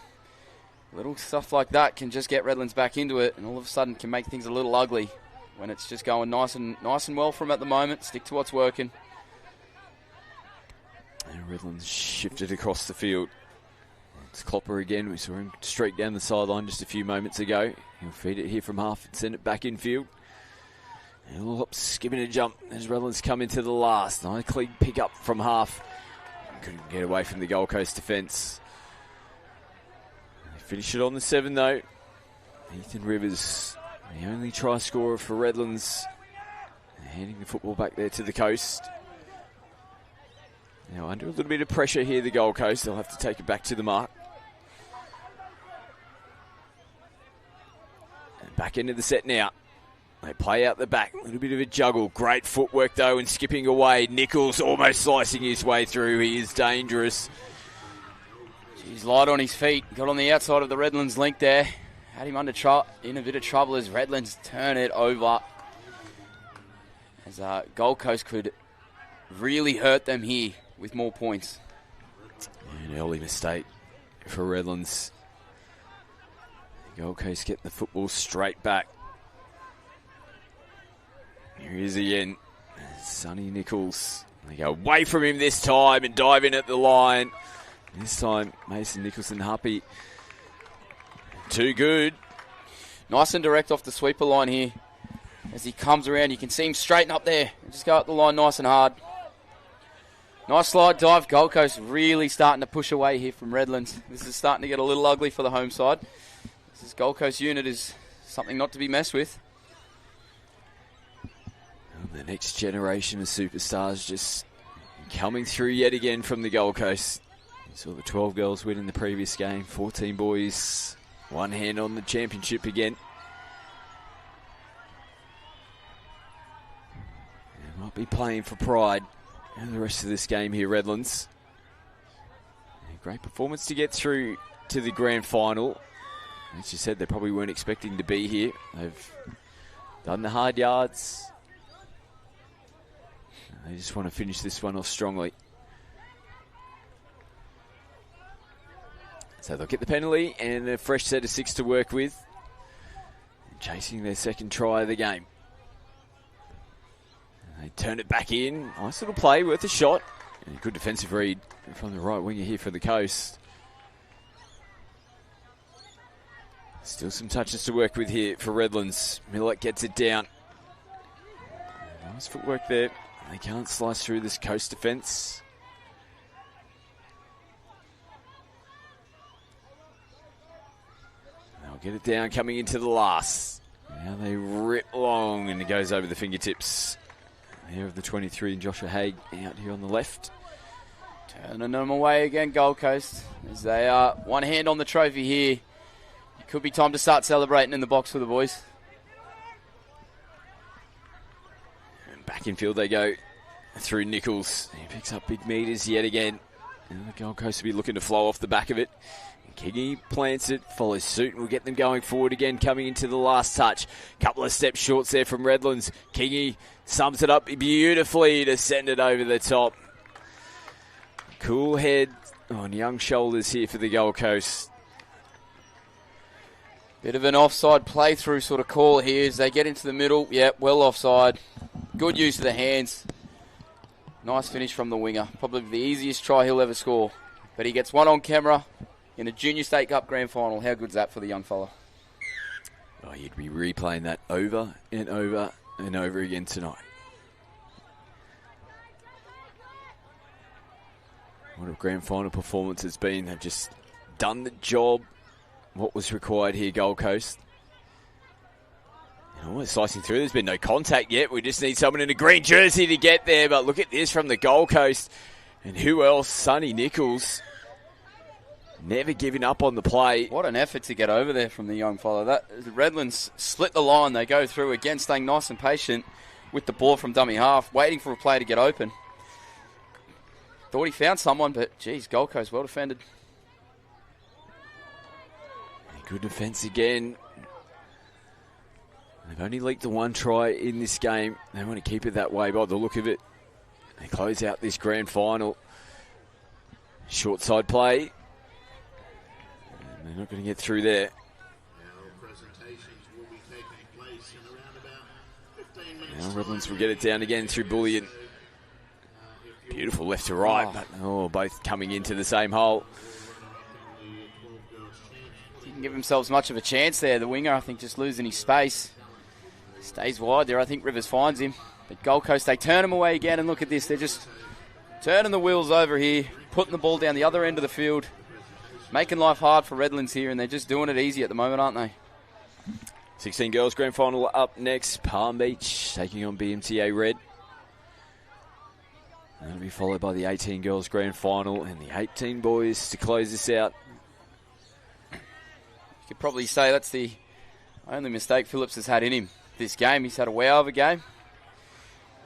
Little stuff like that can just get Redlands back into it, and all of a sudden can make things a little ugly when it's just going nice and well for them at the moment. Stick to what's working. And Redlands shifted across the field. It's Clopper again. We saw him streak down the sideline just a few moments ago. He'll feed it here from half and send it back infield. And a hop, skipping a jump as Redlands come into the last. Nice clean pick up from half. Couldn't get away from the Gold Coast defence. They finish it on the 7 though. Ethan Rivers, the only try scorer for Redlands. Handing the football back there to the Coast. Now under a little bit of pressure here, the Gold Coast. They'll have to take it back to the mark. And back into the set now. They play out the back. A little bit of a juggle. Great footwork, though, and skipping away. Nichols almost slicing his way through. He is dangerous. He's light on his feet. Got on the outside of the Redlands link there. Had him in a bit of trouble as Redlands turn it over. As Gold Coast could really hurt them here with more points. An early mistake for Redlands. Gold Coast get the football straight back. Here he is again. Sonny Nichols. They go away from him this time and dive in at the line. This time, Mason Nicholson happy. Too good. Nice and direct off the sweeper line here. As he comes around, you can see him straighten up there. Just go up the line nice and hard. Nice slide dive. Gold Coast really starting to push away here from Redlands. This is starting to get a little ugly for the home side. This Gold Coast unit is something not to be messed with. The next generation of superstars just coming through yet again from the Gold Coast. You saw the 12 girls win in the previous game. 14 boys. One hand on the championship again. They might be playing for pride in the rest of this game here, Redlands. A great performance to get through to the grand final. As you said, they probably weren't expecting to be here. They've done the hard yards. They just want to finish this one off strongly. So they'll get the penalty and a fresh set of 6 to work with. Chasing their second try of the game. They turn it back in. Nice little play, worth a shot. And a good defensive read from the right winger here for the Coast. Still some touches to work with here for Redlands. Millett gets it down. Nice footwork there. They can't slice through this Coast defence. They'll get it down coming into the last. Now they rip long and it goes over the fingertips. There of the 23 and Joshua Haig out here on the left. Turning them away again, Gold Coast. As they are one hand on the trophy here. It could be time to start celebrating in the box for the boys. Back in field they go through Nichols. He picks up big meters yet again. And the Gold Coast will be looking to flow off the back of it. Kingy plants it, follows suit, and will get them going forward again, coming into the last touch. Couple of steps shorts there from Redlands. Kingy sums it up beautifully to send it over the top. Cool head on young shoulders here for the Gold Coast. Bit of an offside playthrough sort of call here as they get into the middle. Yep, well offside. Good use of the hands. Nice finish from the winger. Probably the easiest try he'll ever score. But he gets one on camera in a Junior State Cup Grand Final. How good's that for the young fella? Oh, you'd be replaying that over and over and over again tonight. What a grand final performance it's been. They've just done the job, what was required here, Gold Coast. Almost slicing through. There's been no contact yet. We just need someone in a green jersey to get there. But look at this from the Gold Coast. And who else? Sonny Nichols. Never giving up on the play. What an effort to get over there from the young fellow. That Redlands split the line. They go through again, staying nice and patient with the ball from dummy half, waiting for a play to get open. Thought he found someone, but geez, Gold Coast well defended. Good defence again. They've only leaked the one try in this game. They want to keep it that way by the look of it. They close out this grand final. Short side play. And they're not going to get through there. Now Redlands will get it down again through Bullion. Beautiful left to right, but both coming into the same hole. Didn't give themselves much of a chance there. The winger, I think, just losing his space. Stays wide there. I think Rivers finds him. But Gold Coast, they turn him away again, and look at this. They're just turning the wheels over here, putting the ball down the other end of the field, making life hard for Redlands here, and they're just doing it easy at the moment, aren't they? 16 girls grand final up next. Palm Beach taking on BMTA Red. That'll be followed by the 18 girls grand final and the 18 boys to close this out. You could probably say that's the only mistake Phillips has had in him this game. He's had a wow of a game.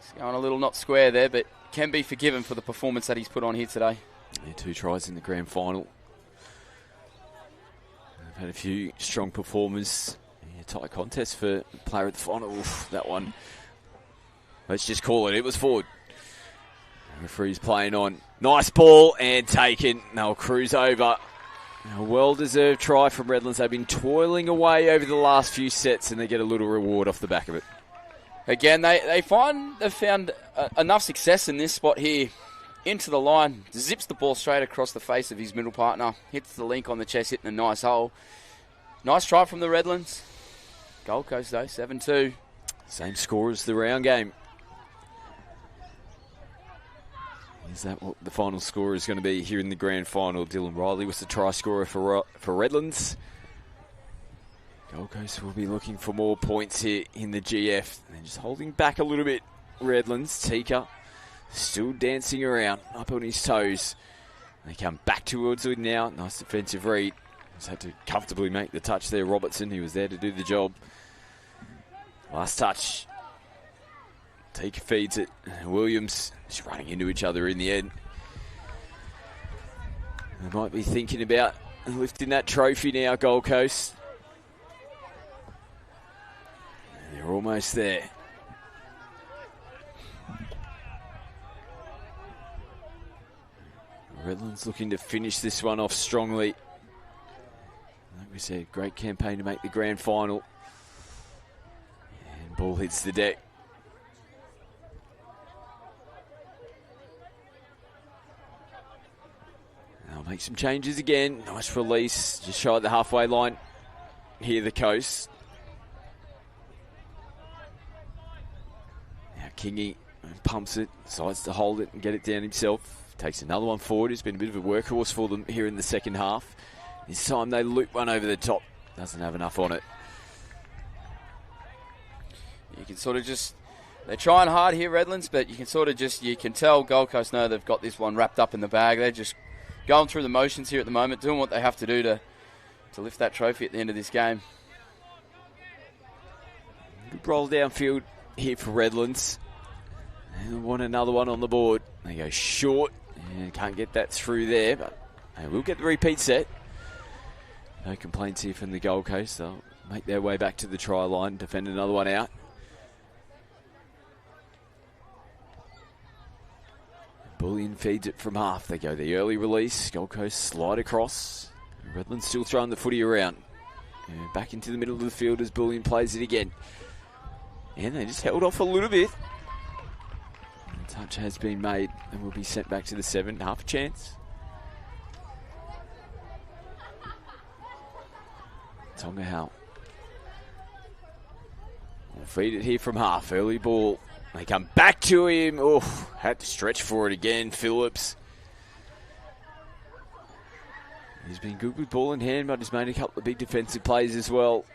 He's going a little not square there, but can be forgiven for the performance that he's put on here today. Yeah, 2 tries in the grand final. They've had a few strong performers. Yeah, tight contest for player at the final. Oof, that one. Let's just call it. It was forward. The referee's playing on. Nice ball and taken. They'll cruise over. A well-deserved try from Redlands. They've been toiling away over the last few sets, and they get a little reward off the back of it. Again, they've found enough success in this spot here. Into the line, zips the ball straight across the face of his middle partner, hits the link on the chest, hitting a nice hole. Nice try from the Redlands. Gold Coast, though, 7-2. Same score as the round game. Is that what the final score is going to be here in the grand final? Dylan Riley was the try scorer for Redlands. Gold Coast will be looking for more points here in the GF. They're just holding back a little bit. Redlands, Tika, still dancing around, up on his toes. They come back towards it now. Nice defensive read. Just had to comfortably make the touch there. Robertson, he was there to do the job. Last touch. Tika feeds it. Williams just running into each other in the end. They might be thinking about lifting that trophy now, Gold Coast. They're almost there. Redlands looking to finish this one off strongly. Like we said, great campaign to make the grand final. And ball hits the deck. They'll make some changes again. Nice release, just shy of the halfway line. Here the Coast. Now Kingy pumps it, decides to hold it and get it down himself. Takes another one forward. It's been a bit of a workhorse for them here in the second half. This time they loop one over the top. Doesn't have enough on it. You can sort of just... They're trying hard here, Redlands, but you can sort of just... You can tell Gold Coast know they've got this one wrapped up in the bag. They're just going through the motions here at the moment, doing what they have to do to lift that trophy at the end of this game. Good roll downfield here for Redlands. And they want another one on the board. They go short and can't get that through there, but they will get the repeat set. No complaints here from the Gold Coast. They'll make their way back to the try line, defend another one out. Bullion feeds it from half. They go the early release. Gold Coast slide across. Redlands still throwing the footy around. And back into the middle of the field as Bullion plays it again. And they just held off a little bit. The touch has been made and will be sent back to the 7. Half a chance. Tonga Howe will feed it here from half. Early ball. They come back to him. Oh, had to stretch for it again. Phillips. He's been good with ball in hand, but he's made a couple of big defensive plays as well.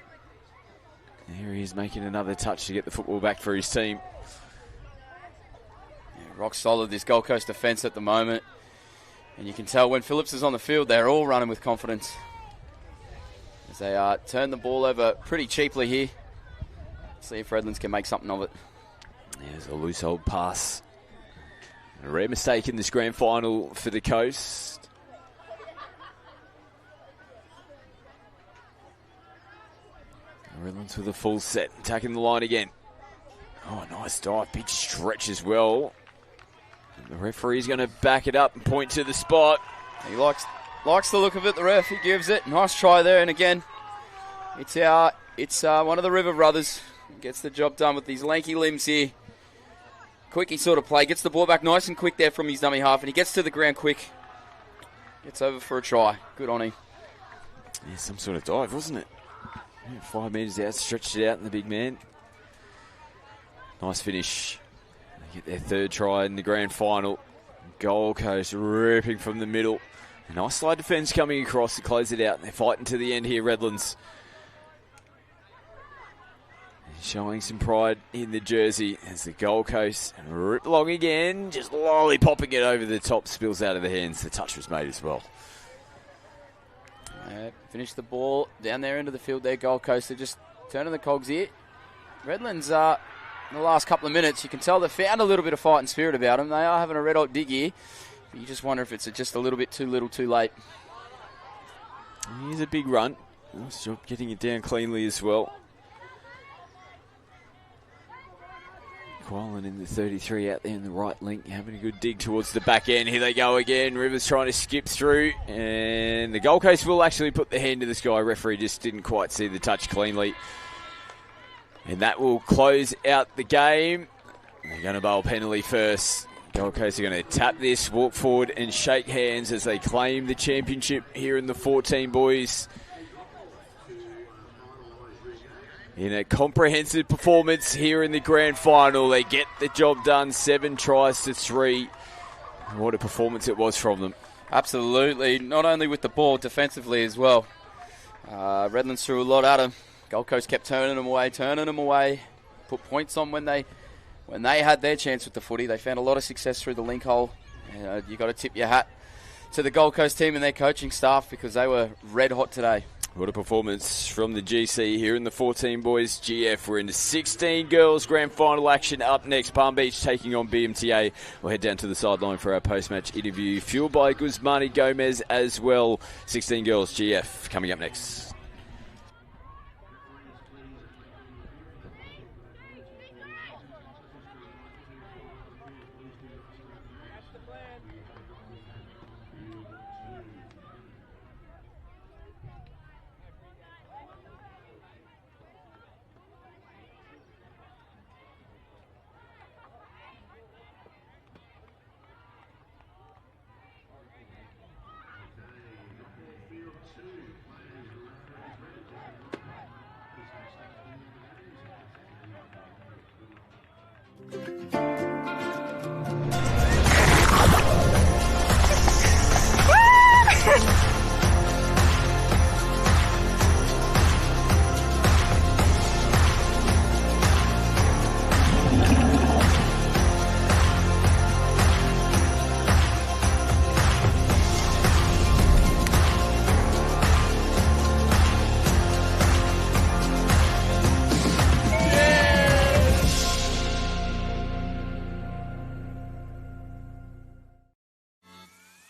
Here he is making another touch to get the football back for his team. Yeah, rock solid, this Gold Coast defence at the moment. And you can tell when Phillips is on the field, they're all running with confidence. As they turn the ball over pretty cheaply here. See if Redlands can make something of it. There's a loose old pass. A rare mistake in this grand final for the Coast. Redlands with a full set, attacking the line again. Oh, nice dive, big stretch as well. And the referee's going to back it up and point to the spot. He likes the look of it, the ref. He gives it. Nice try there, and again, it's one of the River brothers. Gets the job done with these lanky limbs here. Quickie sort of play. Gets the ball back nice and quick there from his dummy half, and he gets to the ground quick. Gets over for a try. Good on him. Yeah, some sort of dive, wasn't it? 5 metres out, stretched it out, and the big man. Nice finish. They get their third try in the grand final. Gold Coast ripping from the middle. A nice slide defence coming across to close it out. They're fighting to the end here, Redlands. Showing some pride in the jersey as the Gold Coast rip along again. Just lollipopping it over the top, spills out of the hands. The touch was made as well. Finish the ball down there into the field there, Gold Coast. They're just turning the cogs here. Redlands, in the last couple of minutes, you can tell they've found a little bit of fighting spirit about them. They are having a red hot dig here. But you just wonder if it's just a little bit too little, too late. Here's a big run. Nice job getting it down cleanly as well. Quillen in the 33 out there in the right link, having a good dig towards the back end. Here they go again. Rivers trying to skip through, and the Gold Coast will actually put the hand to the sky. Referee just didn't quite see the touch cleanly. And that will close out the game. They're going to bowl penalty first. Gold Coast are going to tap this, walk forward and shake hands as they claim the championship here in the 14 boys. In a comprehensive performance here in the grand final, they get the job done, 7 tries to 3. What a performance it was from them. Absolutely, not only with the ball, defensively as well. Redlands threw a lot at them. Gold Coast kept turning them away. Put points on when they had their chance with the footy. They found a lot of success through the link hole. You got to tip your hat to the Gold Coast team and their coaching staff because they were red hot today. What a performance from the GC here in the 14 boys GF. We're into 16 girls grand final action up next. Palm Beach taking on BMTA. We'll head down to the sideline for our post-match interview, fueled by Guzmani Gomez as well. 16 girls GF coming up next.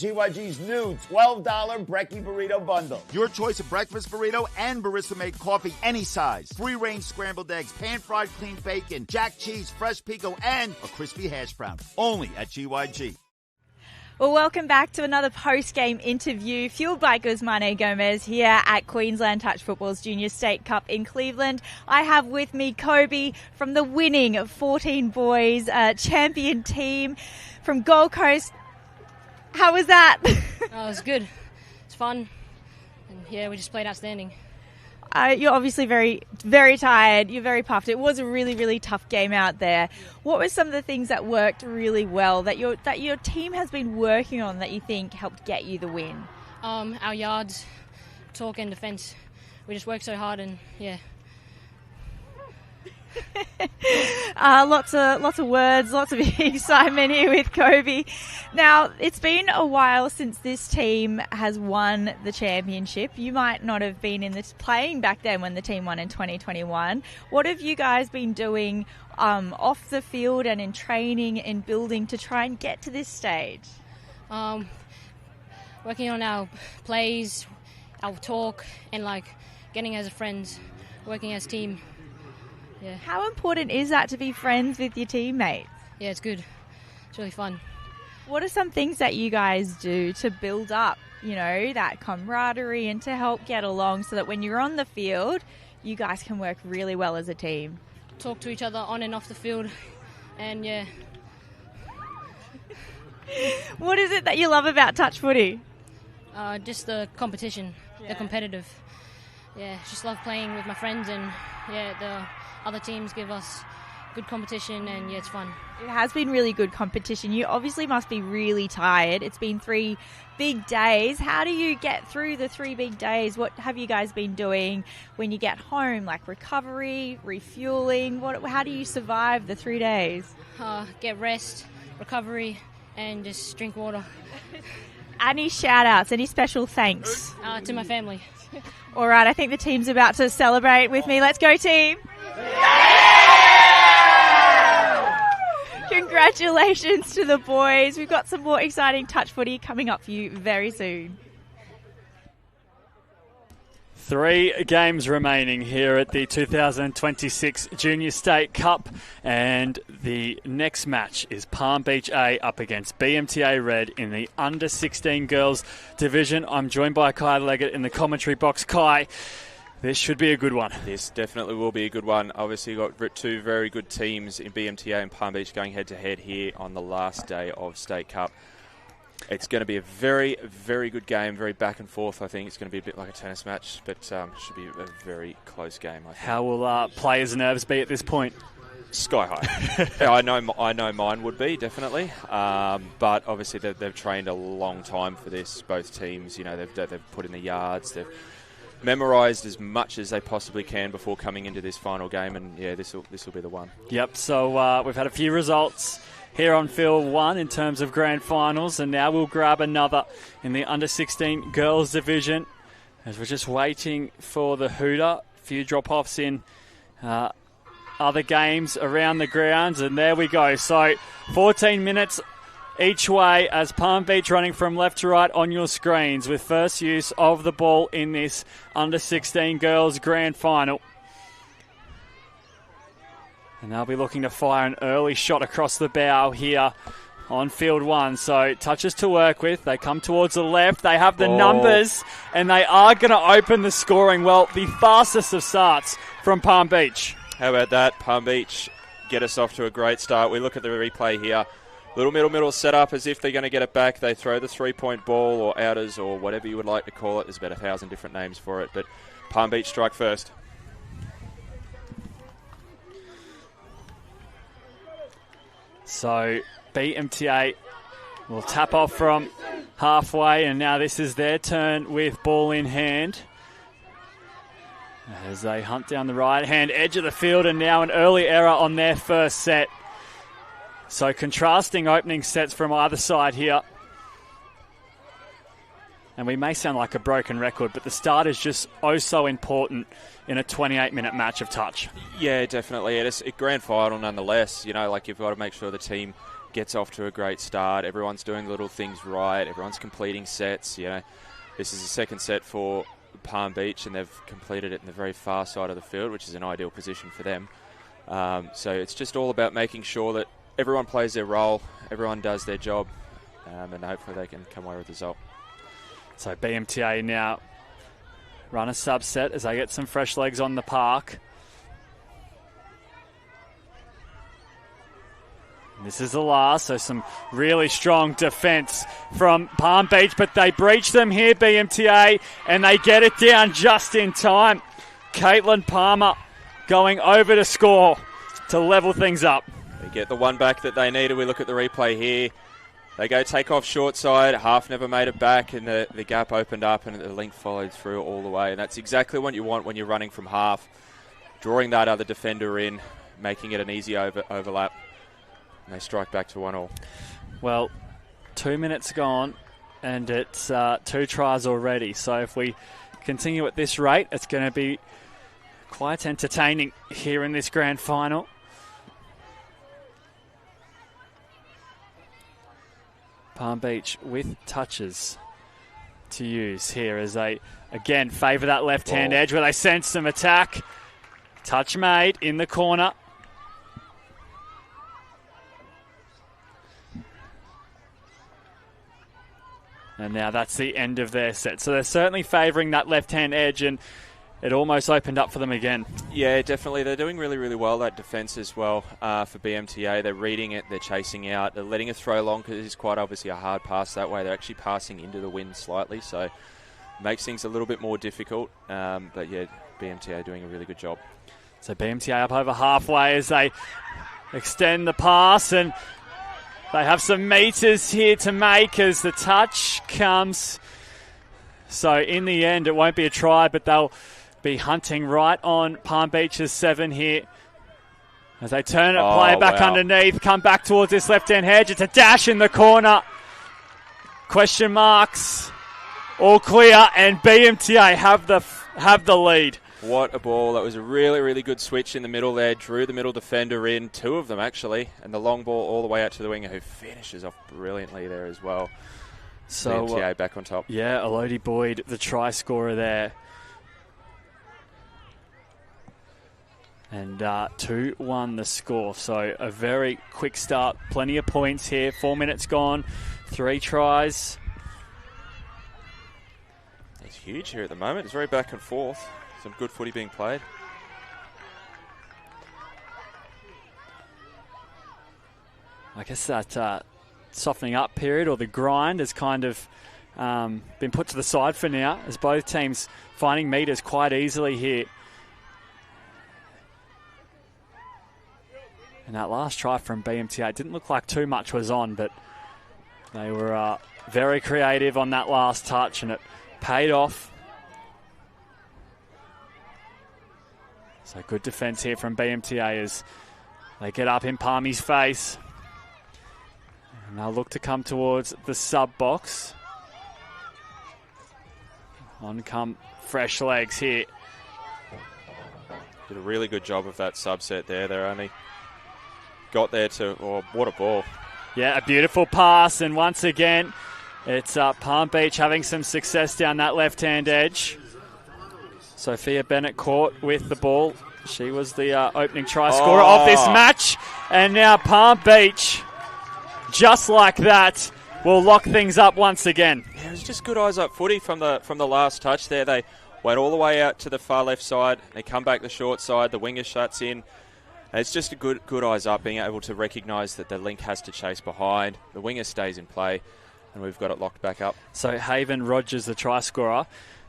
GYG's new $12 Brekkie Burrito Bundle. Your choice of breakfast burrito and barista-made coffee any size. Free-range scrambled eggs, pan-fried clean bacon, jack cheese, fresh pico, and a crispy hash brown. Only at GYG. Well, welcome back to another post-game interview fueled by Guzmani Gomez here at Queensland Touch Football's Junior State Cup in Cleveland. I have with me Kobe from the winning 14 boys champion team from Gold Coast. How was that? It was good. It's fun. And yeah, we just played outstanding. You're obviously very, very tired. You're very puffed. It was a really, really tough game out there. What were some of the things that worked really well that your team has been working on that you think helped get you the win? Our yards, talk and defence. We just work so hard and, yeah. Lots of words, lots of excitement here with Kobe. Now, it's been a while since this team has won the championship. You might not have been playing back then when the team won in 2021. What have you guys been doing off the field and in training and building to try and get to this stage? Working on our plays, our talk, and getting as friends, working as a team. Yeah. How important is that to be friends with your teammates? Yeah, it's good. It's really fun. What are some things that you guys do to build up, that camaraderie and to help get along so that when you're on the field, you guys can work really well as a team? Talk to each other on and off the field, and yeah. What is it that you love about touch footy? Just the competition, the competitive. Yeah, just love playing with my friends, and the other teams give us good competition, and it's fun. It has been really good competition. You obviously must be really tired. It's been 3 big days. How do you get through the 3 big days? What have you guys been doing when you get home, like recovery, refueling? How do you survive the 3 days? Get rest, recovery, and just drink water. Any shout-outs, any special thanks? To my family. All right, I think the team's about to celebrate with me. Let's go, team. Congratulations to the boys. We've got some more exciting touch footy coming up for you very soon. 3 games remaining here at the 2026 Junior State Cup, and the next match is Palm Beach A up against BMTA Red in the under-16 girls division. I'm joined by Kai Leggett in the commentary box. Kai, this should be a good one. This definitely will be a good one. Obviously, you've got 2 very good teams in BMTA and Palm Beach going head-to-head here on the last day of State Cup. It's going to be a very, very good game, very back and forth. I think it's going to be a bit like a tennis match, but should be a very close game, I think. How will players' nerves be at this point? Sky high. I know mine would be, definitely. But obviously they've trained a long time for this, both teams. They've put in the yards, they've memorised as much as they possibly can before coming into this final game, and this will be the one. Yep, so we've had a few results here on Field 1 in terms of grand finals, and now we'll grab another in the under-16 girls division as we're just waiting for the hooter. A few drop-offs in other games around the grounds, and there we go. So 14 minutes each way as Palm Beach running from left to right on your screens with first use of the ball in this under-16 girls grand final. And they'll be looking to fire an early shot across the bow here on Field 1. So touches to work with. They come towards the left. They have the numbers, and they are going to open the scoring. Well, the fastest of starts from Palm Beach. How about that? Palm Beach get us off to a great start. We look at the replay here. Little middle set up as if they're going to get it back. They throw the 3-point ball or outers or whatever you would like to call it. There's about 1,000 different names for it, but Palm Beach strike first. So BMTA will tap off from halfway, and now this is their turn with ball in hand as they hunt down the right-hand edge of the field, and now an early error on their first set. So contrasting opening sets from either side here. And we may sound like a broken record, but the start is just so important in a 28-minute match of touch. Yeah, definitely. It's a grand final nonetheless. You've got to make sure the team gets off to a great start. Everyone's doing little things right. Everyone's completing sets. This is the second set for Palm Beach, and they've completed it in the very far side of the field, which is an ideal position for them. So it's just all about making sure that everyone plays their role, everyone does their job, and hopefully they can come away with the result. So BMTA now run a subset as they get some fresh legs on the park. This is the last, so some really strong defence from Palm Beach, but they breach them here, BMTA, and they get it down just in time. Caitlin Palmer going over to score to level things up. They get the one back that they needed. We look at the replay here. They go take off short side. Half never made it back, and the gap opened up, and the link followed through all the way. And that's exactly what you want when you're running from half, drawing that other defender in, making it an easy overlap. And they strike back to 1-1. Well, 2 minutes gone, and it's 2 tries already. So if we continue at this rate, it's going to be quite entertaining here in this grand final. Palm Beach with touches to use here as they, again, favour that left-hand edge where they sense some attack. Touch made in the corner. And now that's the end of their set. So they're certainly favouring that left-hand edge, and it almost opened up for them again. Yeah, definitely. They're doing really, really well, that defence as well for BMTA. They're reading it, they're chasing out, they're letting it throw long because it's quite obviously a hard pass that way. They're actually passing into the wind slightly, so it makes things a little bit more difficult. But yeah, BMTA doing a really good job. So BMTA up over halfway as they extend the pass, and they have some metres here to make as the touch comes. So in the end, it won't be a try, but they'll be hunting right on Palm Beach's 7 here. As they turn it, play it back underneath, come back towards this left-hand hedge. It's a dash in the corner. Question marks. All clear, and BMTA have the lead. What a ball. That was a really, really good switch in the middle there. Drew the middle defender in, 2 of them actually, and the long ball all the way out to the winger who finishes off brilliantly there as well. So BMTA back on top. Yeah, Elodie Boyd, the try scorer there. And 2-1 the score. So a very quick start. Plenty of points here. 4 minutes gone. 3 tries. It's huge here at the moment. It's very back and forth. Some good footy being played. I guess that softening up period or the grind has kind of been put to the side for now, as both teams finding meters quite easily here. And that last try from BMTA, it didn't look like too much was on, but they were very creative on that last touch, and it paid off. So good defence here from BMTA as they get up in Palmy's face. And they'll look to come towards the sub box. On come fresh legs here. Did a really good job of that subset there. They're only got there to, what a ball. Yeah, a beautiful pass, and once again, it's Palm Beach having some success down that left-hand edge. Sophia Bennett caught with the ball. She was the opening try scorer of this match, and now Palm Beach, just like that, will lock things up once again. Yeah, it was just good eyes up footy from the last touch there. They went all the way out to the far left side. They come back the short side. The winger shuts in. And it's just a good eyes up, being able to recognise that the link has to chase behind. The winger stays in play, and we've got it locked back up. So Haven Rogers, the try scorer,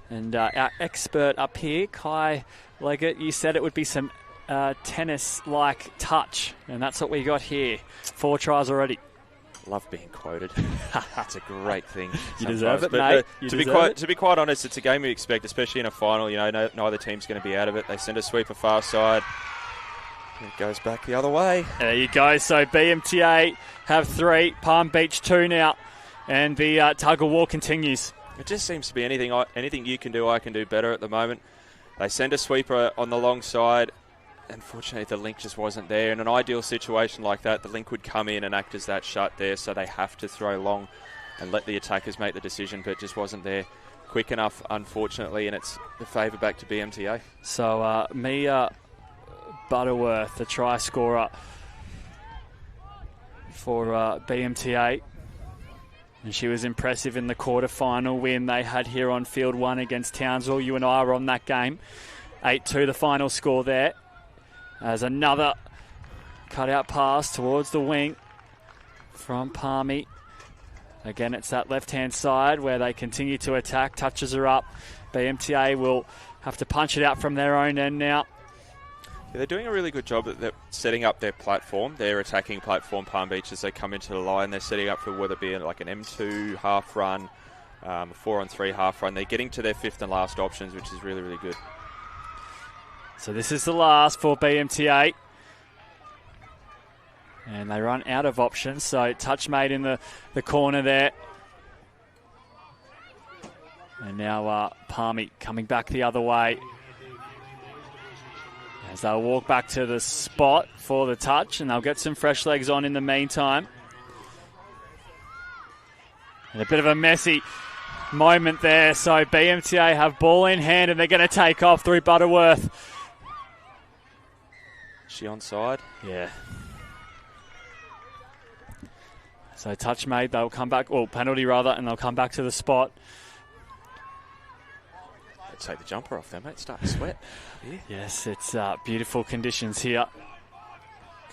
and our expert up here, Kai Leggett, you said it would be some tennis-like touch, and that's what we got here. 4 tries already. Love being quoted. That's a great thing. You deserve it, but, mate. To be quite honest, it's a game we expect, especially in a final. You know, neither team's going to be out of it. They send a sweeper far side. It goes back the other way. There you go. So BMTA have 3, Palm Beach 2 now, and the tug of war continues. It just seems to be anything you can do, I can do better at the moment. They send a sweeper on the long side. Unfortunately, the link just wasn't there. In an ideal situation like that, the link would come in and act as that shut there, so they have to throw long and let the attackers make the decision, but it just wasn't there quick enough, unfortunately, and it's the favour back to BMTA. So Mia Butterworth, the try scorer for BMTA. And she was impressive in the quarter-final win they had here on Field 1 against Townsville. You and I were on that game. 8-2 the final score there. As another cut-out pass towards the wing from Palmy. Again, it's that left-hand side where they continue to attack. Touches are up. BMTA will have to punch it out from their own end now. They're doing a really good job at setting up their platform, their attacking platform, Palm Beach, as they come into the line. They're setting up for whether it be like an M2 half run, a 4-on-3 half run. They're getting to their fifth and last options, which is really, really good. So this is the last for BMTA. And they run out of options, so touch made in the corner there. And now Palmy coming back the other way. As they'll walk back to the spot for the touch, and they'll get some fresh legs on in the meantime. And a bit of a messy moment there, so BMTA have ball in hand and they're going to take off through Butterworth. Is she onside? Yeah. So touch made, they'll come back, or penalty rather, and they'll come back to the spot. Take the jumper off there, mate. Start to sweat. Yeah. Yes, it's beautiful conditions here.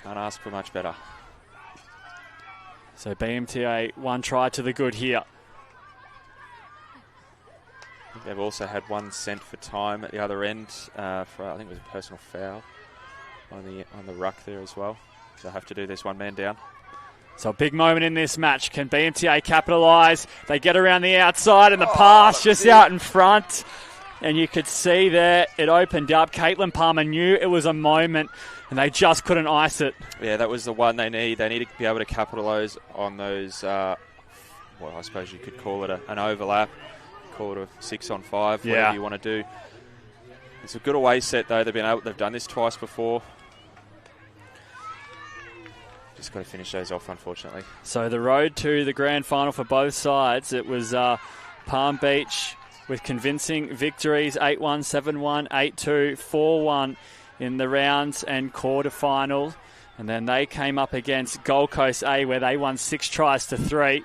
Can't ask for much better. So BMTA 1 try to the good here. I think they've also had 1 sent for time at the other end for I think it was a personal foul on the ruck there as well. So they have to do this 1 man down. So a big moment in this match. Can BMTA capitalise? They get around the outside and the pass just out in front. And you could see there, it opened up. Caitlin Palmer knew it was a moment, and they just couldn't ice it. Yeah, that was the one they need. They need to be able to capitalise on those, well, I suppose you could call it an overlap, call it a 6-on-5, whatever you want to do. It's a good away set, though. They've done this twice before. Just got to finish those off, unfortunately. So the road to the grand final for both sides, it was Palm Beach with convincing victories, 8-1, 7-1, 8-2, 4-1 in the rounds and quarterfinal. And then they came up against Gold Coast A, where they won 6 tries to 3.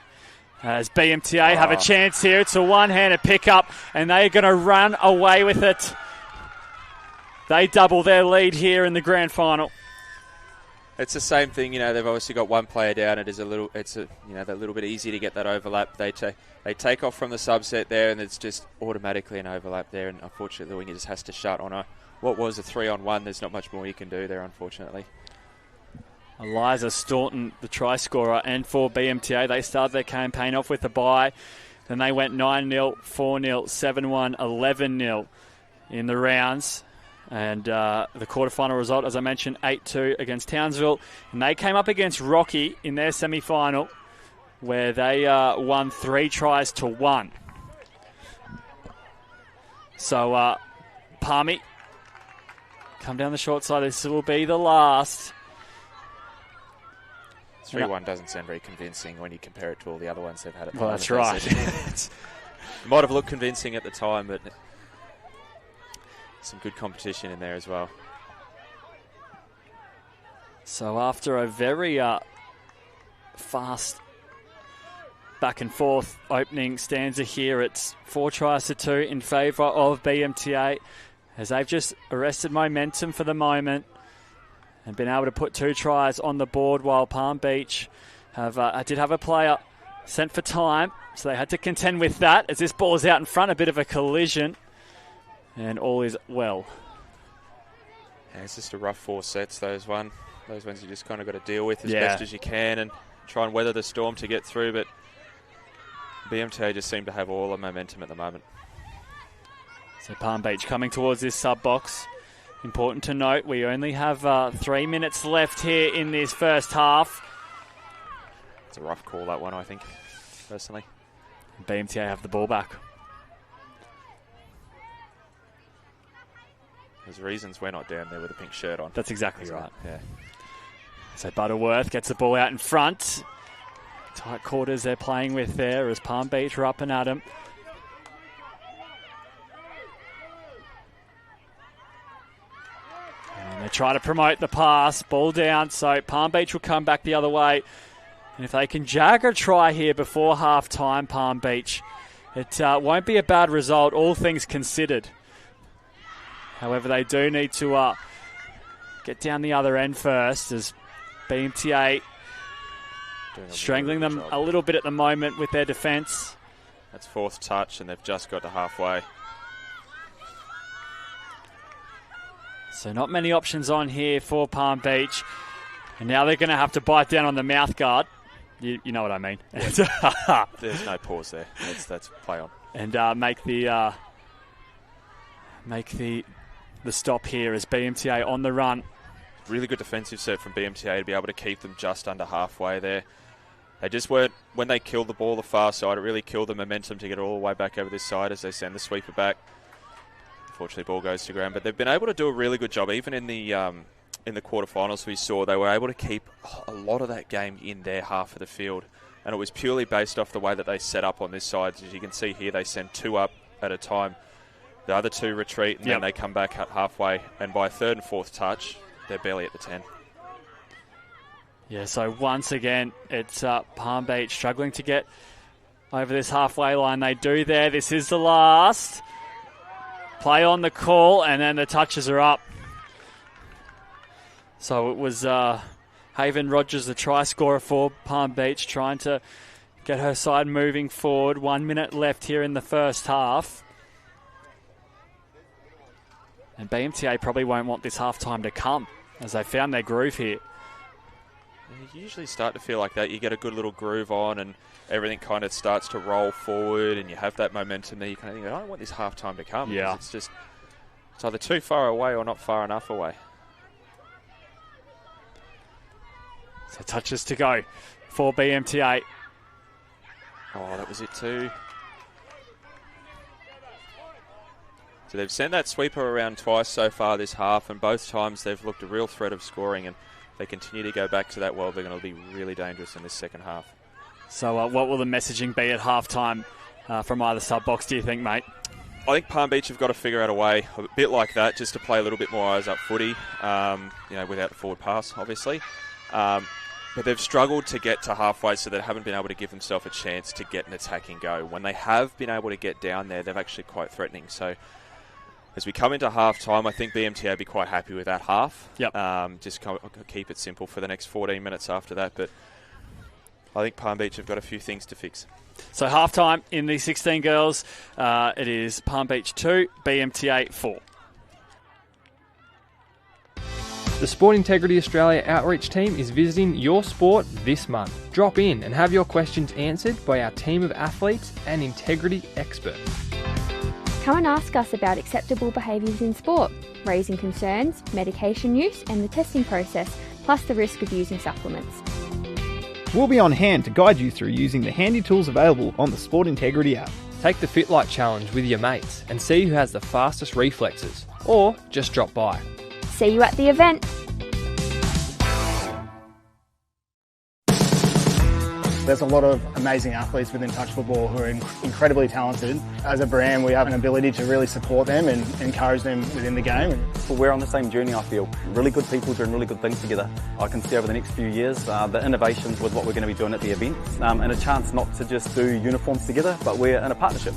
As BMTA have a chance here. It's a one-handed pickup, and they're going to run away with it. They double their lead here in the grand final. It's the same thing, they've obviously got 1 player down. It's a little bit easier to get that overlap. They take off from the subset there, and it's just automatically an overlap there. And unfortunately, the winger just has to shut on what was a 3-on-1. There's not much more you can do there, unfortunately. Eliza Staunton, the try scorer, and for BMTA, they started their campaign off with a bye. Then they went 9-0, 4-0, 7-1, 11-0 in the rounds. And the quarterfinal result, as I mentioned, 8-2 against Townsville. And they came up against Rocky in their semi-final, where they won 3 tries to 1. So, Palmy, come down the short side. This will be the last. 3-1 doesn't sound very convincing when you compare it to all the other ones they've had at the moment. Well, that's right. It might have looked convincing at the time, but some good competition in there as well. So after a very fast back and forth opening stanza here, it's 4 tries to 2 in favour of BMTA, as they've just arrested momentum for the moment and been able to put 2 tries on the board, while Palm Beach did have a player sent for time, so they had to contend with that as this ball is out in front, a bit of a collision. And all is well. Yeah, it's just a rough 4 sets, those ones you just kind of got to deal with as best as you can and try and weather the storm to get through. But BMTA just seem to have all the momentum at the moment. So Palm Beach coming towards this sub-box. Important to note, we only have 3 minutes left here in this first half. It's a rough call, that one, I think, personally. BMTA have the ball back. There's reasons we're not down there with a pink shirt on. That's exactly right. Yeah. So Butterworth gets the ball out in front. Tight quarters they're playing with there as Palm Beach are up and at him. And they try to promote the pass. Ball down, so Palm Beach will come back the other way. And if they can jag a try here before half-time, Palm Beach, it won't be a bad result, all things considered. However, they do need to get down the other end first, as BMTA strangling them a little bit at the moment with their defence. That's 4th touch, and they've just got to halfway. So not many options on here for Palm Beach. And now they're going to have to bite down on the mouth guard. You know what I mean. Yeah. There's no pause there. That's play on. And make the stop here as BMTA on the run. Really good defensive set from BMTA to be able to keep them just under halfway there. They just weren't, when they killed the ball the far side, it really killed the momentum to get it all the way back over this side as they send the sweeper back. Unfortunately, ball goes to ground, but they've been able to do a really good job. Even in the quarterfinals we saw, they were able to keep a lot of that game in their half of the field, and it was purely based off the way that they set up on this side. As you can see here, they send 2 up at a time. The other 2 retreat, and then they come back at halfway, and by 3rd and 4th touch, they're barely at the 10. Yeah, so once again, it's Palm Beach struggling to get over this halfway line. They do there. This is the last. Play on the call, and then the touches are up. So it was Haven Rogers, the try scorer for Palm Beach, trying to get her side moving forward. 1 minute left here in the first half. And BMTA probably won't want this half-time to come, as they found their groove here. You usually start to feel like that. You get a good little groove on and everything kind of starts to roll forward and you have that momentum there. You kind of think, I don't want this half-time to come. Yeah. It's either too far away or not far enough away. So touches to go for BMTA. Oh, that was it too. So they've sent that sweeper around twice so far this half, and both times they've looked a real threat of scoring, and they continue to go back to that well. They're going to be really dangerous in this second half. So what will the messaging be at halftime from either sub-box, do you think, mate? I think Palm Beach have got to figure out a way, a bit like that, just to play a little bit more eyes-up footy, without the forward pass, obviously. But they've struggled to get to halfway, so they haven't been able to give themselves a chance to get an attacking go. When they have been able to get down there, they're actually quite threatening. So as we come into half-time, I think BMTA will be quite happy with that half. Yep. Just keep it simple for the next 14 minutes after that. But I think Palm Beach have got a few things to fix. So half-time in the 16 girls, it is Palm Beach 2, BMTA 4. The Sport Integrity Australia outreach team is visiting your sport this month. Drop in and have your questions answered by our team of athletes and integrity experts. Come and ask us about acceptable behaviours in sport, raising concerns, medication use and the testing process, plus the risk of using supplements. We'll be on hand to guide you through using the handy tools available on the Sport Integrity app. Take the Fit Light Challenge with your mates and see who has the fastest reflexes, or just drop by. See you at the event. There's a lot of amazing athletes within touch football who are incredibly talented. As a brand, we have an ability to really support them and encourage them within the game. Well, we're on the same journey, I feel. Really good people doing really good things together. I can see over the next few years the innovations with what we're going to be doing at the events, and a chance not to just do uniforms together, but we're in a partnership.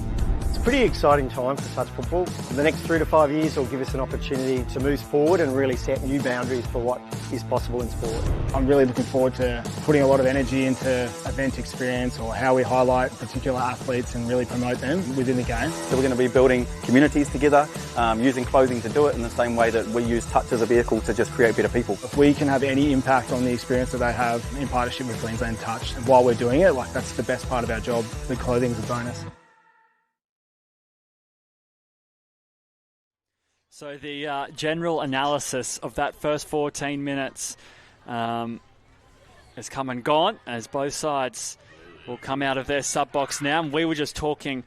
It's a pretty exciting time for touch football. The next 3 to 5 years will give us an opportunity to move forward and really set new boundaries for what is possible in sport. I'm really looking forward to putting a lot of energy into event experience or how we highlight particular athletes and really promote them within the game. So we're going to be building communities together, using clothing to do it in the same way that we use touch as a vehicle to just create better people. If we can have any impact on the experience that they have in partnership with Queensland Touch, and while we're doing it, that's the best part of our job. The clothing is a bonus. So the general analysis of that first 14 minutes has come and gone, as both sides will come out of their sub-box now. And we were just talking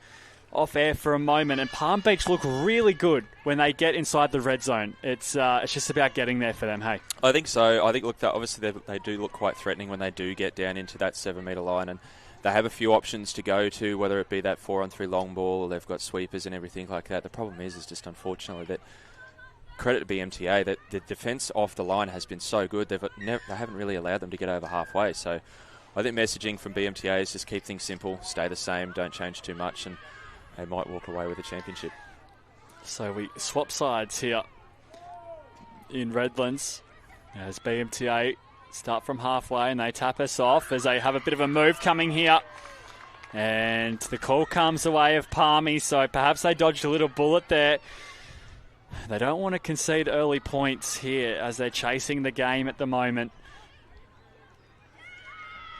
off air for a moment, and Palm Beach look really good when they get inside the red zone. It's just about getting there for them, hey? I think so. I think, obviously they do look quite threatening when they do get down into that 7-metre line, and they have a few options to go to, whether it be that 4-on-3 long ball or they've got sweepers and everything like that. The problem is just unfortunately that, credit to BMTA, that the defence off the line has been so good. They haven't really allowed them to get over halfway. So I think messaging from BMTA is just keep things simple, stay the same, don't change too much, and they might walk away with a championship. So we swap sides here in Redlands as BMTA start from halfway and they tap us off as they have a bit of a move coming here. And the call comes away of Palmy, so perhaps they dodged a little bullet there. They don't want to concede early points here as they're chasing the game at the moment.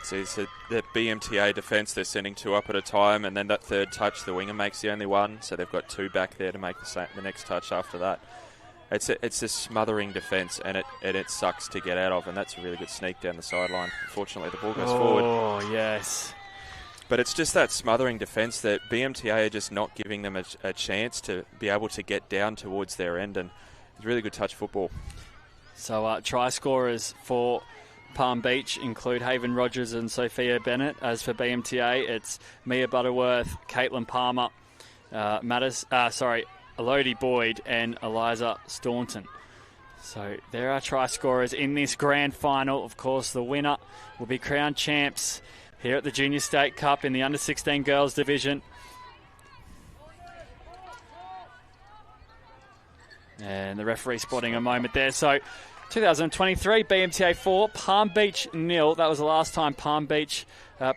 So the BMTA defence, they're sending 2 up at a time, and then that third touch, the winger makes the only one, so they've got 2 back there to make the next touch after that. It's a smothering defence, and it sucks to get out of, and that's a really good sneak down the sideline. Unfortunately, the ball goes forward. Oh, yes. But it's just that smothering defence that BMTA are just not giving them a chance to be able to get down towards their end, and it's really good touch football. So try scorers for Palm Beach include Haven Rogers and Sophia Bennett. As for BMTA, it's Mia Butterworth, Caitlin Palmer, Elodie Boyd and Eliza Staunton. So there are try scorers in this grand final. Of course, the winner will be crowned champs here at the Junior State Cup in the Under-16 Girls Division. And the referee spotting a moment there. So 2023 BMTA 4, Palm Beach 0. That was the last time Palm Beach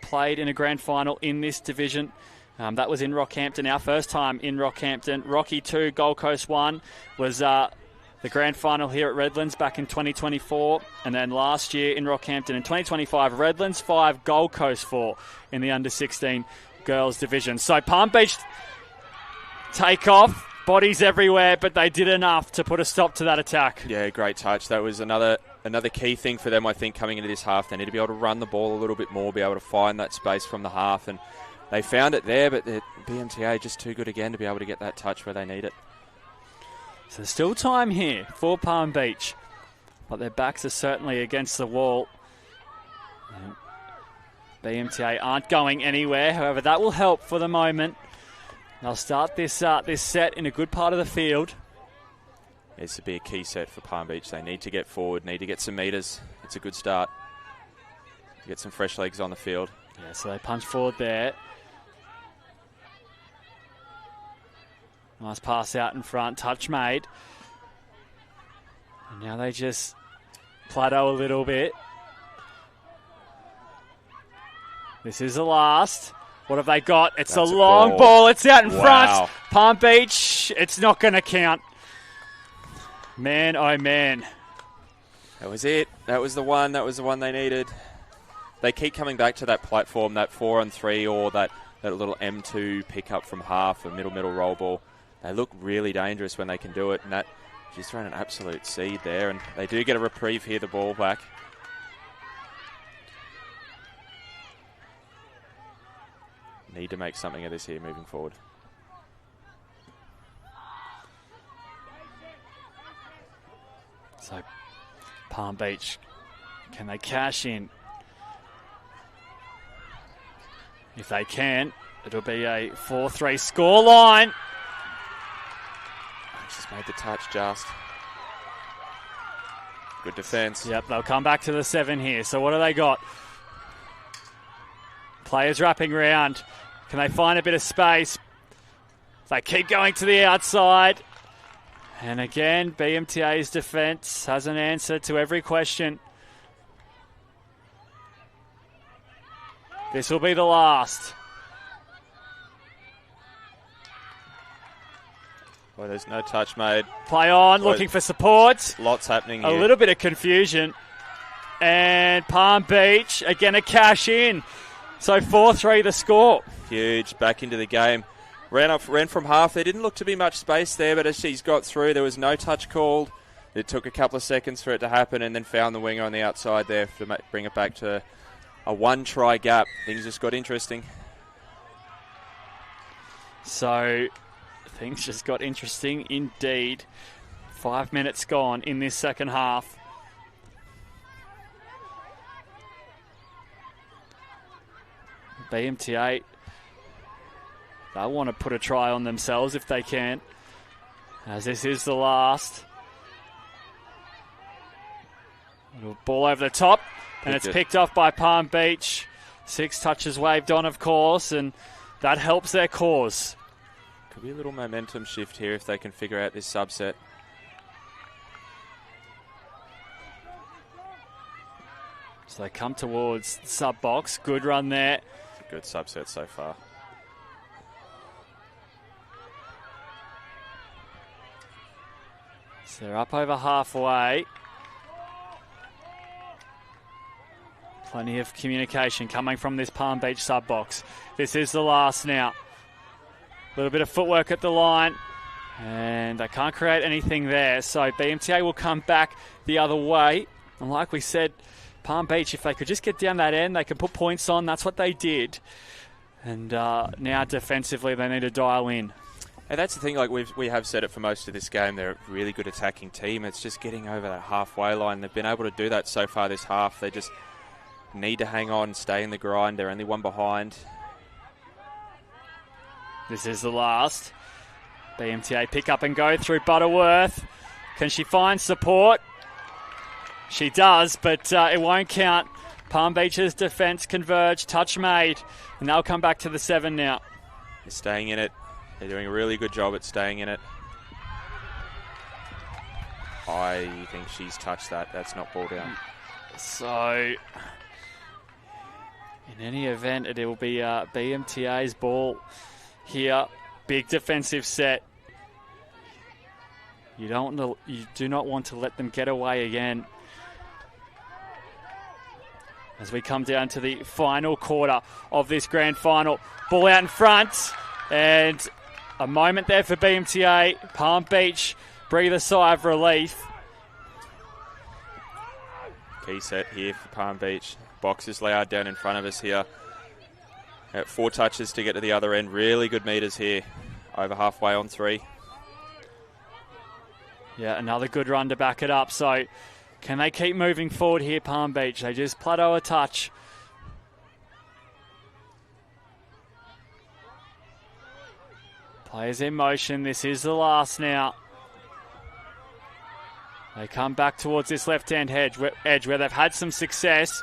played in a grand final in this division. That was in Rockhampton, our first time in Rockhampton. Rocky 2, Gold Coast 1 was the grand final here at Redlands back in 2024. And then last year in Rockhampton in 2025, Redlands 5, Gold Coast 4 in the Under-16 Girls Division. So Palm Beach take off. Bodies everywhere, but they did enough to put a stop to that attack. Yeah, great touch. That was another key thing for them, I think, coming into this half. They need to be able to run the ball a little bit more, be able to find that space from the half, and they found it there, but the BMTA just too good again to be able to get that touch where they need it. So there's still time here for Palm Beach, but their backs are certainly against the wall. BMTA aren't going anywhere, however, that will help for the moment. They'll start this set in a good part of the field. This would be a key set for Palm Beach. They need to get forward, need to get some metres. It's a good start. Get some fresh legs on the field. Yeah, so they punch forward there. Nice pass out in front, touch made. And now they just plateau a little bit. This is the last. What have they got? It's a long ball. It's out in front. Palm Beach, it's not going to count. Man, oh man. That was it. That was the one. That was the one they needed. They keep coming back to that platform, that 4-on-3 or that little M2 pickup from half, a middle roll ball. They look really dangerous when they can do it, and that she's thrown an absolute seed there, and they do get a reprieve here, the ball back. Need to make something of this here moving forward. So Palm Beach, can they cash in? If they can, it'll be a 4-3 score line. Just made the touch just. Good defence. Yep, they'll come back to the 7 here. So what do they got? Players wrapping around. Can they find a bit of space? They keep going to the outside. And again, BMTA's defence has an answer to every question. This will be the last. Well, there's no touch made. Play on, looking for support. Lots happening here. A little bit of confusion. And Palm Beach, again, a cash in. So 4-3 the score. Huge, back into the game. Ran from half. There didn't look to be much space there, but as she's got through, there was no touch called. It took a couple of seconds for it to happen, and then found the winger on the outside there to bring it back to a 1-try gap. Things just got interesting. So things just got interesting indeed. 5 minutes gone in this second half. BMTA, they want to put a try on themselves if they can, as this is the last. Little ball over the top, and it's picked off by Palm Beach. 6 touches waved on, of course, and that helps their cause. Could be a little momentum shift here if they can figure out this subset. So they come towards sub box. Good run there. Good subset so far. So they're up over halfway. Plenty of communication coming from this Palm Beach sub box. This is the last now. A little bit of footwork at the line. And they can't create anything there. So BMTA will come back the other way. And like we said, Palm Beach, if they could just get down that end, they could put points on. That's what they did. And now defensively, they need to dial in. And that's the thing, like we have said it for most of this game, they're a really good attacking team. It's just getting over that halfway line. They've been able to do that so far this half. They just need to hang on, stay in the grind. They're only one behind. This is the last. BMTA pick up and go through Butterworth. Can she find support? She does, but it won't count. Palm Beach's defence converge, touch made, and they'll come back to the 7 now. They're staying in it. They're doing a really good job at staying in it. I think she's touched that. That's not ball down. So, in any event, it will be BMTA's ball here. Big defensive set. You do not want to let them get away again. As we come down to the final quarter of this grand final. Ball out in front. And a moment there for BMTA. Palm Beach breathe a sigh of relief. Key set here for Palm Beach. Box is laid down in front of us here. At 4 touches to get to the other end. Really good meters here. Over halfway on 3. Yeah, another good run to back it up. So can they keep moving forward here, Palm Beach? They just plateau a touch. Players in motion. This is the last now. They come back towards this left-hand edge where they've had some success.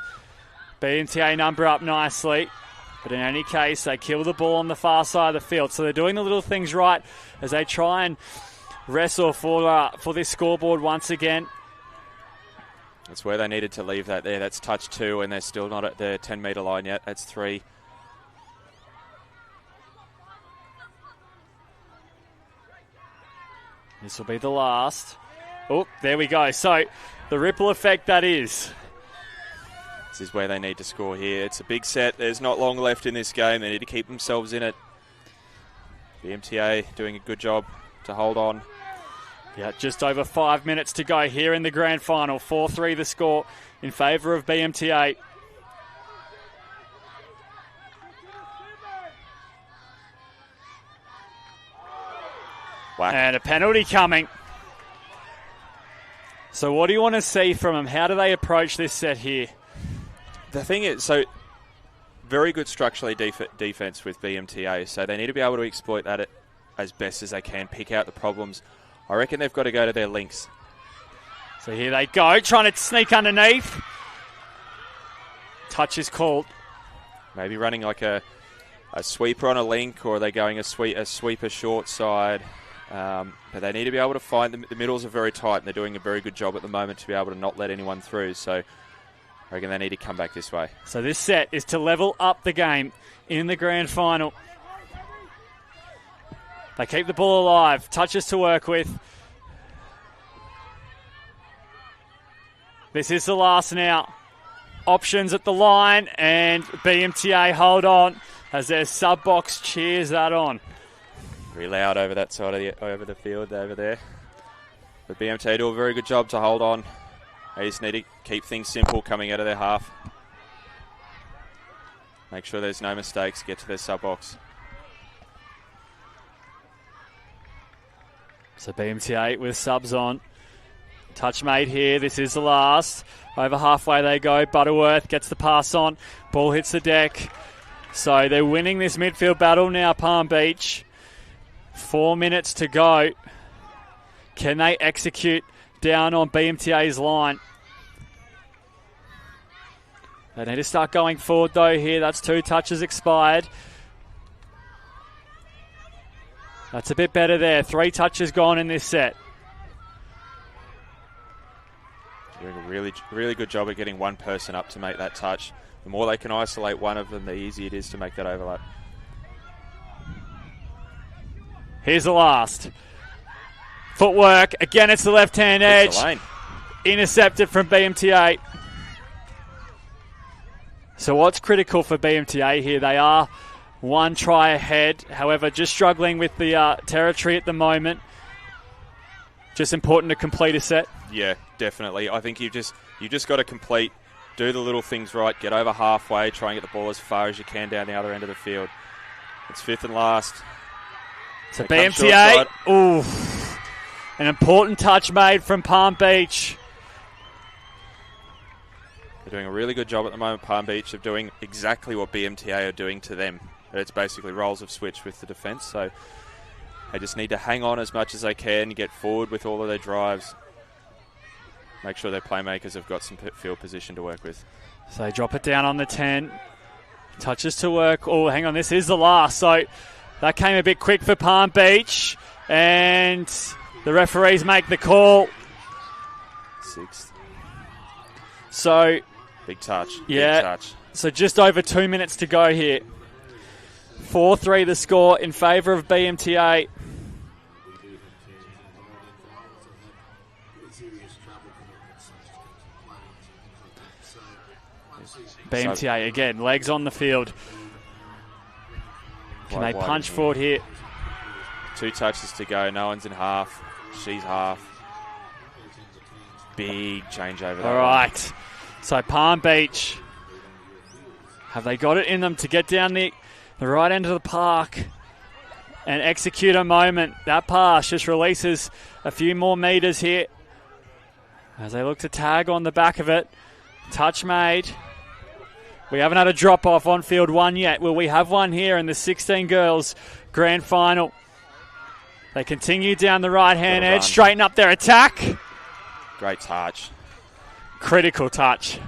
BMTA number up nicely. But in any case, they kill the ball on the far side of the field. So they're doing the little things right as they try and wrestle for this scoreboard once again. That's where they needed to leave that there. That's touch 2, and they're still not at the 10-metre line yet. That's 3. This will be the last. Oh, there we go. So the ripple effect that is. This is where they need to score here. It's a big set. There's not long left in this game. They need to keep themselves in it. BMTA doing a good job to hold on. Yeah, just over 5 minutes to go here in the grand final. 4-3 the score in favour of BMTA. Whack. And a penalty coming. So what do you want to see from them? How do they approach this set here? The thing is, so very good structurally defense with BMTA, so they need to be able to exploit that as best as they can, pick out the problems. I reckon they've got to go to their links. So here they go, trying to sneak underneath. Touch is called. Maybe running like a sweeper on a link, or are they going a sweeper short side? But they need to be able to find the middles are very tight, and they're doing a very good job at the moment to be able to not let anyone through. So I reckon they need to come back this way. So this set is to level up the game in the grand final. They keep the ball alive. Touches to work with. This is the last now. Options at the line, and BMTA hold on as their sub-box cheers that on. Very loud over that side of over the field over there. But BMTA do a very good job to hold on. They just need to keep things simple coming out of their half. Make sure there's no mistakes. Get to their sub-box. So BMTA with subs on. Touch made here. This is the last. Over halfway they go. Butterworth gets the pass on. Ball hits the deck. So they're winning this midfield battle now, Palm Beach. 4 minutes to go. Can they execute down on BMTA's line? They need to start going forward though here. That's 2 touches expired. That's a bit better there. 3 touches gone in this set. Doing a really good job at getting one person up to make that touch. The more they can isolate one of them, the easier it is to make that overlap. Here's the last. Footwork. Again, it's the left-hand edge. Lane. Intercepted from BMTA. So what's critical for BMTA here? They are one try ahead. However, just struggling with the territory at the moment. Just important to complete a set. Yeah, definitely. I think you just got to complete, do the little things right, get over halfway, try and get the ball as far as you can down the other end of the field. It's fifth and last. So BMTA, ooh, an important touch made from Palm Beach. They're doing a really good job at the moment, Palm Beach, of doing exactly what BMTA are doing to them. It's basically roles of switch with the defence, so they just need to hang on as much as they can, get forward with all of their drives. Make sure their playmakers have got some field position to work with. So they drop it down on the 10. Touches to work. Oh, hang on, this is the last. So that came a bit quick for Palm Beach. And the referees make the call. Sixth. So... Big touch. Yeah. Big touch. So just over 2 minutes to go here. 4-3 the score in favour of BMTA. BMTA again, legs on the field. Can they punch forward here? 2 touches to go. No one's in half. She's half. Big changeover there. All right. So Palm Beach, have they got it in them to get down the right end of the park and execute a moment? That pass just releases a few more metres here as they look to tag on the back of it. Touch made. We haven't had a drop-off on field one yet. Will we have one here in the 16 girls grand final? They continue down the right-hand edge, straighten up their attack. Great touch. Critical touch.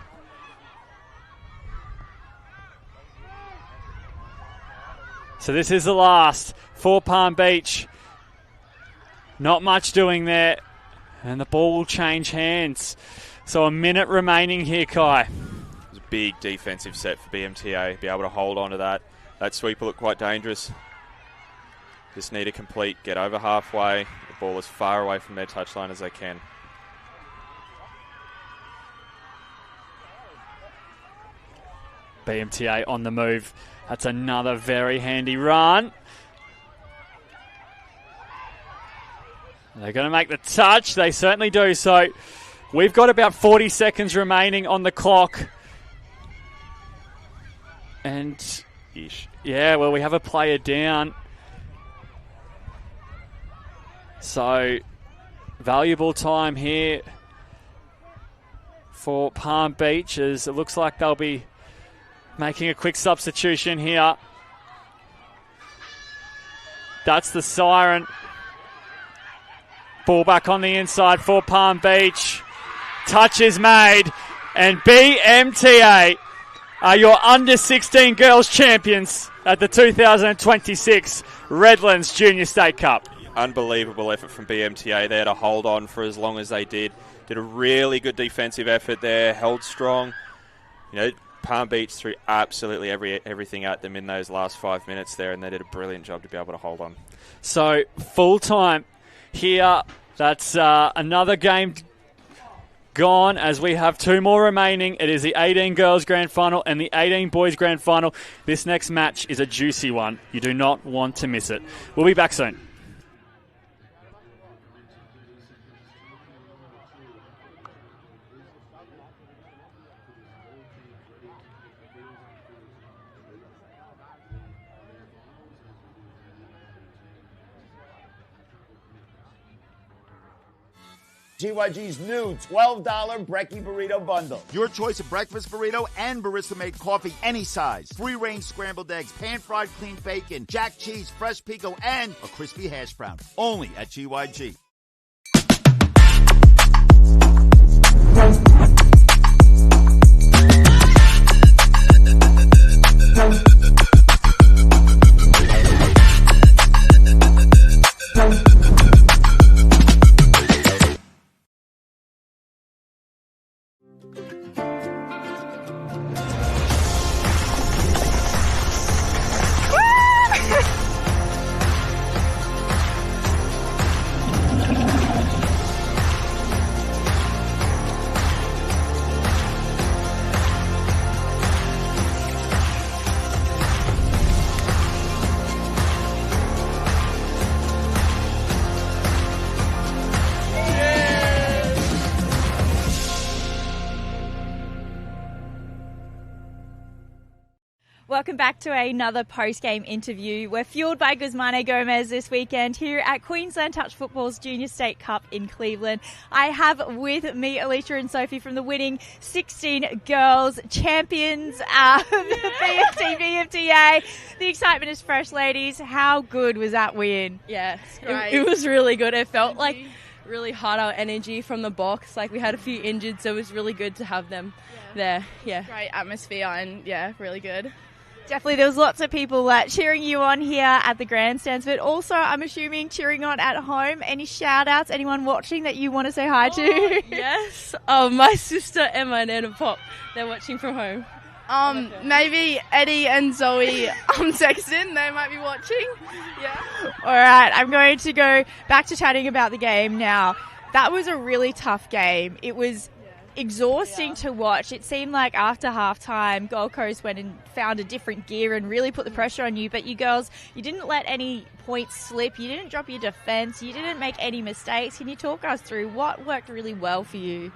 So this is the last for Palm Beach. Not much doing there. And the ball will change hands. So a minute remaining here, Kai. It was a big defensive set for BMTA. Be able to hold on to that. That sweep will look quite dangerous. Just need to complete, get over halfway. The ball as far away from their touchline as they can. BMTA on the move. That's another very handy run. They're going to make the touch. They certainly do. So we've got about 40 seconds remaining on the clock. And yeah, well, we have a player down. So valuable time here for Palm Beach, as it looks like they'll be making a quick substitution here. That's the siren. Ball back on the inside for Palm Beach. Touch is made. And BMTA are your under-16 girls champions at the 2026 Redlands Junior State Cup. Unbelievable effort from BMTA there to hold on for as long as they did. Did a really good defensive effort there. Held strong. You know, Palm Beach threw absolutely everything at them in those last 5 minutes there, and they did a brilliant job to be able to hold on. So full time here. That's another game gone, as we have 2 more remaining. It is the 18 girls grand final and the 18 boys grand final. This next match is a juicy one. You do not want to miss it. We'll be back soon. GYG's new $12 Brekkie Burrito Bundle. Your choice of breakfast burrito and barista-made coffee any size. Free-range scrambled eggs, pan-fried clean bacon, jack cheese, fresh pico, and a crispy hash brown. Only at GYG. Welcome back to another post-game interview. We're fueled by Guzmane Gomez this weekend here at Queensland Touch Football's Junior State Cup in Cleveland. I have with me Alicia and Sophie from the winning 16 girls champions of the BMTA. The excitement is fresh, ladies. How good was that win? Yeah, it was really good. It felt like really hard out energy from the box. Like we had a few injured, so it was really good to have them there. Yeah, great atmosphere and really good. Definitely, there was lots of people cheering you on here at the grandstands, but also I'm assuming cheering on at home. Any shout outs, anyone watching that you want to say hi to? Yes, my sister Emma and Anna Pop, they're watching from home. Maybe Eddie and Zoe Sexton, they might be watching. Yeah. All right, I'm going to go back to chatting about the game now. That was a really tough game. It was exhausting to watch. It seemed like after halftime, Gold Coast went and found a different gear and really put the pressure on you. But you girls, you didn't let any points slip. You didn't drop your defence. You didn't make any mistakes. Can you talk us through what worked really well for you?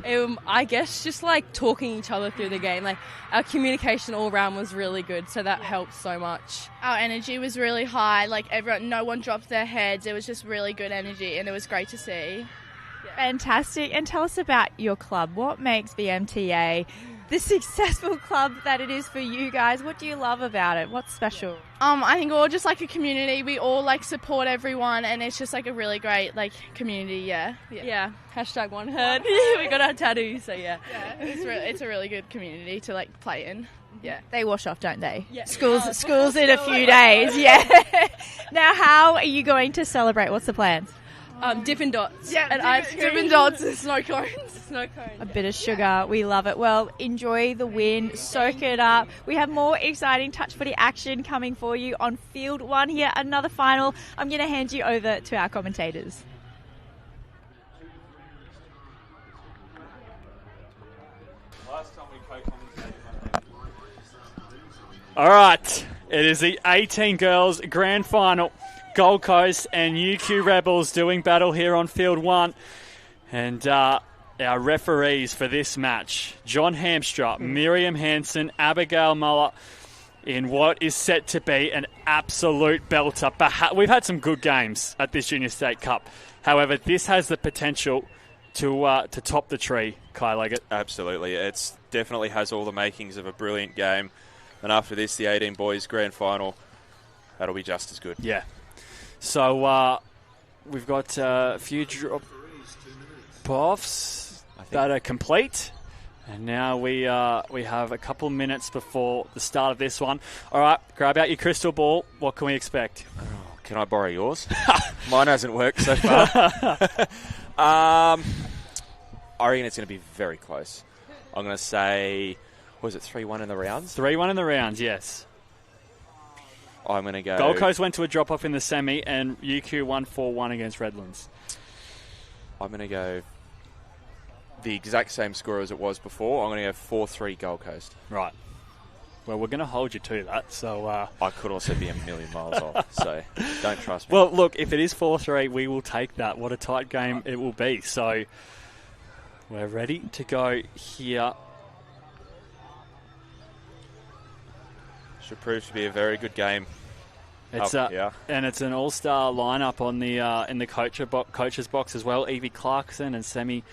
I guess just like talking each other through the game. Like our communication all round was really good, so that helped so much. Our energy was really high. Like no one dropped their heads. It was just really good energy, and it was great to see. Fantastic. And tell us about your club. What makes BMTA the successful club that it is for you guys? What do you love about it? What's special? I think we're all just like a community. We all support everyone, and it's just a really great community. Yeah. Hashtag one herd. We got our tattoo, so yeah. It's a really good community to play in. Yeah, they wash off, don't they? Yeah. Schools in a few days. Yeah. Now, how are you going to celebrate? What's the plans? Dippin' Dots. Yeah, and ice cream. Dippin' Dots and snow cones. A bit of sugar. We love it. Well, enjoy the win. Soak it up. We have more exciting touch footy action coming for you on Field 1 here. Another final. I'm going to hand you over to our commentators. All right. It is the 18 girls grand final. Gold Coast and UQ Rebels doing battle here on Field 1. And our referees for this match, John Hamstra, Miriam Hansen, Abigail Muller, in what is set to be an absolute belter. We've had some good games at this Junior State Cup. However, this has the potential to top the tree, Kai Leggett. Absolutely. It definitely has all the makings of a brilliant game. And after this, the 18 boys grand final, that'll be just as good. Yeah. So we've got a few drop-offs that are complete. And now we have a couple minutes before the start of this one. All right, grab out your crystal ball. What can we expect? Oh, can I borrow yours? Mine hasn't worked so far. I reckon it's going to be very close. I'm going to say, was it 3-1 in the rounds? 3-1 in the rounds, yes. I'm going to go... Gold Coast went to a drop-off in the semi, and UQ won 4-1 against Redlands. I'm going to go the exact same score as it was before. I'm going to go 4-3 Gold Coast. Right. Well, we're going to hold you to that. So I could also be a million miles off, so don't trust me. Well, look, if it is 4-3, we will take that. What a tight game it will be. So we're ready to go here. Should prove to be a very good game. It's and it's an all-star lineup on the in the coaches box as well. Evie Clarkson and Semi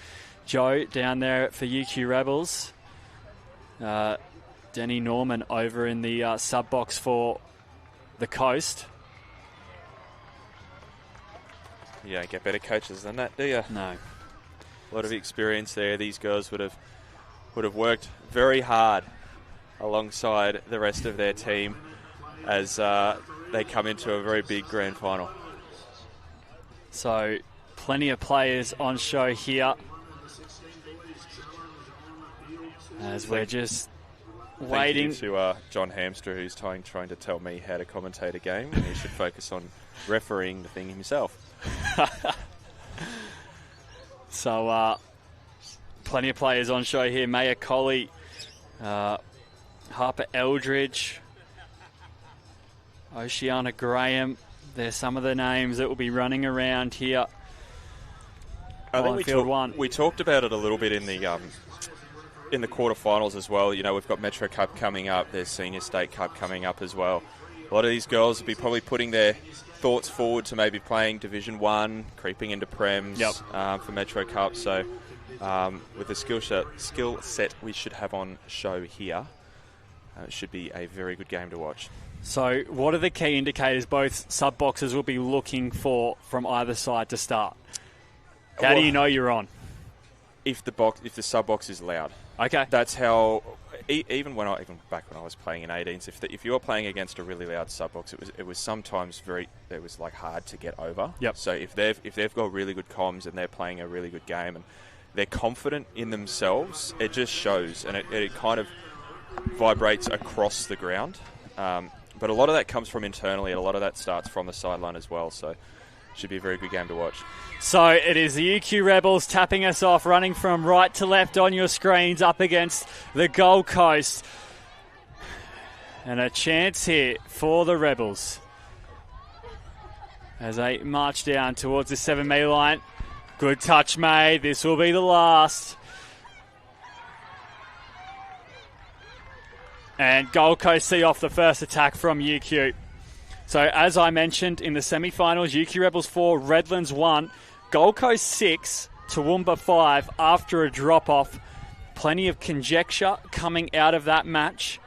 Joe down there for UQ Rebels. Denny Norman over in the sub box for the Coast. You don't get better coaches than that, do you? No. A lot of experience there. These girls would have worked very hard alongside the rest of their team as they come into a very big grand final. So plenty of players on show here as we're just waiting. Thank you to John Hamster, who's trying to tell me how to commentate a game. He should focus on refereeing the thing himself. So plenty of players on show here. Maya Colley, Harper Eldridge, Oceana Graham. There's some of the names that will be running around here I on think Field 1. We talked about it a little bit in in the quarterfinals as well. You know, we've got Metro Cup coming up. There's Senior State Cup coming up as well. A lot of these girls will be probably putting their thoughts forward to maybe playing Division 1, creeping into Prems for Metro Cup. So with the skill set we should have on show here, it should be a very good game to watch. So what are the key indicators both sub-boxers will be looking for from either side to start? How do you know you're on? If the sub-box is loud. Okay. That's how, even back when I was playing in 18s, if you were playing against a really loud sub-box, it was sometimes like hard to get over. Yep. So if they've got really good comms and they're playing a really good game and they're confident in themselves, it just shows, and it kind of vibrates across the ground. But a lot of that comes from internally, and a lot of that starts from the sideline as well. So it should be a very good game to watch. So it is the UQ Rebels tapping us off, running from right to left on your screens up against the Gold Coast. And a chance here for the Rebels as they march down towards the 7 metre line. Good touch made. This will be the last. And Gold Coast see off the first attack from UQ. So as I mentioned in the semi-finals, UQ Rebels 4, Redlands 1, Gold Coast 6, Toowoomba 5 after a drop-off. Plenty of conjecture coming out of that match.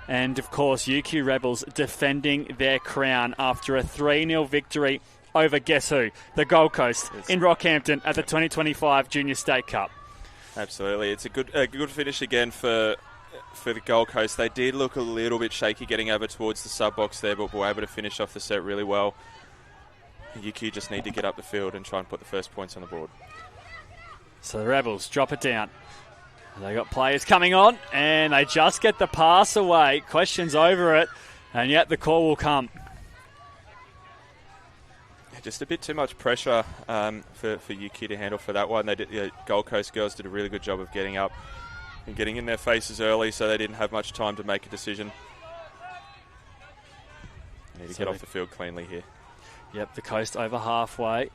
And of course, UQ Rebels defending their crown after a 3-0 victory over guess who? The Gold Coast in Rockhampton at the 2025 Junior State Cup. Absolutely. It's a good finish again for the Gold Coast. They did look a little bit shaky getting over towards the sub-box there, but were able to finish off the set really well. UQ just need to get up the field and try and put the first points on the board. So the Rebels drop it down. They got players coming on, and they just get the pass away. Questions over it, and yet the call will come. Just a bit too much pressure for UQ to handle for that one. Gold Coast girls did a really good job of getting up and getting in their faces early, so they didn't have much time to make a decision. Need to get off the field cleanly here. Yep, the Coast over halfway.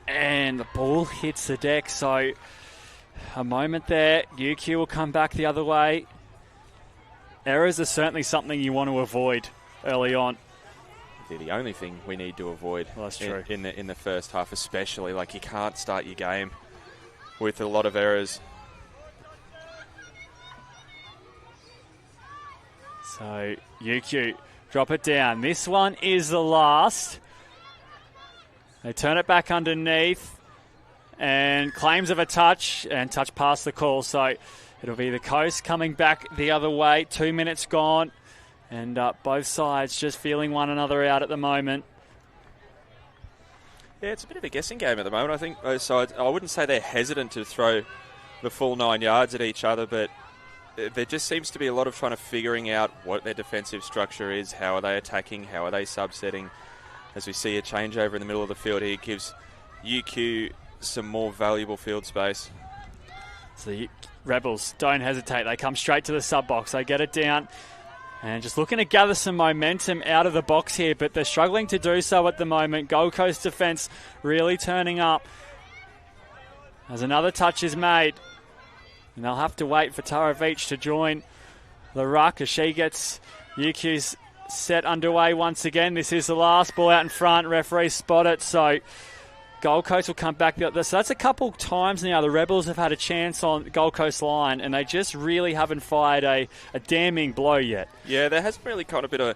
And the ball hits the deck, so a moment there. UQ will come back the other way. Errors are certainly something you want to avoid early on. They're the only thing we need to avoid that's true. in the first half, especially. Like, you can't start your game with a lot of errors. So UQ drop it down. This one is the last. They turn it back underneath and claims of a touch and touch past the call. So it'll be the Coast coming back the other way. 2 minutes gone and both sides just feeling one another out at the moment. Yeah, it's a bit of a guessing game at the moment. I think both sides, I wouldn't say they're hesitant to throw the full 9 yards at each other, but there just seems to be a lot of trying to figuring out what their defensive structure is, how are they attacking, how are they subsetting. As we see a changeover in the middle of the field here, gives UQ some more valuable field space. So the Rebels don't hesitate. They come straight to the sub-box. They get it down and just looking to gather some momentum out of the box here, but they're struggling to do so at the moment. Gold Coast defence really turning up as another touch is made. And they'll have to wait for Tara Veach to join the ruck as she gets UQ's set underway once again. This is the last ball out in front. Referee spot it, so Gold Coast will come back. So that's a couple times now the Rebels have had a chance on the Gold Coast line, and they just really haven't fired a damning blow yet. Yeah, there hasn't really kind of been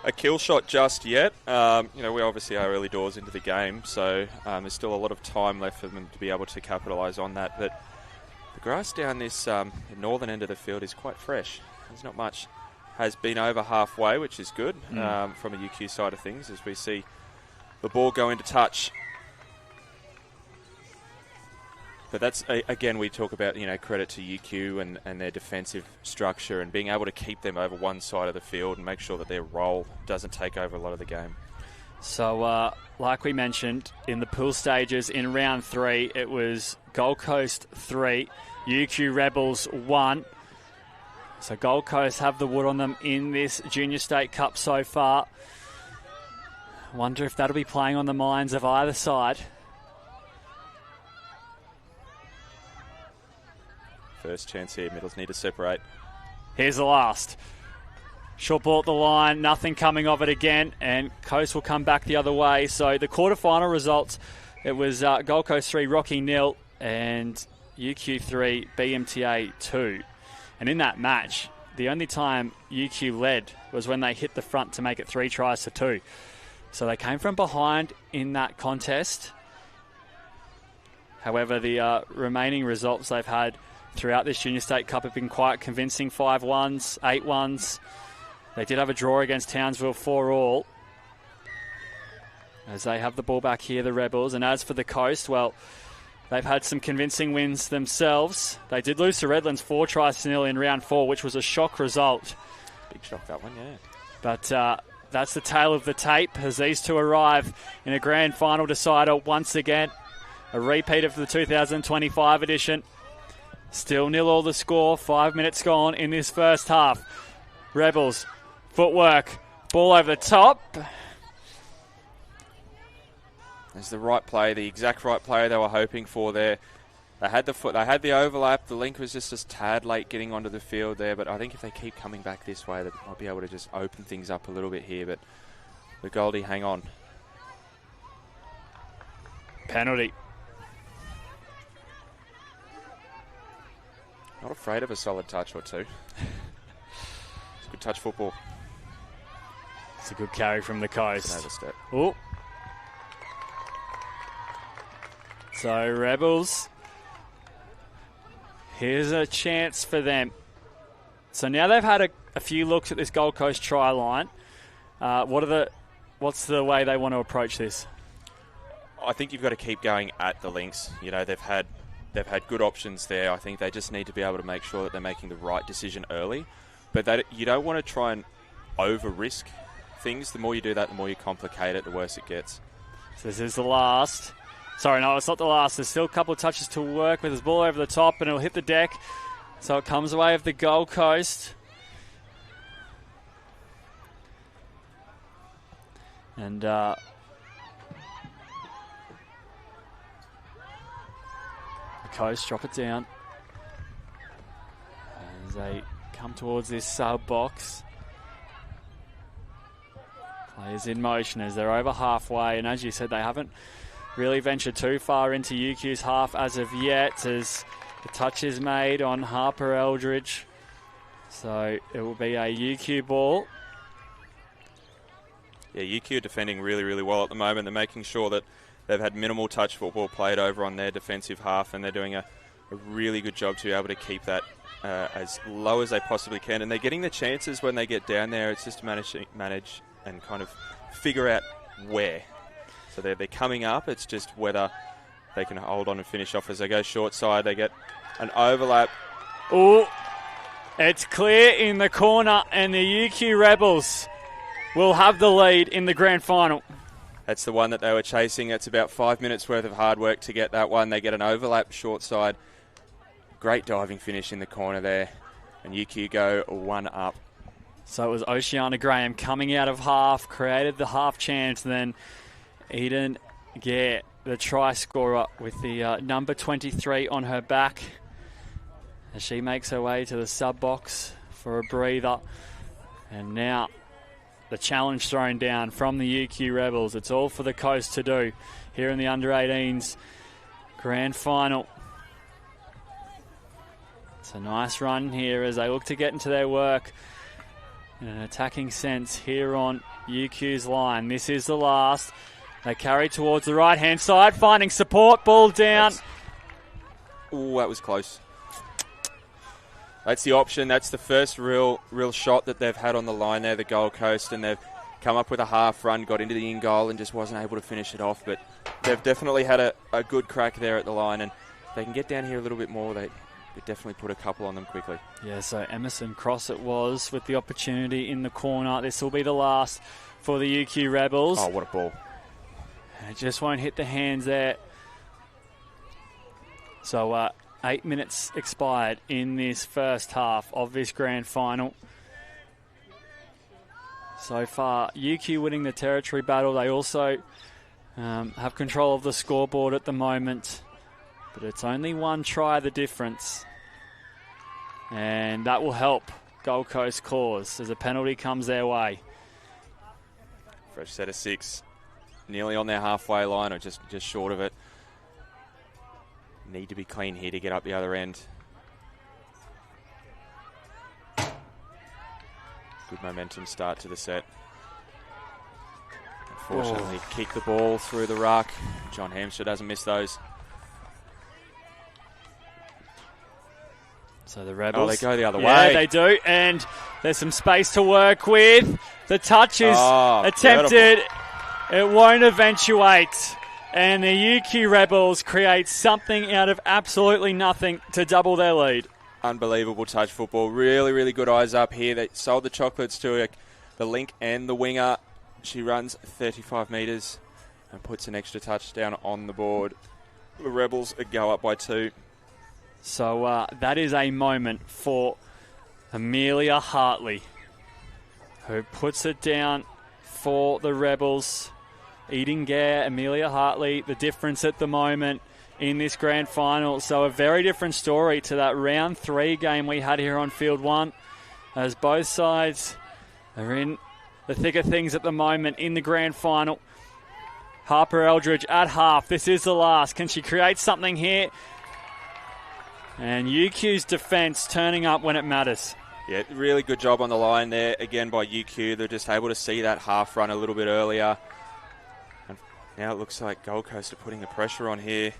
a kill shot just yet. We obviously are early doors into the game, so there's still a lot of time left for them to be able to capitalise on that. But the grass down this northern end of the field is quite fresh. There's not much. Has been over halfway, which is good from a UQ side of things, as we see the ball go into touch. But that's, again, we talk about, credit to UQ and their defensive structure and being able to keep them over one side of the field and make sure that their role doesn't take over a lot of the game. So, like we mentioned, in the pool stages in round 3, it was Gold Coast 3, UQ Rebels 1. So Gold Coast have the wood on them in this Junior State Cup so far. Wonder if that'll be playing on the minds of either side. first chance here. Middles need to separate. Here's the last. Short ball at the line, nothing coming of it again, and Coast will come back the other way. So the quarterfinal results, it was Gold Coast 3, Rocky 0, and UQ 3, BMTA 2. And in that match, the only time UQ led was when they hit the front to make it 3 tries to 2. So they came from behind in that contest. However, the remaining results they've had throughout this Junior State Cup have been quite convincing. 5-1s, 8-1s. They did have a draw against Townsville 4-all. As they have the ball back here, the Rebels. And as for the Coast, well, they've had some convincing wins themselves. They did lose to Redlands 4 tries to 0 in round 4, which was a shock result. Big shock, that one, yeah. But that's the tale of the tape as these two arrive in a grand final decider once again. A repeat of the 2025 edition. Still 0-all the score. 5 minutes gone in this first half. Rebels, footwork, ball over the top. It's the right play, the exact right play they were hoping for there. They had the foot, they had the overlap. The link was just a tad late getting onto the field there, but I think if they keep coming back this way, they might be able to just open things up a little bit here. But the Goldie hang on. Penalty. Not afraid of a solid touch or two. It's good touch football. It's a good carry from the Coast. It's an overstep. Oh. So Rebels, here's a chance for them. So now they've had a few looks at this Gold Coast try line. What's the way they want to approach this? I think you've got to keep going at the links. You know, they've had good options there. I think they just need to be able to make sure that they're making the right decision early. But you don't want to try and over-risk things. The more you do that, the more you complicate it, the worse it gets. So this is the last. Sorry, no, it's not the last. There's still a couple of touches to work with his ball over the top, and it'll hit the deck. So it comes away of the Gold Coast. And the Coast drop it down as they come towards this sub box. Players in motion as they're over halfway, and as you said, they haven't really ventured too far into UQ's half as of yet, as the touch is made on Harper Eldridge. So it will be a UQ ball. Yeah, UQ are defending really, really well at the moment. They're making sure that they've had minimal touch football played over on their defensive half, and they're doing a really good job to be able to keep that as low as they possibly can. And they're getting the chances when they get down there. It's just to manage and kind of figure out where. So they're coming up. It's just whether they can hold on and finish off as they go short side. They get an overlap. Oh, it's clear in the corner, and the UQ Rebels will have the lead in the grand final. That's the one that they were chasing. It's about 5 minutes worth of hard work to get that one. They get an overlap short side. Great diving finish in the corner there. And UQ go 1 up. So it was Oceana Graham coming out of half, created the half chance, and then Eden Gare, the try scorer, with the number 23 on her back as she makes her way to the sub box for a breather. And now the challenge thrown down from the UQ Rebels. It's all for the Coast to do here in the under-18s grand final. It's a nice run here as they look to get into their work in an attacking sense here on UQ's line. This is the last. They carry towards the right-hand side, finding support, ball down. Oh, that was close. That's the option. That's the first real shot that they've had on the line there, the Gold Coast, and they've come up with a half run, got into the in-goal and just wasn't able to finish it off. But they've definitely had a good crack there at the line, and if they can get down here a little bit more, they could definitely put a couple on them quickly. Yeah, so Emerson Cross it was with the opportunity in the corner. This will be the last for the UQ Rebels. Oh, what a ball. It just won't hit the hands there. So 8 minutes expired in this first half of this grand final. So far, UQ winning the territory battle. They also have control of the scoreboard at the moment, but it's only 1 try the difference. And that will help Gold Coast cause as a penalty comes their way. Fresh set of 6. Nearly on their halfway line or just short of it. Need to be clean here to get up the other end. Good momentum start to the set. Unfortunately, kick the ball through the ruck. John Hampshire doesn't miss those. So the Rebels. Oh, they go the other way. Yeah, they do. And there's some space to work with. The touch is attempted. Beautiful. It won't eventuate. And the UQ Rebels create something out of absolutely nothing to double their lead. Unbelievable touch football. Really, really good eyes up here. They sold the chocolates to the link and the winger. She runs 35 metres and puts an extra touchdown on the board. The Rebels go up by 2. So that is a moment for Amelia Hartley, who puts it down for the Rebels. Eden Gare, Amelia Hartley, the difference at the moment in this grand final. So a very different story to that round 3 game we had here on Field 1, as both sides are in the thick of things at the moment in the grand final. Harper Eldridge at half. This is the last. Can she create something here? And UQ's defence turning up when it matters. Yeah, really good job on the line there again by UQ. They're just able to see that half run a little bit earlier. And now it looks like Gold Coast are putting the pressure on here.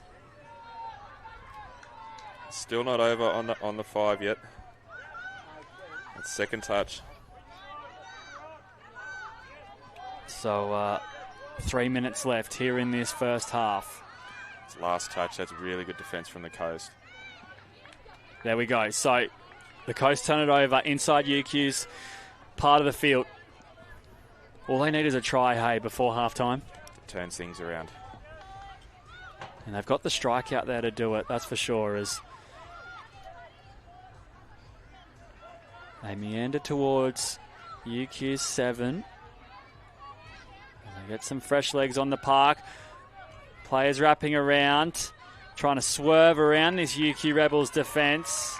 Still not over on the 5 yet. That's second touch. So 3 minutes left here in this first half. It's last touch. That's really good defence from the Coast. There we go. So the Coast turn it over inside UQ's part of the field. All they need is a try, hey, before halftime. Turns things around. And they've got the strike out there to do it, that's for sure, as they meander towards UQ's 7. And they get some fresh legs on the park. Players wrapping around, trying to swerve around this UQ Rebels defence.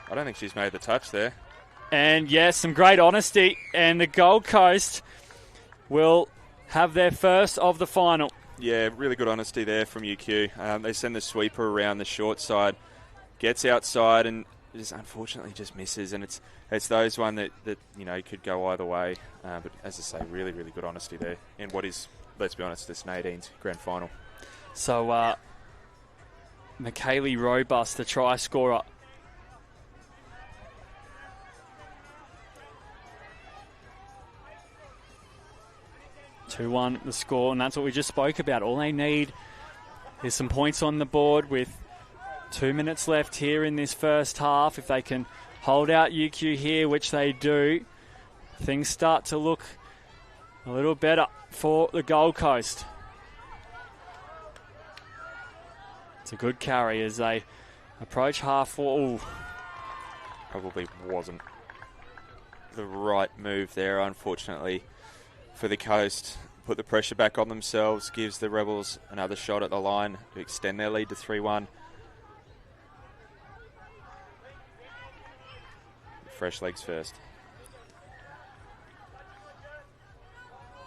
I don't think she's made the touch there. And yes, some great honesty. And the Gold Coast will have their first of the final. Yeah, really good honesty there from UQ. They send the sweeper around the short side, gets outside and just unfortunately just misses. And it's those one that you know could go either way. But as I say, really, really good honesty there in what is, let's be honest, this Nadine's grand final. So, Michaeli Robust, the try scorer. (2-1) the score, and that's what we just spoke about. All they need is some points on the board with 2 minutes left here in this first half. If they can hold out UQ here, which they do, things start to look a little better for the Gold Coast. It's a good carry as they approach half. Ooh. Probably wasn't the right move there, unfortunately, for the Coast. Put the pressure back on themselves, gives the Rebels another shot at the line to extend their lead to 3-1. Fresh legs first.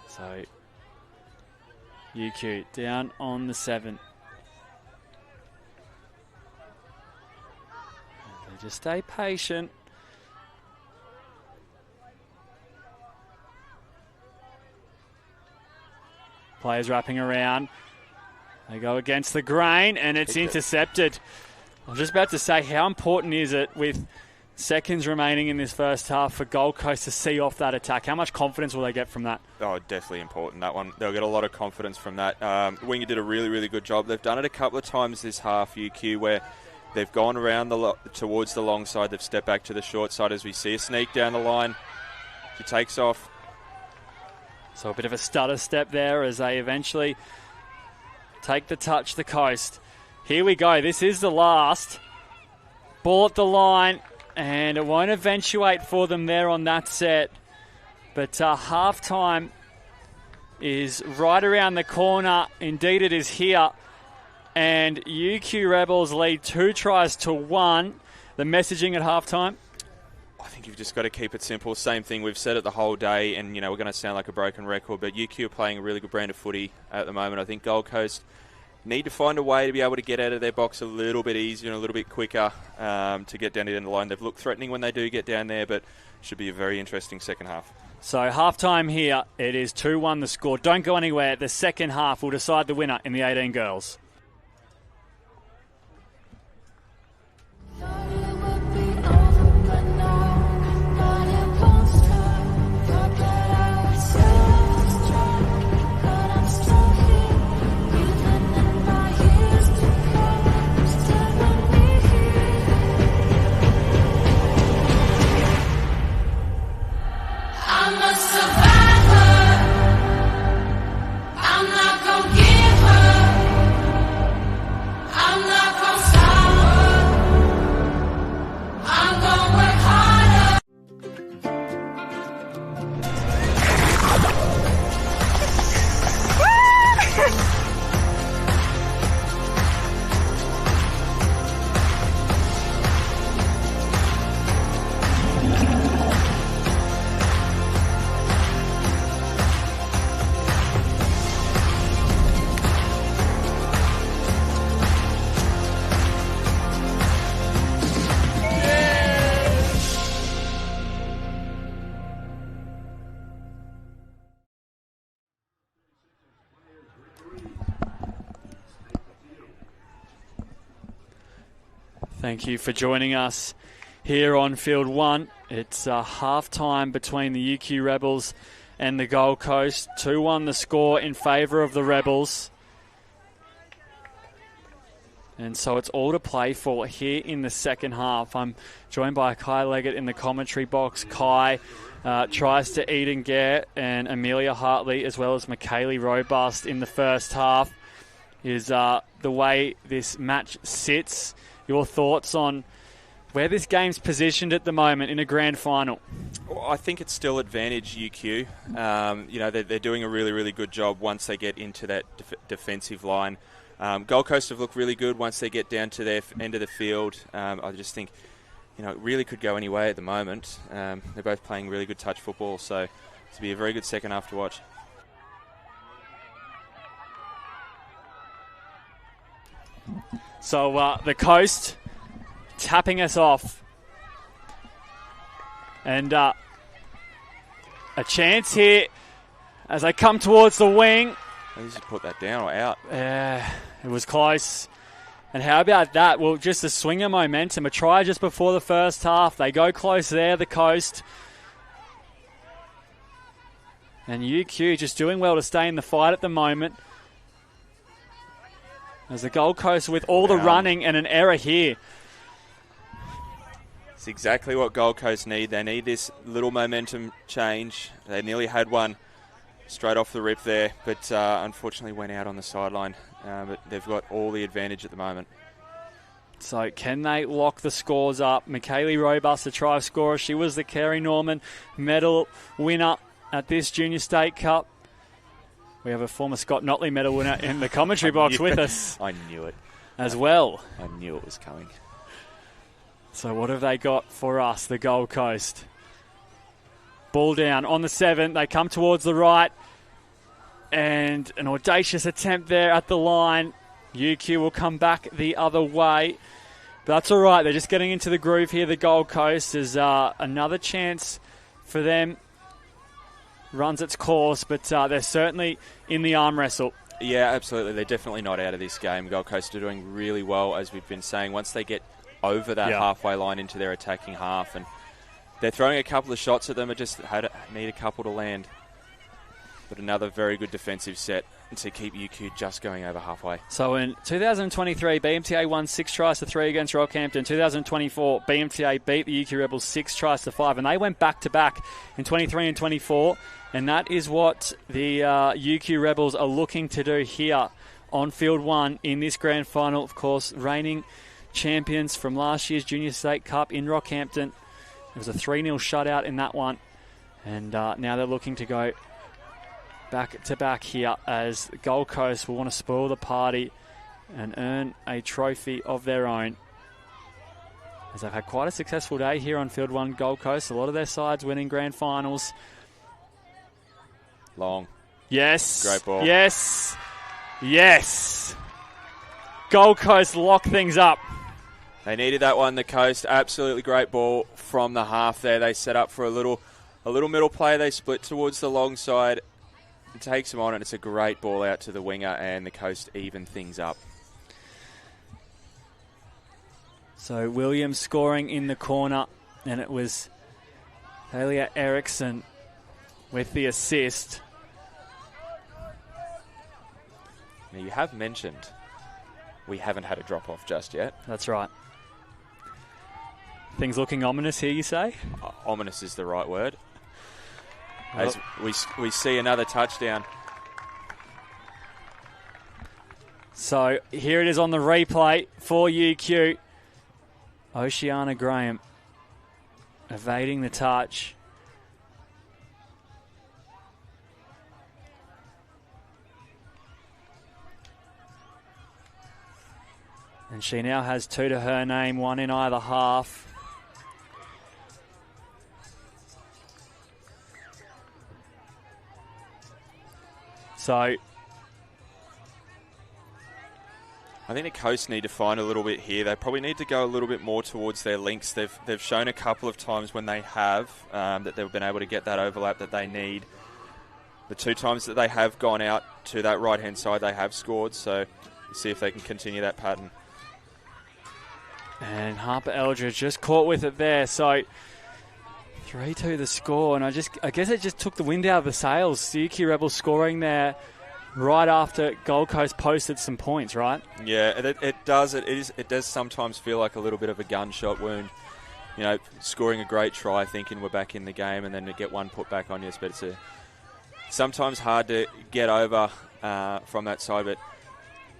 So, UQ down on the 7. They just stay patient. Players wrapping around. They go against the grain and it's intercepted. I was just about to say, how important is it with seconds remaining in this first half for Gold Coast to see off that attack? How much confidence will they get from that? Oh, definitely important, that one. They'll get a lot of confidence from that. Winger did a really, really good job. They've done it a couple of times this half, UQ, where they've gone around towards the long side. They've stepped back to the short side as we see a sneak down the line. She takes off. So a bit of a stutter step there as they eventually take the touch, the Coast. Here we go. This is the last. Ball at the line, and it won't eventuate for them there on that set. But halftime is right around the corner. Indeed, it is here. And UQ Rebels lead 2-1. the messaging at halftime? I think you've just got to keep it simple. Same thing, we've said it the whole day, and we're going to sound like a broken record, but UQ are playing a really good brand of footy at the moment. I think Gold Coast need to find a way to be able to get out of their box a little bit easier and a little bit quicker to get down to the end of the line. They've looked threatening when they do get down there, but should be a very interesting second half. So half-time here, it is 2-1 the score. Don't go anywhere. The second half will decide the winner in the 18 girls. Thank you for joining us here on Field 1. It's half-time between the UQ Rebels and the Gold Coast. 2-1 the score in favour of the Rebels. And so it's all to play for here in the second half. I'm joined by Kai Leggett in the commentary box. Kai tries to Eden Gare and Amelia Hartley, as well as Michaeli Robust in the first half, is the way this match sits. Your thoughts on where this game's positioned at the moment in a grand final? Well, I think it's still advantage UQ. They're doing a really, really good job once they get into that defensive line. Gold Coast have looked really good once they get down to their end of the field. I just think, it really could go any way at the moment. They're both playing really good touch football, so it'll be a very good second half to watch. So the Coast tapping us off. And a chance here as they come towards the wing. They just put that down or out. It was close. And how about that? Well, just a swing of momentum. A try just before the first half. They go close there, the Coast. And UQ just doing well to stay in the fight at the moment. As the Gold Coast with all the running and an error here. It's exactly what Gold Coast need. They need this little momentum change. They nearly had one straight off the rip there, but unfortunately went out on the sideline. But they've got all the advantage at the moment. So can they lock the scores up? Michaeli Robust, the try scorer. She was the Kerry Norman medal winner at this Junior State Cup. We have a former Scott Notley medal winner in the commentary box with us. I knew it. As well. I knew it was coming. So what have they got for us, the Gold Coast? Ball down on the 7. They come towards the right. And an audacious attempt there at the line. UQ will come back the other way. But that's all right. They're just getting into the groove here, the Gold Coast. There's another chance for them. Runs its course, but they're certainly in the arm wrestle. Yeah, absolutely. They're definitely not out of this game. Gold Coast are doing really well, as we've been saying. Once they get over that halfway line into their attacking half, and they're throwing a couple of shots at them, but just need a couple to land. But another very good defensive set to keep UQ just going over halfway. So in 2023, BMTA won 6 tries to 3 against Rockhampton. 2024, BMTA beat the UQ Rebels 6 tries to 5, and they went back-to-back in 23 and 24. And that is what the UQ Rebels are looking to do here on Field 1 in this grand final. Of course, reigning champions from last year's Junior State Cup in Rockhampton. It was a 3-0 shutout in that one. And now they're looking to go back-to-back here as Gold Coast will want to spoil the party and earn a trophy of their own. as they've had quite a successful day here on Field 1 Gold Coast. A lot of their sides winning grand finals. Long. Yes. Great ball. Yes. Yes. Gold Coast lock things up. They needed that one, the Coast. Absolutely great ball from the half there. They set up for a little middle play. They split towards the long side. It takes them on, and it's a great ball out to the winger, and the Coast even things up. So Williams scoring in the corner, and it was Talia Eriksson with the assist. Now, you have mentioned we haven't had a drop-off just yet. That's right. Things looking ominous here, you say? Ominous is the right word. As we see another touchdown. So here it is on the replay for UQ. Oceana Graham evading the touch. And she now has 2 to her name, 1 in either half. So I think the Coast need to find a little bit here. They probably need to go a little bit more towards their links. They've shown a couple of times when they have that they've been able to get that overlap that they need. The 2 times that they have gone out to that right-hand side, they have scored. So see if they can continue that pattern. And Harper Eldridge just caught with it there. So 3-2 the score, and I guess it just took the wind out of the sails. UQ Rebels scoring there right after Gold Coast posted some points, right? Yeah, it does. It does sometimes feel like a little bit of a gunshot wound. You know, scoring a great try, thinking we're back in the game, and then to get one put back on you. But it's sometimes hard to get over from that side. But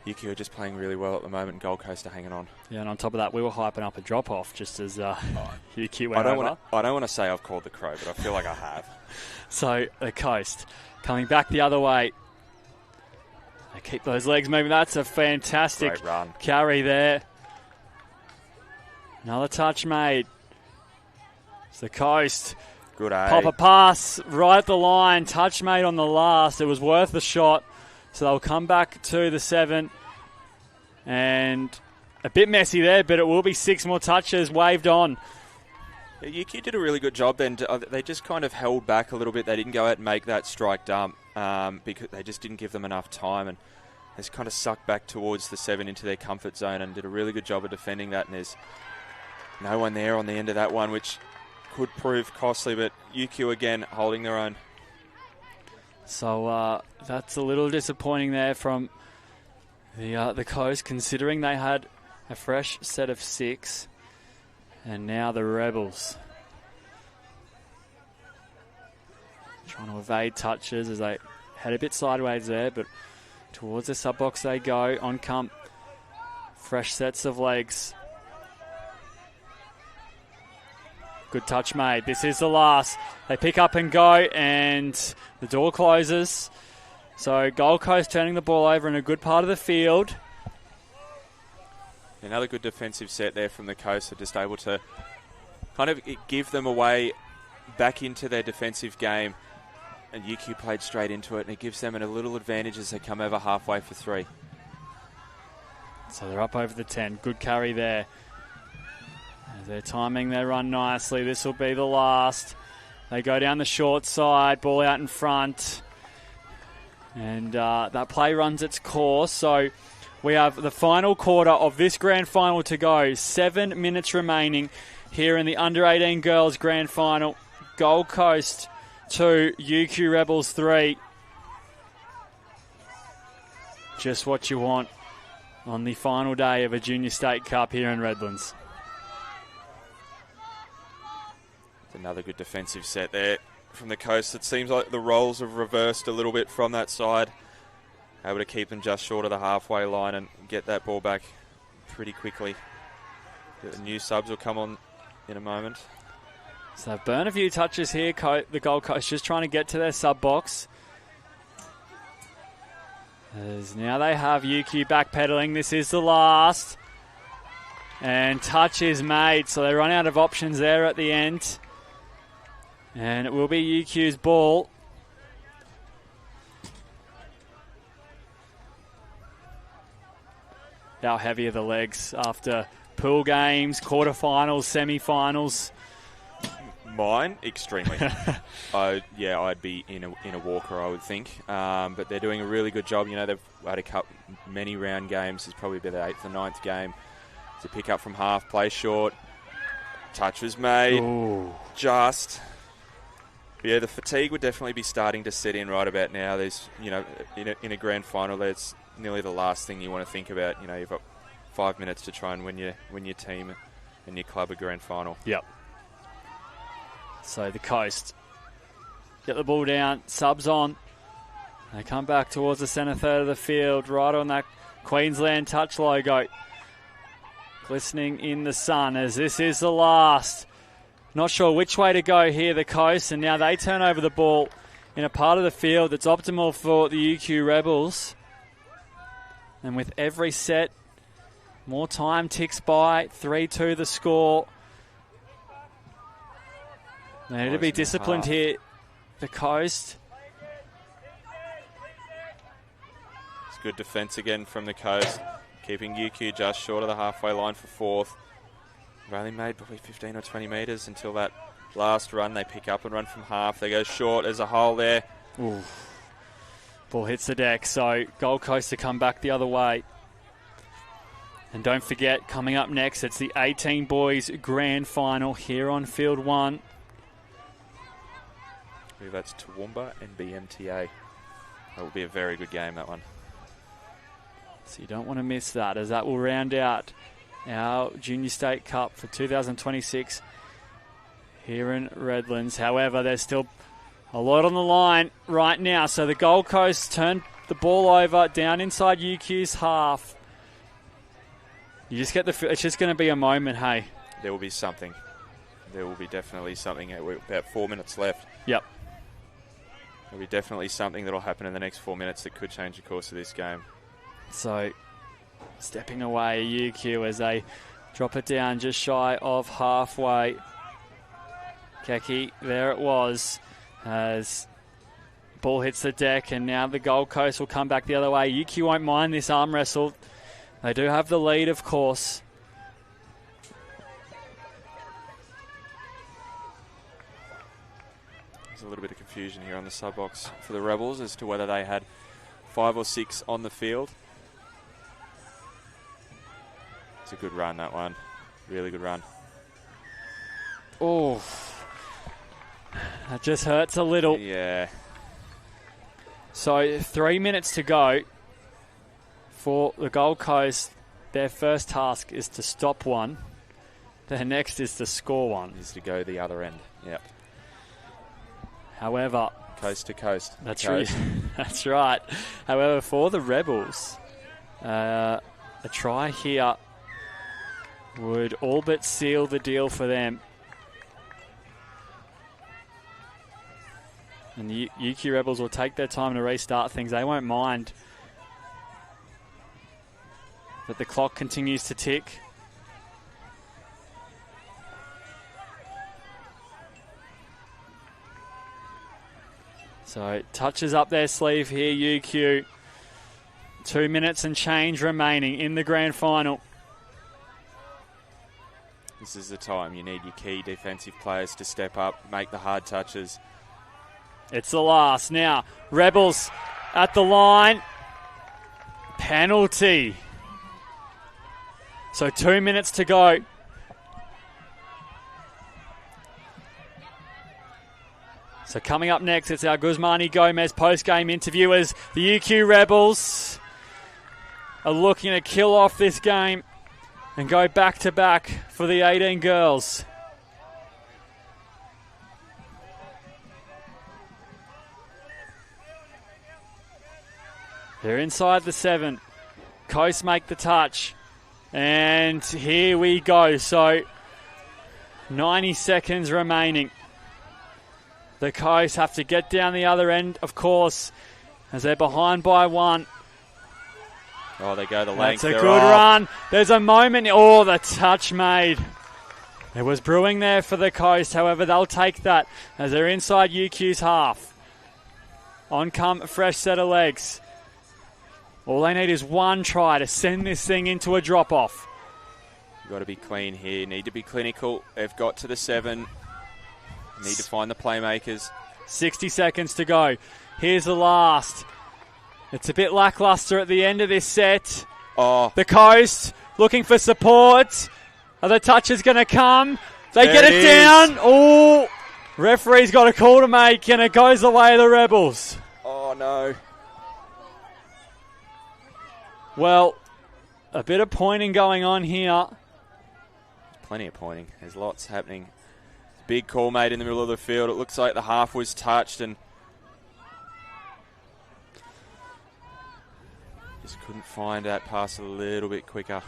UQ are just playing really well at the moment, and Gold Coast are hanging on. Yeah, and on top of that, we were hyping up a drop-off just as UQ went over. I don't want to say I've called the crow, but I feel like I have. So the Coast coming back the other way. They keep those legs moving. That's a fantastic great run. Carry there. Another touch made. It's the Coast. Good A. Pop a pass right at the line. Touch made on the last. It was worth the shot. So they'll come back to the 7. And a bit messy there, but it will be 6 more touches waved on. UQ did a really good job then. They just kind of held back a little bit. They didn't go out and make that strike dump because they just didn't give them enough time. And they just kind of sucked back towards the 7 into their comfort zone and did a really good job of defending that. And there's no one there on the end of that one, which could prove costly. But UQ again holding their own. So that's a little disappointing there from the Coast, considering they had a fresh set of 6. And now the Rebels trying to evade touches as they had a bit sideways there, but towards the sub-box they go. On come fresh sets of legs. Good touch made. This is the last. They pick up and go, and the door closes. So Gold Coast turning the ball over in a good part of the field. Another good defensive set there from the Coast. They're just able to kind of give them away back into their defensive game. And UQ played straight into it, and it gives them a little advantage as they come over halfway for 3. So they're up over the 10. Good carry there. As they're timing their run nicely. This will be the last. They go down the short side, ball out in front. And that play runs its course. So we have the final quarter of this grand final to go. 7 minutes remaining here in the under-18 girls grand final. Gold Coast 2, UQ Rebels 3. Just what you want on the final day of a Junior State Cup here in Redlands. Another good defensive set there from the Coast. It seems like the roles have reversed a little bit from that side. Able to keep them just short of the halfway line and get that ball back pretty quickly. The new subs will come on in a moment. So they've burned a few touches here. The Gold Coast just trying to get to their sub box. As now they have UQ backpedaling. This is the last. And touch is made, so they run out of options there at the end. And it will be UQ's ball. How heavy are the legs after pool games, quarterfinals, semi-finals? Mine, extremely. I'd be in a walker, I would think. But they're doing a really good job. You know, they've had a couple many round games. It's probably been the 8th or 9th game. To pick up from half, play short. Touch was made. Ooh. Just. Yeah, the fatigue would definitely be starting to set in right about now. There's, in a grand final, that's nearly the last thing you want to think about. You know, you've got 5 minutes to try and win your team and your club a grand final. Yep. So the Coast get the ball down, subs on. They come back towards the centre third of the field, right on that Queensland touch logo. Glistening in the sun as this is the last. Not sure which way to go here, the Coast, and now they turn over the ball in a part of the field that's optimal for the UQ Rebels. And with every set, more time ticks by. 3-2 the score. They need to be disciplined here, the Coast. It's good defence again from the Coast, keeping UQ just short of the halfway line for fourth. They've only made probably 15 or 20 metres until that last run. They pick up and run from half. They go short. There's a hole there. Ooh. Ball hits the deck, so Gold Coast to come back the other way. And don't forget, coming up next, it's the 18 boys grand final here on Field 1. I believe that's Toowoomba and BMTA. That will be a very good game, that one. So you don't want to miss that, as that will round out our Junior State Cup for 2026 here in Redlands. However, there's still a lot on the line right now. So the Gold Coast turn the ball over down inside UQ's half. You just get it's just going to be a moment, hey. There will be something. There will be definitely something. About 4 minutes left. Yep. There'll be definitely something that will happen in the next 4 minutes that could change the course of this game. So, stepping away, UQ as they drop it down just shy of halfway. Keki, there it was, as ball hits the deck, and now the Gold Coast will come back the other way. UQ won't mind this arm wrestle. They do have the lead, of course. There's a little bit of confusion here on the sub box for the Rebels as to whether they had 5 or 6 on the field. It's a good run, that one. Really good run. Oh, that just hurts a little. Yeah. So 3 minutes to go for the Gold Coast. Their first task is to stop one. Their next is to score one. Is to go the other end. Yep. However, coast to coast. That's right. That's right. However, for the Rebels, a try here would all but seal the deal for them. And the UQ Rebels will take their time to restart things. They won't mind. But the clock continues to tick. So it touches up their sleeve here, UQ. 2 minutes and change remaining in the grand final. This is the time you need your key defensive players to step up, make the hard touches. It's the last. Now, Rebels at the line. Penalty. So 2 minutes to go. So coming up next, it's our Guzmani Gomez post-game interview as the UQ Rebels are looking to kill off this game and go back-to-back for the 18 girls. They're inside the 7. Coast make the touch. And here we go. So 90 seconds remaining. The Coast have to get down the other end, of course, as they're behind by 1. Oh, they go the length. That's a good run. There's a moment. Oh, the touch made. It was brewing there for the Coast. However, they'll take that as they're inside UQ's half. On come a fresh set of legs. All they need is one try to send this thing into a drop-off. You've got to be clean here. Need to be clinical. They've got to the 7. Need to find the playmakers. 60 seconds to go. Here's the last. It's a bit lackluster at the end of this set. Oh. The Coast looking for support. Are the touches going to come? They There get it it down. is. Oh, referee's got a call to make, and it goes the way of the Rebels. Oh, no. Well, a bit of pointing going on here. Plenty of pointing. There's lots happening. Big call made in the middle of the field. It looks like the half was touched and just couldn't find that pass a little bit quicker.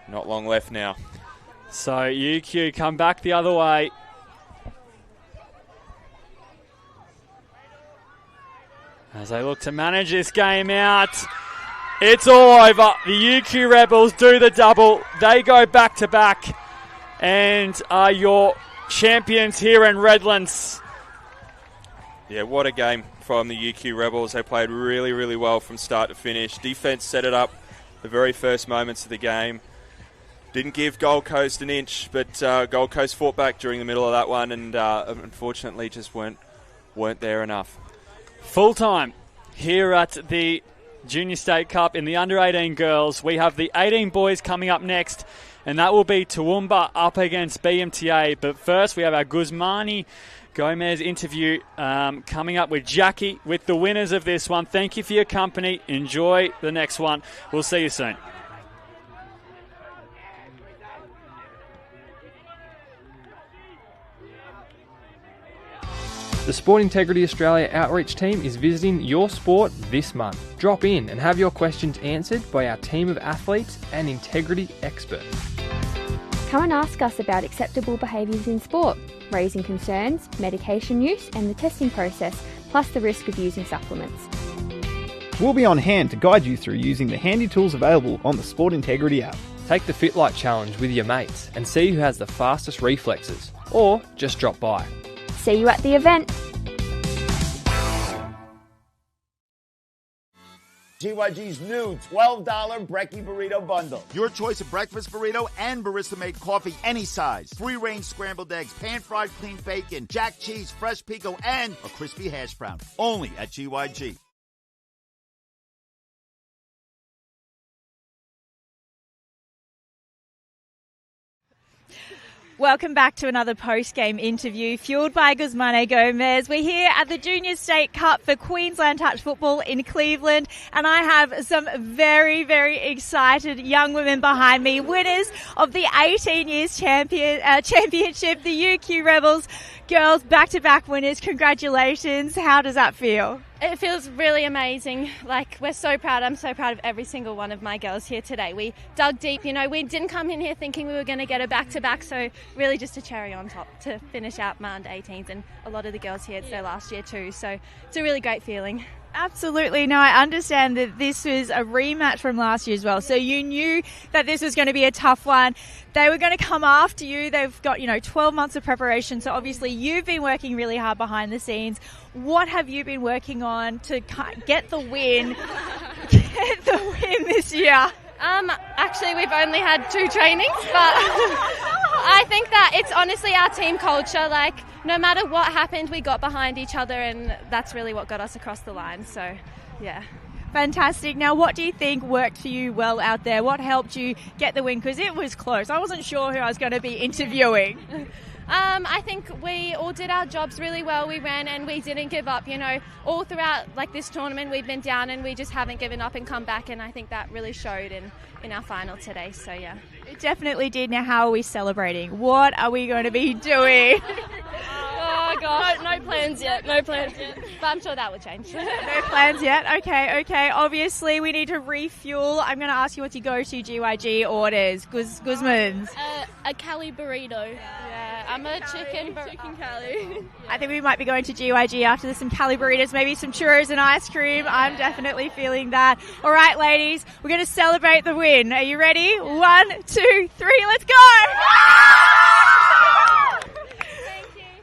Not long left now. So UQ come back the other way. As they look to manage this game out. It's all over. The UQ Rebels do the double. They go back to back and are your champions here in Redlands. Yeah, what a game from the UQ Rebels. They played really, really well from start to finish. Defence set it up the very first moments of the game. Didn't give Gold Coast an inch, but Gold Coast fought back during the middle of that one and unfortunately just weren't there enough. Full time here at the Junior State Cup in the under-18 girls. We have the 18 boys coming up next, and that will be Toowoomba up against BMTA. But first, we have our Guzmani Gomez interview coming up with Jackie with the winners of this one. Thank you for your company. Enjoy the next one. We'll see you soon. The Sport Integrity Australia outreach team is visiting your sport this month. Drop in and have your questions answered by our team of athletes and integrity experts. Come and ask us about acceptable behaviours in sport, raising concerns, medication use and the testing process, plus the risk of using supplements. We'll be on hand to guide you through using the handy tools available on the Sport Integrity app. Take the Fit Light Challenge with your mates and see who has the fastest reflexes, or just drop by. See you at the event. GYG's new $12 Brekkie Burrito Bundle. Your choice of breakfast burrito and barista-made coffee any size. Free-range scrambled eggs, pan-fried clean bacon, jack cheese, fresh pico, and a crispy hash brown. Only at GYG. Welcome back to another post-game interview fueled by Guzmane Gomez. We're here at the Junior State Cup for Queensland Touch Football in Cleveland, and I have some very, very excited young women behind me, winners of the 18 years championship, the UQ Rebels. Girls, back-to-back winners. Congratulations. How does that feel? It feels really amazing. Like, we're so proud. I'm so proud of every single one of my girls here today. We dug deep. You know, we didn't come in here thinking we were going to get a back-to-back, so really just a cherry on top to finish out my under-18s. And a lot of the girls here, it's their last year too, so it's a really great feeling. Absolutely. No, I understand that this was a rematch from last year as well. So you knew that this was going to be a tough one. They were going to come after you. They've got, 12 months of preparation. So obviously you've been working really hard behind the scenes. What have you been working on to get the win? Get the win this year? Actually, we've only had 2 trainings, but I think that it's honestly our team culture. Like, no matter what happened, we got behind each other, and that's really what got us across the line. So, yeah. Fantastic. Now, what do you think worked for you well out there? What helped you get the win? Because it was close. I wasn't sure who I was going to be interviewing. I think we all did our jobs really well. We ran and we didn't give up. All throughout this tournament, we've been down and we just haven't given up and come back. And I think that really showed in our final today. So, yeah. It definitely did. Now, how are we celebrating? What are we going to be doing? Oh, gosh. No plans yet. No plans yet. But I'm sure that will change. No plans yet? Okay. Obviously, we need to refuel. I'm going to ask you what your go-to GYG orders. Guzman's. A Cali burrito. Yeah. I'm a chicken Cali. I think we might be going to GYG after this, some Cali burritos, maybe some churros and ice cream. I'm definitely feeling that. All right, ladies, we're going to celebrate the win. Are you ready? 1, 2, 3, let's go!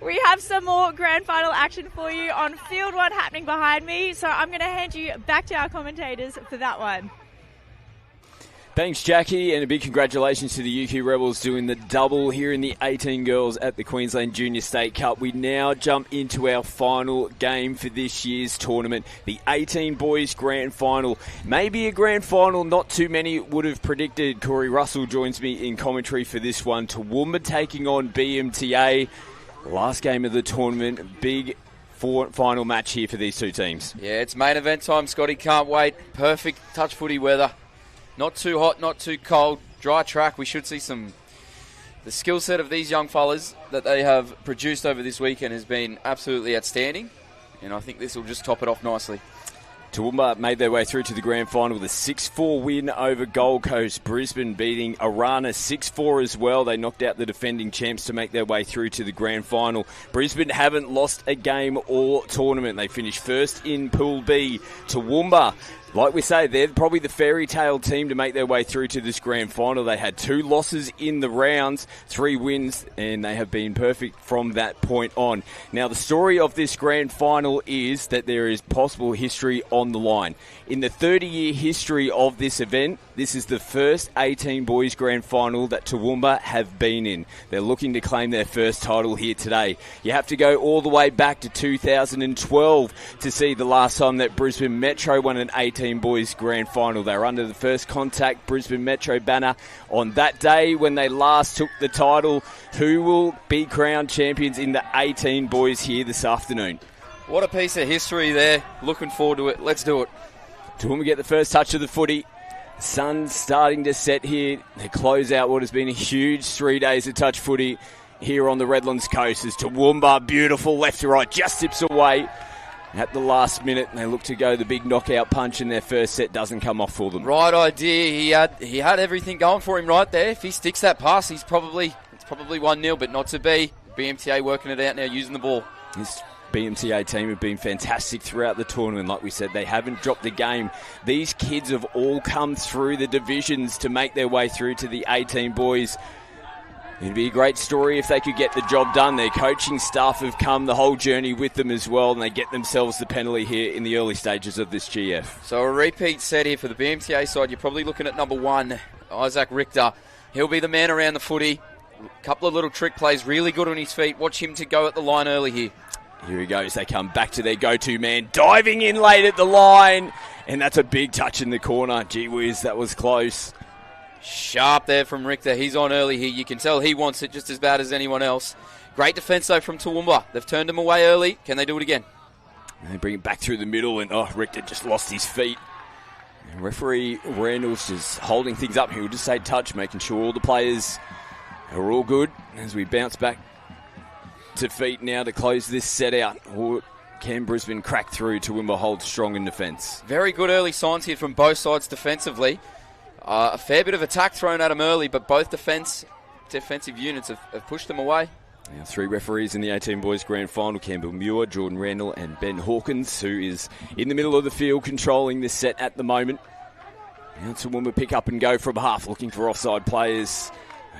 We have some more grand final action for you on field 1 happening behind me, so I'm going to hand you back to our commentators for that one. Thanks, Jackie, and a big congratulations to the UQ Rebels doing the double here in the 18 girls at the Queensland Junior State Cup. We now jump into our final game for this year's tournament, the 18 boys grand final. Maybe a grand final not too many would have predicted. Corey Russell joins me in commentary for this one. Toowoomba taking on BMTA. Last game of the tournament, big final match here for these two teams. Yeah, it's main event time, Scotty. Can't wait. Perfect touch footy weather. Not too hot, not too cold. Dry track. We should see the skill set of these young fellas that they have produced over this weekend has been absolutely outstanding. And I think this will just top it off nicely. Toowoomba made their way through to the grand final with a 6-4 win over Gold Coast. Brisbane beating Arana 6-4 as well. They knocked out the defending champs to make their way through to the grand final. Brisbane haven't lost a game all tournament. They finished first in Pool B. Toowoomba, like we say, they're probably the fairy tale team to make their way through to this grand final. They had 2 losses in the rounds, 3 wins, and they have been perfect from that point on. Now, the story of this grand final is that there is possible history on the line. In the 30-year history of this event, this is the first 18 boys grand final that Toowoomba have been in. They're looking to claim their first title here today. You have to go all the way back to 2012 to see the last time that Brisbane Metro won an 18 boys grand final. They were under the First Contact Brisbane Metro banner on that day when they last took the title. Who will be crowned champions in the 18 boys here this afternoon? What a piece of history there. Looking forward to it. Let's do it. Toowoomba get the first touch of the footy. Sun's starting to set here. They close out what has been a huge 3 days of touch footy here on the Redlands coast as Toowoomba, beautiful left to right, just sips away at the last minute. And they look to go the big knockout punch, and their first set doesn't come off for them. Right idea. He had everything going for him right there. If he sticks that pass, it's probably 1-0, but not to be. BMTA working it out now, using the ball. This BMTA team have been fantastic throughout the tournament. Like we said, they haven't dropped a game. These kids have all come through the divisions to make their way through to the 18 boys. It'd be a great story if they could get the job done. Their coaching staff have come the whole journey with them as well, and they get themselves the penalty here in the early stages of this GF. So a repeat set here for the BMTA side. You're probably looking at number 1, Isaac Richter. He'll be the man around the footy. A couple of little trick plays, really good on his feet. Watch him to go at the line early here. Here he goes. They come back to their go-to man, diving in late at the line. And that's a big touch in the corner. Gee whiz, that was close. Sharp there from Richter. He's on early here. You can tell he wants it just as bad as anyone else. Great defence, though, from Toowoomba. They've turned him away early. Can they do it again? And they bring it back through the middle, and Richter just lost his feet. And referee Randall's just holding things up. He'll just say touch, making sure all the players are all good as we bounce back to feet now to close this set out. Or can Brisbane crack through? Toowoomba holds strong in defence. Very good early signs here from both sides defensively. A fair bit of attack thrown at them early, but both defensive units have pushed them away. Now 3 referees in the 18 boys grand final: Campbell Muir, Jordan Randall and Ben Hawkins, who is in the middle of the field controlling this set at the moment. Now Toowoomba pick up and go from half, looking for offside players.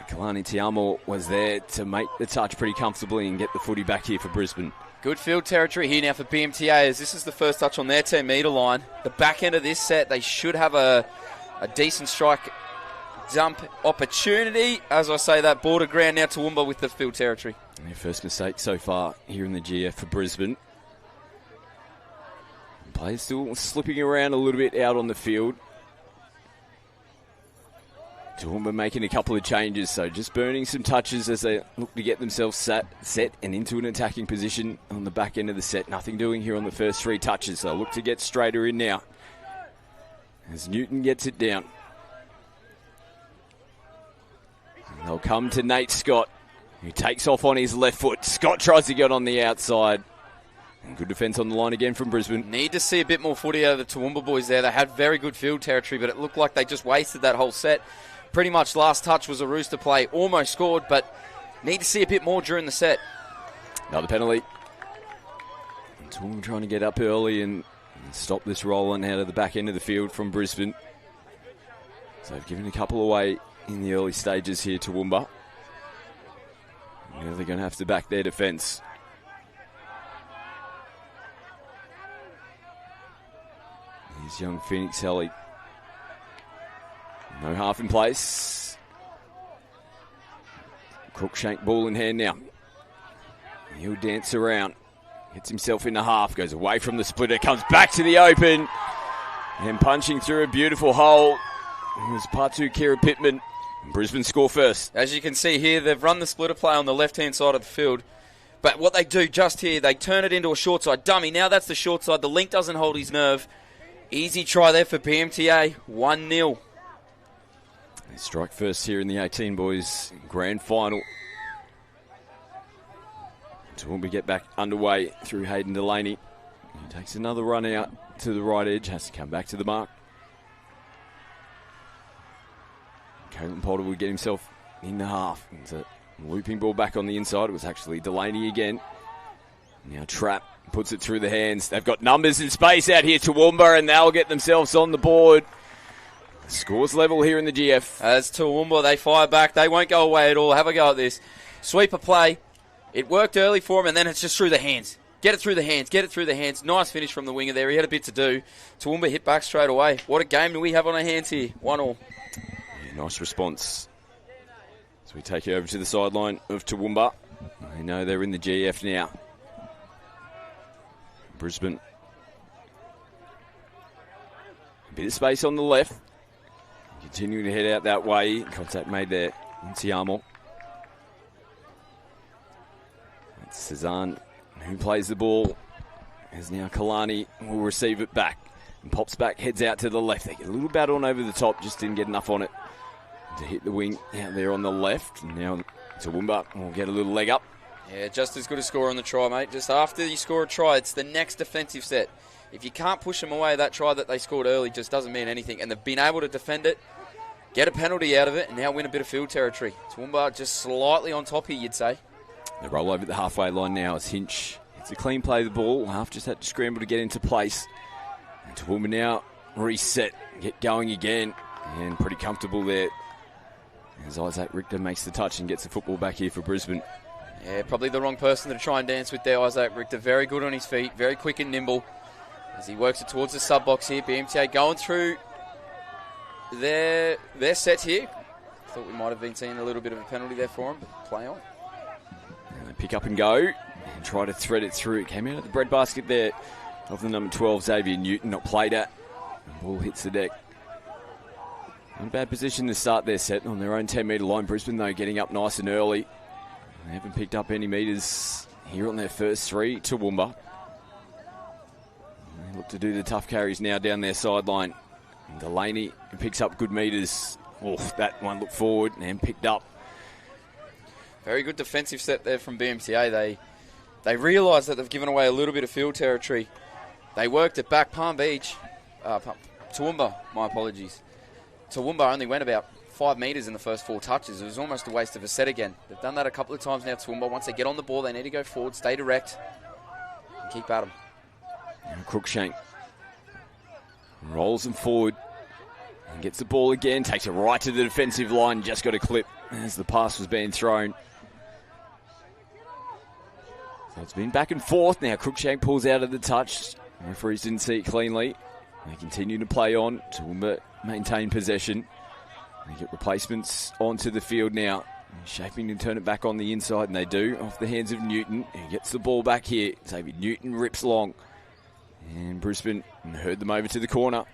Kalani Tiamo was there to make the touch pretty comfortably and get the footy back here for Brisbane. Good field territory here now for BMTA, as this is the first touch on their 10 metre line. The back end of this set, they should have a decent strike dump opportunity. As I say, that border ground now Toowoomba with the field territory. Their first mistake so far here in the GF for Brisbane. Players still slipping around a little bit out on the field. Toowoomba making a couple of changes, so just burning some touches as they look to get themselves set and into an attacking position on the back end of the set. Nothing doing here on the first 3 touches, so look to get straighter in now as Newton gets it down. And they'll come to Nate Scott, who takes off on his left foot. Scott tries to get on the outside. And good defence on the line again from Brisbane. Need to see a bit more footy out of the Toowoomba boys there. They had very good field territory, but it looked like they just wasted that whole set. Pretty much last touch was a Rooster play, almost scored, but Need to see a bit more during the set. Another penalty. Toowoomba trying to get up early and stop this rolling out of the back end of the field from Brisbane. So they've given a couple away in the early stages here to Toowoomba. Now they're going to have to back their defence. Here's young Phoenix Helly. No half in place. Crookshank ball in hand now. He'll dance around. Gets himself in the half. Goes away from the splitter. Comes back to the open. And punching through a beautiful hole. It was Patu Kira Pittman. Brisbane score first. As you can see here, they've run the splitter play on the left-hand side of the field. But what they do just here, they turn it into a short side dummy. Now that's the short side. The link doesn't hold his nerve. Easy try there for BMTA. 1-0. They strike first here in the 18 boys grand final. Toowoomba get back underway through Hayden Delaney. He takes another run out to the right edge. Has to come back to the mark. Caelan Potter will get himself in the half. It's a looping ball back on the inside. It was actually Delaney again. Now Trapp puts it through the hands. They've got numbers and space out here to Toowoomba, and they'll get themselves on the board. Scores level here in the GF. As Toowoomba, they fire back. They won't go away at all. Have a go at this. Sweeper play. It worked early for him, and then it's just through the hands. Get it through the hands. Get it through the hands. Nice finish from the winger there. He had a bit to do. Toowoomba hit back straight away. What a game do we have on our hands here. 1-1. Yeah, nice response. So we take it over to the sideline of Toowoomba. I know they're in the GF now. Brisbane. A bit of space on the left. Continuing to head out that way. Contact made there in Tiamo. It's Cezanne who plays the ball. As now Kalani will receive it back. And pops back, heads out to the left. They get a little battle on over the top. Just didn't get enough on it to hit the wing out there on the left. And now Toowoomba will get a little leg up. Yeah, just as good a score on the try, mate. Just after you score a try, it's the next defensive set. If you can't push them away, that try that they scored early just doesn't mean anything. And they've been able to defend it, get a penalty out of it, and now win a bit of field territory. Toowoomba just slightly on top here, you'd say. They roll over the halfway line now as Hinch hits a clean play of the ball. Half just had to scramble to get into place. And Toowoomba now reset, get going again. And pretty comfortable there as Isaac Richter makes the touch and gets the football back here for Brisbane. Yeah, probably the wrong person to try and dance with there, Isaac Richter. Very good on his feet, very quick and nimble. As he works it towards the sub-box here, BMTA going through their set here. Thought we might have been seeing a little bit of a penalty there for him, but play on. And they pick up and go and try to thread it through. It came out of the breadbasket there of the number 12, Xavier Newton, not played at. The ball hits the deck. Not a bad position to start their set on their own 10-metre line. Brisbane, though, getting up nice and early. They haven't picked up any metres here on their first three. Toowoomba. They look to do the tough carries now down their sideline. And Delaney picks up good metres. Oh, that one looked forward and picked up. Very good defensive set there from BMTA. They realise that they've given away a little bit of field territory. They worked it back. Palm Beach. Toowoomba, my apologies. Toowoomba only went about 5 metres in the first 4 touches. It was almost a waste of a set again. They've done that a couple of times now, Toowoomba. Once they get on the ball, they need to go forward, stay direct, and keep at them. And Crookshank rolls them forward and gets the ball again. Takes it right to the defensive line. Just got a clip as the pass was being thrown. So it's been back and forth. Now Crookshank pulls out of the touch. The referees didn't see it cleanly. They continue to play on. Toowoomba maintain possession. They get replacements onto the field now. Shaping to turn it back on the inside, and they do, off the hands of Newton. He gets the ball back here. Xavier Newton rips long. And Brisbane herd them over to the corner.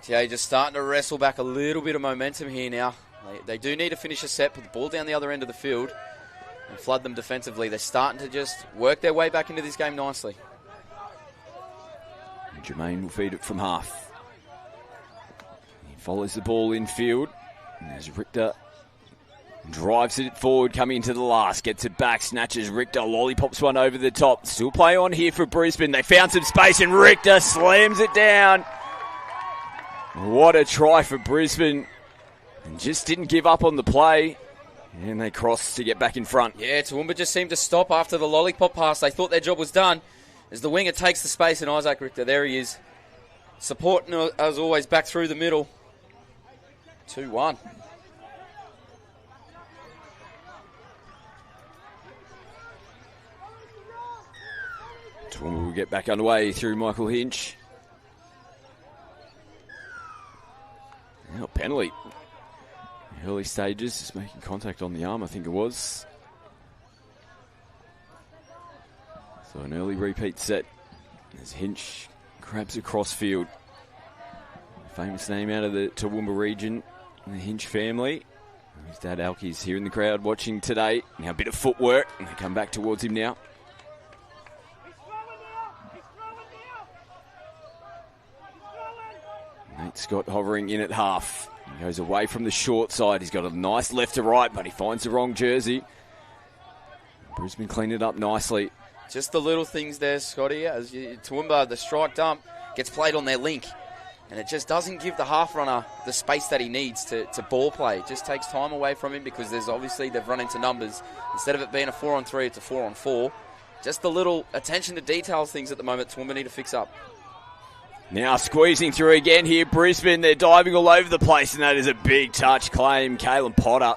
BMTA just starting to wrestle back a little bit of momentum here now. They do need to finish a set, put the ball down the other end of the field, and flood them defensively. They're starting to just work their way back into this game nicely. And Jermaine will feed it from half. He follows the ball in field. And there's Richter. Drives it forward, coming into the last. Gets it back, snatches Richter. Lollipops one over the top. Still play on here for Brisbane. They found some space and Richter slams it down. What a try for Brisbane. And just didn't give up on the play. And they cross to get back in front. Yeah, Toowoomba just seemed to stop after the lollipop pass. They thought their job was done as the winger takes the space, and Isaac Richter, there he is. Supporting, as always, back through the middle. 2-1. Toowoomba will get back underway through Michael Hinch. Now penalty. Early stages, just making contact on the arm, I think it was. So an early repeat set as Hinch grabs across field. Famous name out of the Toowoomba region, the Hinch family. His dad Alky's here in the crowd watching today. Now a bit of footwork, and they come back towards him now. Nate Scott hovering in at half. He goes away from the short side. He's got a nice left to right, but he finds the wrong jersey. Brisbane cleaned it up nicely. Just the little things there, Scotty. As Toowoomba, the strike dump, gets played on their link. And it just doesn't give the half runner the space that he needs to ball play. It just takes time away from him because they've run into numbers. Instead of it being a 4-on-3, it's a 4-on-4. Just the little attention to details things at the moment Toowoomba need to fix up. Now squeezing through again here, Brisbane. They're diving all over the place, and that is a big touch claim. Kalen Potter.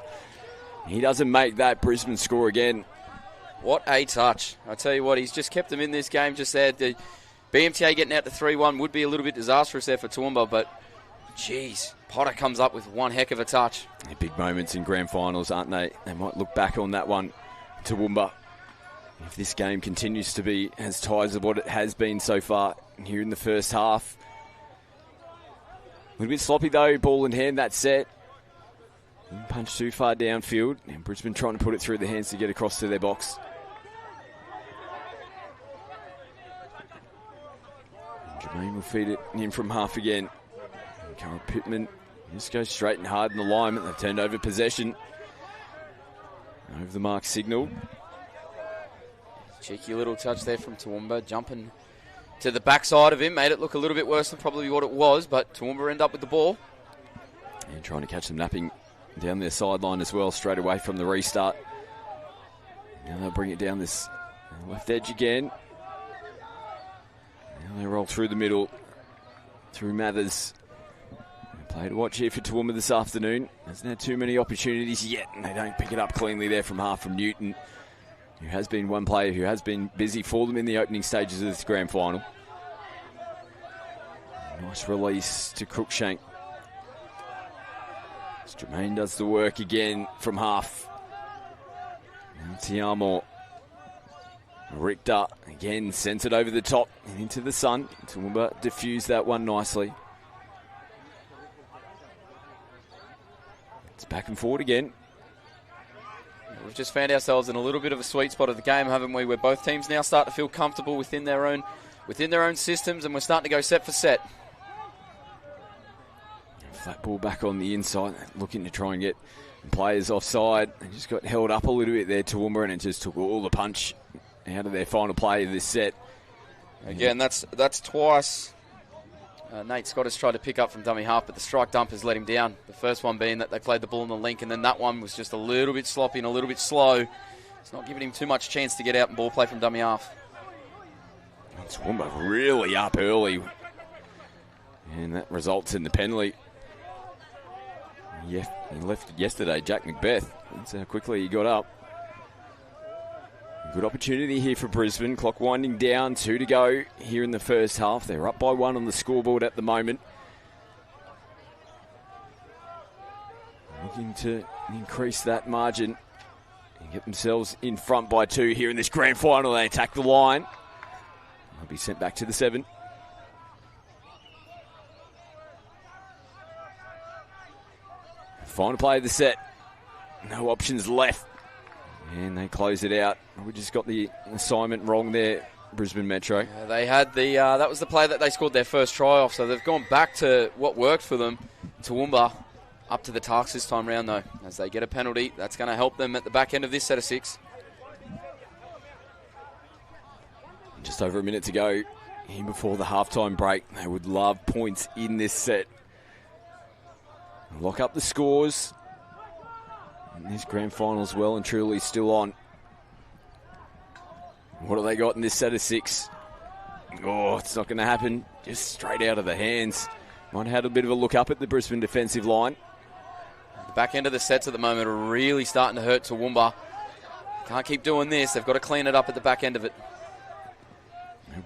He doesn't make that. Brisbane score again. What a touch. I tell you what, he's just kept them in this game just there. The BMTA getting out to 3-1 would be a little bit disastrous there for Toowoomba, but geez, Potter comes up with one heck of a touch. They're big moments in grand finals, aren't they? They might look back on that one, Toowoomba. If this game continues to be as tight as what it has been so far here in the first half. A little bit sloppy though, ball in hand, that set. Didn't punch too far downfield, and Brisbane trying to put it through the hands to get across to their box. And Jermaine will feed it in from half again. Cara Pittman just goes straight and hard in the alignment. They've turned over possession. Over the mark signal. Cheeky little touch there from Toowoomba, jumping to the backside of him. Made it look a little bit worse than probably what it was, but Toowoomba end up with the ball. And trying to catch them napping down their sideline as well, straight away from the restart. Now they'll bring it down this left edge again. Now they roll through the middle, through Mathers. Play to watch here for Toowoomba this afternoon. Hasn't had too many opportunities yet, and they don't pick it up cleanly there from half from Newton, who has been one player who has been busy for them in the opening stages of this grand final. Nice release to Cruikshank. Jermaine does the work again from half. And Tiamo. Richter again sends it over the top and into the sun. Toowoomba diffused that one nicely. It's back and forward again. We've just found ourselves in a little bit of a sweet spot of the game, haven't we? Where both teams now start to feel comfortable within their own systems, and we're starting to go set for set. Flat ball back on the inside, looking to try and get players offside. They just got held up a little bit there, Toowoomba, and it just took all the punch out of their final play of this set. Again, that's twice. Nate Scott has tried to pick up from dummy half, but the strike dump has let him down. The first one being that they played the ball on the link, and then that one was just a little bit sloppy and a little bit slow. It's not giving him too much chance to get out and ball play from dummy half. Toowoomba really up early, and that results in the penalty. Yeah, he left yesterday, Jack Macbeth. That's how quickly he got up. Good opportunity here for Brisbane. Clock winding down, 2 to go here in the first half. They're up by 1 on the scoreboard at the moment. Looking to increase that margin and get themselves in front by 2 here in this grand final. They attack the line. They'll be sent back to the 7. Final play of the set. No options left. And they close it out. We just got the assignment wrong there, Brisbane Metro. Yeah, they had that was the play that they scored their first try off, so they've gone back to what worked for them. Toowoomba up to the task this time round, though, as they get a penalty. That's going to help them at the back end of this set of 6. Just over a minute to go here before the halftime break. They would love points in this set. Lock up the scores. And this grand final's well and truly still on. What have they got in this set of 6? Oh, it's not going to happen. Just straight out of the hands. Might have had a bit of a look up at the Brisbane defensive line. The back end of the sets at the moment are really starting to hurt Toowoomba. Can't keep doing this. They've got to clean it up at the back end of it.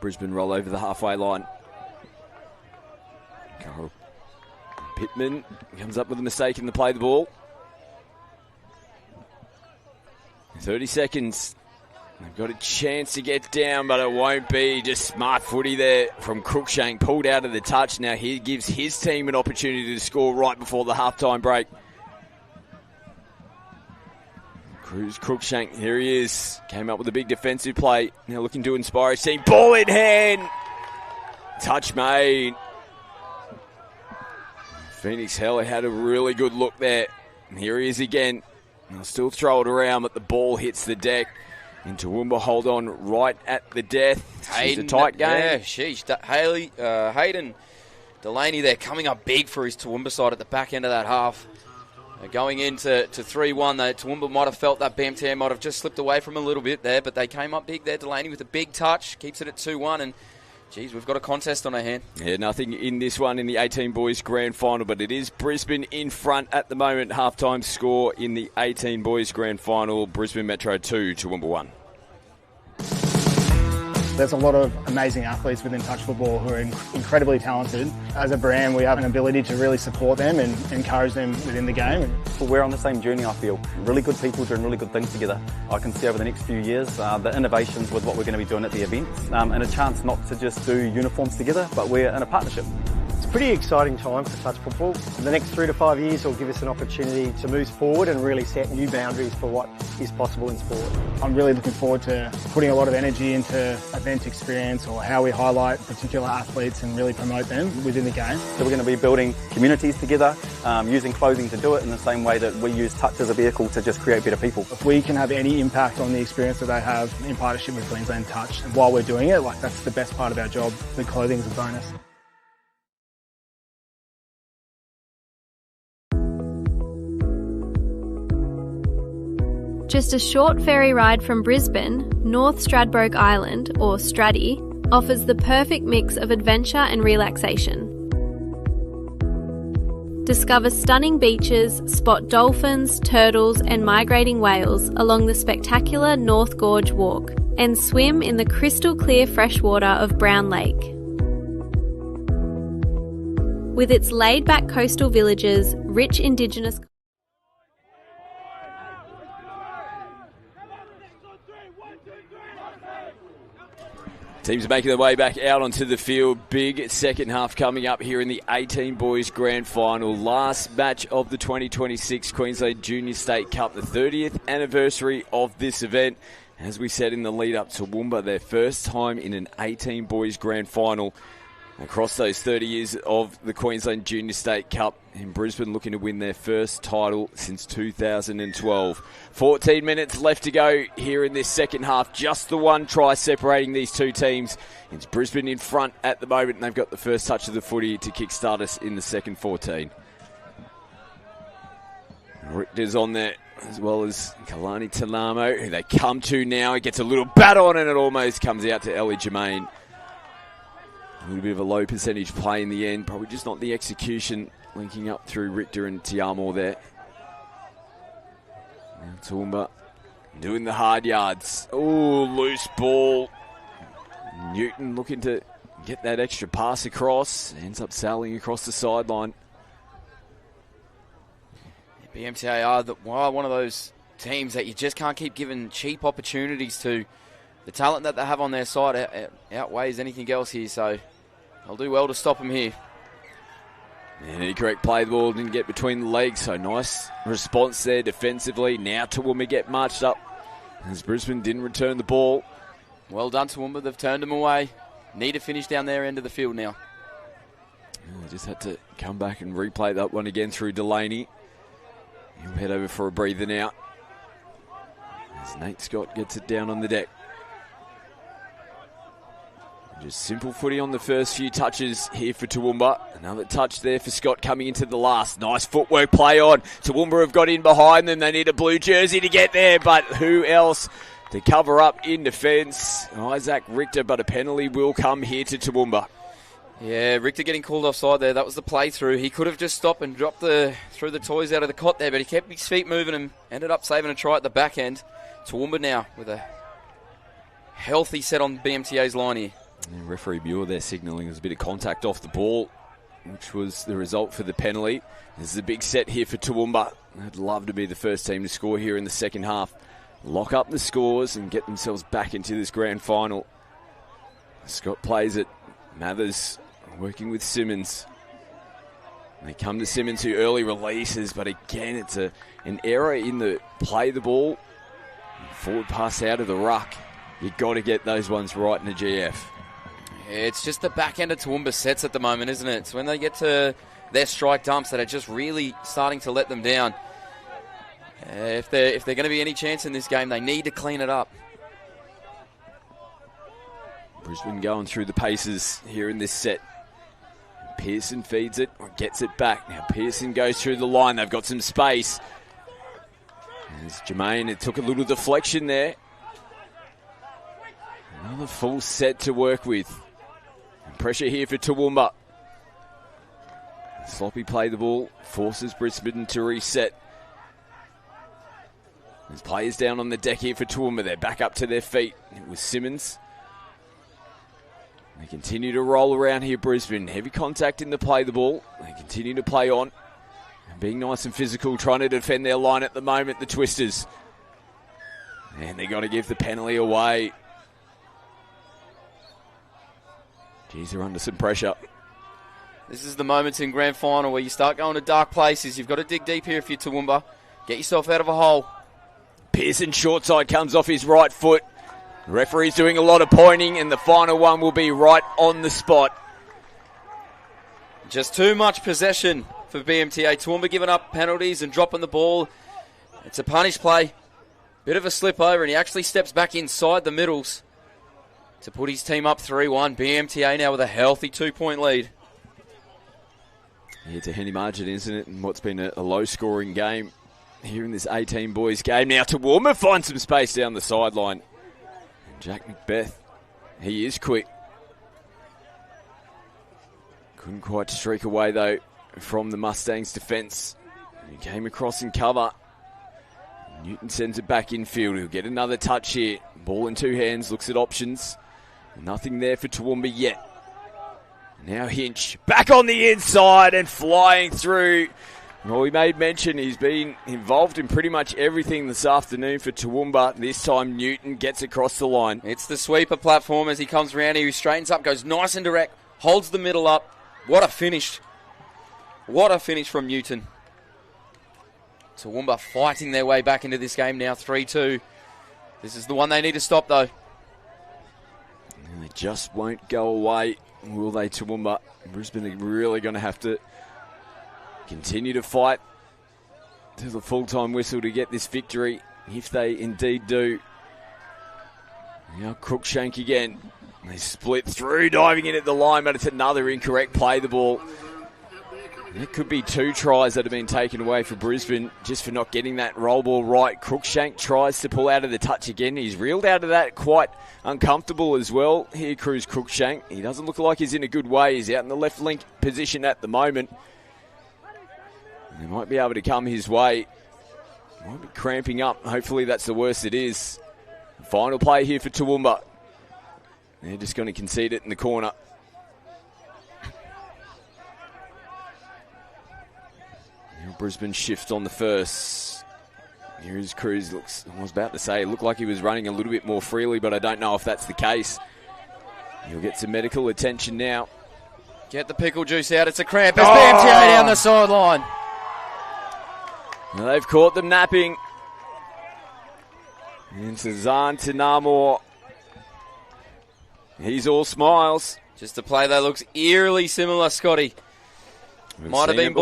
Brisbane roll over the halfway line. Carl Pittman comes up with a mistake in the play the ball. 30 seconds. They've got a chance to get down, but it won't be. Just smart footy there from Cruikshank. Pulled out of the touch. Now he gives his team an opportunity to score right before the halftime break. Cruikshank, here he is. Came up with a big defensive play. Now looking to inspire his team. Ball in hand. Touch made. Phoenix Heller had a really good look there. And here he is again. They'll still throw it around, but the ball hits the deck. And Toowoomba hold on right at the death. It's a tight game. Yeah, sheesh. Hayden Delaney there coming up big for his Toowoomba side at the back end of that half. Going into 3-1, Toowoomba might have felt that BMTA might have just slipped away from a little bit there, but they came up big there. Delaney with a big touch, keeps it at 2-1, and geez, we've got a contest on our hand. Yeah, nothing in this one in the 18 boys grand final, but it is Brisbane in front at the moment. Halftime score in the 18 boys grand final, Brisbane Metro 2, Toowoomba 1. There's a lot of amazing athletes within touch football who are incredibly talented. As a brand, we have an ability to really support them and encourage them within the game. Well, we're on the same journey, I feel. Really good people doing really good things together. I can see over the next few years the innovations with what we're going to be doing at the events and a chance not to just do uniforms together, but we're in a partnership. It's a pretty exciting time for touch football. The next 3 to 5 years will give us an opportunity to move forward and really set new boundaries for what is possible in sport. I'm really looking forward to putting a lot of energy into event experience or how we highlight particular athletes and really promote them within the game. So we're going to be building communities together, using clothing to do it in the same way that we use touch as a vehicle to just create better people. If we can have any impact on the experience that they have in partnership with Queensland Touch, and while we're doing it, that's the best part of our job. The clothing is a bonus. Just a short ferry ride from Brisbane, North Stradbroke Island, or Straddy, offers the perfect mix of adventure and relaxation. Discover stunning beaches, spot dolphins, turtles and migrating whales along the spectacular North Gorge Walk, and swim in the crystal clear freshwater of Brown Lake. With its laid-back coastal villages, rich Indigenous Teams are making their way back out onto the field. Big second half coming up here in the 18 boys grand final. Last match of the 2026 Queensland Junior State Cup, the 30th anniversary of this event. As we said in the lead up to Toowoomba, their first time in an 18 boys grand final across those 30 years of the Queensland Junior State Cup. In Brisbane looking to win their first title since 2012. 14 minutes left to go here in this second half. Just the one try separating these two teams. It's Brisbane in front at the moment, and they've got the first touch of the footy to kickstart us in the second 14. Richter's on there, as well as Kalani Talamo, who they come to now. He gets a little bat on, and it almost comes out to Ellie Germain. A little bit of a low percentage play in the end. Probably just not the execution, linking up through Richter and Tiamo there. Now Toowoomba doing the hard yards. Oh, loose ball. Newton looking to get that extra pass across. Ends up sailing across the sideline. BMTA are one of those teams that you just can't keep giving cheap opportunities to. The talent that they have on their side outweighs anything else here, so they'll do well to stop them here. And a correct play, the ball didn't get between the legs, so nice response there defensively. Now Toowoomba get marched up as Brisbane didn't return the ball. Well done, Toowoomba. They've turned them away. Need to finish down their end of the field now. They just had to come back and replay that one again through Delaney. He'll head over for a breather now as Nate Scott gets it down on the deck. Just simple footy on the first few touches here for Toowoomba. Another touch there for Scott coming into the last. Nice footwork play on. Toowoomba have got in behind them. They need a blue jersey to get there, but who else to cover up in defence? Isaac Richter, but a penalty will come here to Toowoomba. Yeah, Richter getting called offside there. That was the play through. He could have just stopped and threw the toys out of the cot there, but he kept his feet moving and ended up saving a try at the back end. Toowoomba now with a healthy set on BMTA's line here. And referee Muir there signalling there's a bit of contact off the ball, which was the result for the penalty. This is a big set here for Toowoomba. I'd love to be the first team to score here in the second half. Lock up the scores and get themselves back into this grand final. Scott plays it. Mathers working with Simmons. They come to Simmons, who early releases, but again it's an error in the play the ball. Forward pass out of the ruck. You've got to get those ones right in the GF. It's just the back end of Toowoomba sets at the moment, isn't it? It's when they get to their strike dumps that are just really starting to let them down. If they're going to be any chance in this game, they need to clean it up. Brisbane going through the paces here in this set. Pearson feeds it, or gets it back. Now Pearson goes through the line. They've got some space. There's Jermaine. It took a little deflection there. Another full set to work with. And pressure here for Toowoomba. Sloppy play the ball. Forces Brisbane to reset. There's players down on the deck here for Toowoomba. They're back up to their feet. It was Simmons. They continue to roll around here, Brisbane. Heavy contact in the play the ball. They continue to play on. And being nice and physical, trying to defend their line at the moment, the Twisters. And they've got to give the penalty away. Geez, they're under some pressure. This is the moments in grand final where you start going to dark places. You've got to dig deep here if you're Toowoomba. Get yourself out of a hole. Pearson short side comes off his right foot. The referee's doing a lot of pointing, and the final one will be right on the spot. Just too much possession for BMTA. Toowoomba giving up penalties and dropping the ball. It's a punish play. Bit of a slip over, and he actually steps back inside the middles to put his team up 3-1. BMTA now with a healthy 2-point lead. Yeah, it's a handy margin, isn't it? And what's been a low-scoring game here in this 18 boys game. Now Toowoomba finds some space down the sideline. And Jack Macbeth, he is quick. Couldn't quite streak away, though, from the Mustangs' defence. He came across in cover. Newton sends it back infield. He'll get another touch here. Ball in two hands, looks at options. Nothing there for Toowoomba yet. Now Hinch back on the inside and flying through. Well, we made mention he's been involved in pretty much everything this afternoon for Toowoomba. This time Newton gets across the line. It's the sweeper platform as he comes around here. He straightens up, goes nice and direct, holds the middle up. What a finish. What a finish from Newton. Toowoomba fighting their way back into this game now, 3-2. This is the one they need to stop, though. And they just won't go away, will they, Toowoomba? Brisbane are really going to have to continue to fight to the full-time whistle to get this victory, if they indeed do. Now Cruikshank again. They split through, diving in at the line, but it's another incorrect play the ball. It could be 2 tries that have been taken away for Brisbane just for not getting that roll ball right. Cruikshank tries to pull out of the touch again. He's reeled out of that quite uncomfortable as well. Here Cruz Cruikshank. He doesn't look like he's in a good way. He's out in the left link position at the moment. They might be able to come his way. Might be cramping up. Hopefully that's the worst it is. Final play here for Toowoomba. They're just going to concede it in the corner. Now Brisbane shift on the first. Here's Cruz. I was about to say, it looked like he was running a little bit more freely, but I don't know if that's the case. He'll get some medical attention now. Get the pickle juice out. It's a cramp. It's BMTA down the sideline. Now they've caught them napping. Into Zahn to Namor. He's all smiles. Just a play that looks eerily similar, Scotty. Might have been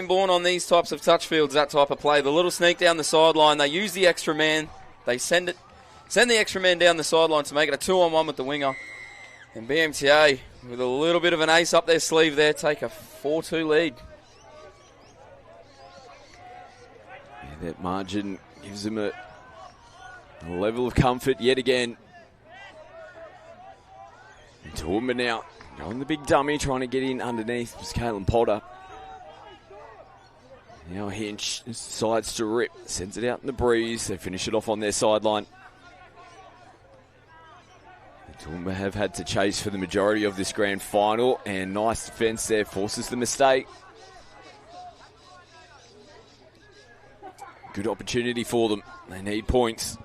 born on these types of touch fields, that type of play. The little sneak down the sideline. They use the extra man. They send the extra man down the sideline to make it a 2-on-1 with the winger. And BMTA, with a little bit of an ace up their sleeve there, take a 4-2 lead. Yeah, that margin gives them a level of comfort yet again. And Toowoomba now going the big dummy, trying to get in underneath. It's Caitlin Potter. Now Hinch decides to rip, sends it out in the breeze. They finish it off on their sideline. Toowoomba have had to chase for the majority of this grand final, and nice defence there forces the mistake. Good opportunity for them. They need points.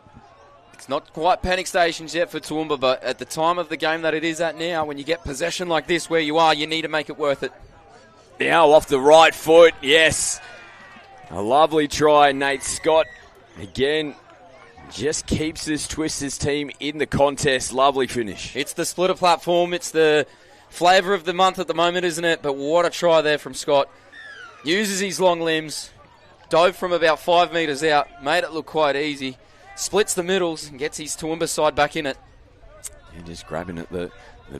It's not quite panic stations yet for Toowoomba, but at the time of the game that it is at now, when you get possession like this where you are, you need to make it worth it. Now off the right foot, yes. A lovely try, Nate Scott. Again, just keeps this Twisters team in the contest. Lovely finish. It's the splitter platform. It's the flavour of the month at the moment, isn't it? But what a try there from Scott. Uses his long limbs. Dove from about 5 metres out. Made it look quite easy. Splits the middles and gets his Toowoomba side back in it. Yeah, just grabbing at the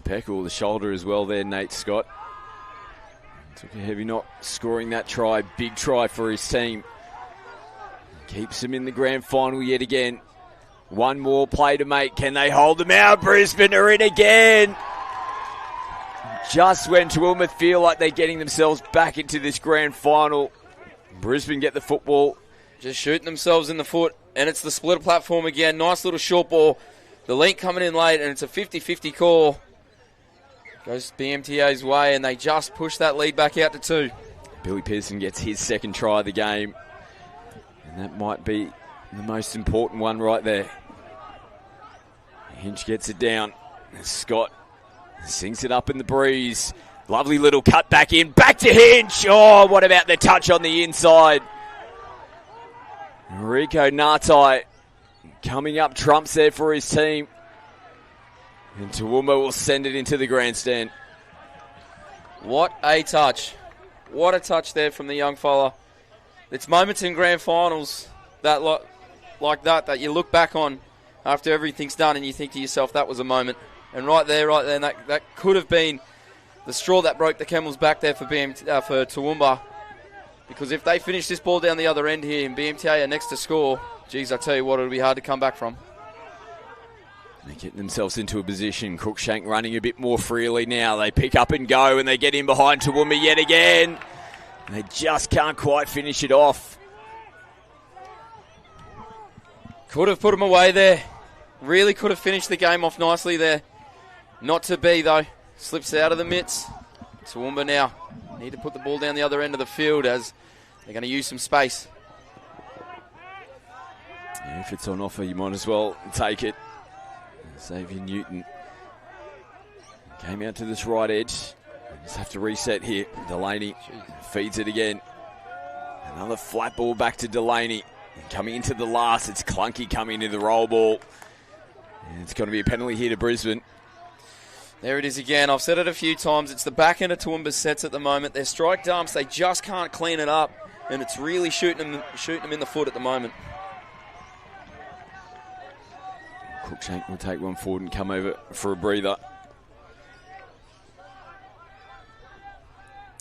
peck or the shoulder as well there, Nate Scott. Took a heavy knock, scoring that try. Big try for his team. Keeps them in the grand final yet again. One more play to make. Can they hold them out? Brisbane are in again. Just when Toowoomba feel like they're getting themselves back into this grand final, Brisbane get the football. Just shooting themselves in the foot. And it's the splitter platform again. Nice little short ball. The link coming in late, and it's a 50-50 call. Goes BMTA's way, and they just push that lead back out to 2. Billy Pearson gets his second try of the game. And that might be the most important one right there. Hinch gets it down. Scott sinks it up in the breeze. Lovely little cut back in. Back to Hinch. Oh, what about the touch on the inside? Rico Ngatai coming up trumps there for his team. And Toowoomba will send it into the grandstand. What a touch. What a touch there from the young fella. It's moments in grand finals that like that you look back on after everything's done and you think to yourself, that was a moment. And right there, and that could have been the straw that broke the camel's back there for Toowoomba. Because if they finish this ball down the other end here and BMTA are next to score, geez, I tell you what, it'll be hard to come back from. They're getting themselves into a position. Cruikshank running a bit more freely now. They pick up and go, and they get in behind Toowoomba yet again. They just can't quite finish it off. Could have put them away there. Really could have finished the game off nicely there. Not to be, though. Slips out of the mitts. Toowoomba now need to put the ball down the other end of the field as they're going to use some space. Yeah, if it's on offer, you might as well take it. Xavier Newton came out to this right edge. They just have to reset here. Delaney feeds it again. Another flat ball back to Delaney. And coming into the last, it's Clunky coming into the roll ball. And it's going to be a penalty here to Brisbane. There it is again. I've said it a few times. It's the back end of Toowoomba's sets at the moment. Their strike dumps, they just can't clean it up. And it's really shooting them in the foot at the moment. Cruikshank will take one forward and come over for a breather.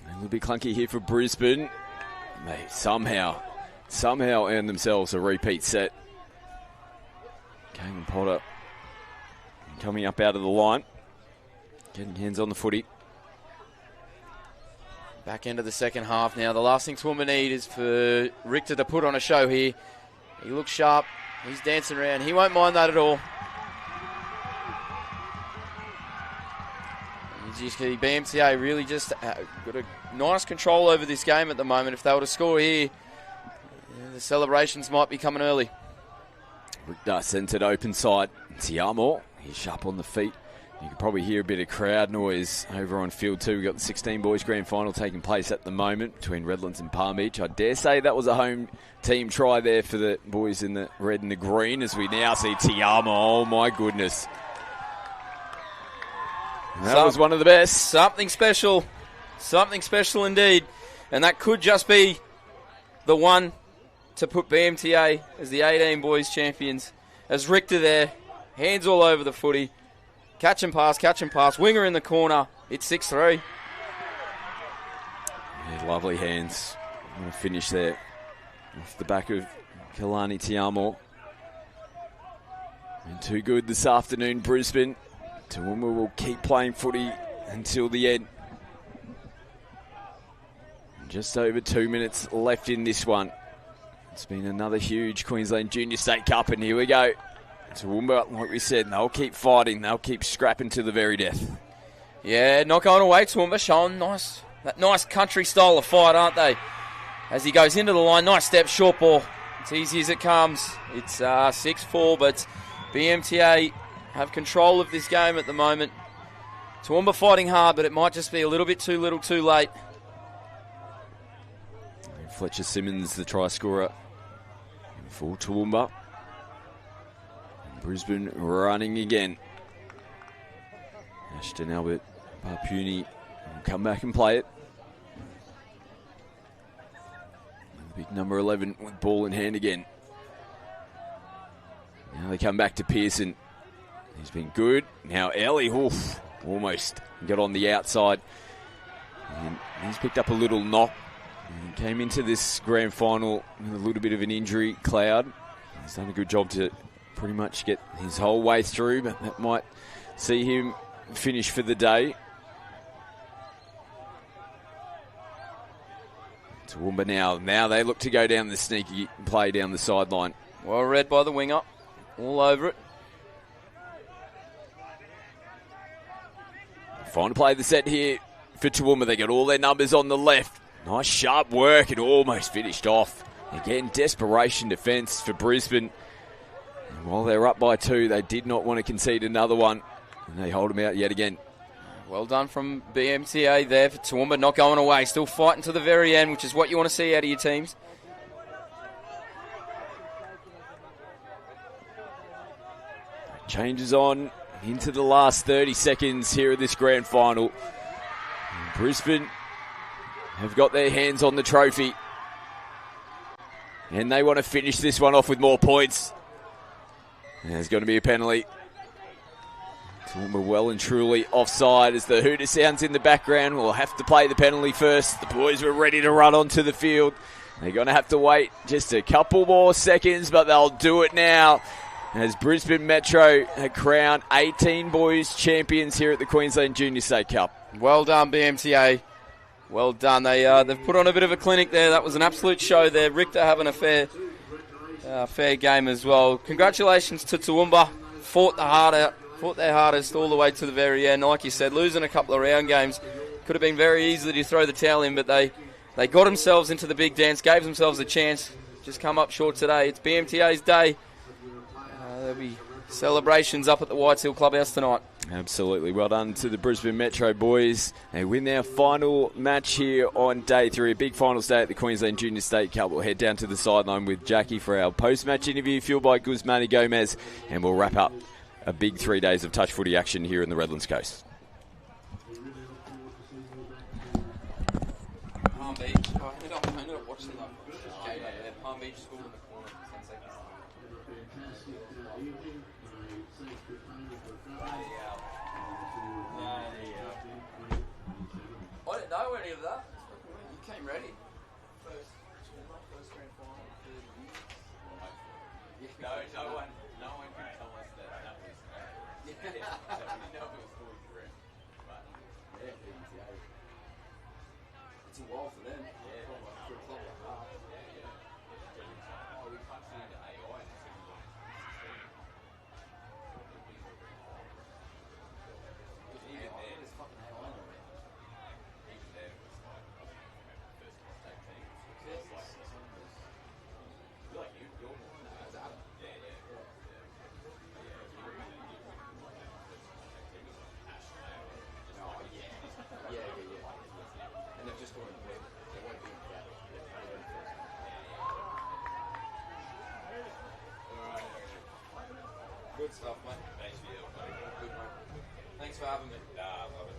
A little bit clunky here for Brisbane. They somehow earn themselves a repeat set. Caitlin Potter coming up out of the line. Getting hands on the footy. Back end of the second half now. The last thing Toowoomba need is for Richter to put on a show here. He looks sharp. He's dancing around. He won't mind that at all. BMTA really just got a nice control over this game at the moment. If they were to score here, the celebrations might be coming early. Richter sends it open side. Tiamo, he's sharp on the feet. You can probably hear a bit of crowd noise over on field 2. We've got the 16 boys grand final taking place at the moment between Redlands and Palm Beach. I dare say that was a home team try there for the boys in the red and the green, as we now see Tiamo. Oh my goodness. That was one of the best. Something special. Something special indeed. And that could just be the one to put BMTA as the 18 boys champions. As Richter there, hands all over the footy. Catch and pass. Winger in the corner. It's 6-3. Yeah, lovely hands. I'm going to finish there off the back of Kalani Tiamo. And too good this afternoon, Brisbane. Toowoomba will keep playing footy until the end. Just over 2 minutes left in this one. It's been another huge Queensland Junior State Cup, and here we go. Toowoomba, like we said, they'll keep fighting. They'll keep scrapping to the very death. Yeah, not going away, Toowoomba, showing that nice country style of fight, aren't they? As he goes into the line, nice step, short ball. It's easy as it comes. It's 6-4, but BMTA have control of this game at the moment. Toowoomba fighting hard, but it might just be a little bit too little too late. Fletcher Simmons, the try scorer for Toowoomba. Brisbane running again. Ashton Albert Parpuni will come back and play it. And the big number 11 with ball in hand again. Now they come back to Pearson. He's been good. Now Ellie, almost got on the outside. And he's picked up a little knock. He came into this grand final with a little bit of an injury cloud. He's done a good job to pretty much get his whole way through, but that might see him finish for the day. Toowoomba now they look to go down the sneaky play down the sideline. Well read by the winger. All over it. Fine to play the set here for Toowoomba. They got all their numbers on the left. Nice sharp work. It almost finished off. Again, desperation defence for Brisbane. And while they're up by 2, they did not want to concede another one. And they hold them out yet again. Well done from BMTA there for Toowoomba, not going away. Still fighting to the very end, which is what you want to see out of your teams. Changes on into the last 30 seconds here of this grand final. And Brisbane have got their hands on the trophy. And they want to finish this one off with more points. And there's going to be a penalty. Toowoomba well and truly offside as the hooter sounds in the background. We'll have to play the penalty first. The boys were ready to run onto the field. They're going to have to wait just a couple more seconds, but they'll do it now. As Brisbane Metro have crowned 18 boys champions here at the Queensland Junior State Cup. Well done, BMTA. Well done. They've put on a bit of a clinic there. That was an absolute show there. Richter having a fair game as well. Congratulations to Toowoomba. Fought their hardest all the way to the very end. Like you said, losing a couple of round games could have been very easy to throw the towel in, but they got themselves into the big dance, gave themselves a chance. Just come up short today. It's BMTA's day. There'll be celebrations up at the Whites Hill Clubhouse tonight. Absolutely. Well done to the Brisbane Metro boys. They win their final match here on day 3. A big finals day at the Queensland Junior State Cup. We'll head down to the sideline with Jackie for our post-match interview, fueled by Guzmani Gomez, and we'll wrap up a big 3 days of touch footy action here in the Redlands Coast. Palm Beach. I ended up watching that. Palm Beach School in the corner. 10 seconds. I didn't know any of that. You came ready. First grand final. No one can tell us that was. We know it was fully correct. But yeah, it's a while for them. Yeah, for a club like that. Oh, we touched it into AI. Even there, there's fucking AI on it. Even there, it was like first state team. So it's like you're like you're more than that. Adam. Yeah. And they've just gone and went. They won't be in that. Good stuff, mate. Thanks for your help, mate. Good, mate. Thanks for having me. I love it.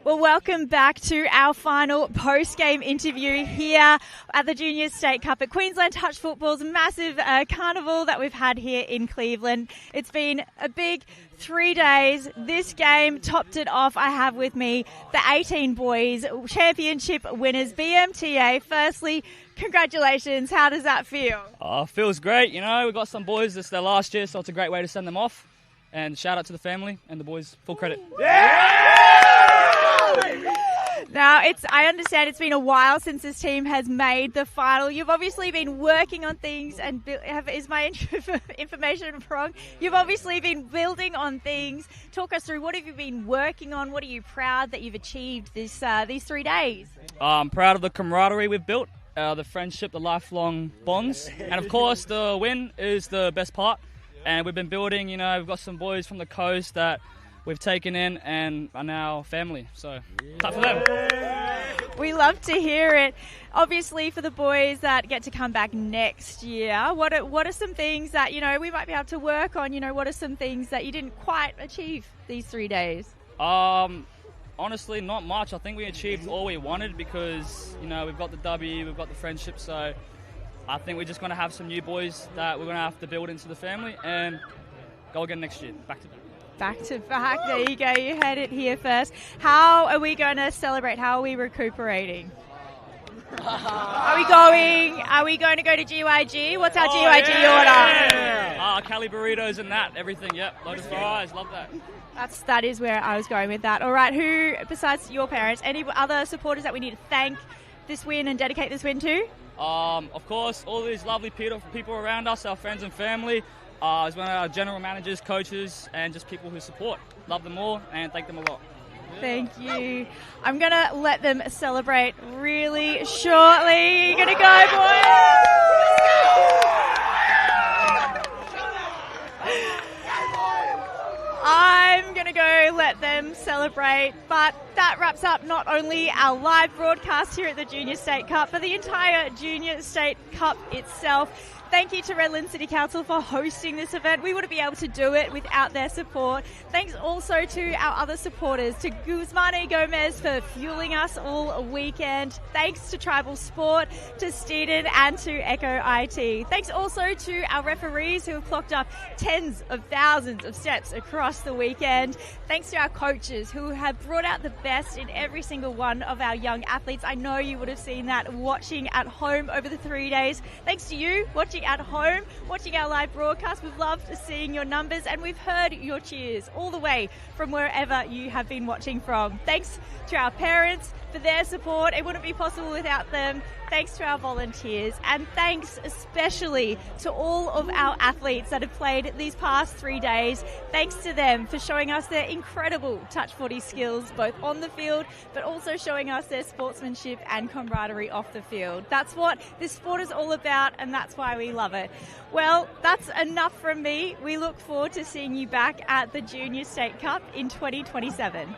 Well, welcome back to our final post-game interview here at the Junior State Cup at Queensland Touch Football's massive carnival that we've had here in Cleveland. It's been a big 3 days. This game topped it off. I have with me the 18 boys championship winners, BMTA. Firstly, congratulations. How does that feel? Feels great. You know, we've got some boys. This is their last year, so it's a great way to send them off. And shout out to the family and the boys. Full credit. Now, I understand it's been a while since this team has made the final. You've obviously been working on things and is my information wrong? You've obviously been building on things. Talk us through, what have you been working on? What are you proud that you've achieved these 3 days? I'm proud of the camaraderie we've built, the friendship, the lifelong bonds. And of course, the win is the best part. And we've been building, you know, we've got some boys from the coast that we've taken in and are now family. So, clap for them. We love to hear it. Obviously, for the boys that get to come back next year, what are some things that, you know, we might be able to work on? You know, what are some things that you didn't quite achieve these 3 days? Honestly, not much. I think we achieved all we wanted because, you know, we've got the W, we've got the friendship, so I think we're just going to have some new boys that we're going to have to build into the family and go again next year, back to back. Back to back. There you go. You had it here first. How are we going to celebrate? How are we recuperating? Are we going to go to GYG? What's our GYG order? Cali burritos and that, everything. Yep, load of fries. Love that. That is where I was going with that. All right. Who, besides your parents, any other supporters that we need to thank this win and dedicate this win to? Of course, all these lovely people around us, our friends and family. As one of our general managers, coaches, and just people who support. Love them all and thank them a lot. Thank you. I'm going to let them celebrate really shortly. You're going to go, boys! I'm going to go let them celebrate, but that wraps up not only our live broadcast here at the Junior State Cup, but the entire Junior State Cup itself. Thank you to Redland City Council for hosting this event. We wouldn't be able to do it without their support. Thanks also to our other supporters, to Guzmane Gomez for fueling us all weekend. Thanks to Tribal Sport, to Steeden and to Echo IT. Thanks also to our referees who have clocked up tens of thousands of steps across the weekend. Thanks to our coaches who have brought out the best in every single one of our young athletes. I know you would have seen that watching at home over the 3 days. Thanks to you watching at home, watching our live broadcast. We've loved seeing your numbers and we've heard your cheers all the way from wherever you have been watching from. Thanks to our parents for their support. It wouldn't be possible without them. Thanks to our volunteers and thanks especially to all of our athletes that have played these past 3 days. Thanks to them for showing us their incredible touch footy skills both on the field but also showing us their sportsmanship and camaraderie off the field. That's what this sport is all about and that's why we love it. Well, that's enough from me. We look forward to seeing you back at the Junior State Cup in 2027.